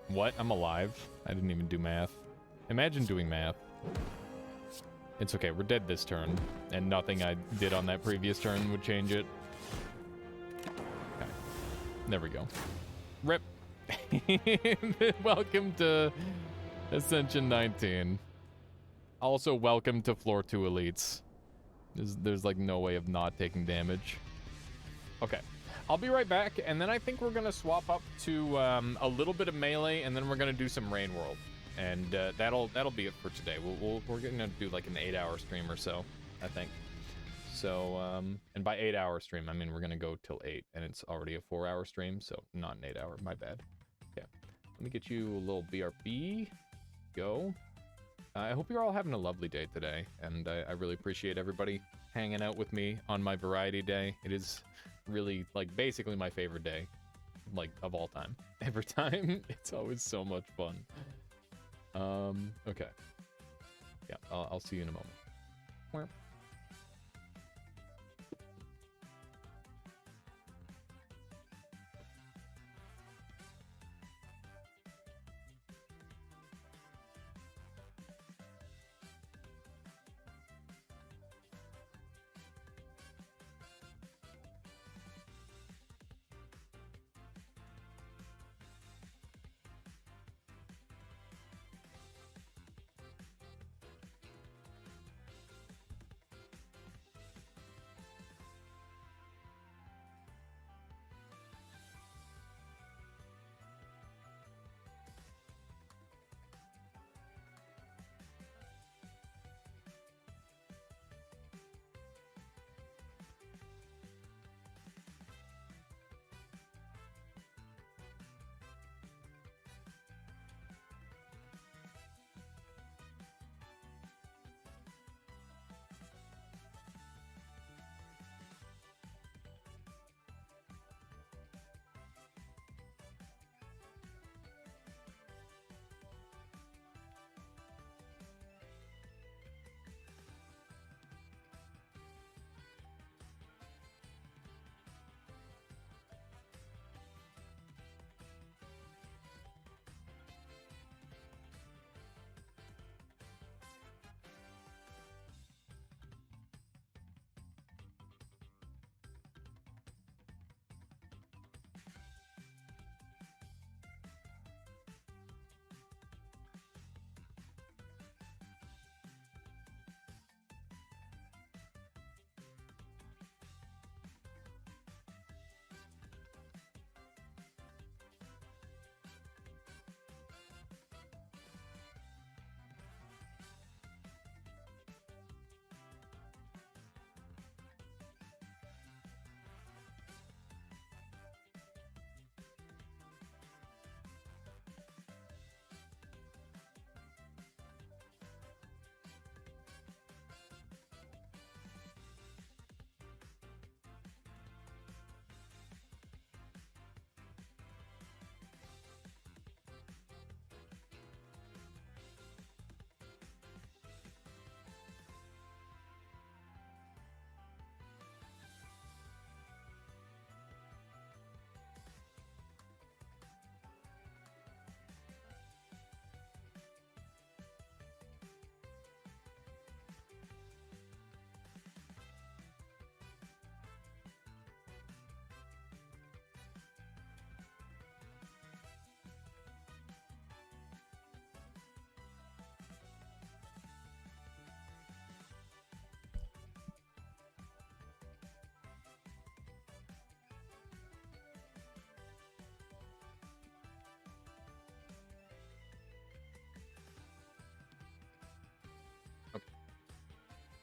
What? I'm alive. I didn't even do math. Imagine doing math. It's okay, we're dead this turn. And nothing I did on that previous turn would change it. Okay. There we go. Rip. Welcome to Ascension 19. Also, welcome to Floor 2 Elites. There's like no way of not taking damage. Okay. I'll be right back, and then I think we're gonna swap up to a little bit of melee, and then we're gonna do some Rain World. And that'll be it for today. We're gonna do like an 8-hour stream or so, I think. So, and by 8-hour stream, I mean we're gonna go till 8, and it's already a 4-hour stream, so not an 8-hour, my bad. Yeah, let me get you a little BRB. Go. I hope you're all having a lovely day today, and I really appreciate everybody hanging out with me on my variety day. It is really, like, basically my favorite day, like, of all time. Every time, it's always so much fun. Okay. Yeah, I'll see you in a moment.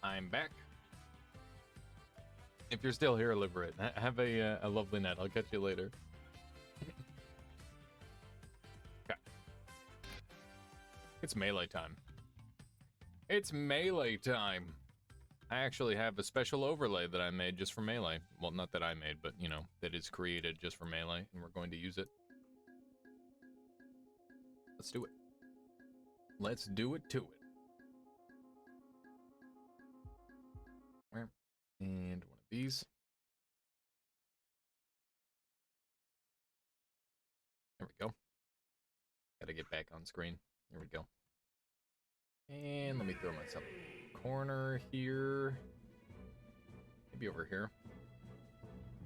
I'm back. If you're still here, Liberate, have a lovely night. I'll catch you later. Okay. It's melee time. It's melee time. I actually have a special overlay that I made just for melee. Well, not that I made, but, you know, that is created just for melee, and we're going to use it. Let's do it. Let's do it to it. And one of these. There we go. Gotta get back on screen. Here we go. And let me throw myself in the corner here. Maybe over here.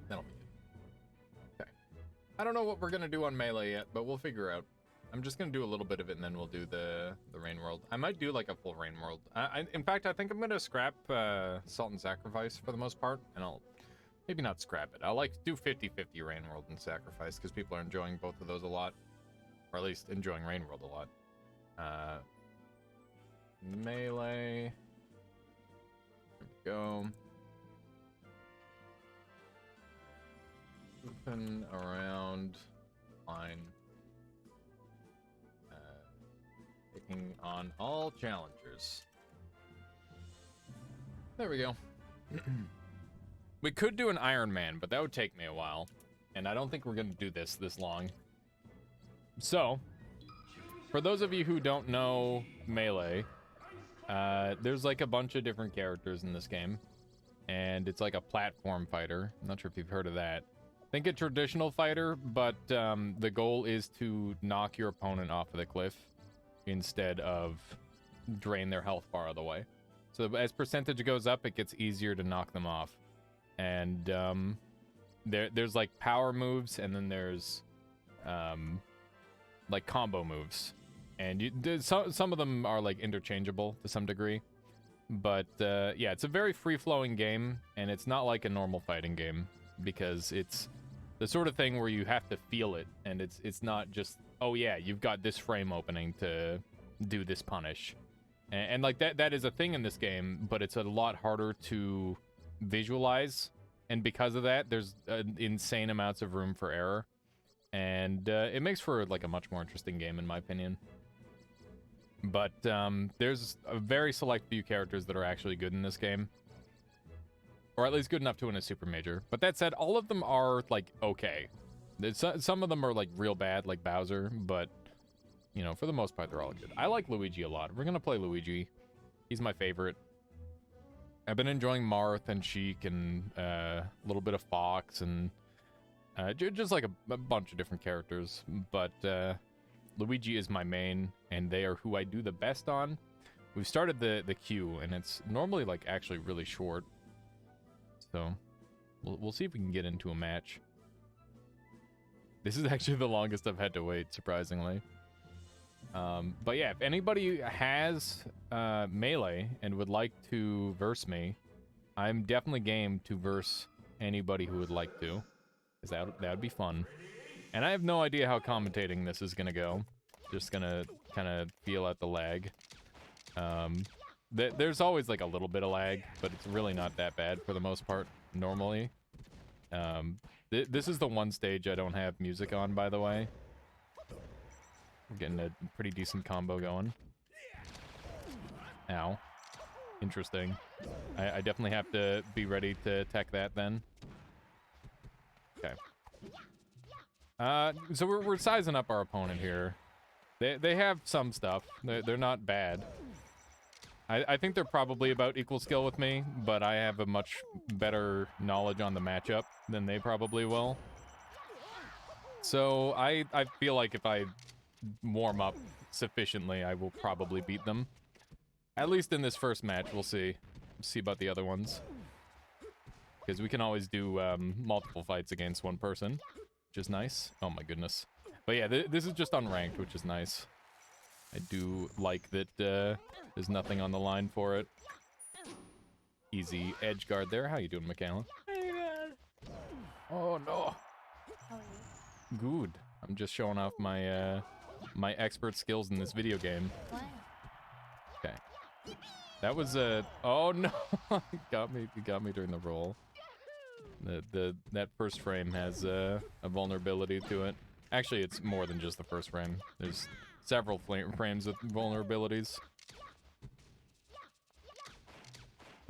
That'll be good. Okay. I don't know what we're gonna do on melee yet, but we'll figure out. I'm just gonna do a little bit of it, and then we'll do the rain world. I might do like a full rain world. In fact, I think I'm gonna scrap Salt and Sacrifice for the most part, and I'll maybe not scrap it. I'll like do 50-50 rain world and sacrifice because people are enjoying both of those a lot, or at least enjoying rain world a lot. Melee. There we go. Open around line. Taking on all challengers. There we go. We could do an Iron Man, but that would take me a while. And I don't think we're going to do this long. So, for those of you who don't know Melee, there's like a bunch of different characters in this game. And it's like a platform fighter. I'm not sure if you've heard of that. Think a traditional fighter, but the goal is to knock your opponent off of the cliff instead of drain their health bar of the way. So as percentage goes up, it gets easier to knock them off. And there's like power moves, and then there's like combo moves. And some of them are like interchangeable to some degree. But yeah, it's a very free-flowing game, and it's not like a normal fighting game because it's the sort of thing where you have to feel it, and it's not just, oh yeah, you've got this frame opening to do this punish. And like that is a thing in this game, but it's a lot harder to visualize, and because of that, there's insane amounts of room for error, and it makes for like a much more interesting game in my opinion. But there's a very select few characters that are actually good in this game, or at least good enough to win a super major. But that said, all of them are like okay. Some of them are like real bad, like Bowser, but you know, for the most part, they're all good. I like Luigi a lot. We're gonna play Luigi. He's my favorite. I've been enjoying Marth and Sheik and a little bit of Fox and just like a bunch of different characters. But Luigi is my main, and they are who I do the best on. We've started the queue, and it's normally like actually really short. So we'll see if we can get into a match. This is actually the longest I've had to wait, surprisingly. But yeah, if anybody has Melee and would like to verse me, I'm definitely game to verse anybody who would like to, because that would be fun. And I have no idea how commentating this is gonna go. Just gonna kind of feel out the lag. There's always like a little bit of lag, but it's really not that bad for the most part normally. This is the one stage I don't have music on, by the way. We're getting a pretty decent combo going. Ow. Interesting. I definitely have to be ready to tech that then. Okay. So we're sizing up our opponent here. They have some stuff. They're not bad. I think they're probably about equal skill with me, but I have a much better knowledge on the matchup than they probably will. So I feel like if I warm up sufficiently, I will probably beat them. At least in this first match, we'll see. See about the other ones. Because we can always do multiple fights against one person, which is nice. Oh my goodness. But yeah, this is just unranked, which is nice. I do like that there's nothing on the line for it. Easy edge guard there. How you doing, Michaela? Hey, man. Oh no. How are you? Good. I'm just showing off my my expert skills in this video game. Why? Okay. That was a... Oh, no. You got me during the roll. That first frame has a vulnerability to it. Actually, it's more than just the first frame. There's several frames with vulnerabilities.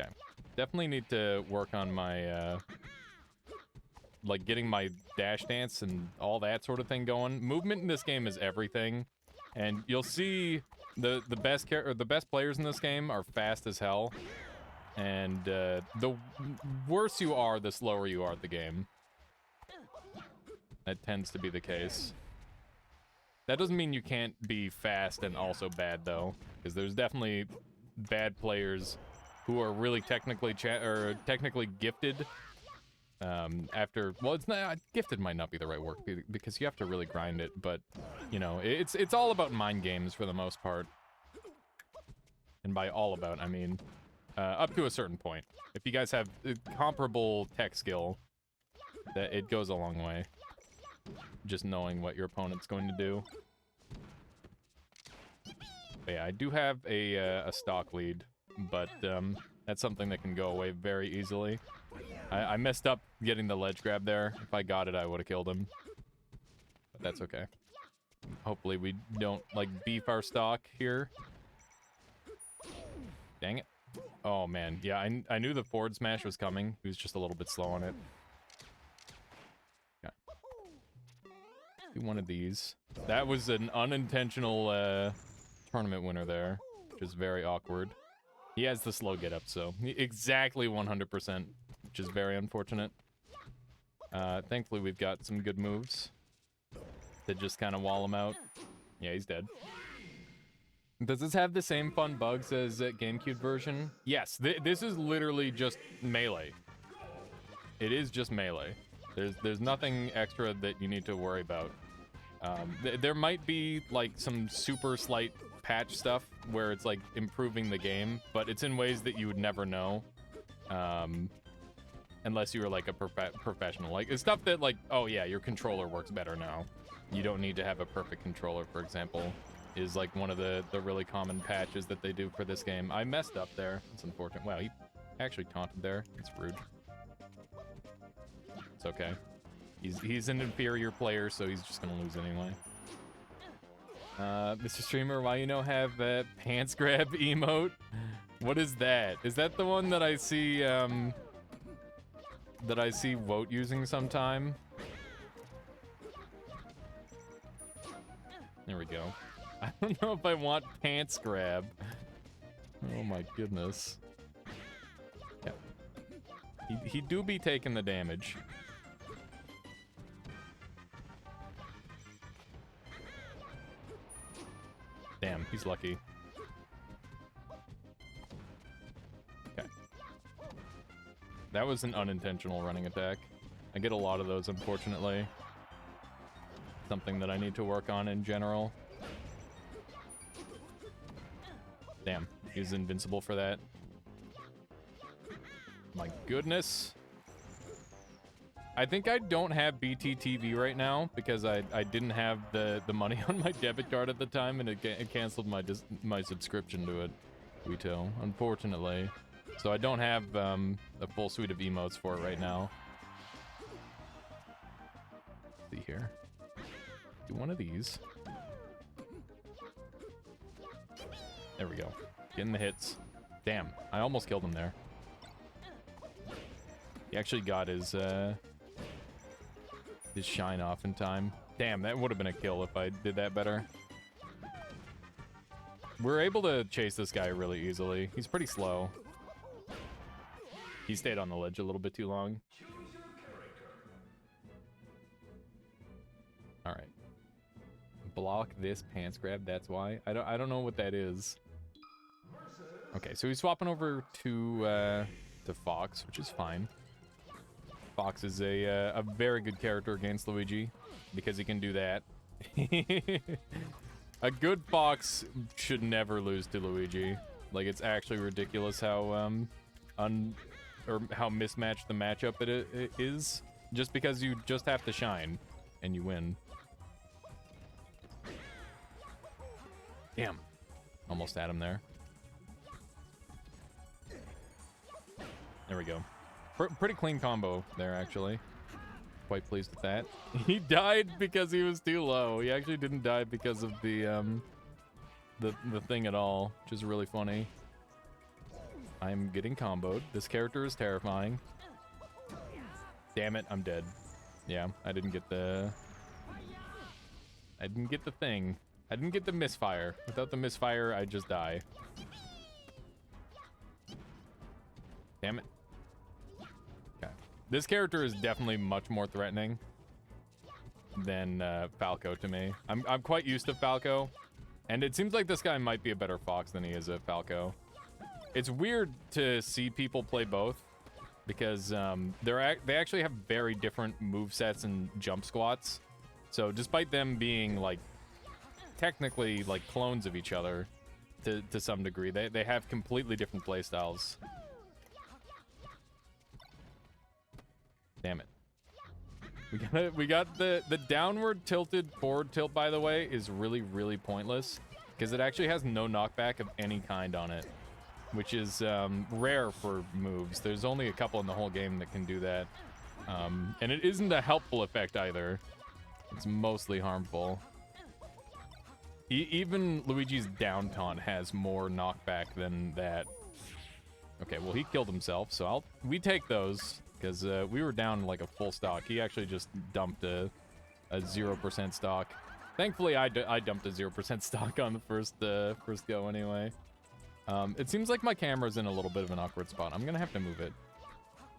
Okay. Definitely need to work on my, like, getting my dash dance and all that sort of thing going. Movement in this game is everything. And you'll see the best players in this game are fast as hell. And the worse you are, the slower you are at the game. That tends to be the case. That doesn't mean you can't be fast and also bad, though. Because there's definitely bad players who are really technically gifted. Well, it's not gifted might not be the right word because you have to really grind it, but you know, it's all about mind games for the most part. And by all about, I mean up to a certain point. If you guys have comparable tech skill, that it goes a long way. Just knowing what your opponent's going to do. But yeah, I do have a stock lead, but that's something that can go away very easily. I messed up getting the ledge grab there. If I got it, I would have killed him. But that's okay. Hopefully we don't, like, beef our stock here. Dang it. Oh, man. Yeah, I knew the forward smash was coming. He was just a little bit slow on it. Okay. Do one of these. That was an unintentional tournament winner there, which is very awkward. He has the slow get up, so exactly 100%, which is very unfortunate. Thankfully, we've got some good moves to just kind of wall him out. Yeah, he's dead. Does this have the same fun bugs as GameCube version? Yes, this is literally just melee. It is just melee. There's nothing extra that you need to worry about. There might be like some super slight patch stuff where it's like improving the game, but it's in ways that you would never know. Unless you were like a professional. Like, it's stuff that like, oh yeah, your controller works better now. You don't need to have a perfect controller, for example, is like one of the really common patches that they do for this game. I messed up there. It's unfortunate. Wow, he actually taunted there. It's rude. It's okay. He's an inferior player, so he's just gonna lose anyway. Mr. Streamer, why you know have pants grab emote? What is that? Is that the one that I see Wote using sometime? There we go. I don't know if I want pants grab. Oh my goodness. Yeah. He do be taking the damage. Damn, he's lucky. Okay. That was an unintentional running attack. I get a lot of those, unfortunately. Something that I need to work on in general. Damn, he's invincible for that. My goodness. I think I don't have BTTV right now because I didn't have the money on my debit card at the time, and it canceled my subscription to it, retail, unfortunately. So I don't have a full suite of emotes for it right now. Let's see here. Do one of these. There we go. Getting the hits. Damn, I almost killed him there. He actually got his shine off in time. Damn, that would have been a kill if I did that better. We're able to chase this guy really easily. He's pretty slow. He stayed on the ledge a little bit too long. All right. Block this pants grab, that's why. I don't know what that is. Okay, so he's swapping over to Fox, which is fine. Fox is a very good character against Luigi because he can do that. A good Fox should never lose to Luigi. Like, it's actually ridiculous how how mismatched the matchup it is, just because you just have to shine and you win. Damn, almost had him there. There we go. Pretty clean combo there, actually. Quite pleased with that. He died because he was too low. He actually didn't die because of the thing at all, which is really funny. I'm getting comboed. This character is terrifying. Damn it, I'm dead. Yeah, I didn't get the thing. I didn't get the misfire. Without the misfire, I'd just die. Damn it. Okay. This character is definitely much more threatening than Falco to me. I'm quite used to Falco, and it seems like this guy might be a better Fox than he is a Falco. It's weird to see people play both because they actually have very different movesets and jump squats. So despite them being like technically like clones of each other to some degree, they have completely different playstyles. Damn it. We got the downward tilted forward tilt, by the way, is really pointless because it actually has no knockback of any kind on it, which is rare for moves. There's only a couple in the whole game that can do that. And it isn't a helpful effect either. It's mostly harmful. Even Luigi's down taunt has more knockback than that. Okay, well, he killed himself, so we take those. Because we were down like a full stock. He actually just dumped a 0% stock. Thankfully, I dumped a 0% stock on the first go anyway. It seems like my camera's in a little bit of an awkward spot. I'm going to have to move it.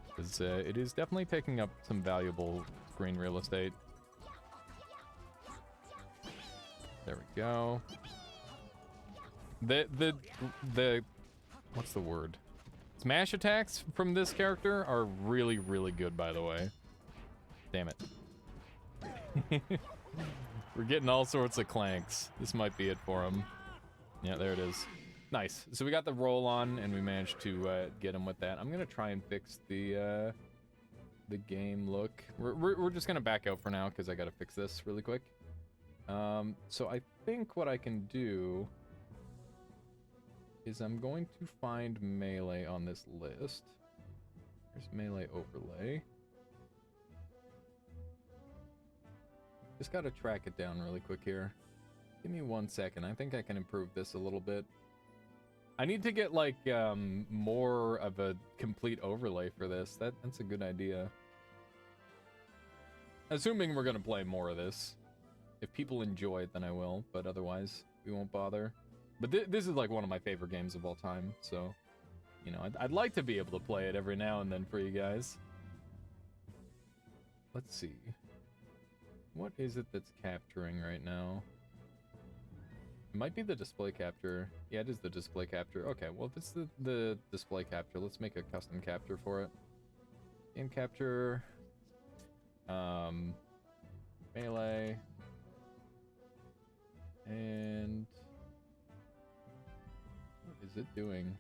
Because it is definitely taking up some valuable screen real estate. There we go. The what's the word? Smash attacks from this character are really good, by the way. Damn it. We're getting all sorts of clanks. This might be it for him. Yeah, there it is. Nice. So we got the roll on, and we managed to get him with that. I'm gonna try and fix the game look. We're just gonna back out for now because I gotta fix this really quick. So I think what I can do is I'm going to find melee on this list. There's melee overlay. Just gotta track it down really quick here. Give me 1 second. I think I can improve this a little bit. I need to get like more of a complete overlay for this. That's a good idea. Assuming we're gonna play more of this. If people enjoy it, then I will, but otherwise we won't bother. But this is like one of my favorite games of all time, so, you know, I'd like to be able to play it every now and then for you guys. Let's see. What is it that's capturing right now? It might be the display capture. Yeah, it is the display capture. Okay, well, if it's the display capture, let's make a custom capture for it. Game capture. Melee. And... what is it doing?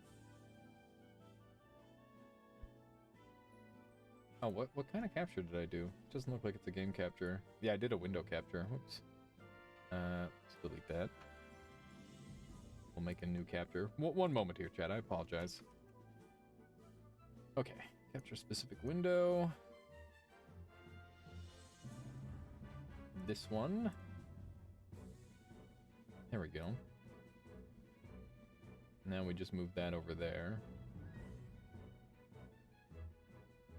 Oh, what kind of capture did I do? It doesn't look like it's a game capture. Yeah, I did a window capture. Whoops. Let's delete that. We'll make a new capture. One moment here, chat. I apologize. Okay. Capture specific window. This one. There we go. Now we just move that over there.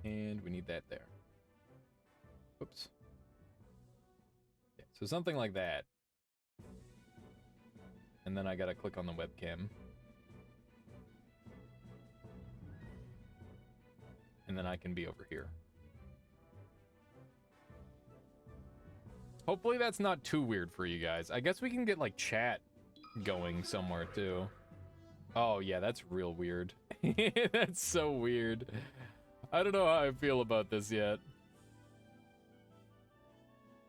And we need that there. Whoops. Yeah, so something like that. And then I gotta click on the webcam. And then I can be over here. Hopefully that's not too weird for you guys. I guess we can get like chat going somewhere too. Oh yeah, that's real weird. That's so weird. I don't know how I feel about this yet.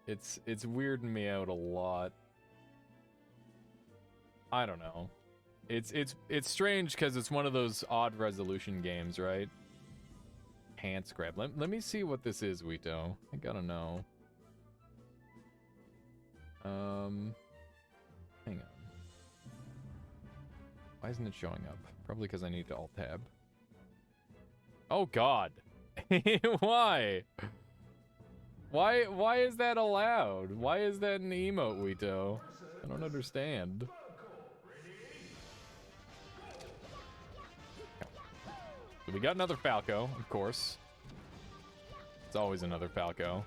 It's weirding me out a lot. I don't know. It's strange because it's one of those odd resolution games, right? Pants grab. Let me see what this is, Wito. I gotta know. Hang on. Why isn't it showing up? Probably because I need to alt-tab. Oh God. Why? Why is that allowed? Why is that an emote, Wito? I don't understand. So we got another Falco, of course. It's always another Falco.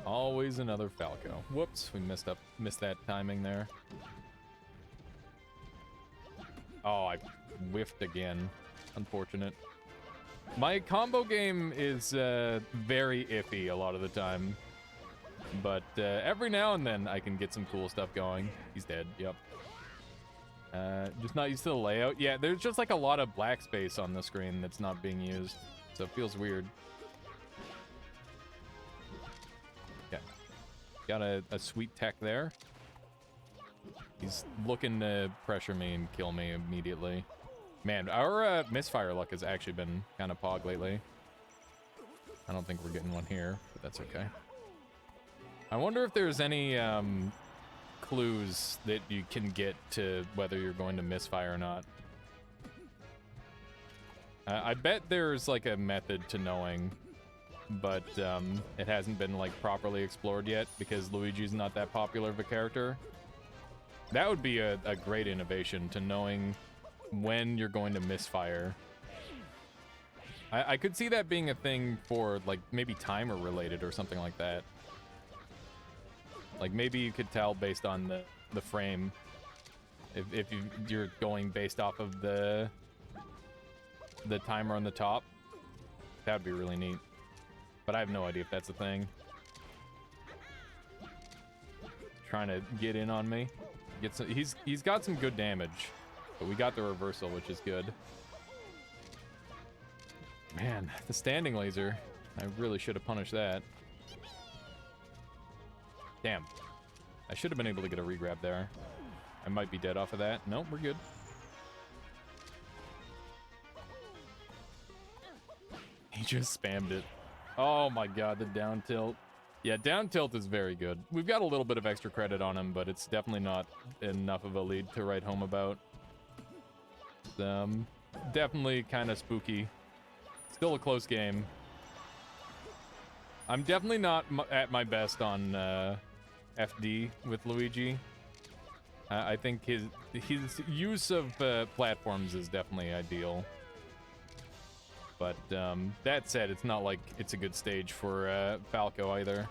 Always another Falco. Whoops, we missed that timing there. Oh, I whiffed again. Unfortunate. My combo game is very iffy a lot of the time. But every now and then I can get some cool stuff going. He's dead, yep. Just not used to the layout. Yeah, there's just like a lot of black space on the screen that's not being used. So it feels weird. Okay. Got a sweet tech there. He's looking to pressure me and kill me immediately. Man, our misfire luck has actually been kind of pog lately. I don't think we're getting one here, but that's okay. I wonder if there's any clues that you can get to whether you're going to misfire or not. I bet there's like a method to knowing, but it hasn't been like properly explored yet because Luigi's not that popular of a character. That would be a great innovation to knowing when you're going to misfire. I could see that being a thing for like maybe timer related or something like that. Like maybe you could tell based on the frame if you're going based off of the timer on the top. That would be really neat. But I have no idea if that's a thing. Trying to get in on me. He's got some good damage, but we got the reversal, which is good. Man, the standing laser. I really should have punished that. Damn. I should have been able to get a regrab there. I might be dead off of that. Nope, we're good. He just spammed it. Oh my god, the down tilt. Yeah, down tilt is very good. We've got a little bit of extra credit on him, but it's definitely not enough of a lead to write home about. Definitely kind of spooky. Still a close game. I'm definitely not at my best on FD with Luigi. I think his use of platforms is definitely ideal. But that said, it's not like it's a good stage for Falco either.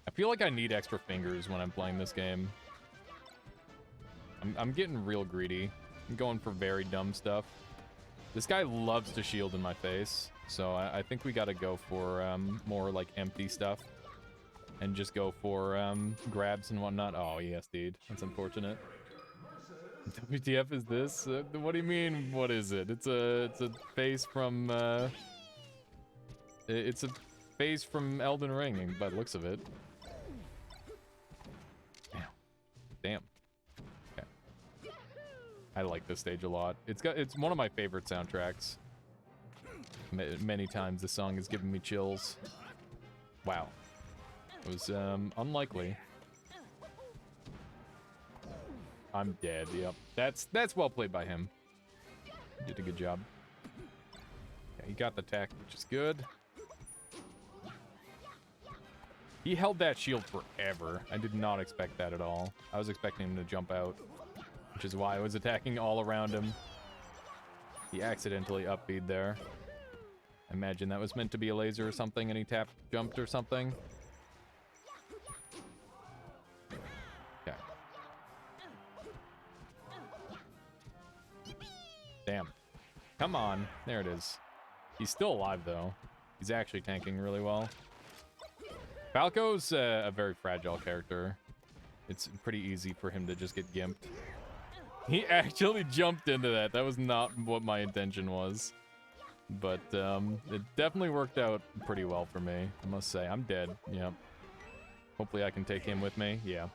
I feel like I need extra fingers when I'm playing this game. I'm getting real greedy. I'm going for very dumb stuff. This guy loves to shield in my face, so I think we gotta go for more like empty stuff. And just go for grabs and whatnot. Oh, yes, dude. That's unfortunate. WTF is this? What do you mean, what is it? It's a face from it's a face from Elden Ring by the looks of it. Damn. Okay. I like this stage a lot. It's one of my favorite soundtracks. Many times this song has given me chills. Wow. It was unlikely. I'm dead, yep. That's well played by him. He did a good job. Yeah, he got the tech, which is good. He held that shield forever. I did not expect that at all. I was expecting him to jump out, which is why I was attacking all around him. He accidentally up-beat there. I imagine that was meant to be a laser or something, and he jumped or something. Okay. Damn. Come on. There it is. He's still alive, though. He's actually tanking really well. Falco's a very fragile character. It's pretty easy for him to just get gimped. He actually jumped into that. That was not what my intention was. But it definitely worked out pretty well for me, I must say. I'm dead. Yep. Hopefully I can take him with me. Yeah.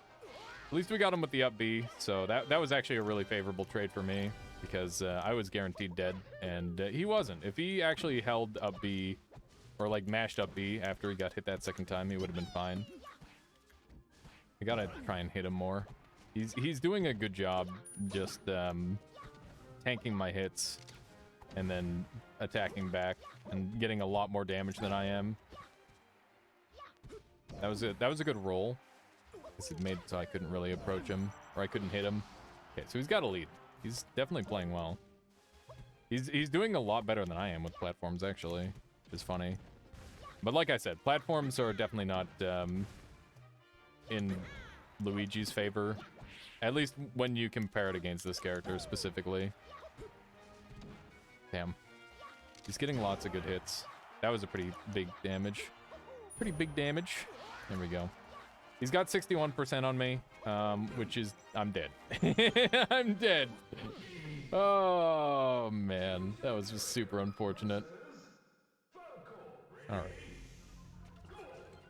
At least we got him with the up B, so that was actually a really favorable trade for me, because I was guaranteed dead, and he wasn't. If he actually held up B, or like mashed up B after he got hit that second time, he would have been fine. I gotta try and hit him more. He's doing a good job just tanking my hits. and then attacking back and getting a lot more damage than I am. That was a good roll. Because it made so I couldn't really approach him, or I couldn't hit him. Okay, so he's got a lead. He's definitely playing well. He's doing a lot better than I am with platforms, actually, which is funny. But like I said, platforms are definitely not in Luigi's favor. At least when you compare it against this character specifically. Damn. He's getting lots of good hits. That was a pretty big damage. Pretty big damage. There we go. He's got 61% on me, which is... I'm dead. I'm dead. Oh, man. That was just super unfortunate. Alright.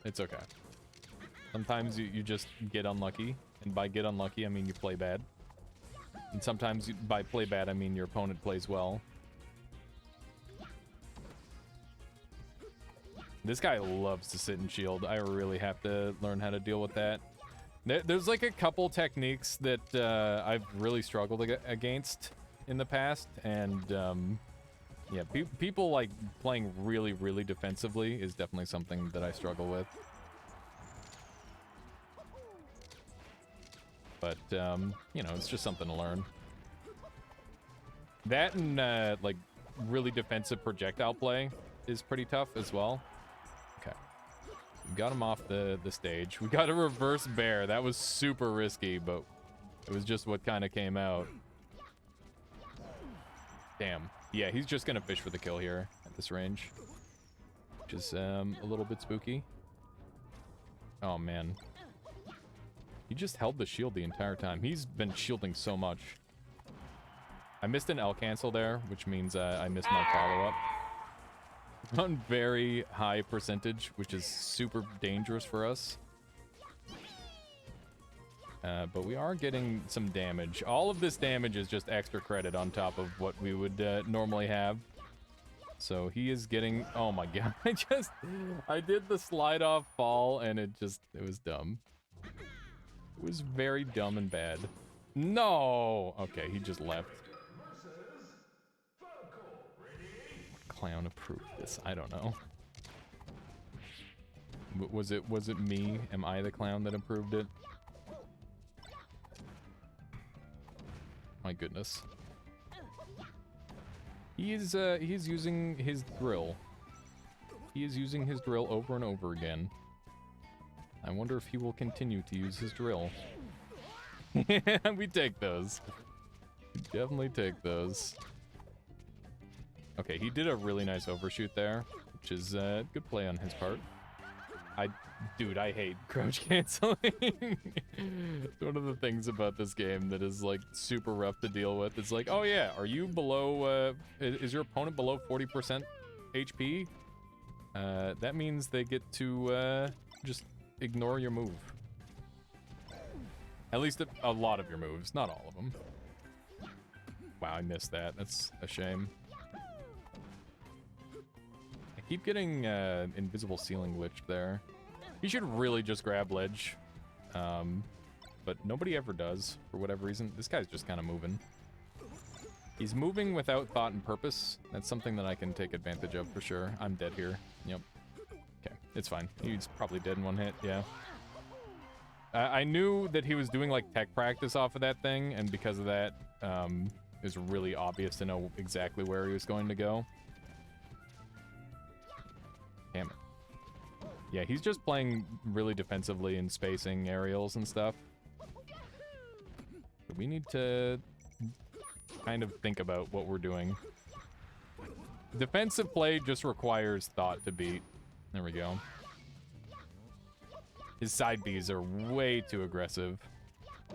It's okay. Sometimes you just get unlucky. And by get unlucky, I mean you play bad. And sometimes by play bad, I mean your opponent plays well. This guy loves to sit and shield. I really have to learn how to deal with that. There's like a couple techniques that I've really struggled against in the past. And yeah, people like playing really, really defensively is definitely something that I struggle with. But, you know, it's just something to learn. That and, like, really defensive projectile play is pretty tough as well. Okay. We got him off the stage. We got a reverse bear. That was super risky, but it was just what kind of came out. Damn. Yeah, he's just gonna fish for the kill here at this range. Which is, a little bit spooky. Oh, man. He just held the shield the entire time. He's been shielding so much. I missed an L cancel there, which means I missed my follow-up. On very high percentage, which is super dangerous for us. But we are getting some damage. All of this damage is just extra credit on top of what we would normally have. So he is getting... Oh my god. I did the slide off fall and it was dumb. It was very dumb and bad. No! Okay, he just left. What clown approved this? I don't know. Was it me? Am I the clown that approved it? My goodness. He's using his drill. He is using his drill over and over again. I wonder if he will continue to use his drill. We take those. We definitely take those. Okay, he did a really nice overshoot there, which is a good play on his part. Dude, I hate crouch canceling. It's one of the things about this game that is like super rough to deal with. It's like, oh yeah, are you below, is your opponent below 40% HP? That means they get to just ignore your move. At least a lot of your moves, not all of them. Wow, I missed that. That's a shame. I keep getting invisible ceiling glitched there. He should really just grab ledge. But nobody ever does, for whatever reason. This guy's just kind of moving. He's moving without thought and purpose. That's something that I can take advantage of for sure. I'm dead here. Yep. Okay, it's fine. He's probably dead in one hit, yeah. I knew that he was doing like tech practice off of that thing, and because of that, it was really obvious to know exactly where he was going to go. Damn it. Yeah, he's just playing really defensively and spacing aerials and stuff. But we need to kind of think about what we're doing. Defensive play just requires thought to beat. There we go. His side Bs are way too aggressive.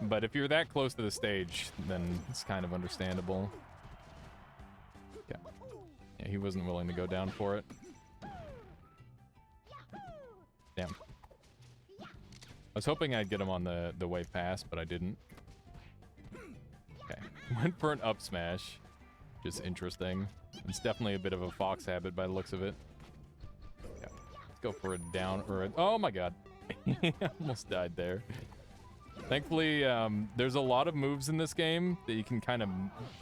But if you're that close to the stage, then it's kind of understandable. Okay. Yeah, he wasn't willing to go down for it. Damn. I was hoping I'd get him on the way past, but I didn't. Okay. Went for an up smash. Just interesting. It's definitely a bit of a fox habit by the looks of it. Yeah. Let's go for a down or a... Oh my god. Almost died there. Thankfully, there's a lot of moves in this game that you can kind of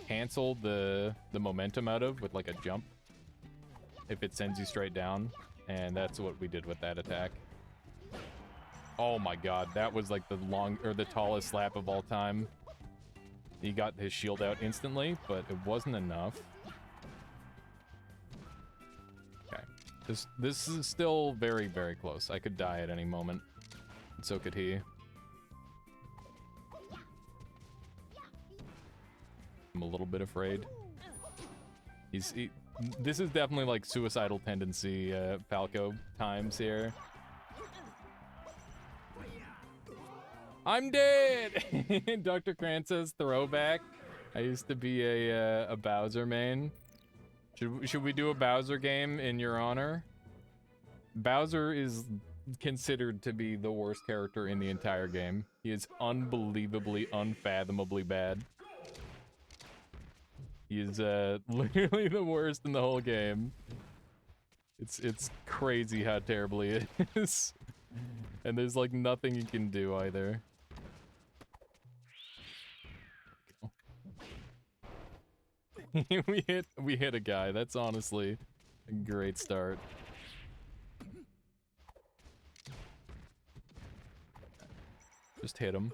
cancel the momentum out of with like a jump if it sends you straight down, and that's what we did with that attack. Oh my god, that was like the tallest slap of all time. He got his shield out instantly, but it wasn't enough. Okay, this is still very, very close. I could die at any moment, and so could he. I'm a little bit afraid. This is definitely like suicidal tendency Falco times here. I'm dead! Dr. Krantz says throwback. I used to be a Bowser main. Should we do a Bowser game in your honor? Bowser is considered to be the worst character in the entire game. He is unbelievably, unfathomably bad. He is literally the worst in the whole game. It's crazy how terribly it is. And there's like nothing you can do either. we hit a guy. That's honestly a great start. Just hit him.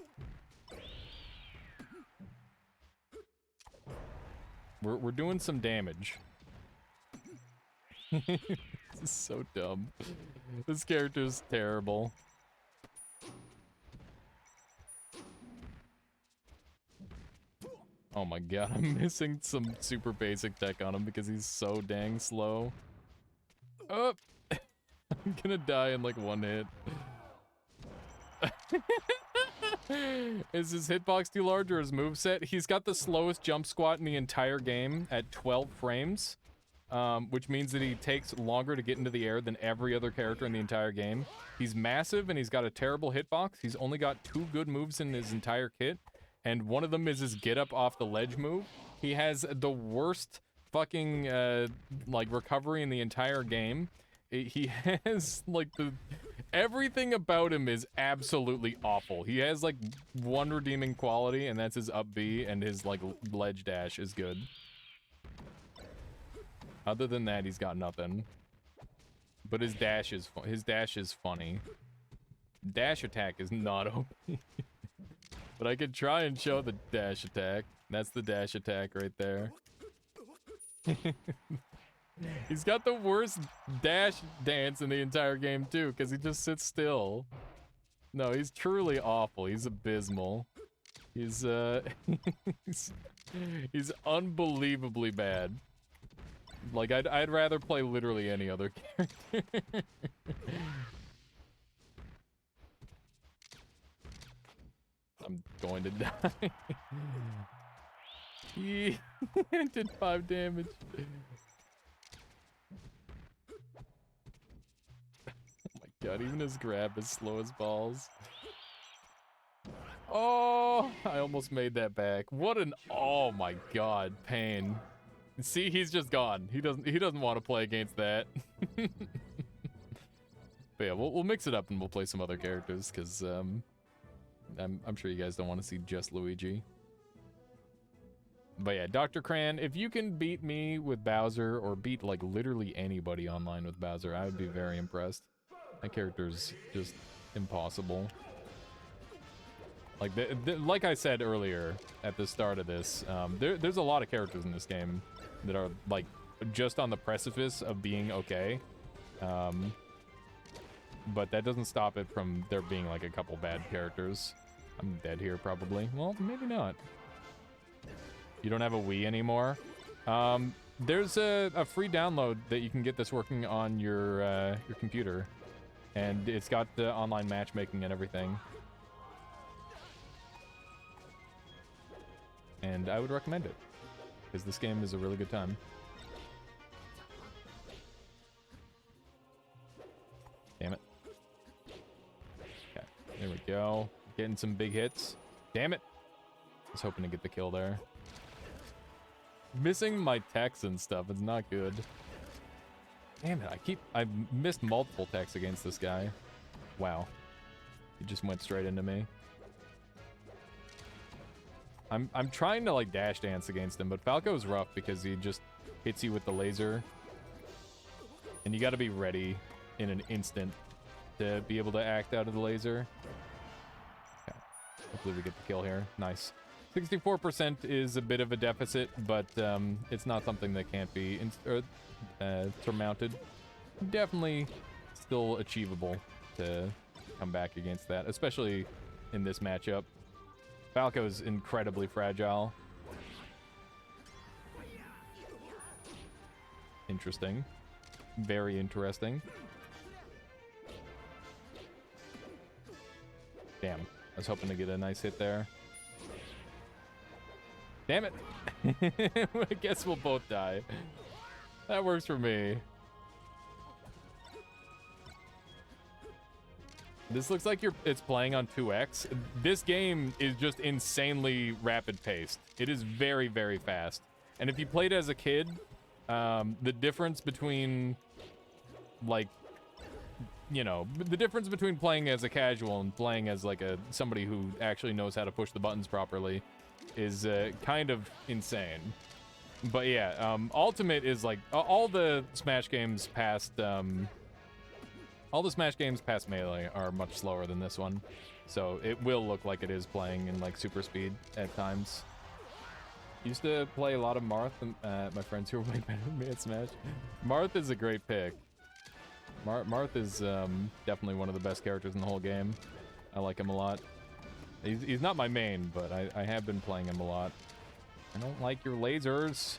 We're doing some damage. This is so dumb. This character's terrible. Oh my god, I'm missing some super basic tech on him because he's so dang slow. Oh! I'm gonna die in like one hit. Is his hitbox too large or his moveset? He's got the slowest jump squat in the entire game at 12 frames. Which means that he takes longer to get into the air than every other character in the entire game. He's massive and he's got a terrible hitbox. He's only got 2 good moves in his entire kit. And one of them is his get up off the ledge move. He has the worst fucking, like, recovery in the entire game. He has, like, everything about him is absolutely awful. He has, like, one redeeming quality, and that's his up B, and his, like, ledge dash is good. Other than that, he's got nothing. But his dash is funny. Dash attack is not OP. But I could try and show the dash attack. That's the dash attack right there. He's got the worst dash dance in the entire game too, because he just sits still. No, he's truly awful. He's abysmal. He's he's unbelievably bad. Like, I'd rather play literally any other character. I'm going to die. He did 5 damage. Oh my god, even his grab is slow as balls. Oh, I almost made that back. What an, oh my god, pain. See, he's just gone. He doesn't want to play against that. But yeah, we'll mix it up and we'll play some other characters because I'm sure you guys don't want to see just Luigi. But yeah, Dr. Cran, if you can beat me with Bowser or beat like literally anybody online with Bowser, I would be very impressed. That character's just impossible. Like like I said earlier at the start of this, there's a lot of characters in this game that are like just on the precipice of being okay. But that doesn't stop it from there being like a couple bad characters. I'm dead here probably. Well, maybe not. You don't have a Wii anymore? There's a free download that you can get this working on your computer. And it's got the online matchmaking and everything. And I would recommend it, because this game is a really good time. Damn it. Okay, there we go. Getting some big hits. Damn it! I was hoping to get the kill there. Missing my techs and stuff is not good. Damn it, I've missed multiple techs against this guy. Wow. He just went straight into me. I'm trying to like dash dance against him, but Falco's rough because he just hits you with the laser. And you gotta be ready in an instant to be able to act out of the laser. Okay. Hopefully we get the kill here. Nice. 64% is a bit of a deficit, but it's not something that can't be surmounted. Definitely still achievable to come back against that, especially in this matchup. Falco's incredibly fragile. Interesting. Very interesting. Damn. I was hoping to get a nice hit there. Damn it. I guess we'll both die. That works for me. This looks like it's playing on 2x. This game is just insanely rapid paced. It is very, very fast. And if you played as a kid, the difference between, like, you know, the difference between playing as a casual and playing as like somebody who actually knows how to push the buttons properly is kind of insane. But yeah, Ultimate is like all the Smash games past Melee are much slower than this one, so it will look like it is playing in like super speed at times. Used to play a lot of Marth, my friends who were way better than me at Smash. Marth is a great pick. Marth is definitely one of the best characters in the whole game. I like him a lot. He's not my main, but I have been playing him a lot. I don't like your lasers.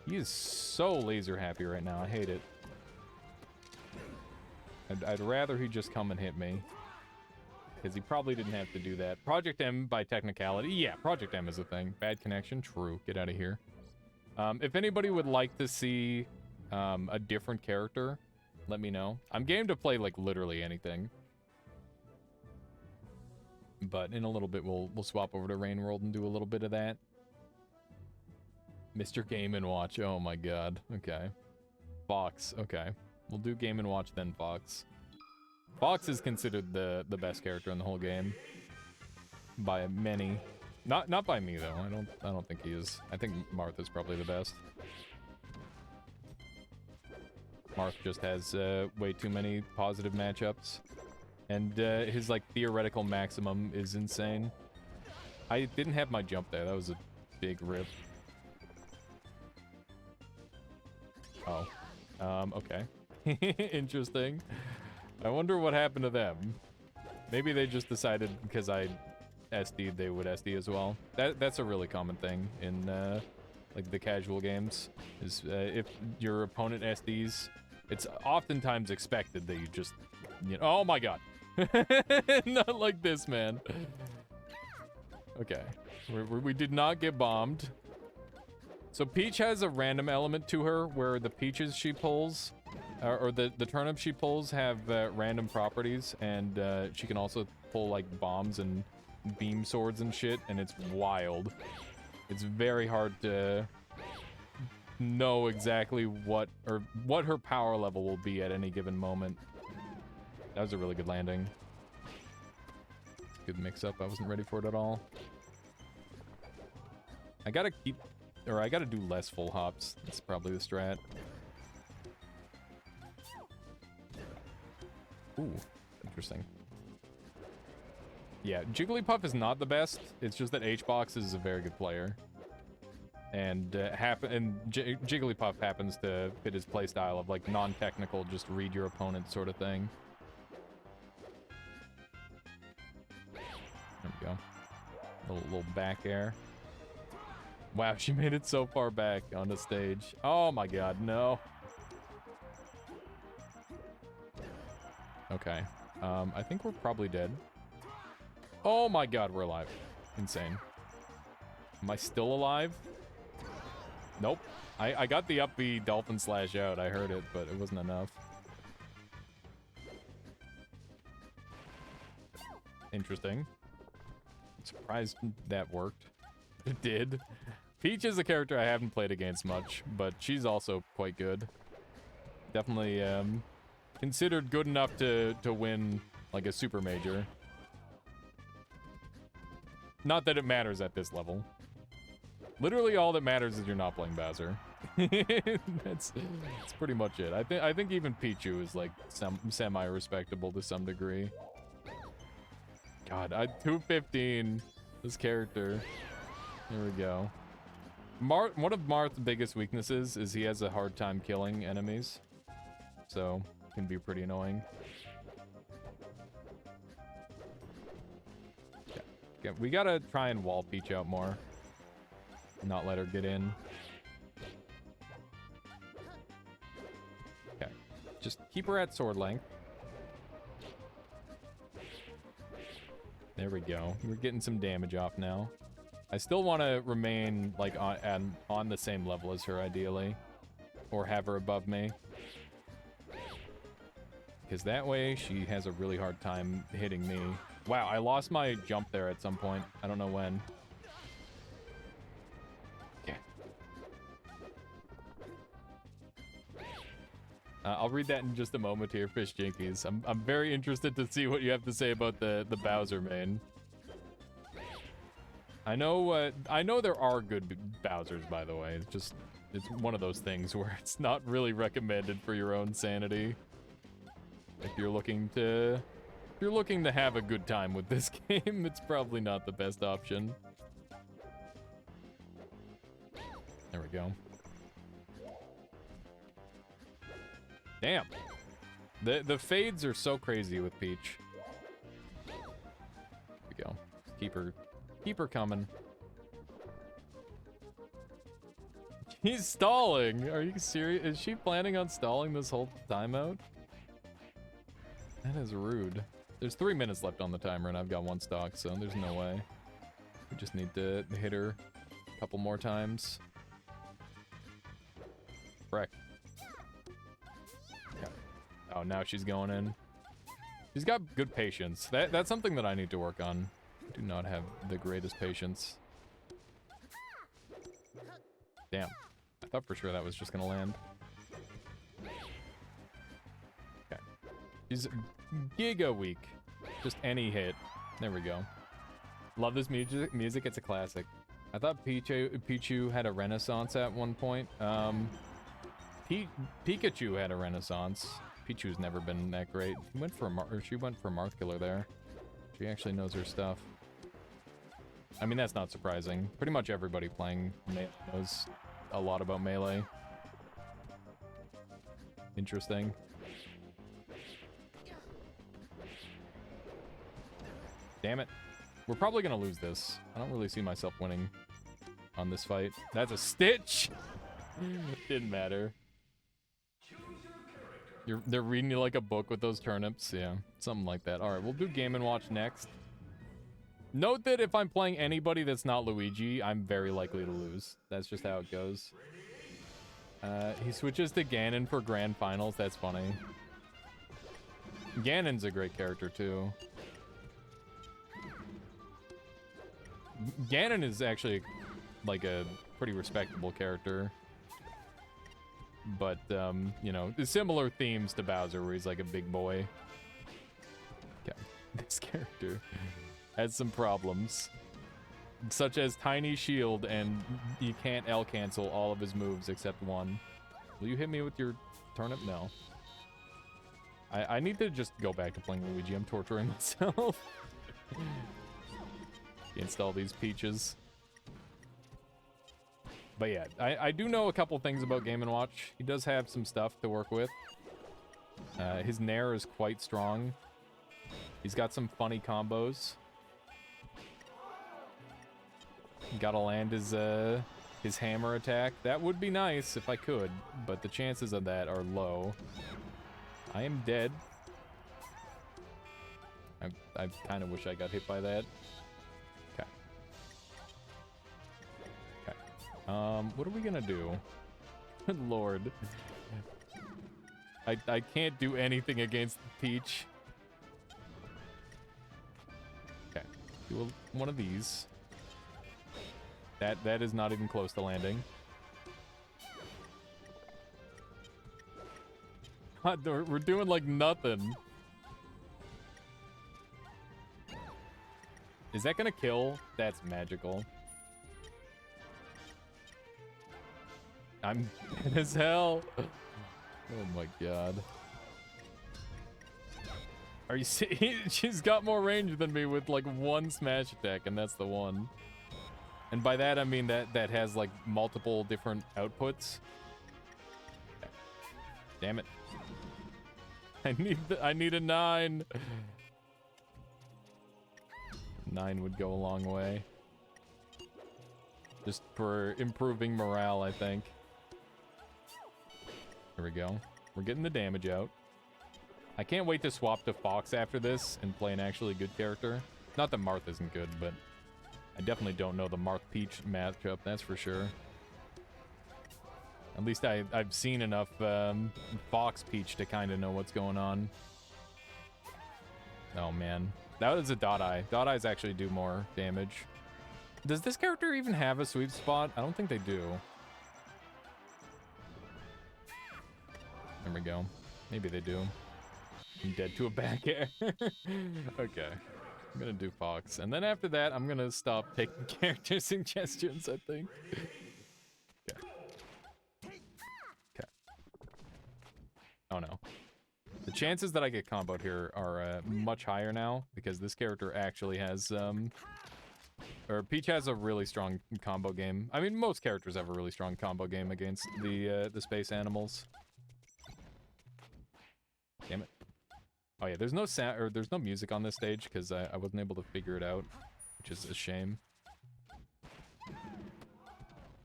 He is so laser happy right now. I hate it. I'd rather he just come and hit me. Because he probably didn't have to do that. Project M by technicality. Yeah, Project M is a thing. Bad connection. True. Get out of here. If anybody would like to see a different character, let me know. I'm game to play like literally anything. But in a little bit, we'll swap over to Rain World and do a little bit of that. Mr. Game & Watch. Oh my god. Okay. Fox. Okay. We'll do Game & Watch then Fox. Fox is considered the best character in the whole game. By many. Not by me though. I don't think he is. I think Martha's probably the best. Marth just has way too many positive matchups. And his, like, theoretical maximum is insane. I didn't have my jump there. That was a big rip. Oh. Okay. Interesting. I wonder what happened to them. Maybe they just decided because I SD'd, they would SD as well. That's a really common thing in, like, the casual games. Is if your opponent SDs, it's oftentimes expected that you just... You know, oh my god. Not like this, man. Okay. We did not get bombed. So Peach has a random element to her where the peaches she pulls, or the turnips she pulls have random properties, and she can also pull like bombs and beam swords and shit, and it's wild. It's very hard to know exactly what her power level will be at any given moment. That was a really good landing. Good mix-up. I wasn't ready for it at all. I gotta do less full hops. That's probably the strat. Ooh, interesting. Yeah, Jigglypuff is not the best. It's just that H-Box is a very good player. And Jigglypuff happens to fit his playstyle of like non-technical, just read your opponent sort of thing. There we go. Little back air. Wow, she made it so far back on the stage. Oh my god, no. Okay. I think we're probably dead. Oh my god, we're alive. Insane. Am I still alive? Nope. I got the up B dolphin slash out. I heard it, but it wasn't enough. Interesting. Surprised that worked. It did. Peach is a character I haven't played against much, but she's also quite good. Definitely considered good enough to win like a super major. Not that it matters at this level. Literally all that matters is you're not playing Bowser. That's pretty much it. I think even Pichu is like semi-respectable to some degree. God, 215. This character. Here we go. One of Marth's biggest weaknesses is he has a hard time killing enemies. So, can be pretty annoying. Okay, we gotta try and wall Peach out more. Not let her get in. Okay. Just keep her at sword length. There we go. We're getting some damage off now. I still want to remain like on the same level as her, ideally. Or have her above me. Because that way she has a really hard time hitting me. Wow, I lost my jump there at some point. I don't know when. Okay. I'll read that in just a moment here, Fish Jinkies. I'm very interested to see what you have to say about the Bowser main. I know there are good Bowsers, by the way. It's one of those things where it's not really recommended for your own sanity. If you're looking to have a good time with this game, it's probably not the best option. There we go. Damn. The fades are so crazy with Peach. There we go. Keep her coming. He's stalling. Are you serious? Is she planning on stalling this whole timeout? That is rude. There's 3 minutes left on the timer, and I've got 1 stock, so there's no way. We just need to hit her a couple more times. Frick. Okay. Oh, now she's going in. She's got good patience. That's something that I need to work on. I do not have the greatest patience. Damn. I thought for sure that was just gonna land. Okay. She's giga weak. Just any hit. There we go. Love this music. It's a classic. I thought Pichu had a renaissance at one point. Pikachu had a renaissance. Pichu's never been that great. She went for Marth Killer there. She actually knows her stuff. I mean, that's not surprising. Pretty much everybody playing Melee knows a lot about Melee. Interesting. Damn it. We're probably gonna lose this. I don't really see myself winning on this fight. That's a Stitch! Didn't matter. They're reading you like a book with those turnips. Yeah, something like that. Alright, we'll do Game & Watch next. Note that if I'm playing anybody that's not Luigi, I'm very likely to lose. That's just how it goes. He switches to Ganon for Grand Finals. That's funny. Ganon's a great character, too. Ganon is actually, like, a pretty respectable character. But, you know, similar themes to Bowser, where he's like a big boy. Okay, this character has some problems. Such as tiny shield, and you can't L-cancel all of his moves except one. Will you hit me with your turnip? No. I need to just go back to playing Luigi. I'm torturing myself. Install these peaches. But yeah, I do know a couple things about Game & Watch. He does have some stuff to work with. His Nair is quite strong. He's got some funny combos. Gotta land his hammer attack. That would be nice if I could, but the chances of that are low. I am dead. I kind of wish I got hit by that. Okay. Okay. What are we gonna do? Good lord. I can't do anything against Peach. Okay. Do one of these. That is not even close to landing. God, we're doing like nothing. Is that gonna kill? That's magical. I'm dead as hell. Oh my god. Are you see? She's got more range than me with like one smash attack, and that's the one. And by that I mean that has like multiple different outputs. Damn it. I need a 9. 9 would go a long way. Just for improving morale, I think. There we go. We're getting the damage out. I can't wait to swap to Fox after this and play an actually good character. Not that Marth isn't good, but I definitely don't know the Marth Peach matchup, that's for sure. At least I've seen enough Fox Peach to kind of know what's going on. Oh man, that was a dot eye. Dot eyes actually do more damage. Does this character even have a sweep spot? I don't think they do. There we go. Maybe they do. I'm dead to a back air. Okay. I'm gonna do Fox. And then after that, I'm gonna stop taking character suggestions, I think. Okay. Okay. Oh no. The chances that I get comboed here are much higher now, because this character actually has, or Peach has a really strong combo game. I mean, most characters have a really strong combo game against the space animals. Damn it. Oh yeah, there's no sound, or there's no music on this stage because I wasn't able to figure it out, which is a shame.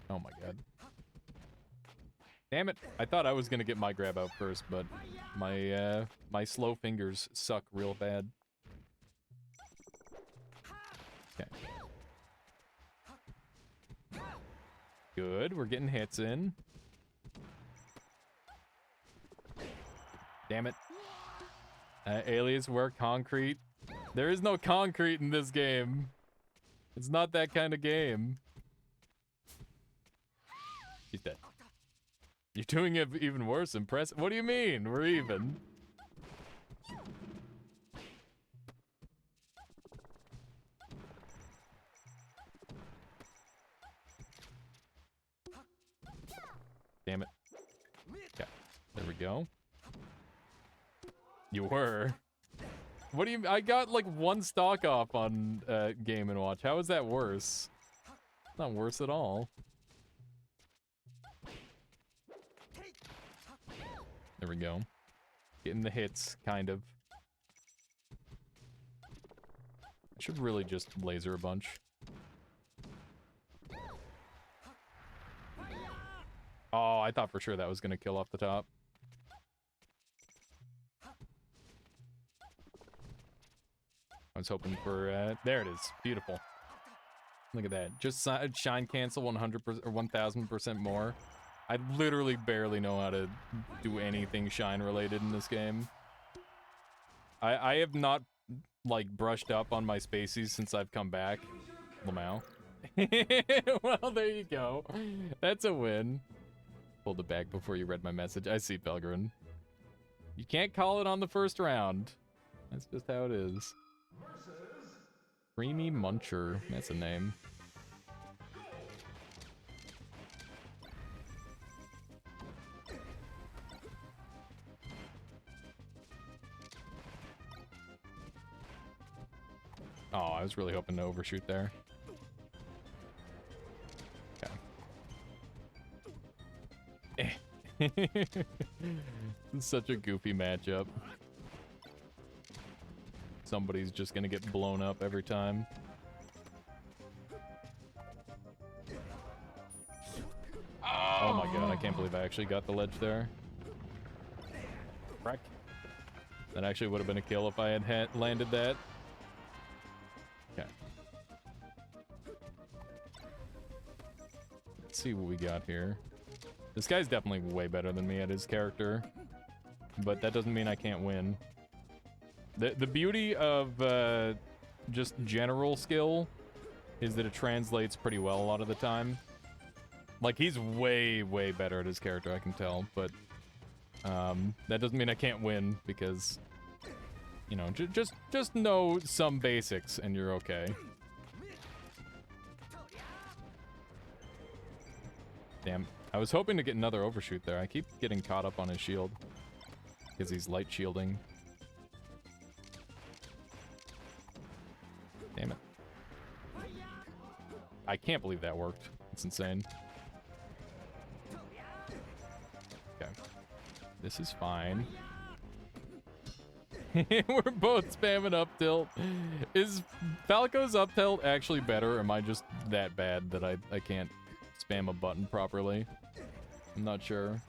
Oh my god. Damn it! I thought I was gonna get my grab out first, but my my slow fingers suck real bad. Okay. Good, we're getting hits in. Damn it. Alias, where concrete? There is no concrete in this game. It's not that kind of game. He's dead. You're doing it even worse. Impressive. What do you mean? We're even. Damn it. Okay. There we go. You were. What do you... I got like one stock off on Game & Watch. How is that worse? It's not worse at all. There we go. Getting the hits, kind of. I should really just laser a bunch. Oh, I thought for sure that was gonna kill off the top. I was hoping for, there it is. Beautiful. Look at that. Just shine cancel 100% or 1000% more. I literally barely know how to do anything shine related in this game. I have not, like, brushed up on my spacies since I've come back. Lamau. Well, there you go. That's a win. Pulled it back before you read my message. I see, Pelgrin. You can't call it on the first round. That's just how it is. Creamy Muncher. That's a name. Oh, I was really hoping to overshoot there. Okay. It's such a goofy matchup. Somebody's just gonna get blown up every time. Oh my god, I can't believe I actually got the ledge there. Crack. That actually would have been a kill if I had landed that. Okay. Let's see what we got here. This guy's definitely way better than me at his character, but that doesn't mean I can't win. The beauty of just general skill is that it translates pretty well a lot of the time. Like, he's way, way better at his character, I can tell, but that doesn't mean I can't win, because, you know, just know some basics and you're okay. Damn. I was hoping to get another overshoot there. I keep getting caught up on his shield. Because he's light shielding. Damn it. I can't believe that worked. It's insane. Okay. This is fine. We're both spamming up tilt. Is Falco's up tilt actually better, or am I just that bad that I can't spam a button properly? I'm not sure.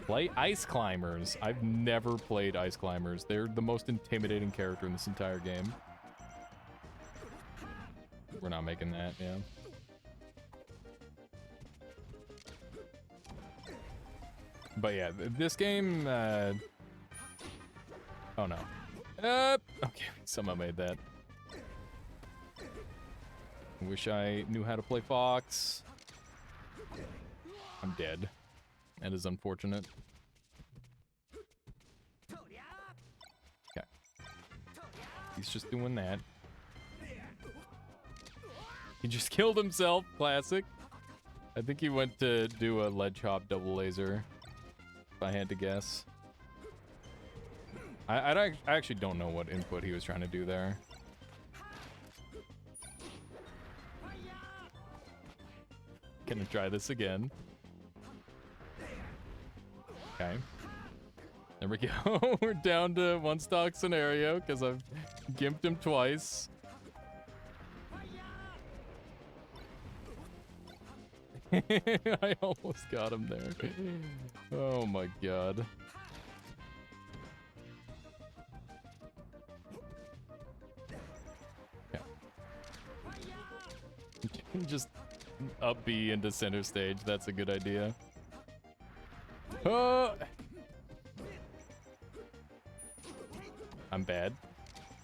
Play Ice Climbers. I've never played Ice Climbers. They're the most intimidating character in this entire game. We're not making that, yeah. But yeah, this game, oh no. Okay, somehow made that. Wish I knew how to play Fox. I'm dead. That is unfortunate. Okay. He's just doing that. He just killed himself. Classic. I think he went to do a ledge hop double laser. If I had to guess. I actually don't know what input he was trying to do there. Gonna try this again. Okay. There we go. We're down to one stock scenario because I've gimped him twice. I almost got him there. Oh my god. Yeah. Just up B into center stage. That's a good idea. Oh! I'm bad.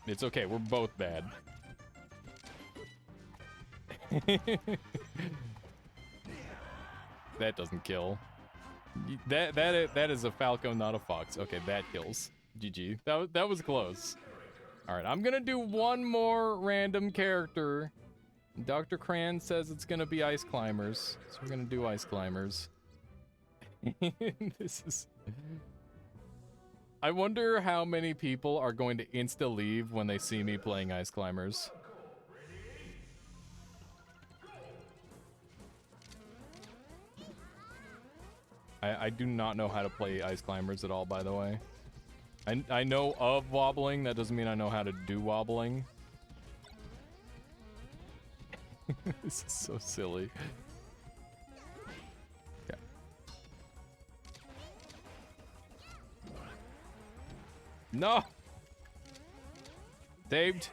It's okay. We're both bad. That doesn't kill. That is a Falco, not a Fox. Okay, that kills. GG. That was close. All right, I'm gonna do one more random character. Dr. Cran says it's gonna be Ice Climbers, so we're gonna do Ice Climbers. This is. I wonder how many people are going to insta-leave when they see me playing Ice Climbers. I do not know how to play Ice Climbers at all, by the way. I know of wobbling, that doesn't mean I know how to do wobbling. This is so silly. Okay. No! Saved.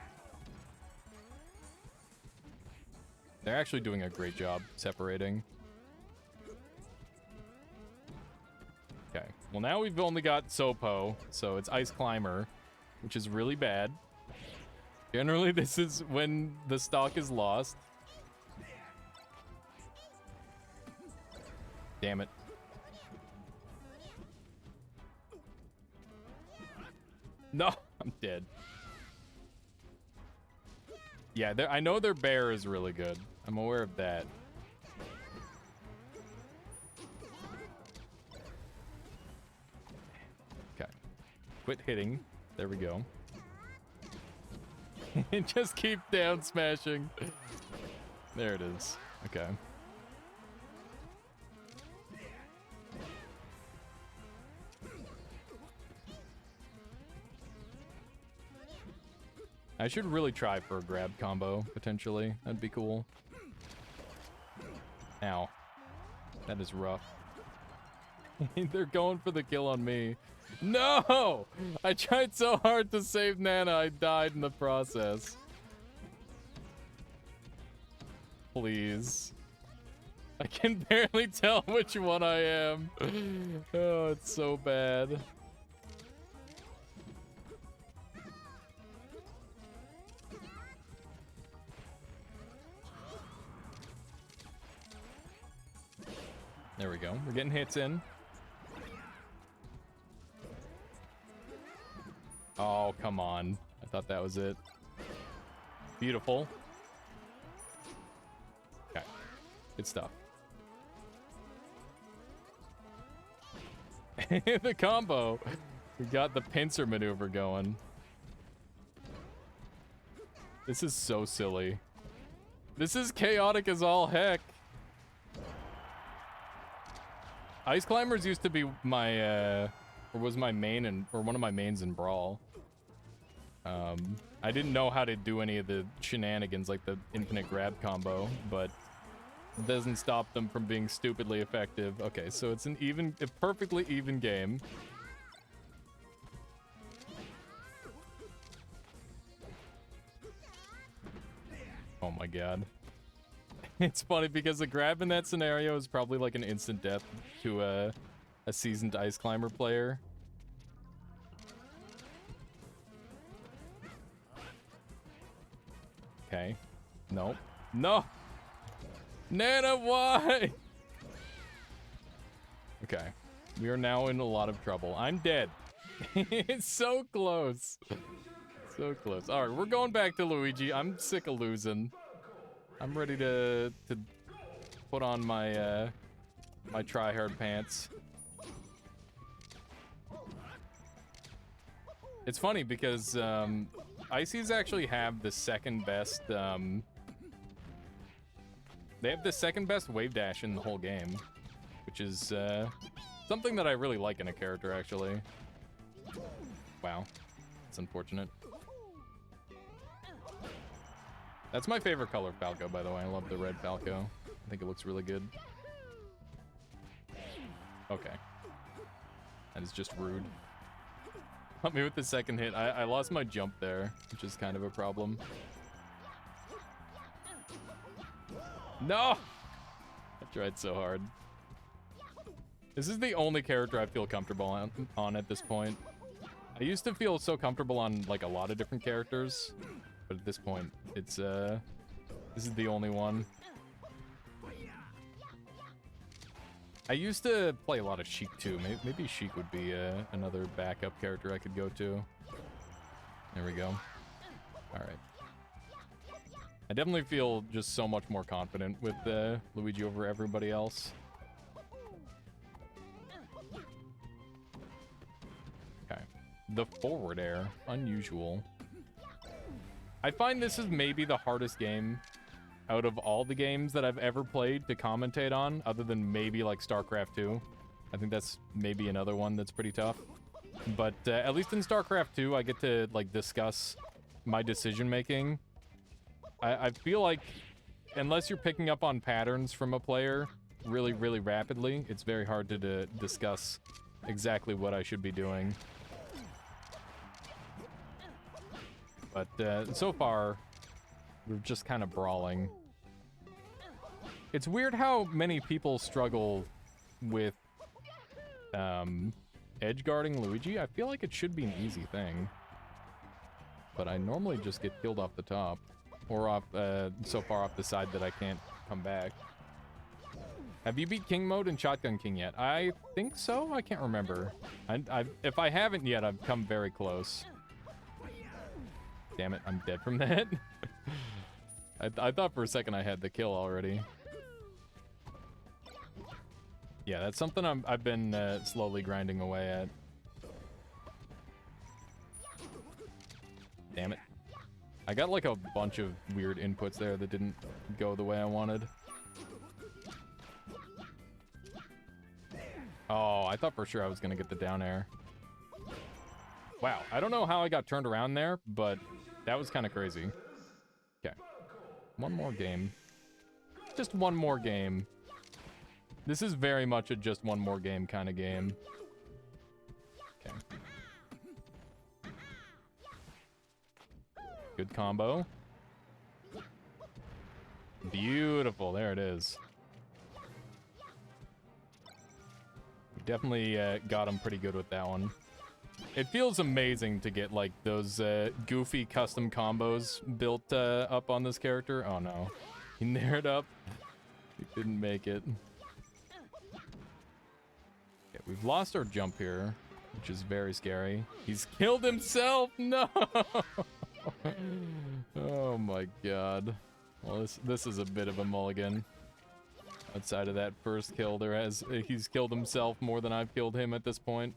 They're actually doing a great job separating. Okay, well now we've only got Sopo, so it's Ice Climber, which is really bad. Generally, this is when the stock is lost. Damn it. No, I'm dead. Yeah, I know their bear is really good. I'm aware of that. Quit hitting. There we go. Just keep down smashing. There it is. Okay. I should really try for a grab combo, potentially. That'd be cool. Ow. That is rough. They're going for the kill on me. No! I tried so hard to save Nana, I died in the process. Please. I can barely tell which one I am. Oh, it's so bad. There we go. We're getting hits in. Oh, come on. I thought that was it. Beautiful. Okay. Good stuff. The combo. We got the pincer maneuver going. This is so silly. This is chaotic as all heck. Ice climbers used to be my, or was my main or one of my mains in Brawl. I didn't know how to do any of the shenanigans like the infinite grab combo, but it doesn't stop them from being stupidly effective. Okay, so it's a perfectly even game. Oh my god. It's funny because the grab in that scenario is probably like an instant death to a seasoned ice climber player. Okay. No. No! Nana, why? Okay. We are now in a lot of trouble. I'm dead. It's so close. So close. All right, we're going back to Luigi. I'm sick of losing. I'm ready to put on my my try-hard pants. It's funny because Ices actually have the second best they have the second best wave dash in the whole game, which is something that I really like in a character actually. Wow. It's unfortunate. That's my favorite color Falco, by the way. I love the red Falco. I think it looks really good. Okay. That is just rude. Help me with the second hit. I lost my jump there, which is kind of a problem. No! I tried so hard. This is the only character I feel comfortable on at this point. I used to feel so comfortable on like a lot of different characters, but at this point, it's this is the only one. I used to play a lot of Sheik too. Maybe Sheik would be another backup character I could go to. There we go. All right. I definitely feel just so much more confident with Luigi over everybody else. Okay. The forward air. Unusual. I find this is maybe the hardest game out of all the games that I've ever played to commentate on, other than maybe like StarCraft 2. I think that's maybe another one that's pretty tough. But at least in StarCraft 2, I get to like discuss my decision making. I feel like unless you're picking up on patterns from a player really, really rapidly, it's very hard to discuss exactly what I should be doing. But so far, we're just kind of brawling. It's weird how many people struggle with edge guarding Luigi. I feel like it should be an easy thing. But I normally just get killed off the top. Or off so far off the side that I can't come back. Have you beat King mode in Shotgun King yet? I think so? I can't remember. If I haven't yet, I've come very close. Damn it, I'm dead from that. I thought for a second I had the kill already. Yeah, that's something I've been slowly grinding away at. Damn it. I got like a bunch of weird inputs there that didn't go the way I wanted. Oh, I thought for sure I was gonna get the down air. Wow, I don't know how I got turned around there, but that was kind of crazy. Okay. One more game. Just one more game. This is very much a just one more game kind of game. Okay. Good combo. Beautiful. There it is. We definitely got him pretty good with that one. It feels amazing to get like those goofy custom combos built up on this character. Oh no. He nared up. He didn't make it. Okay, we've lost our jump here, which is very scary. He's killed himself! No! Oh my god. Well, this is a bit of a mulligan. Outside of that first kill, he's killed himself more than I've killed him at this point.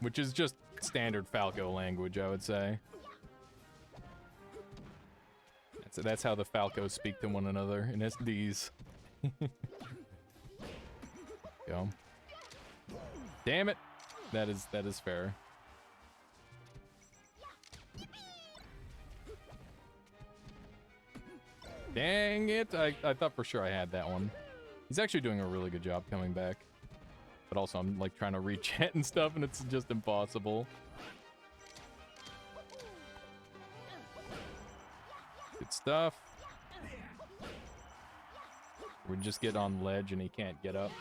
Which is just standard Falco language, I would say. That's how the Falcos speak to one another in SDs. Go. Damn it! That is fair. Dang it! I thought for sure I had that one. He's actually doing a really good job coming back. But also I'm like trying to reach it and stuff and it's just impossible. Good stuff. We just get on ledge and he can't get up.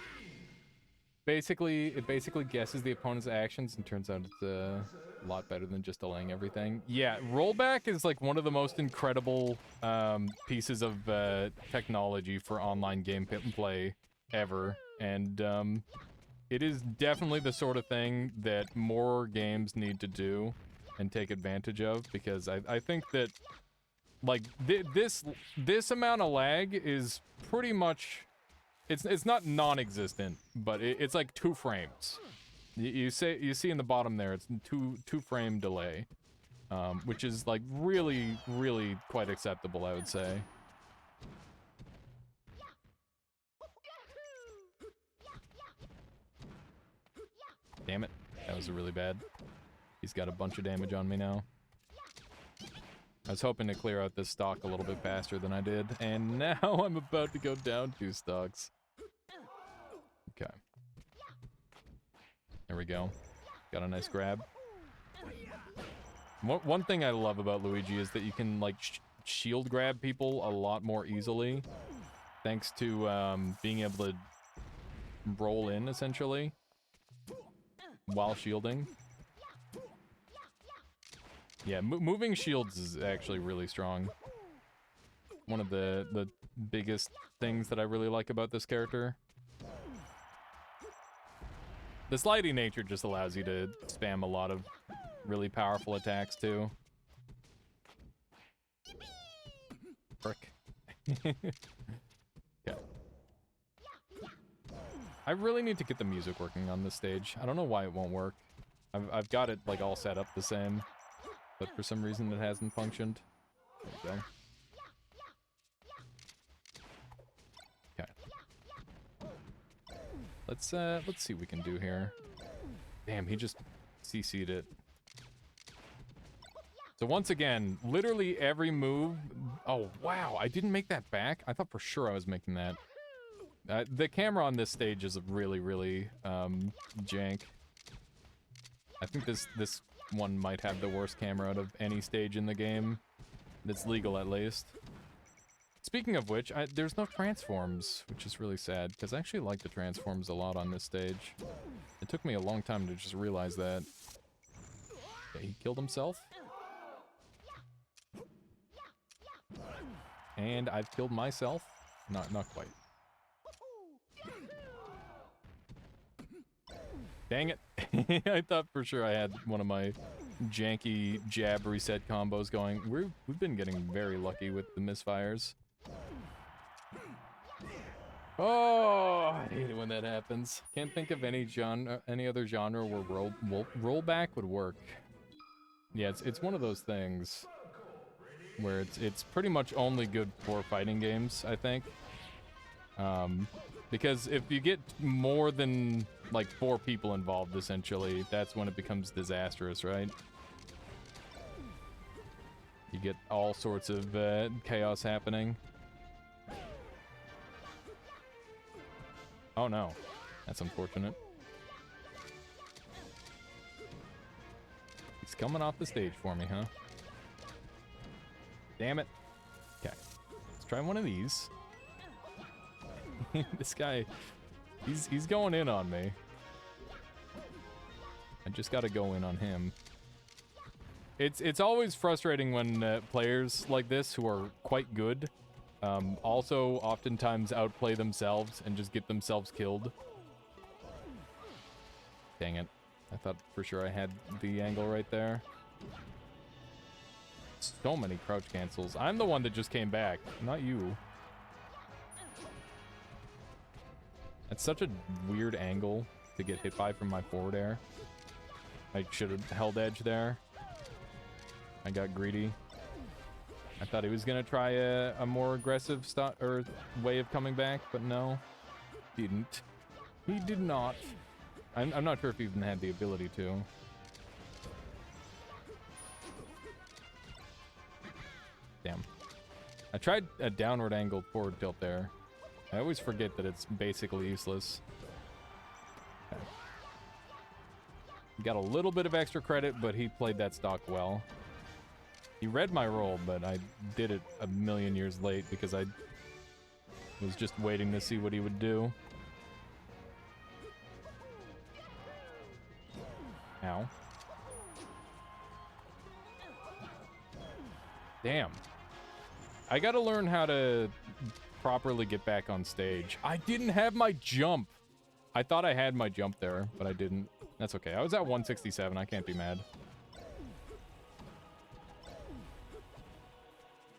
It basically guesses the opponent's actions and turns out it's a lot better than just delaying everything. Yeah, rollback is like one of the most incredible pieces of technology for online gameplay ever. And it is definitely the sort of thing that more games need to do and take advantage of, because I think that like this amount of lag is pretty much, it's not non-existent, but it's like 2 frames. You see in the bottom there, it's two frame delay, which is like really quite acceptable, I would say. Damn it, that was really bad. He's got a bunch of damage on me now. I was hoping to clear out this stock a little bit faster than I did, and now I'm about to go down 2 stocks. Okay. There we go. Got a nice grab. One thing I love about Luigi is that you can, like, shield grab people a lot more easily, thanks to being able to roll in, essentially, while shielding. Yeah, moving shields is actually really strong. One of the biggest things that I really like about this character. The sliding nature just allows you to spam a lot of really powerful attacks, too. Frick. Yeah. I really need to get the music working on this stage. I don't know why it won't work. I've got it, like, all set up the same. But for some reason it hasn't functioned. There we go. Okay. Let's see what we can do here. Damn, he just CC'd it. So once again, literally every move... Oh, wow, I didn't make that back? I thought for sure I was making that. The camera on this stage is really jank. I think this one might have the worst camera out of any stage in the game. That's legal, at least. Speaking of which, there's no transforms, which is really sad, because I actually like the transforms a lot on this stage. It took me a long time to just realize that. Okay, he killed himself. And I've killed myself. Not quite. Dang it. I thought for sure I had one of my janky jab reset combos going. We've been getting very lucky with the misfires. Oh, I hate it when that happens. Can't think of any other genre where rollback would work. Yeah, it's one of those things where it's pretty much only good for fighting games, I think. Because if you get more than, like, 4 people involved, essentially, that's when it becomes disastrous, right? You get all sorts of chaos happening. Oh no, that's unfortunate. He's coming off the stage for me, huh? Damn it. Okay, let's try one of these. This guy, he's going in on me. I just gotta go in on him. It's always frustrating when players like this, who are quite good, also oftentimes outplay themselves and just get themselves killed. Dang it. I thought for sure I had the angle right there. So many crouch cancels. I'm the one that just came back, not you. It's such a weird angle to get hit by from my forward air. I should have held edge there. I got greedy. I thought he was gonna try a more aggressive way of coming back, but no, didn't. He did not. I'm not sure if he even had the ability to. Damn. I tried a downward angled forward tilt there. I always forget that it's basically useless. Okay. Got a little bit of extra credit, but he played that stock well. He read my roll, but I did it a million years late because I was just waiting to see what he would do. Ow. Damn. I gotta learn how to properly get back on stage. I didn't have my jump. I thought I had my jump there, but I didn't. That's okay. I was at 167. I can't be mad.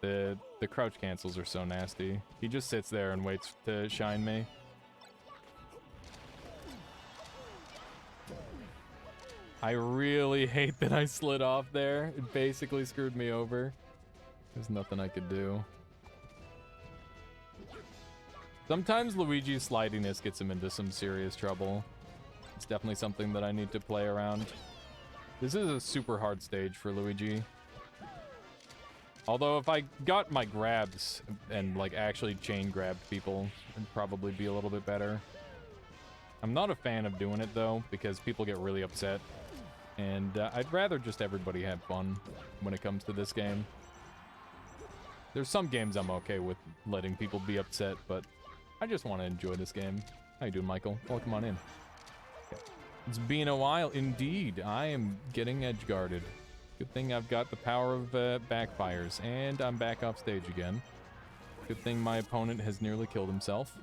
The crouch cancels are so nasty. He just sits there and waits to shine me. I really hate that I slid off there. It basically screwed me over. There's nothing I could do. Sometimes Luigi's slidiness gets him into some serious trouble. It's definitely something that I need to play around. This is a super hard stage for Luigi. Although if I got my grabs and like actually chain grabbed people, it'd probably be a little bit better. I'm not a fan of doing it though, because people get really upset. And I'd rather just everybody have fun when it comes to this game. There's some games I'm okay with letting people be upset, but I just want to enjoy this game. How you doing, Michael? Welcome on in. Okay. It's been a while. Indeed, I am getting edge-guarded. Good thing I've got the power of backfires, and I'm back off stage again. Good thing my opponent has nearly killed himself.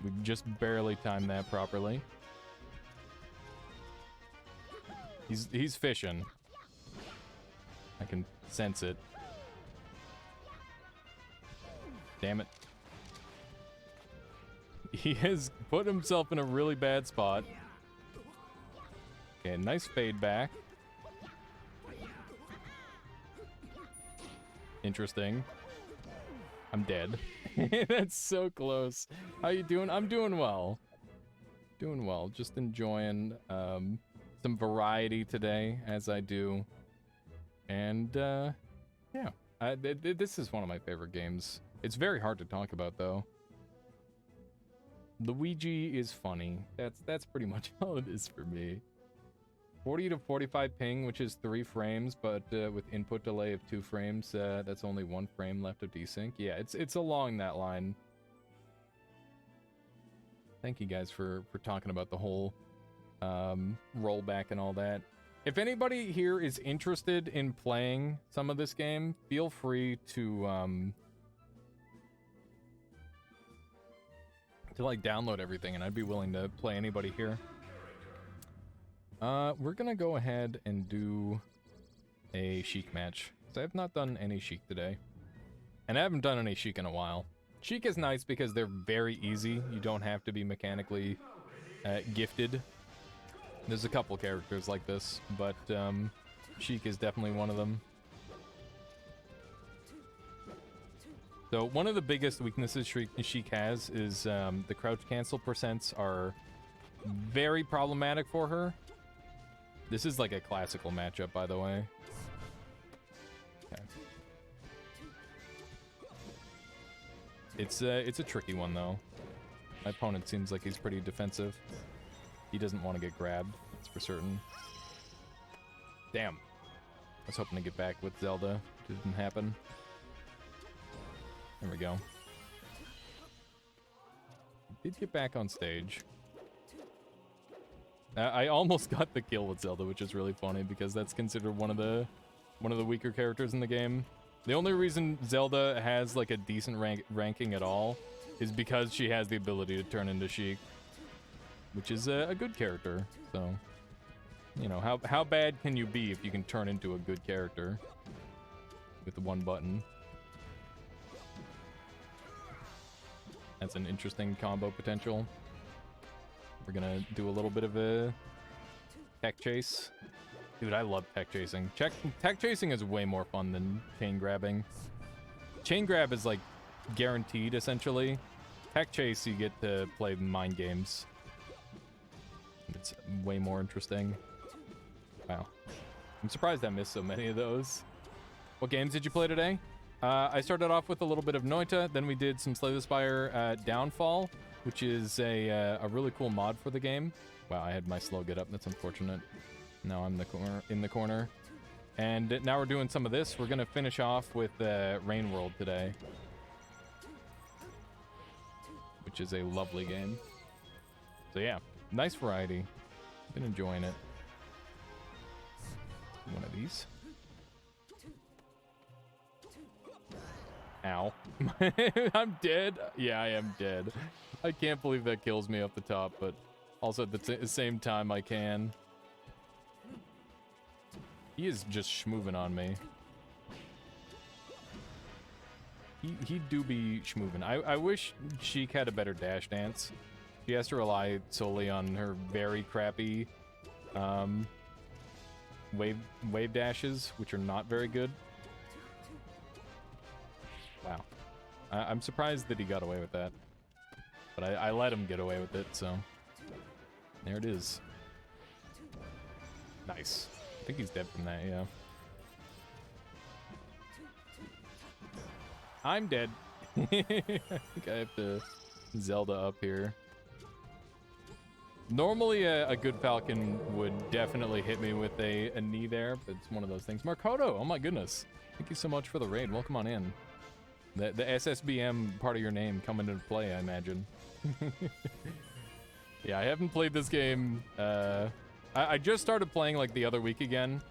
We just barely timed that properly. He's fishing. I can sense it. Damn it. He has put himself in a really bad spot. Okay, nice fade back. Interesting. I'm dead. That's so close. How you doing? I'm doing well. Doing well. Just enjoying some variety today, as I do. And, yeah. This is one of my favorite games. It's very hard to talk about, though. Luigi is funny. That's pretty much all it is for me. 40 to 45 ping, which is 3 frames, but with input delay of 2 frames, that's only 1 frame left of desync. Yeah, it's along that line. Thank you guys for talking about the whole rollback and all that. If anybody here is interested in playing some of this game, feel free to like download everything, and I'd be willing to play anybody here. We're gonna go ahead and do a Sheik match. So I have not done any Sheik today. And I haven't done any Sheik in a while. Sheik is nice because they're very easy. You don't have to be mechanically gifted. There's a couple characters like this, but Sheik is definitely one of them. So one of the biggest weaknesses Sheik has is the crouch cancel percents are very problematic for her. This is like a classical matchup, by the way. Okay. It's a tricky one, though. My opponent seems like he's pretty defensive. He doesn't want to get grabbed, that's for certain. Damn. I was hoping to get back with Zelda. It didn't happen. There we go. Did get back on stage. I almost got the kill with Zelda, which is really funny because that's considered one of the weaker characters in the game. The only reason Zelda has like a decent ranking at all is because she has the ability to turn into Sheik, which is a good character. So, you know, how bad can you be if you can turn into a good character with the one button? That's an interesting combo potential. We're gonna do a little bit of a tech chase. Dude, I love tech chasing. Tech chasing is way more fun than chain grabbing. Chain grab is like guaranteed, essentially. Tech chase, you get to play mind games. It's way more interesting. Wow. I'm surprised I missed so many of those. What games did you play today? I started off with a little bit of Noita, then we did some Slay the Spire Downfall, which is a really cool mod for the game. Wow, I had my slow get up. That's unfortunate. Now I'm in the corner. And now we're doing some of this. We're going to finish off with Rain World today, which is a lovely game. So yeah, nice variety. Been enjoying it. One of these. Ow. I'm dead. Yeah, I am dead. I can't believe that kills me up the top, but also at the same time I can. He is just schmoovin' on me. He do be schmoovin'. I wish Sheik had a better dash dance. She has to rely solely on her very crappy wave dashes, which are not very good. Wow. I'm surprised that he got away with that. But I let him get away with it, so... There it is. Nice. I think he's dead from that, yeah. I'm dead. I think I have to Zelda up here. Normally a good Falcon would definitely hit me with a knee there, but it's one of those things. Markoto, oh my goodness. Thank you so much for the raid. Welcome on in. The SSBM part of your name coming into play, I imagine. Yeah, I haven't played this game. I just started playing like the other week again,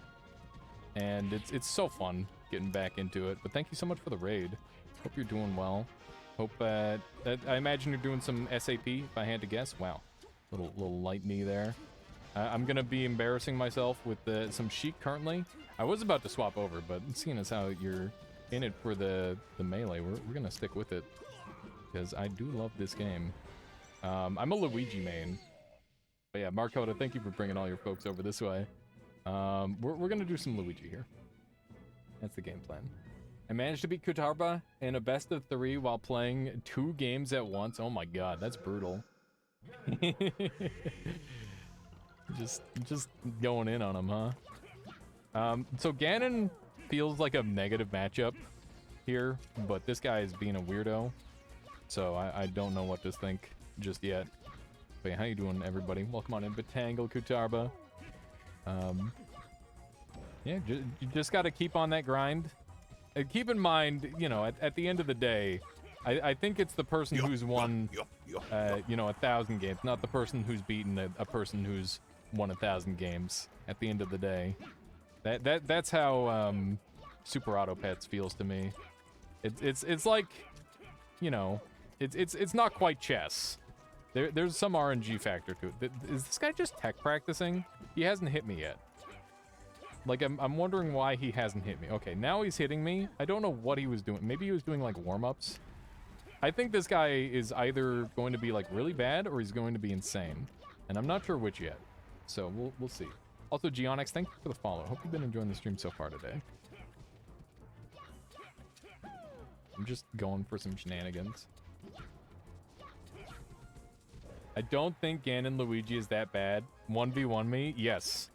and it's so fun getting back into it. But thank you so much for the raid. Hope you're doing well. Hope I imagine you're doing some SAP, if I had to guess. Wow, little light knee there. I'm gonna be embarrassing myself with some Sheik currently. I was about to swap over, but seeing as how you're in it for the melee, we're gonna stick with it because I do love this game. I'm a Luigi main. But yeah, Markoda, thank you for bringing all your folks over this way. We're gonna do some Luigi here. That's the game plan. I managed to beat Kutarba in a best of 3 while playing 2 games at once. Oh my god, that's brutal. just going in on him, huh? So Ganon feels like a negative matchup here, but this guy is being a weirdo. So I don't know what to think just yet. But how you doing, everybody? Welcome on in, Batangle, Kutarba. Yeah, you just got to keep on that grind. Keep in mind, you know, at the end of the day, I think it's the person who's won, you know, 1,000 games, not the person who's beaten a person who's won 1,000 games. At the end of the day, that's how Super Auto Pets feels to me. It's like, you know, it's not quite chess. There's some RNG factor to it. Is this guy just tech practicing? He hasn't hit me yet. Like, I'm wondering why he hasn't hit me. Okay, now he's hitting me. I don't know what he was doing. Maybe he was doing, like, warm-ups. I think this guy is either going to be, like, really bad or he's going to be insane. And I'm not sure which yet. So, we'll see. Also, Geonix, thank you for the follow. Hope you've been enjoying the stream so far today. I'm just going for some shenanigans. I don't think Ganon Luigi is that bad. 1v1 me? Yes.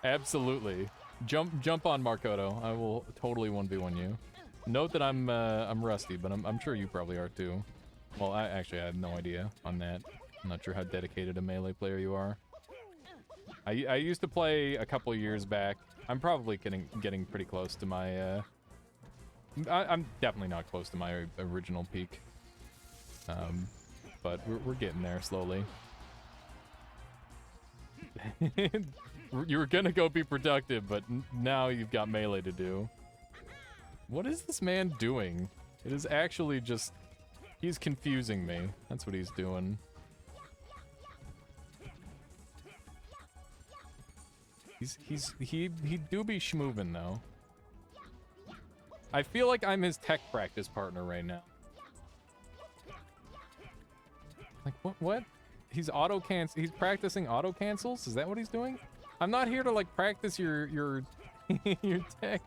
Absolutely. Jump on Markoto. I will totally 1v1 you. Note that I'm rusty, but I'm sure you probably are too. Well, I have no idea on that. I'm not sure how dedicated a melee player you are. I used to play a couple years back. I'm probably getting pretty close to my I'm definitely not close to my original peak. But we're getting there slowly. You were gonna go be productive, but now you've got melee to do. What is this man doing? It is actually just... He's confusing me. That's what he's doing. He do be schmoovin' though. I feel like I'm his tech practice partner right now. Like, what? He's he's practicing auto cancels? Is that what he's doing? I'm not here to, like, practice your your tech.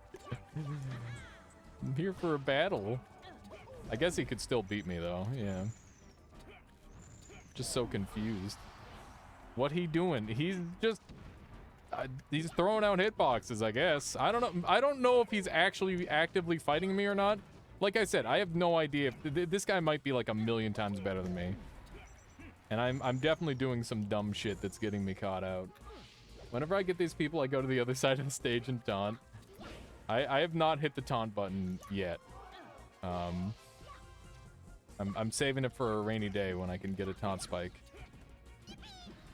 I'm here for a battle. I guess he could still beat me, though. Yeah. Just so confused. What he doing? He's just... he's throwing out hitboxes, I guess. I don't know. I don't know if he's actually actively fighting me or not. Like I said, I have no idea. This guy might be like a million times better than me. And I'm definitely doing some dumb shit that's getting me caught out. Whenever I get these people, I go to the other side of the stage and taunt. I have not hit the taunt button yet. I'm saving it for a rainy day when I can get a taunt spike.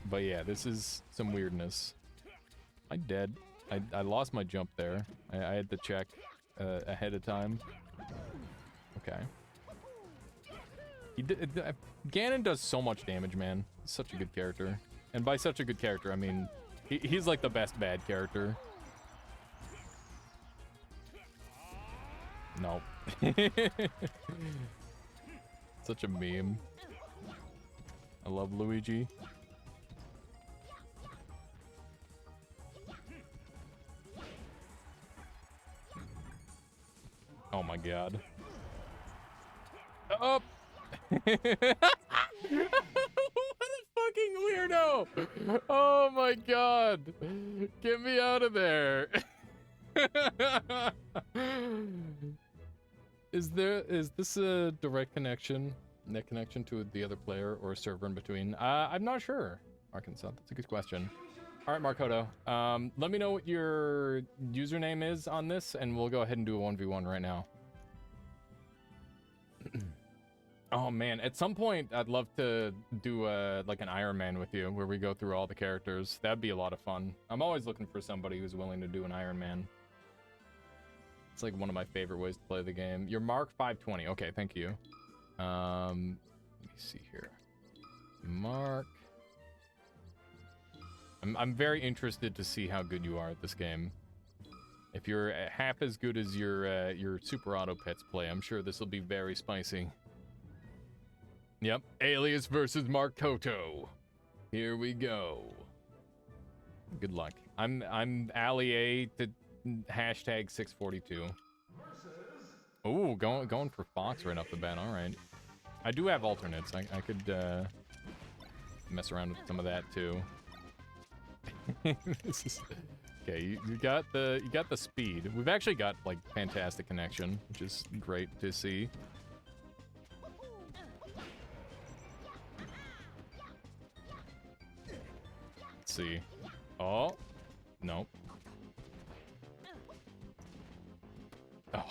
But yeah, this is some weirdness. I'm dead. I lost my jump there. I had to check ahead of time. Okay. Ganon does so much damage, man. He's such a good character. And by such a good character, I mean, he's like the best bad character. Nope. Such a meme. I love Luigi. Oh my god. Up! What a fucking weirdo! Oh my god! Get me out of there! Is this a direct connection, net connection to the other player or a server in between? I'm not sure, Arkansas. That's a good question. All right, Markoto. Let me know what your username is on this, and we'll go ahead and do a 1v1 right now. Oh man, at some point I'd love to do like an Iron Man with you, where we go through all the characters. That'd be a lot of fun. I'm always looking for somebody who's willing to do an Iron Man. It's like one of my favorite ways to play the game. You're Mark 520. Okay, thank you. Let me see here. Mark. I'm very interested to see how good you are at this game. If you're half as good as your Super Auto Pets play, I'm sure this will be very spicy. Yep, Alias versus Markoto. Here we go. Good luck. I'm Ali A to hashtag 642. Ooh, going for Fox right off the bat. All right. I do have alternates. I could mess around with some of that too. This is, okay, you got the speed. We've actually got like fantastic connection, which is great to see. Let's see. Oh, no. Oh,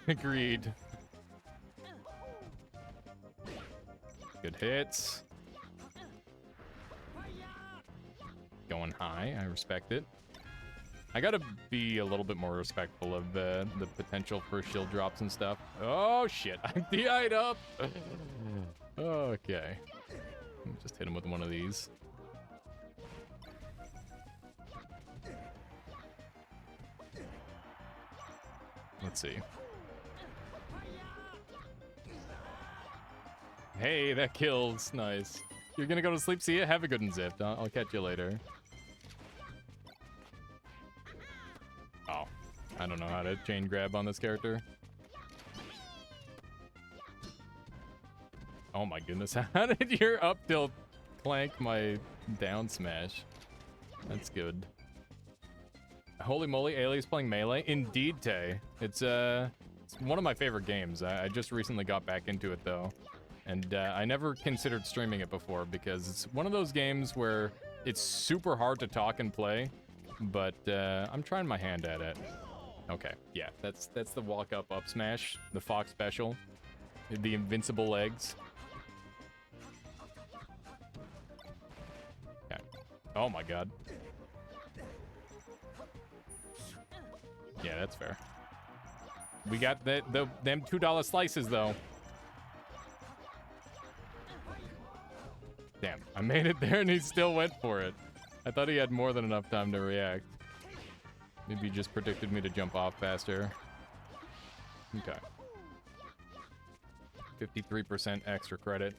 agreed. Good hits. Going high, I respect it. I gotta be a little bit more respectful of the potential for shield drops and stuff. Oh shit, I'm DI'd up. Okay. Just hit him with one of these. Let's see. Hey, that kills. Nice. You're gonna go to sleep? See ya? Have a good one, Zipped. I'll catch you later. Oh. I don't know how to chain grab on this character. Oh my goodness. How did your up tilt clank my down smash? That's good. Holy moly, Alias playing Melee? Indeed, Tay. It's one of my favorite games. I just recently got back into it, though. And I never considered streaming it before because it's one of those games where it's super hard to talk and play, but I'm trying my hand at it. Okay, yeah, that's the walk up smash, the Fox special, the invincible legs. Okay. Oh my god. Yeah, that's fair. We got them $2 slices though. Damn, I made it there and he still went for it. I thought he had more than enough time to react. Maybe he just predicted me to jump off faster. Okay. 53% extra credit.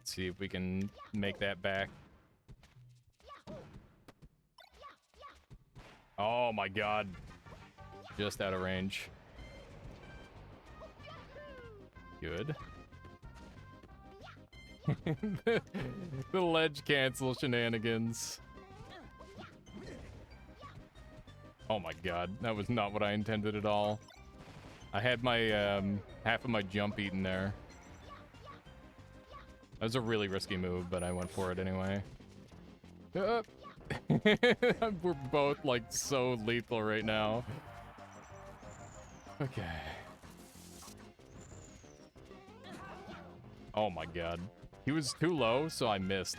See if we can make that back. Oh my god. Just out of range. Good. The ledge cancel shenanigans. Oh my god, that was not what I intended at all. I had my, half of my jump eaten there. That was a really risky move, but I went for it anyway. We're both, like, so lethal right now. Okay. Oh my god. He was too low, so I missed.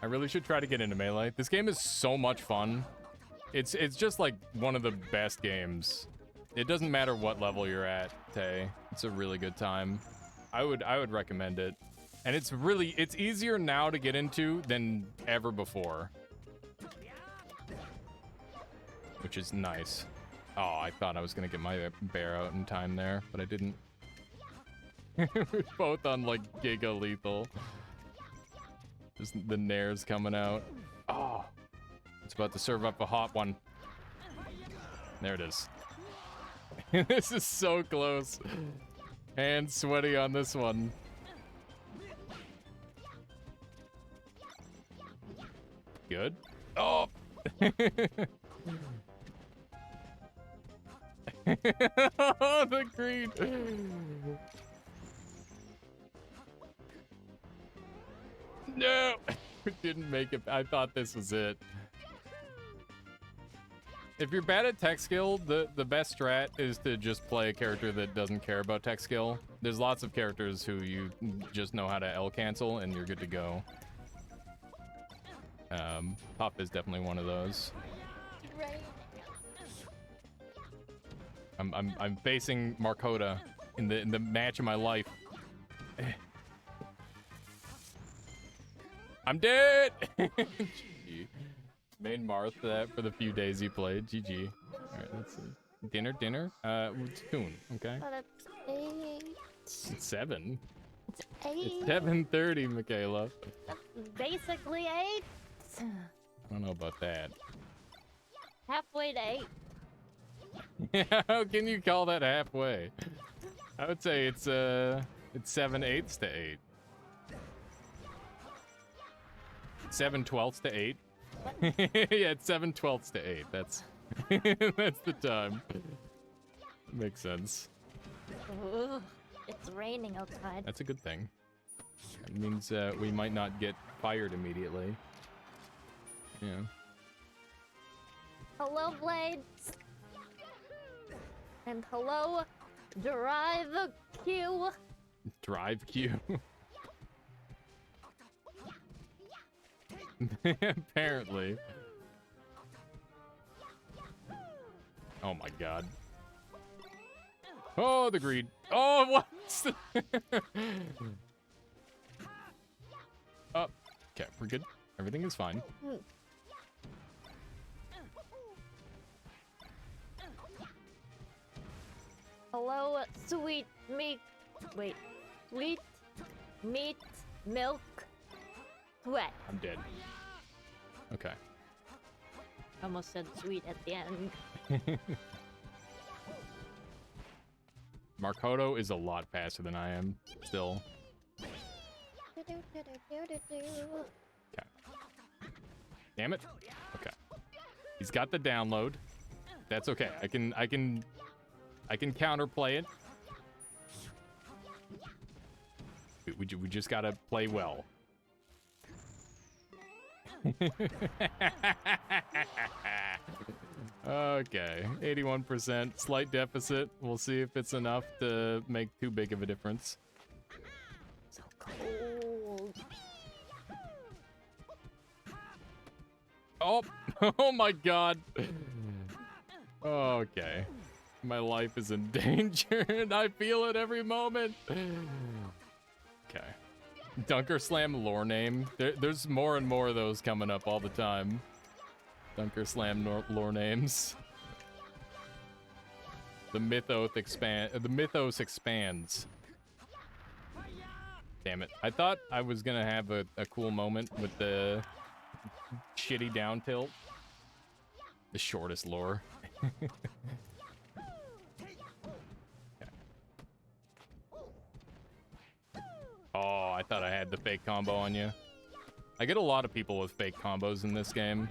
I really should try to get into Melee. This game is so much fun. It's just like one of the best games. It doesn't matter what level you're at, Tay. It's a really good time. I would recommend it. And it's easier now to get into than ever before. Which is nice. Oh, I thought I was gonna get my bear out in time there, but I didn't. We're both on like giga lethal. Just the nairs coming out. Oh, it's about to serve up a hot one. There it is. This is so close. And sweaty on this one. Good. Oh! The green. No! Didn't make it. I thought this was it. If you're bad at tech skill, the best strat is to just play a character that doesn't care about tech skill. There's lots of characters who you just know how to L cancel and you're good to go. Pop is definitely one of those. Right. I'm facing Markota in the match of my life. I'm dead. GG. Main Marth that for the few days he played. GG. All right, let's see. Dinner. Spoon. Okay. But it's 8. It's 7. It's 8. It's 7:30, Michaela. That's basically 8. I don't know about that. Halfway to 8. How can you call that halfway? I would say it's 7/8 to 8. 7/12 to 8. Yeah, it's 7/12 to 8. That's that's the time. Makes sense. Ooh, it's raining outside. That's a good thing. It means we might not get fired immediately. Yeah. Hello, Blades. And hello, Drive Q. Drive Q. Apparently. Oh my god. Oh, the greed. Oh, what? Oh, okay, we're good. Everything is fine. Hello, sweet meat. Wait, sweet meat milk sweat. I'm dead. Okay. Almost said sweet at the end. Markoto is a lot faster than I am, still. Okay. Damn it. Okay. He's got the download. That's okay. I can counterplay it. We just gotta play well. Okay, 81%, slight deficit. We'll see if it's enough to make too big of a difference. So cold. Oh, oh my god. Okay, my life is in danger and I feel it every moment. Okay. Dunker Slam lore name. There's more and more of those coming up all the time. Dunker Slam lore names. The mythos expands. Damn it. I thought I was gonna have a cool moment with the shitty down tilt. The shortest lore. Oh, I thought I had the fake combo on you. I get a lot of people with fake combos in this game.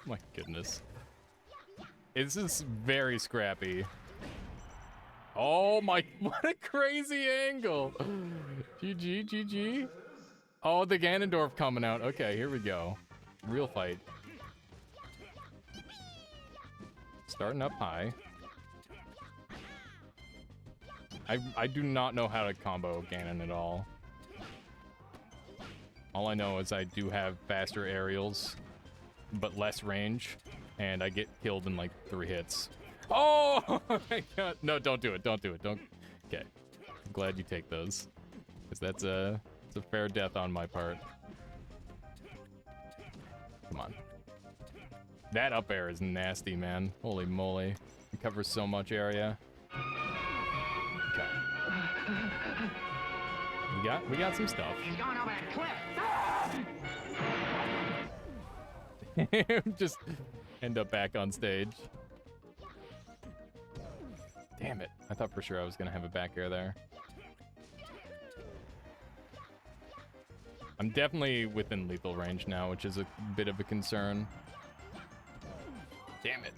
My goodness. This is very scrappy. Oh my, what a crazy angle. GG, GG. Oh, the Ganondorf coming out. Okay, here we go. Real fight. Starting up high. I do not know how to combo Ganon at all. All I know is I do have faster aerials, but less range, and I get killed in like 3 hits. Oh my god! No, don't do it. Don't do it. Don't. Okay. I'm glad you take those, because it's a fair death on my part. Come on. That up air is nasty, man. Holy moly! It covers so much area. Okay. We got some stuff. He's going over that cliff. Just end up back on stage. Damn it. I thought for sure I was gonna have a back air there. I'm definitely within lethal range now, which is a bit of a concern. Damn it.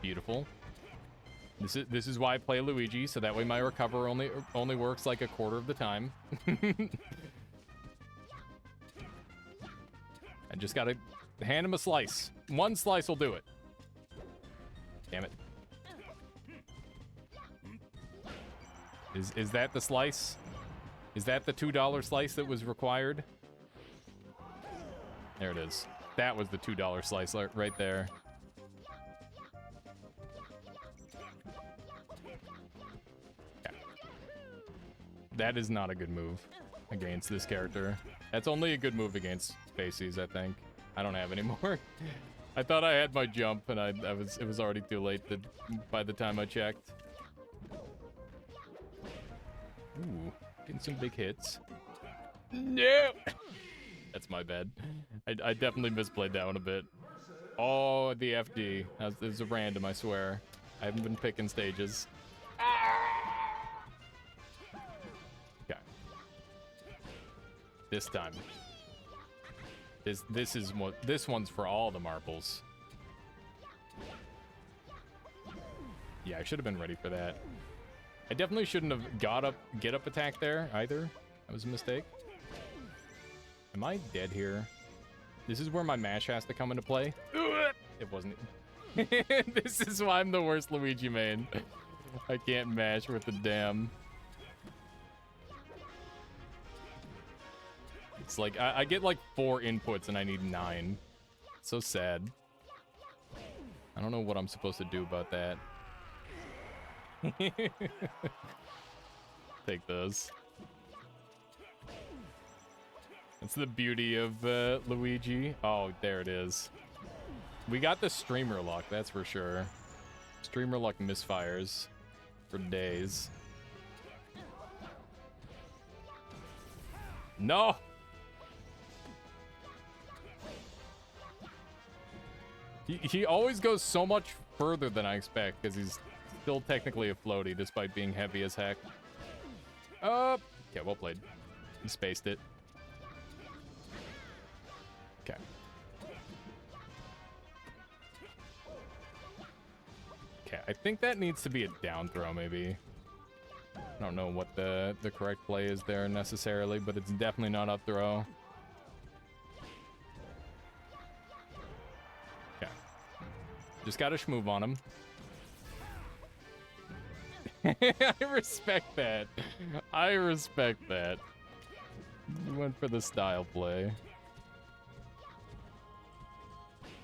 Beautiful. This is why I play Luigi, so that way my recover only works like a quarter of the time. I just gotta hand him a slice. 1 slice will do it. Damn it. Is that the slice? Is that the $2 slice that was required? There it is. That was the $2 slice right there. Yeah. That is not a good move against this character. That's only a good move against Facies, I think. I don't have any more. I thought I had my jump, and it was already too late by the time I checked. Ooh, getting some big hits. No! That's my bad. I definitely misplayed that one a bit. Oh, the FD. It was a random, I swear. I haven't been picking stages. Okay. This time. This one's for all the marbles. Yeah, I should have been ready for that. I definitely shouldn't have get up attack there either. That was a mistake. Am I dead here? This is where my mash has to come into play. It wasn't. This is why I'm the worst Luigi main. I can't mash with the damn. It's like I get like 4 inputs and I need 9. So sad. I don't know what I'm supposed to do about that. Take those. That's the beauty of Luigi. Oh, there it is. We got the streamer luck, that's for sure. Streamer luck misfires for days. No! He always goes so much further than I expect because he's still technically a floaty despite being heavy as heck. Okay, well played. He spaced it. Okay. Okay, I think that needs to be a down throw, maybe. I don't know what the correct play is there necessarily, but it's definitely not up throw. Okay. Just gotta schmoove on him. I respect that. I respect that. You went for the style play.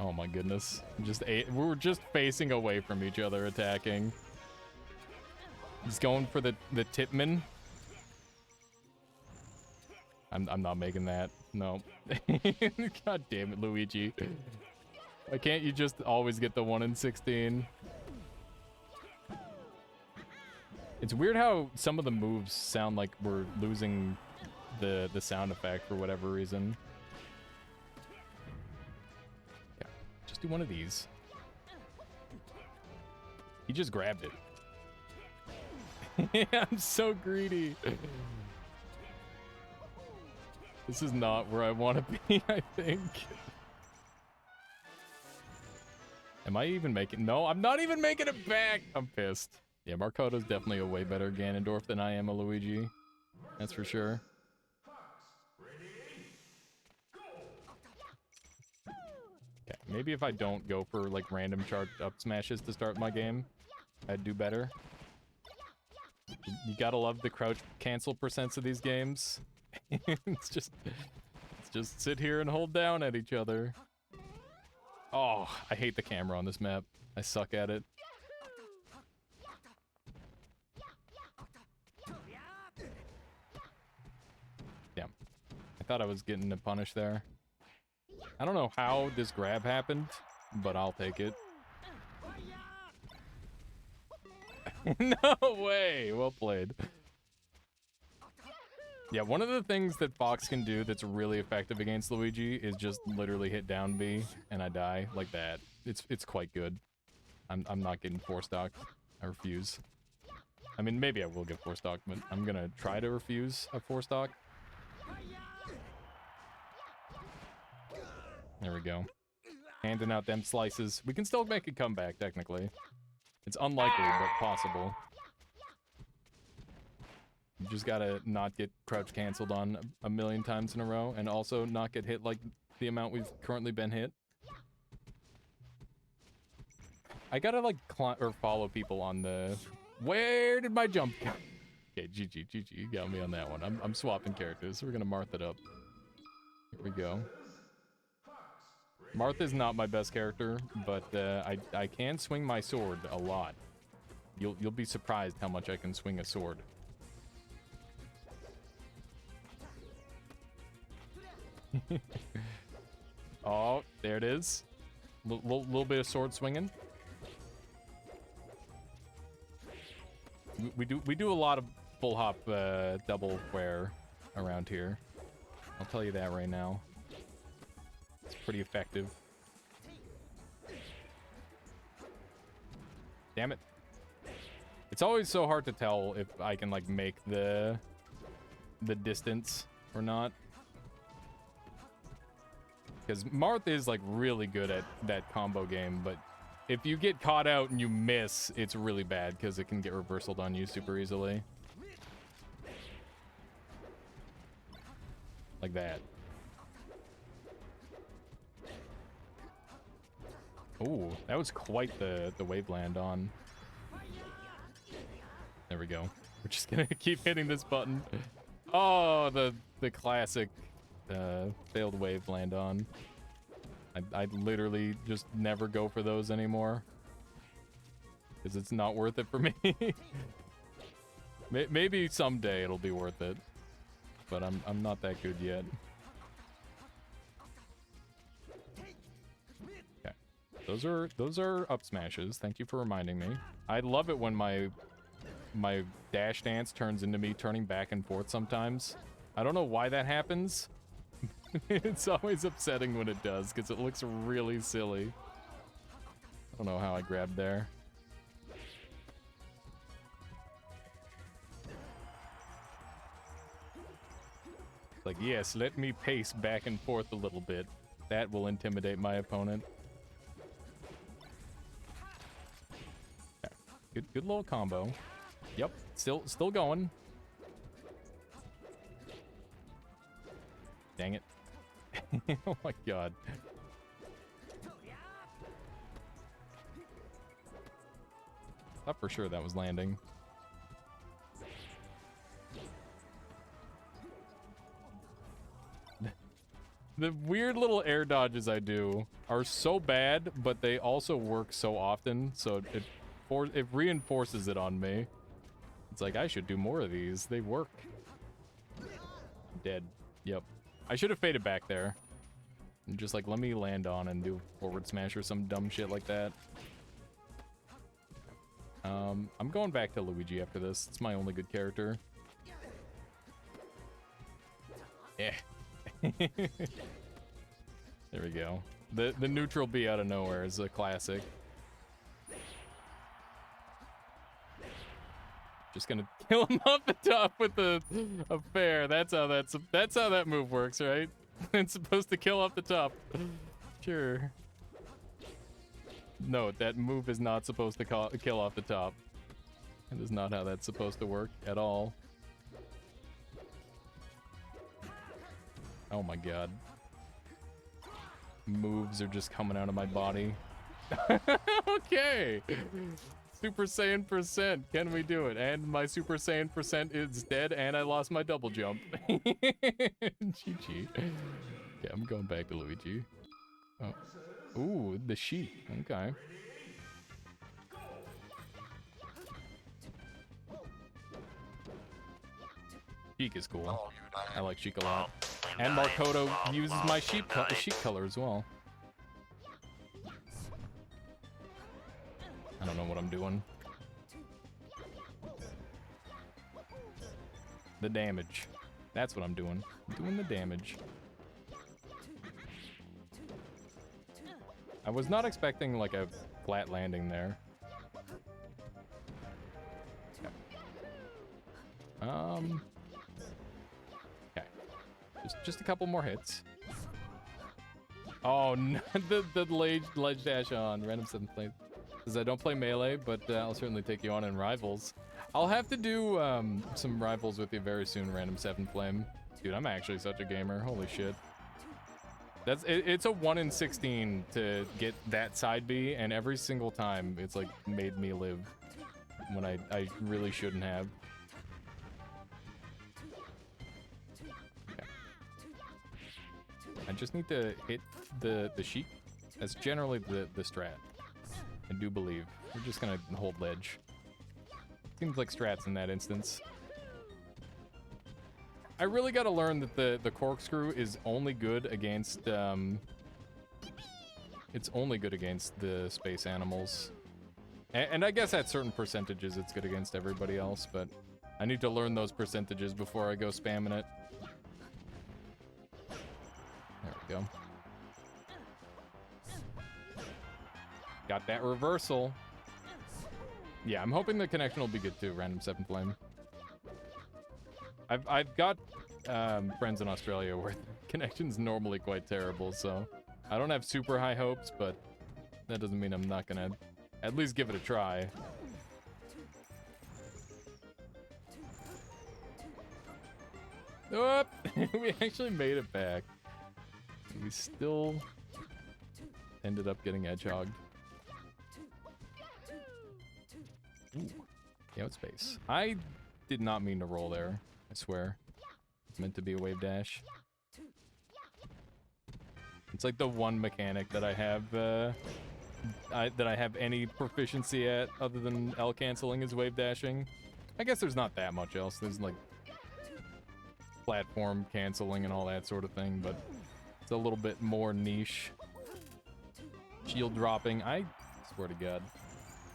Oh my goodness. We were just facing away from each other attacking. He's going for the Tipman. I'm not making that. No. God damn it, Luigi. Why can't you just always get the 1 in 16? It's weird how some of the moves sound like we're losing the sound effect for whatever reason. Yeah, just do one of these. He just grabbed it. I'm so greedy. This is not where I want to be, I think. Am I even making... No, I'm not even making it back! I'm pissed. Yeah, Markota's definitely a way better Ganondorf than I am a Luigi. That's for sure. Okay, maybe if I don't go for, like, random charged up smashes to start my game, I'd do better. You gotta love the crouch cancel percents of these games. It's just sit here and hold down at each other. Oh, I hate the camera on this map. I suck at it. Damn. I thought I was getting a punish there. I don't know how this grab happened, but I'll take it. No way! Well played. Yeah, one of the things that Fox can do that's really effective against Luigi is just literally hit down B and I die like that. It's quite good. I'm not getting 4-stocked. I refuse. I mean, maybe I will get 4-stocked, but I'm gonna try to refuse a 4-stock. There we go. Handing out them slices. We can still make a comeback, technically. It's unlikely, but possible. You just gotta not get crouch canceled on a million times in a row, and also not get hit like the amount we've currently been hit. I gotta like or follow people on the... Where did my jump go? Okay, GG, you got me on that one. I'm swapping characters, so we're gonna Martha it up. Here we go. Martha's not my best character, but I can swing my sword a lot. You'll be surprised how much I can swing a sword. Oh, there it is. Little bit of sword swinging. We do a lot of full hop double wear around here. I'll tell you that right now. It's pretty effective. Damn it. It's always so hard to tell if I can like make the distance or not. Because Marth is like really good at that combo game, but if you get caught out and you miss, it's really bad because it can get reversaled on you super easily. Like that. Ooh, that was quite the wave land on. There we go. We're just gonna keep hitting this button. Oh, the classic failed wave land on. I literally just never go for those anymore. Because it's not worth it for me. Maybe someday it'll be worth it. But I'm not that good yet. Okay. Those are up smashes. Thank you for reminding me. I love it when my dash dance turns into me turning back and forth sometimes. I don't know why that happens. It's always upsetting when it does, because it looks really silly. I don't know how I grabbed there. Like, yes, let me pace back and forth a little bit. That will intimidate my opponent. Okay. Good little combo. Yep, still going. Dang it. Oh my god. Thought for sure that was landing. The weird little air dodges I do are so bad, but they also work so often, so it reinforces it on me. It's like, I should do more of these. They work. Dead. Yep. I should have faded back there. And just like, let me land on and do forward smash or some dumb shit like that. I'm going back to Luigi after this. It's my only good character. Yeah. There we go. The neutral B out of nowhere is a classic. Just gonna kill him off the top with a fair. That's how that move works, right? It's supposed to kill off the top. Sure. No, that move is not supposed to kill off the top. That is not how that's supposed to work at all. Oh my god. Moves are just coming out of my body. Okay. Super Saiyan %. Can we do it? And my Super Saiyan % is dead and I lost my double jump. GG. Yeah, I'm going back to Luigi. Oh. Ooh, the sheep. Okay. Sheik is cool. I like Sheik a lot. And Markoto uses my sheep color as well. I don't know what I'm doing. The damage. That's what I'm doing. I'm doing the damage. I was not expecting like a flat landing there. Okay. Just a couple more hits. Oh no, the ledge dash on random 7th place. Says I don't play melee, but I'll certainly take you on in rivals. I'll have to do some rivals with you very soon, random 7 flame. Dude, I'm actually such a gamer. Holy shit. It's a 1 in 16 to get that side B, and every single time it's like made me live when I really shouldn't have. Okay. I just need to hit the sheep. That's generally the strat. I do believe. We're just gonna hold ledge. Seems like strats in that instance. I really gotta learn that the corkscrew is only good against, it's only good against the space animals. And I guess at certain percentages it's good against everybody else, but I need to learn those percentages before I go spamming it. There we go. Got that reversal. Yeah, I'm hoping the connection will be good too, random 7 flame. I've got friends in Australia where the connection's normally quite terrible, so I don't have super high hopes, but that doesn't mean I'm not gonna at least give it a try. Oh, we actually made it back. We still ended up getting edgehogged. Ooh. Yeah, space. I did not mean to roll there. I swear. It's meant to be a wave dash. It's like the one mechanic that I have, that I have any proficiency at other than L canceling is wave dashing. I guess there's not that much else. There's like platform canceling and all that sort of thing, but it's a little bit more niche. Shield dropping. I swear to God.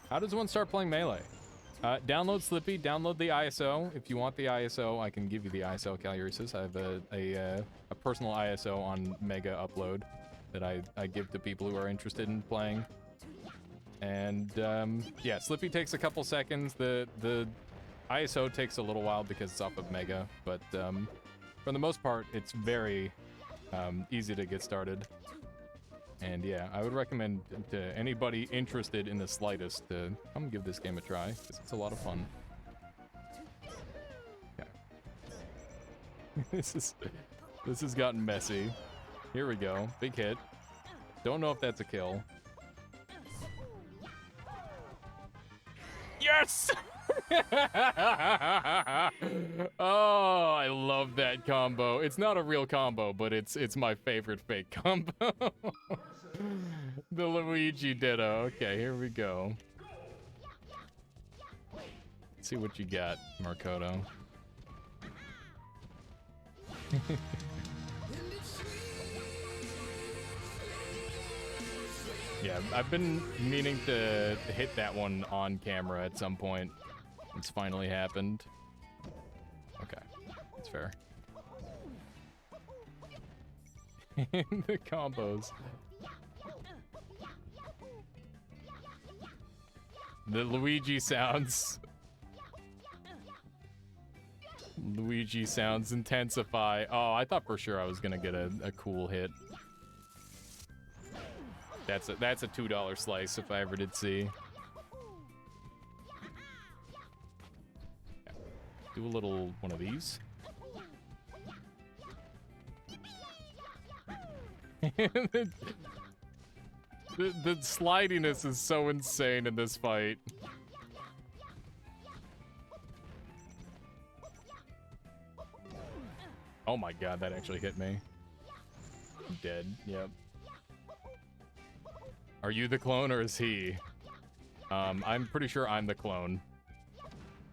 How does one start playing Melee? Download Slippy, download the ISO. If you want the ISO, I can give you the ISO, Caluresis. I have a personal ISO on Mega Upload that I give to people who are interested in playing. And yeah, Slippy takes a couple seconds. The ISO takes a little while because it's off of Mega, but for the most part, it's very easy to get started. And yeah, I would recommend to anybody interested in the slightest to come give this game a try, because it's a lot of fun. Okay. This has gotten messy. Here we go. Big hit. Don't know if that's a kill. Yes! Oh, I love that combo. It's not a real combo, but it's my favorite fake combo. The Luigi Ditto. Okay, here we go. Let's see what you got, Markoto. Yeah, I've been meaning to hit that one on camera at some point. It's finally happened. Okay, that's fair. The combos. The Luigi sounds. Luigi sounds intensify. Oh, I thought for sure I was gonna get a cool hit. That's a $2 slice if I ever did see. Do a little one of these. The slidiness is so insane in this fight. Oh my god, that actually hit me. I'm dead, yep. Are you the clone or is he? I'm pretty sure I'm the clone.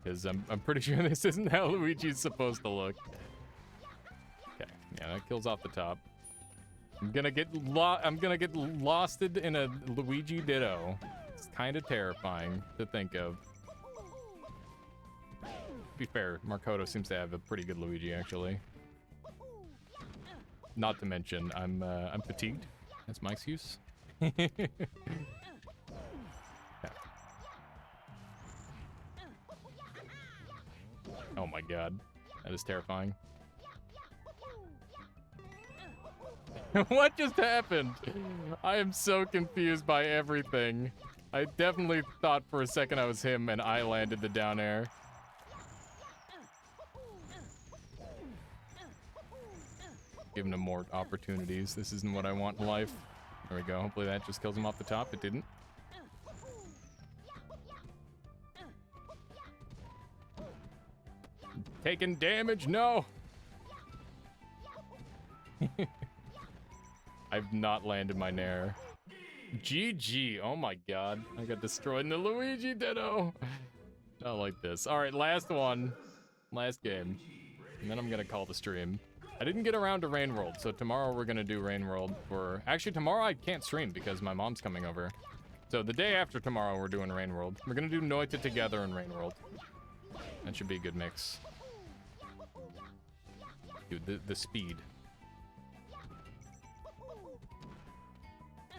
Because I'm pretty sure this isn't how Luigi's supposed to look. Okay, yeah, that kills off the top. I'm gonna get losted in a Luigi Ditto. It's kind of terrifying to think of. To be fair, Makoto seems to have a pretty good Luigi, actually. Not to mention, I'm fatigued. That's my excuse. Yeah. Oh my god, that is terrifying. What just happened? I am so confused by everything. I definitely thought for a second I was him and I landed the down air. Giving him more opportunities. This isn't what I want in life. There we go. Hopefully that just kills him off the top. It didn't. Taking damage? No! I've not landed my nair. GG. Oh my god. I got destroyed in the Luigi Ditto. Not like this. Alright, last one. Last game. And then I'm gonna call the stream. I didn't get around to Rain World, so tomorrow we're gonna do Rain World for... Actually, tomorrow I can't stream because my mom's coming over. So the day after tomorrow we're doing Rain World. We're gonna do Noita together in Rain World. That should be a good mix. Dude, the speed.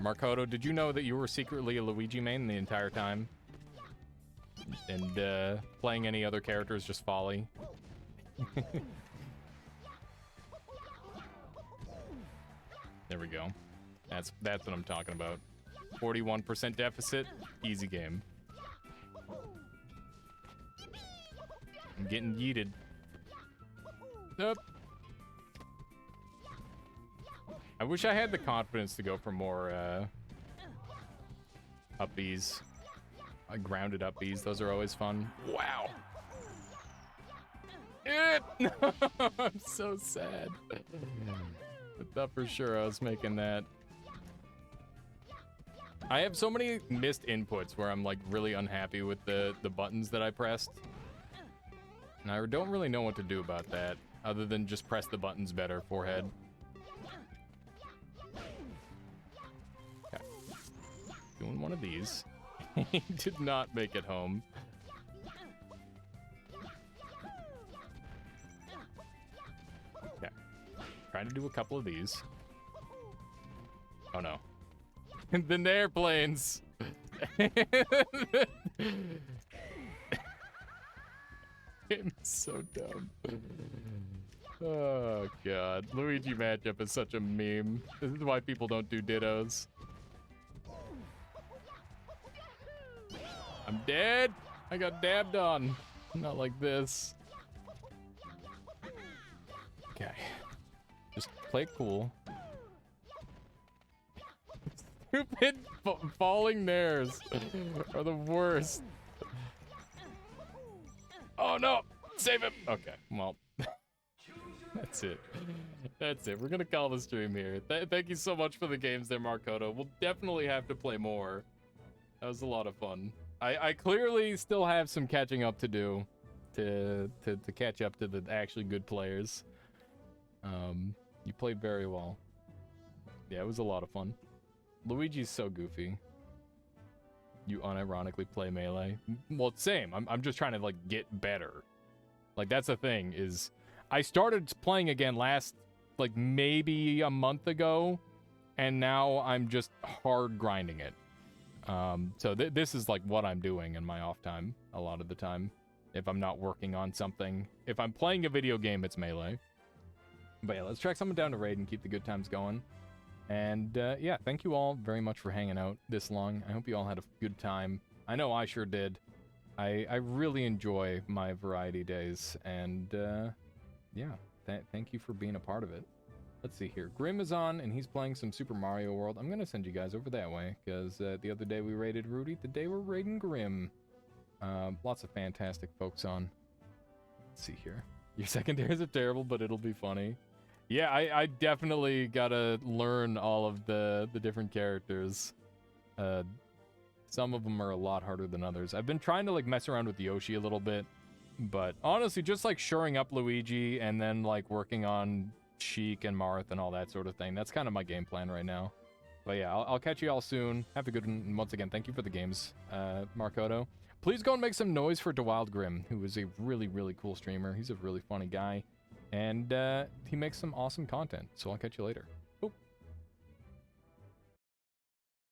Makoto, did you know that you were secretly a Luigi main the entire time? And playing any other character is just folly? There we go. That's what I'm talking about. 41% deficit, easy game. I'm getting yeeted. Nope. I wish I had the confidence to go for more uppies. Grounded uppies, those are always fun. Wow. I'm so sad. I thought for sure I was making that. I have so many missed inputs where I'm like really unhappy with the buttons that I pressed. And I don't really know what to do about that, other than just press the buttons better, forehead. Okay. Doing one of these. He did not make it home. Okay. Trying to do a couple of these. Oh no. The airplanes. Game's so dumb. Oh god. Luigi matchup is such a meme. This is why people don't do dittos. I'm dead. I got dabbed on. Not like this. Okay. Just play it cool. Stupid falling nairs are the worst. Oh no! Save him! Okay, well. That's it. That's it. We're gonna call the stream here. Thank you so much for the games there, Makoto. We'll definitely have to play more. That was a lot of fun. I clearly still have some catching up to do to catch up to the actually good players. You played very well. Yeah, it was a lot of fun. Luigi's so goofy. You unironically play Melee. Well, same. I'm just trying to, like, get better. Like, that's the thing, is... I started playing again last, like, maybe a month ago, and now I'm just hard grinding it. So this is, like, what I'm doing in my off time, a lot of the time. If I'm not working on something. If I'm playing a video game, it's Melee. But yeah, let's track someone down to raid and keep the good times going. And, yeah, thank you all very much for hanging out this long. I hope you all had a good time. I know I sure did. I really enjoy my variety days, and, yeah, thank you for being a part of it. Let's see here. Grim is on, and he's playing some Super Mario World. I'm gonna send you guys over that way, because the other day we raided Rudy. Today we're raiding Grim. Lots of fantastic folks on. Let's see here. Your secondaries are terrible, but it'll be funny. Yeah, I definitely gotta learn all of the different characters. Some of them are a lot harder than others. I've been trying to, like, mess around with Yoshi a little bit, but honestly, just, like, shoring up Luigi and then, like, working on Sheik and Marth and all that sort of thing. That's kind of my game plan right now. But yeah, I'll catch you all soon. Have a good one. And once again, thank you for the games, Markoto. Please go and make some noise for DeWild Grim, who is a really, really cool streamer. He's a really funny guy. And he makes some awesome content, so I'll catch you later.